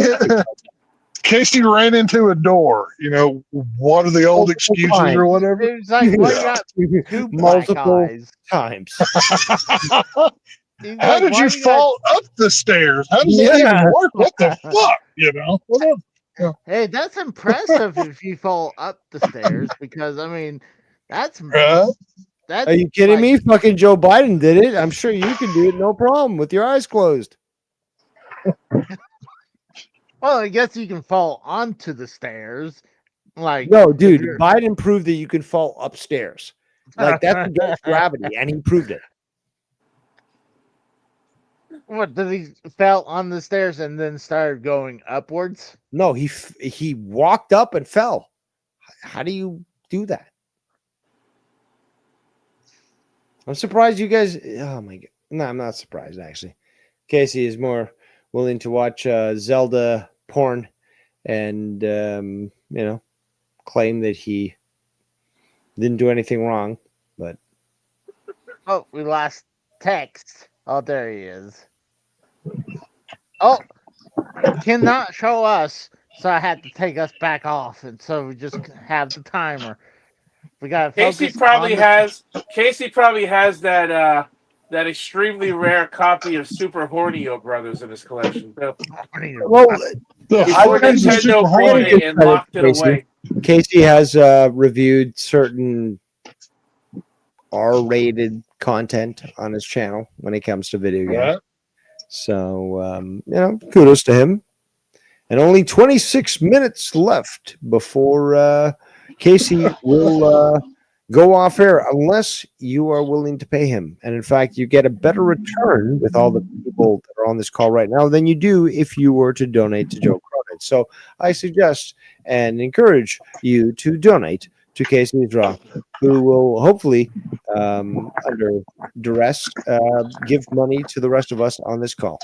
Casey ran into a door. You know, what are the old excuses or whatever? It was like, why you got two black Multiple eyes? times. He's How like, did why you got- fall up the stairs? How does that Yeah. even work? What the fuck? You know? Whatever. Hey, that's impressive if you fall up the stairs because I mean, that's Right? that's. Are you kidding like- me? Fucking Joe Biden did it. I'm sure you can do it, no problem, with your eyes closed. Well, I guess you can fall onto the stairs. Like No, if dude, you're- Biden proved that you can fall upstairs. Like that's against gravity, and he proved it. What did he fell on the stairs and then started going upwards? No, he walked up and fell. How do you do that? I'm surprised you guys. Oh my god! No, I'm not surprised actually. Casey is more willing to watch Zelda porn and claim that he didn't do anything wrong. But Oh, we lost text. Oh, there he is. Oh, it cannot show us, so I had to take us back off, and so we just have the timer. We got Casey probably has that that extremely rare copy of Super Hornio Brothers in his collection. So well, before Kinds of Nintendo super bought horny. it and locked it Casey. away. Casey has reviewed certain R-rated content on his channel when it comes to video games. Right? So kudos to him. And only 26 minutes left before Casey will go off air, unless you are willing to pay him. And in fact, you get a better return with all the people that are on this call right now than you do if you were to donate to Joe Cronin. So I suggest and encourage you to donate to Casey Draw, who will hopefully, under duress, give money to the rest of us on this call.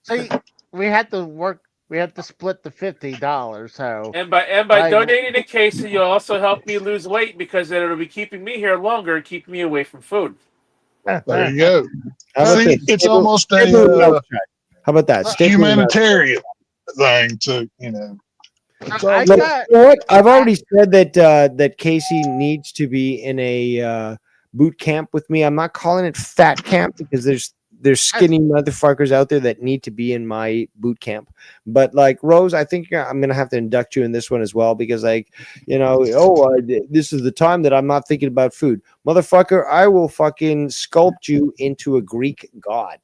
See, we had to work. We had to split the $50. So And by donating to Casey, you'll also help me lose weight because it'll be keeping me here longer and keeping me away from food. There you go. How about See, this? it's Stable- almost stable a love chat. How about that? Stable love. humanitarian thing to, I Look, got. you know what? I've already said that that Casey needs to be in a boot camp with me. I'm not calling it fat camp because there's skinny motherfuckers out there that need to be in my boot camp. But like Rose, I think I'm gonna have to induct you in this one as well because this is the time that I'm not thinking about food, motherfucker. I will fucking sculpt you into a Greek god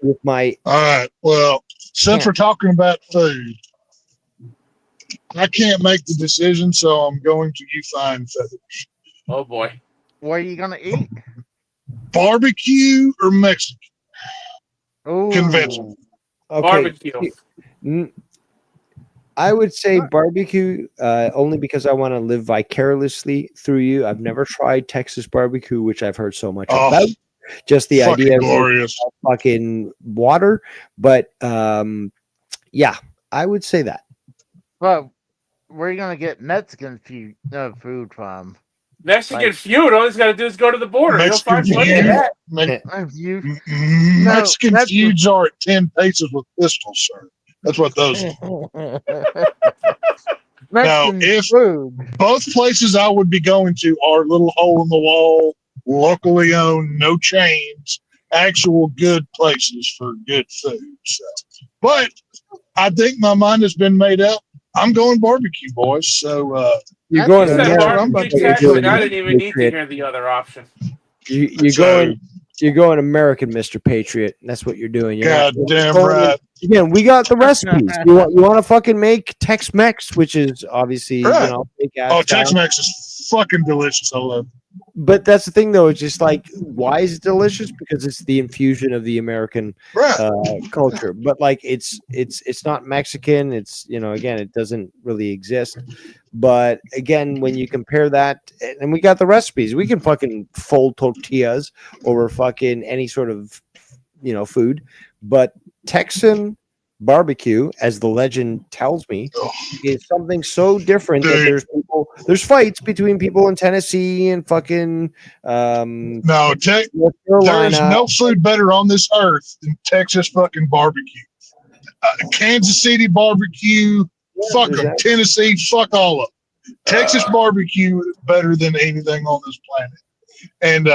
with my. all right. Well, since we're talking about food, I can't make the decision, so I'm going to you fine feathers. Oh boy. What are you gonna eat? Barbecue or Mexican? Ooh. Conventional. Okay, Barbecue. I would say barbecue, only because I want to live vicariously through you. I've never tried Texas barbecue, which I've heard so much Oh, about. Just the fucking idea of glorious. fucking water, but yeah, I would say that. Well, where are you gonna get Mexican food from? Mexican Like- feud. All he's got to do is go to the border. He'll Mexican find plenty of feud. that. You Mexican that's- feuds are at 10 paces with pistols, sir. That's what those are. Mexican if- food. Both places I would be going to are little hole in the wall, locally owned, no chains, actual good places for good food. So, but I think my mind has been made up. I'm going barbecue, boys. So You're That's going just to Said America. barbecue You're Texas, doing and I didn't even need to Patriot. hear the other option. You're going American, Mr. Patriot. That's what you're doing. You're God not damn going- right. Again, we got the recipes. You want to fucking make Tex-Mex, which is obviously Right. big ass Oh, style. Tex-Mex is fucking delicious. I love it. But that's the thing, though. It's just like, why is it delicious? Because it's the infusion of the American Right. culture. But like, it's not Mexican. It's again, it doesn't really exist. But again, when you compare that, and we got the recipes, we can fucking fold tortillas over fucking any sort of food. But Texan barbecue, as the legend tells me, is something so different that Dude. there's fights between people in Tennessee and fucking No, North there is Carolina. no food better on this earth than Texas fucking barbecue. Kansas City barbecue. Fuck them. Tennessee. Fuck all of them. Texas barbecue is better than anything on this planet. And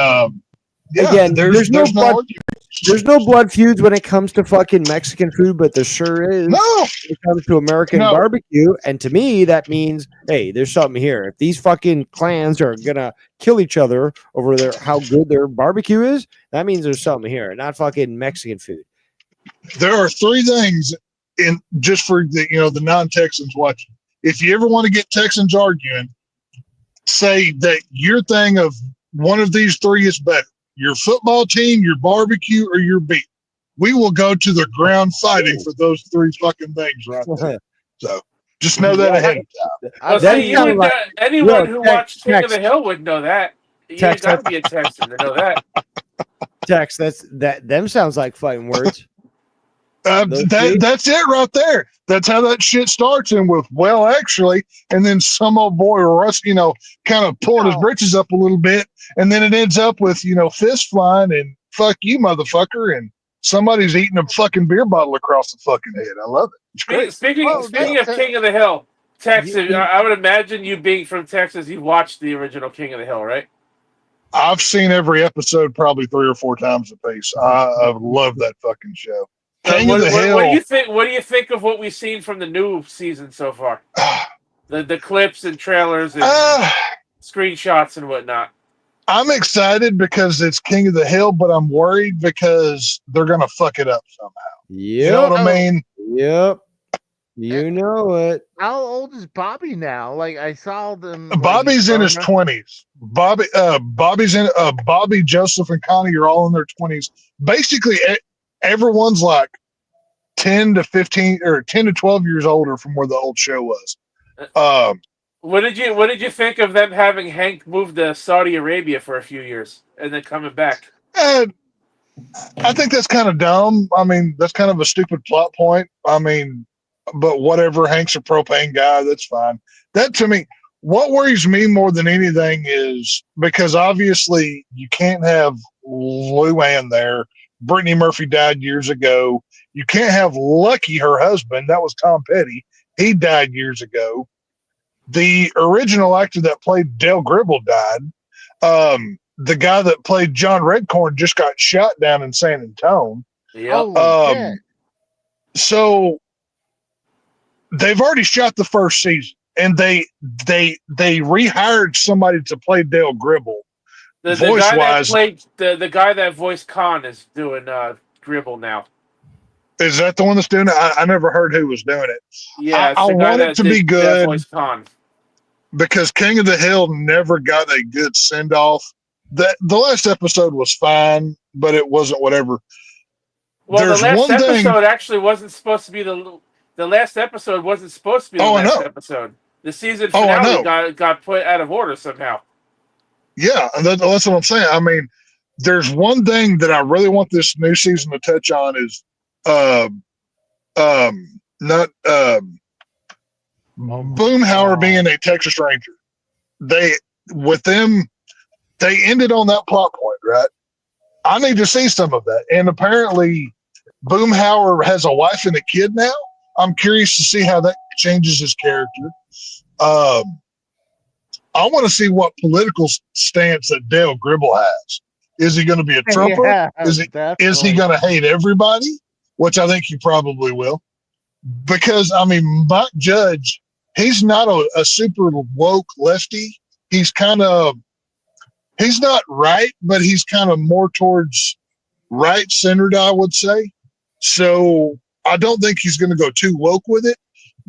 Again, there's no blood feuds when it comes to fucking Mexican food, but there sure is no. when it comes to American barbecue. And to me, that means, hey, there's something here. If these fucking clans are gonna kill each other over how good their barbecue is, that means there's something here, not fucking Mexican food. There are three things in just for the non-Texans watching. If you ever want to get Texans arguing, say that your thing of one of these three is better. Your football team, your barbecue, or your beef. We will go to the ground fighting for those three fucking things right there. So just know that ahead of time. Well, see, anyone who watched King of the Hill would know that. You ain't got to be a Texan to know that. Tex, them sounds like fighting words. That's it right there. That's how that shit starts. And with actually, and then some old boy Russ, kind of pulling his britches up a little bit, and then it ends up with fist flying and fuck you, motherfucker, and somebody's eating a fucking beer bottle across the fucking head. I love it. It's great. Speaking of King of the Hill, Texas, I would imagine you being from Texas, you watched the original King of the Hill, right? I've seen every episode probably 3 or 4 times a piece. I love that fucking show. King of the Hill. What do you think? What do you think of what we've seen from the new season so far? The clips and trailers and screenshots and whatnot. I'm excited because it's King of the Hill, but I'm worried because they're gonna fuck it up somehow. Yep. You know what I mean? Yep. You know it. How old is Bobby now? Like I saw them. Bobby's in his 20s. Bobby Joseph and Connie are all in their 20s. Basically, everyone's like 10 to 15 or 10 to 12 years older from where the old show was. What did you think of them having Hank move to Saudi Arabia for a few years and then coming back? I think that's kind of dumb. I mean, that's kind of a stupid plot point. I mean, but whatever. Hank's a propane guy. That's fine. That to me, what worries me more than anything is because obviously you can't have Luann there. Brittany Murphy died years ago. You can't have Lucky, her husband. That was Tom Petty. He died years ago. The original actor that played Dale Gribble died. The guy that played John Redcorn just got shot down in San Antonio. Yep. So they've already shot the first season, and they rehired somebody to play Dale Gribble. The guy that played the guy that voiced Khan is doing Gribble now. Is that the one that's doing it? I never heard who was doing it. Yeah, I want it to be good Khan. Because King of the Hill never got a good send off. The last episode was fine, but it wasn't whatever. Well, the last episode actually wasn't supposed to be the last episode wasn't supposed to be the last episode. The season finale got put out of order somehow. Yeah, and that's what I'm saying. I mean, there's one thing that I really want this new season to touch on is Boomhauer being a Texas Ranger. They ended on that plot point, right? I need to see some of that. And apparently Boomhauer has a wife and a kid now. I'm curious to see how that changes his character. I want to see what political stance that Dale Gribble has. Is he going to be a Trumper? Yeah, is he going to hate everybody? Which I think he probably will. Because, I mean, Mike Judge, he's not a super woke lefty. He's not right, but he's kind of more towards right-centered, I would say. So I don't think he's going to go too woke with it.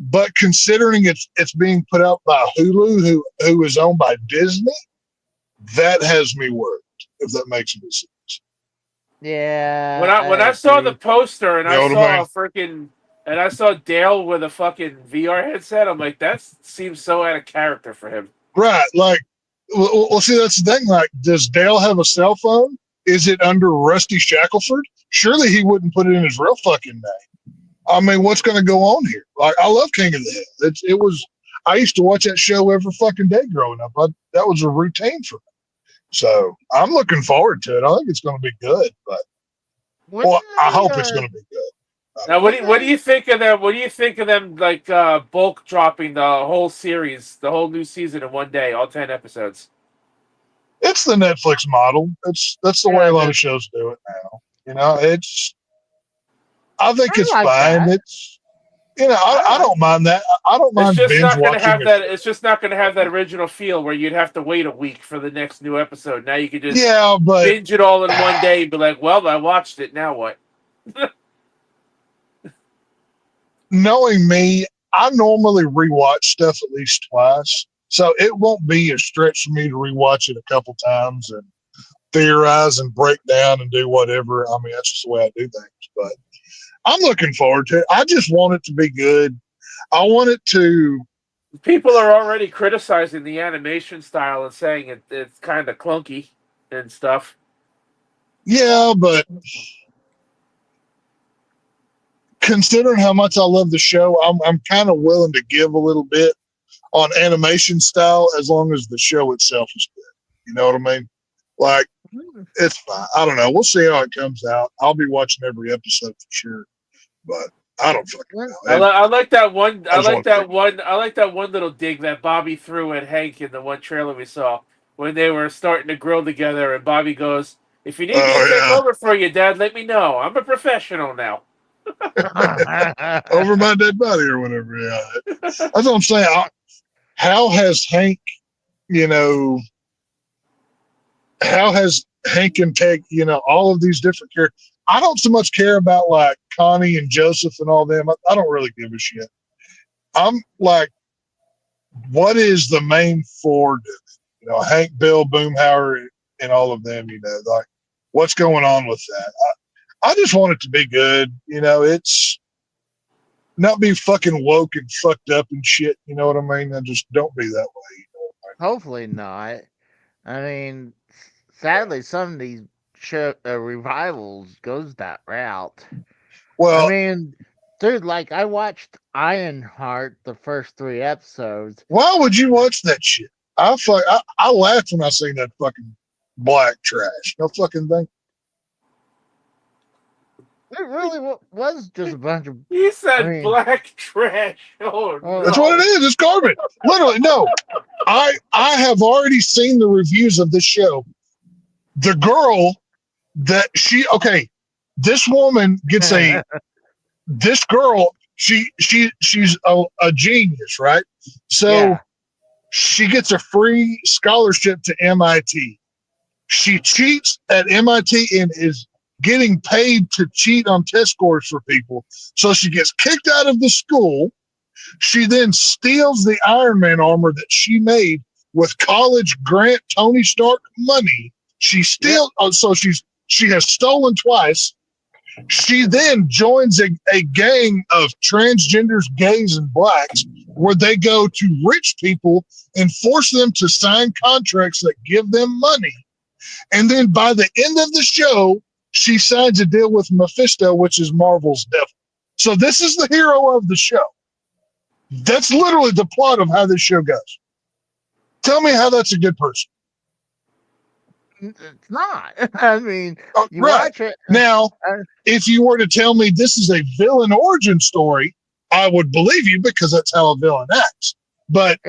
But considering it's being put out by Hulu, who is owned by Disney, that has me worried, if that makes any sense. Yeah. When I saw the poster and I saw Dale with a fucking VR headset, I'm like, that seems so out of character for him. Right. Like, well, see, that's the thing. Like, does Dale have a cell phone? Is it under Rusty Shackelford? Surely he wouldn't put it in his real fucking name. I mean, what's going to go on here? Like, I love King of the Hill. I used to watch that show every fucking day growing up. That was a routine for me. So I'm looking forward to it. I think it's going to be good, but I hope it's going to be good. Now, what do you think of them? What do you think of them like bulk dropping the whole series, the whole new season in one day, all 10 episodes? It's the Netflix model. That's the way a lot of shows do it now. You know, I think I it's like fine. that. It's I don't mind that. I don't It's mind just binge not going to watching have it. that. It's just not going to have that original feel where you'd have to wait a week for the next new episode. Now you can just Yeah, but binge it all in one day and be like, "Well, I watched it. Now what?" knowing me, I normally rewatch stuff at least twice. So it won't be a stretch for me to rewatch it a couple times and theorize and break down and do whatever. I mean, that's just the way I do things. But I'm looking forward to it. I just want it to be good. I want it to. People are already criticizing the animation style and saying it's kind of clunky and stuff. Yeah, but considering how much I love the show, I'm kind of willing to give a little bit on animation style as long as the show itself is good. You know what I mean? Like, it's fine. I don't know. We'll see how it comes out. I'll be watching every episode for sure, but I don't fucking know. I like that one. I like that one little dig that Bobby threw at Hank in the one trailer we saw when they were starting to grill together, and Bobby goes, "If you need me to take over for you, Dad, let me know. I'm a professional now." Over my dead body or whatever. Yeah, that's what I'm saying. How has Hank, how has Hank and Peg, all of these different characters? I don't so much care about like Connie and Joseph and all them. I don't really give a shit. I'm like, what is the main four doing? Hank, Bill, Boomhauer, and all of them. Like, what's going on with that? I just want it to be good. It's not be fucking woke and fucked up and shit. You know what I mean? I just don't be that way. Hopefully not. I mean, sadly, some of these revivals goes that route. Well, I mean, dude, like I watched Ironheart the first 3 episodes. why would you watch that shit? I laughed when I seen that fucking black trash. No fucking thing. It really was just a bunch of. He said I mean- black trash. Oh, no. That's what it is. It's garbage. Literally, no. I have already seen the reviews of this show. The girl this woman gets this girl, she's a genius, right? So Yeah. she gets a free scholarship to MIT. She cheats at MIT and is getting paid to cheat on test scores for people. So she gets kicked out of the school. She then steals the Iron Man armor that she made with college grant Tony Stark money. She steals, so she has stolen twice. She then joins a gang of transgenders, gays, and blacks where they go to rich people and force them to sign contracts that give them money. And then by the end of the show, she signs a deal with Mephisto, which is Marvel's devil. So this is the hero of the show. That's literally the plot of how this show goes. Tell me how that's a good person. It's not. I mean, you right. watch it. Now, if you were to tell me this is a villain origin story, I would believe you because that's how a villain acts. But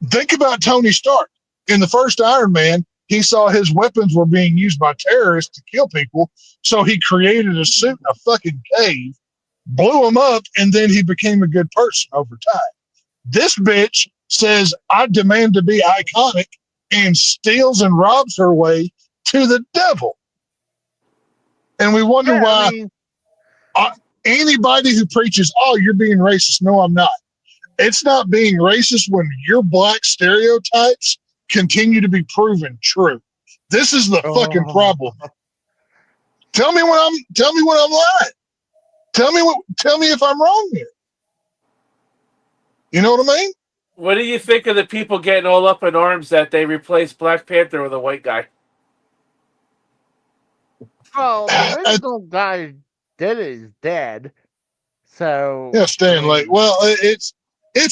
think about Tony Stark. In the first Iron Man, he saw his weapons were being used by terrorists to kill people, so he created a suit in a fucking cave, blew them up, and then he became a good person over time. This bitch says, I demand to be iconic, and steals and robs her way to the devil. And we wonder why anybody who preaches, oh, you're being racist. No, I'm not. It's not being racist when your black stereotypes continue to be proven true. This is the fucking problem. Tell me when I'm lying. Tell me if I'm wrong here. You know what I mean? What do you think of the people getting all up in arms that they replaced Black Panther with a white guy? Well, the original guy did is dead. So yeah, Stan Lee. Well, it's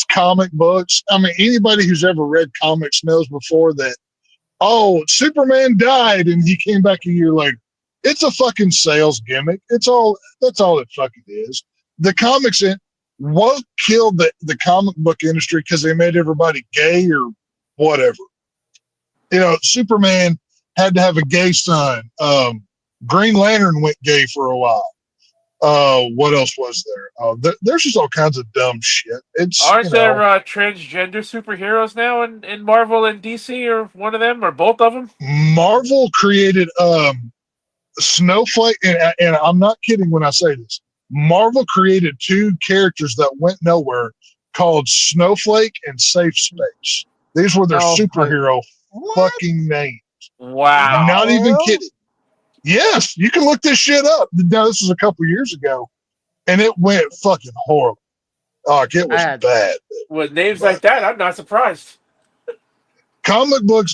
comic books. I mean, anybody who's ever read comics knows before that. Oh, Superman died and he came back a year later. It's a fucking sales gimmick. That's all it fucking is. The comics woke killed the comic book industry because they made everybody gay or whatever. Superman had to have a gay son. Green Lantern went gay for a while. What else was there? There's just all kinds of dumb shit. Aren't there transgender superheroes now in Marvel and DC, or one of them, or both of them? Marvel created Snowflake, and I'm not kidding when I say this. Marvel created two characters that went nowhere called Snowflake and Safe Space. These were their superhero fucking names. Wow. I'm not even kidding. Yes, you can look this shit up. Now, this was a couple years ago, and it went fucking horrible. It was bad. With names like that, I'm not surprised. Comic book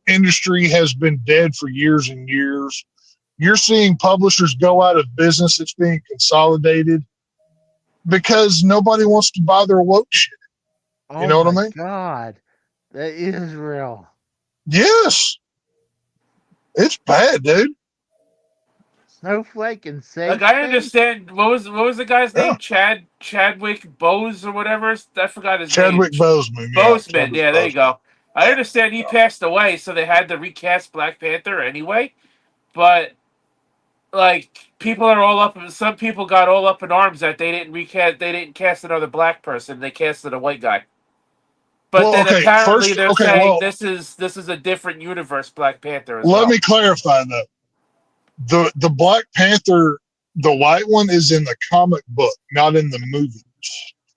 industry has been dead for years and years. You're seeing publishers go out of business. It's being consolidated because nobody wants to buy their woke shit. You know what I mean? God, that is real. Yes. It's bad, dude. Snowflake and Safe. Like, I understand. What was the guy's name? Chadwick Bose or whatever. I forgot his name. Chadwick Boseman. Boseman. Yeah, there you go. I understand he passed away, so they had to recast Black Panther anyway. But like, people are all up. Some people got all up in arms that they didn't recast. They didn't cast another black person. They casted a white guy. But then apparently they're saying this is a different universe, Black Panther. Let me clarify though. The Black Panther, the white one, is in the comic book, not in the movies.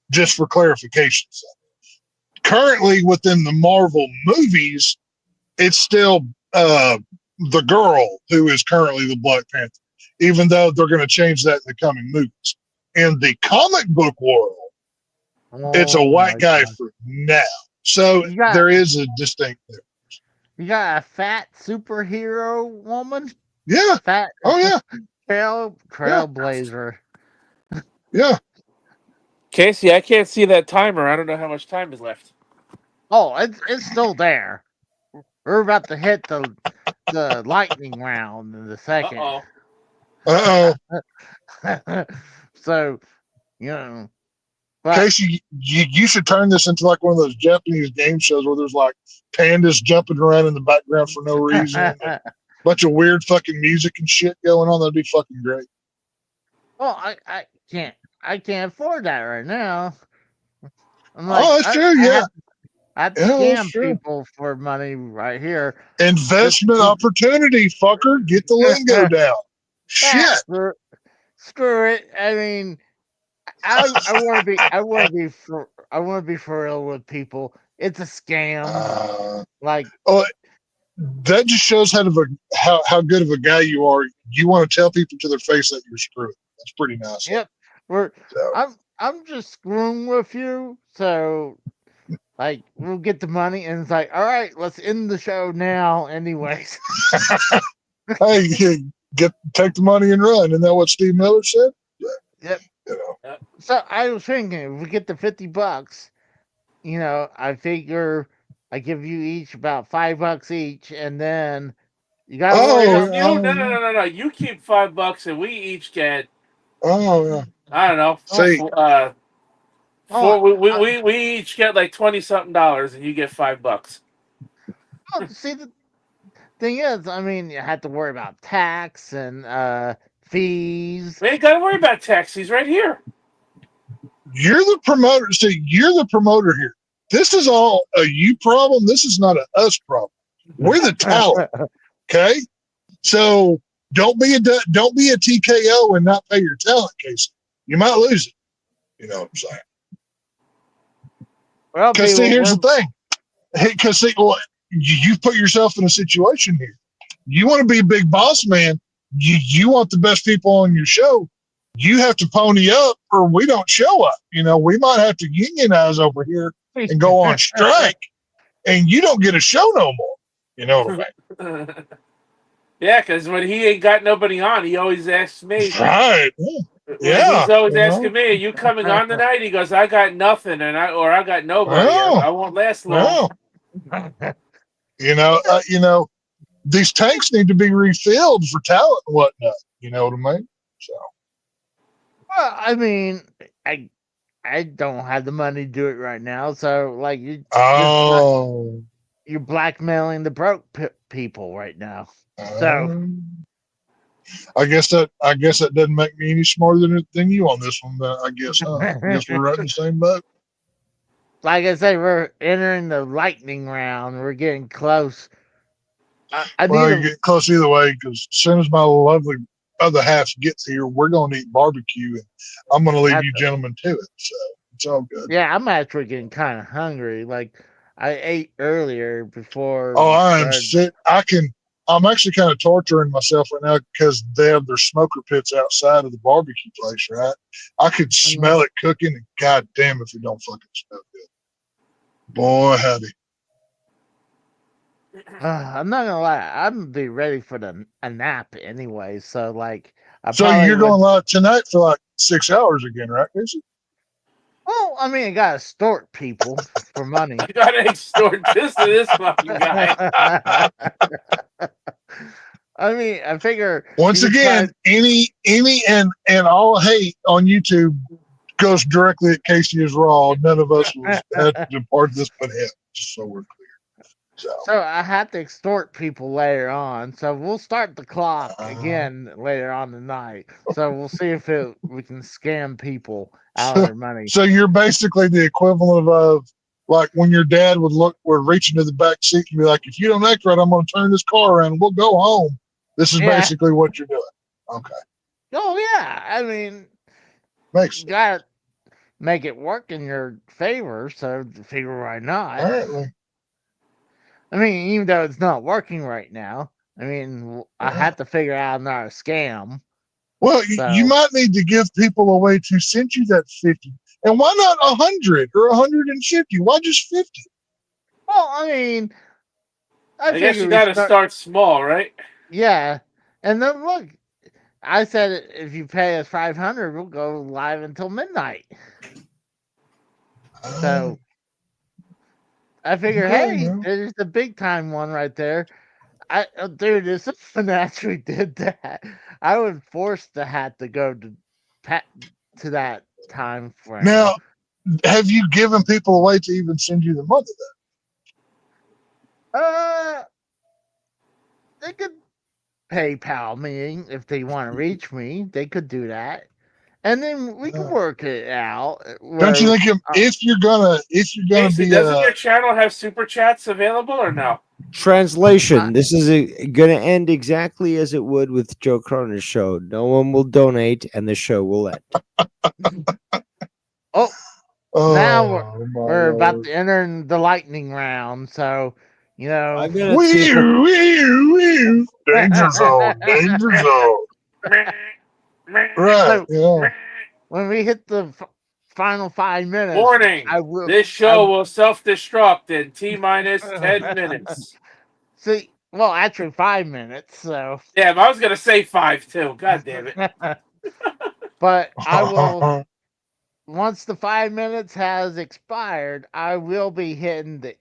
Just for clarification's sake. Currently, within the Marvel movies, it's still the girl who is currently the Black Panther, even though they're going to change that in the coming movies. In the comic book world, it's a white guy for now. So there is a distinct difference. You got a fat superhero woman? Yeah. Fat. Oh, yeah. Trailblazer. Yeah. Casey, I can't see that timer. I don't know how much time is left. Oh, it's still there. We're about to hit the lightning round in the second. So, Casey, you should turn this into like one of those Japanese game shows where there's like pandas jumping around in the background for no reason. A bunch of weird fucking music and shit going on. That'd be fucking great. Well, I can't afford that right now. That's true, yeah. I have to scam people for money right here. Investment opportunity, fucker. Get the lingo down. Shit. Screw it. I mean, I want to be for real with people. It's a scam. That just shows how good of a guy you are. You want to tell people to their face that you're screwed. That's pretty nice. Yep. I'm just screwing with you. So, like, we'll get the money, and it's like, all right, let's end the show now, anyways. Hey, take the money and run. Isn't that what Steve Miller said? Yep. So I was thinking, if we get the $50, I figure I give you each about $5 each, and then you got. No. You keep $5, and we each get. I don't know. We each get like $20-something, and you get $5. Oh, see, the thing is, I mean, you have to worry about tax and fees. We ain't got to worry about tax. He's right here. You're the promoter. See, you're the promoter here. This is all a you problem. This is not a us problem. We're the talent. Okay, so don't be a TKO and not pay your talent, Casey. You might lose it. You know what I'm saying? Well, because here's the thing. Because you put yourself in a situation here. You want to be a big boss man. You want the best people on your show. You have to pony up, or we don't show up. We might have to unionize over here and go on strike, and you don't get a show no more. You know what I mean? Yeah, because when he ain't got nobody on, he always asks me. Right. Yeah. He's always asking me, "Are you coming on tonight?" He goes, "I got nothing, or I got nobody. I won't last long." these tanks need to be refilled for talent and whatnot. You know what I mean? So Well, I mean, I don't have the money to do it right now, so like oh, you're blackmailing the broke people right now. So I guess that doesn't make me any smarter than you on this one. I guess, huh? I guess we're right in the same boat. like I say, we're entering the lightning round. We're getting close. I Well, need you get close either way because as soon as my lovely other half gets here, we're going to eat barbecue, and I'm going to leave you gentlemen to it. So it's all good. Yeah, I'm actually getting kind of hungry. Like I ate earlier before. Oh, we I am started. sick. I'm actually kind of torturing myself right now because they have their smoker pits outside of the barbecue place, right? I could smell it cooking, and god damn if it don't fucking smell good. Boy, howdy. I'm not gonna lie. I'm gonna be ready for a nap anyway. So like, So you're going live tonight for like 6 hours again, right, Casey? Well, I mean, I gotta extort people for money. I gotta extort this fucking guy. I mean, I figure once again, any and all hate on YouTube goes directly at Casey as Raw. None of us was had to part of this but him, just so we're clear. So I have to extort people later on. So we'll start the clock again later on tonight. So we'll see if we can scam people out of their money. So you're basically the equivalent of like when your dad would reach into the back seat and be like, if you don't act right, I'm going to turn this car around and we'll go home. This is basically what you're doing. Okay. Oh, yeah. I mean, you got to make it work in your favor. So figure why not. Apparently. I mean, even though it's not working right now, I mean, I have to figure out not a scam. Well, you might need to give people a way to send you that 50. And why not 100 or 150? Why just 50? Well, I mean, I guess you got to start small, right? Yeah. And then look, I said if you pay us 500, we'll go live until midnight. So I figure, hey, there's the big time one right there. Dude, if someone actually did that, I would force the hat to go to that time frame. Now, have you given people a way to even send you the money then? They could PayPal me if they want to reach me. They could do that. And then we can work it out. Don't you think if you're gonna Casey, be doesn't your channel have super chats available or no? Translation: this is going to end exactly as it would with Joe Croner's show. No one will donate, and the show will end. Now we're about to enter the lightning round. So, you know, I'm gonna see if danger zone, danger zone. Right. Yeah. When we hit the final 5 minutes, Warning: this show will self-destruct in T-minus 10 minutes. See, well, actually 5 minutes. So yeah, but I was gonna say 5 too. God damn it! But I will. Once the 5 minutes has expired, I will be hitting the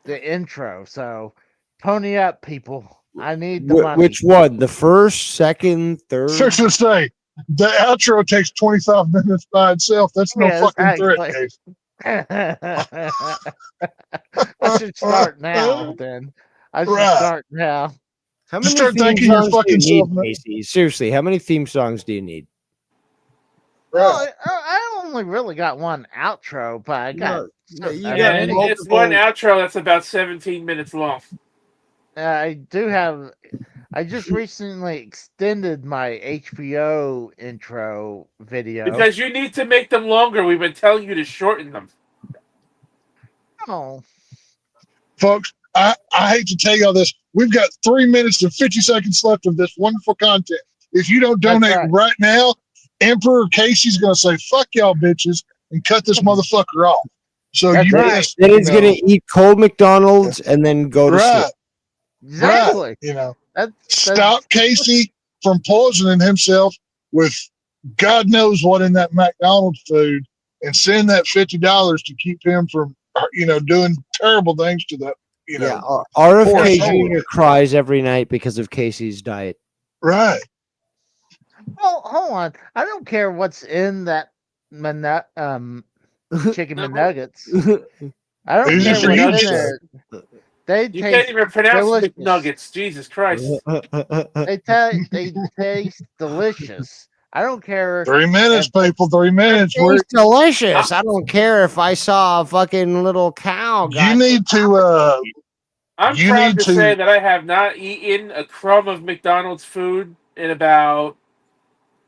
intro. So pony up, people. I need the money. Which one? The first, second, third? Search to say the outro takes 25 minutes by itself. That's no fucking threat, Case. I should start now. Then I should start now. How many start theme thanking your songs fucking do you self, need, Casey? Seriously, how many theme songs do you need? Well, I only really got one outro, but I got. It's one outro that's about 17 minutes long. I do have. I just recently extended my HBO intro video. Because you need to make them longer. We've been telling you to shorten them. Oh. Folks, I hate to tell y'all this. We've got 3 minutes and 50 seconds left of this wonderful content. If you don't donate right now, Emperor Casey's going to say, fuck y'all bitches, and cut this motherfucker off. So Then it's going to eat cold McDonald's and then go to sleep. Exactly. Right. You know, stop Casey from poisoning himself with God knows what in that McDonald's food, and send that $50 to keep him from, doing terrible things to that Yeah, poor RFK soul. Jr. cries every night because of Casey's diet. Right. Oh, hold on. I don't care what's in that chicken McNuggets. I don't Easy care for what's you in to say. there. They You taste can't even pronounce delicious. McNuggets. Jesus Christ. They taste delicious. I don't care 3 minutes, if people. 3 minutes. It's delicious. I don't care if I saw a fucking little cow. You need to. I'm You proud need to to- say that I have not eaten a crumb of McDonald's food in about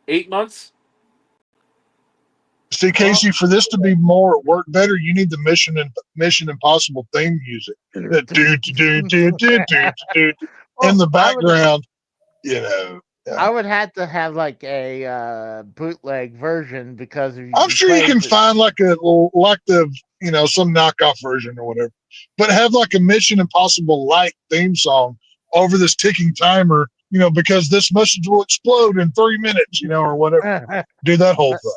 8 months. See, Casey, for this to be more work better, you need the Mission Impossible theme music. That in the background. I would have to have like a bootleg version because if I'm sure you can replace it- find like some knockoff version or whatever, but have like a Mission Impossible light theme song over this ticking timer, because this message will explode in 3 minutes, or whatever. Do that whole thing.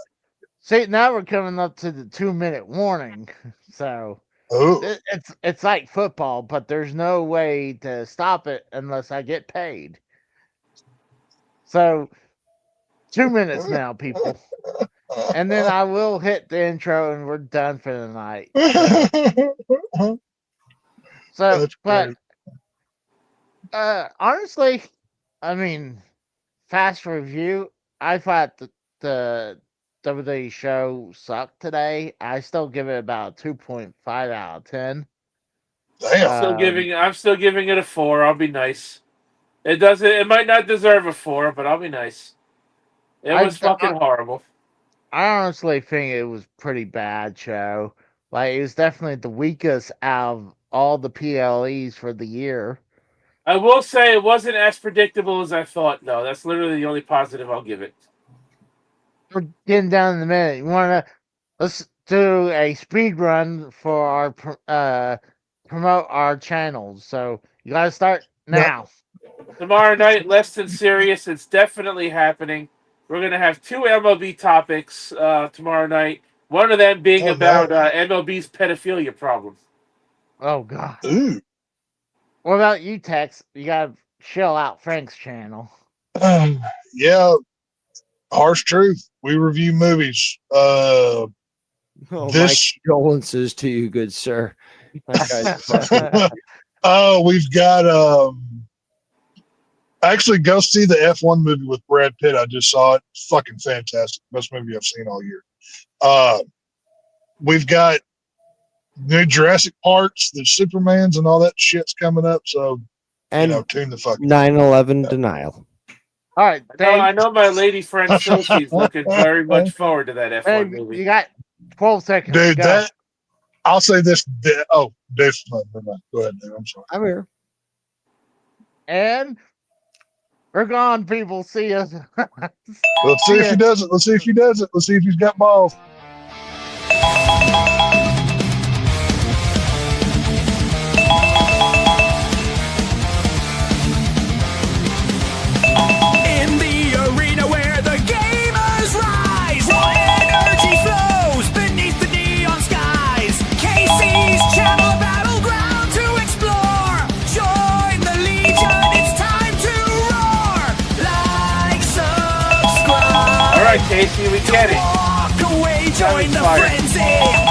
See, now we're coming up to the 2-minute warning. So Oh, it's like football, but there's no way to stop it unless I get paid. So 2 minutes now, people. And then I will hit the intro and we're done for the night. So That's but great. honestly, I mean, fast review, I thought the WWE show sucked today. I still give it about 2.5 out of 10. Damn. I'm still giving it a 4. I'll be nice. It might not deserve a 4, but I'll be nice. It was fucking horrible. I honestly think it was pretty bad show. Like it was definitely the weakest out of all the PLEs for the year. I will say it wasn't as predictable as I thought, though. That's literally the only positive I'll give it. We're getting down in a minute. Let's do a speed run for our promote our channels. So you gotta start now. Tomorrow night, less than serious. It's definitely happening. We're gonna have 2 MLB topics tomorrow night. One of them being about MLB's pedophilia problem. Oh God. Ooh. What about you, Tex? You gotta shell out Frank's channel. Yeah. Harsh truth. We review movies. Oh, This- my condolences to you, good sir. That guy's fucking- We've got actually go see the F1 movie with Brad Pitt. I just saw it. Fucking fantastic. Best movie I've seen all year. We've got new Jurassic Parks, the Supermans and all that shit's coming up. So and tune the fuck 9/11 denial. All right, I know my lady friend Sophie's looking very much forward to that F1 movie. You got 12 seconds. dude. Go. I'll say this. Dave, never mind. Go ahead, Dave. I'm sorry. I'm here. And we're gone, people. See us. Let's see if he does it. Let's see if he does it. Let's see if he's got balls. In the arena where the gamers rise, energy flows beneath the neon skies. Casey's channel, a battleground to explore. Join the Legion, it's time to roar. Like, subscribe. All right, Casey, we get it. Walk away, join the Fire. frenzy.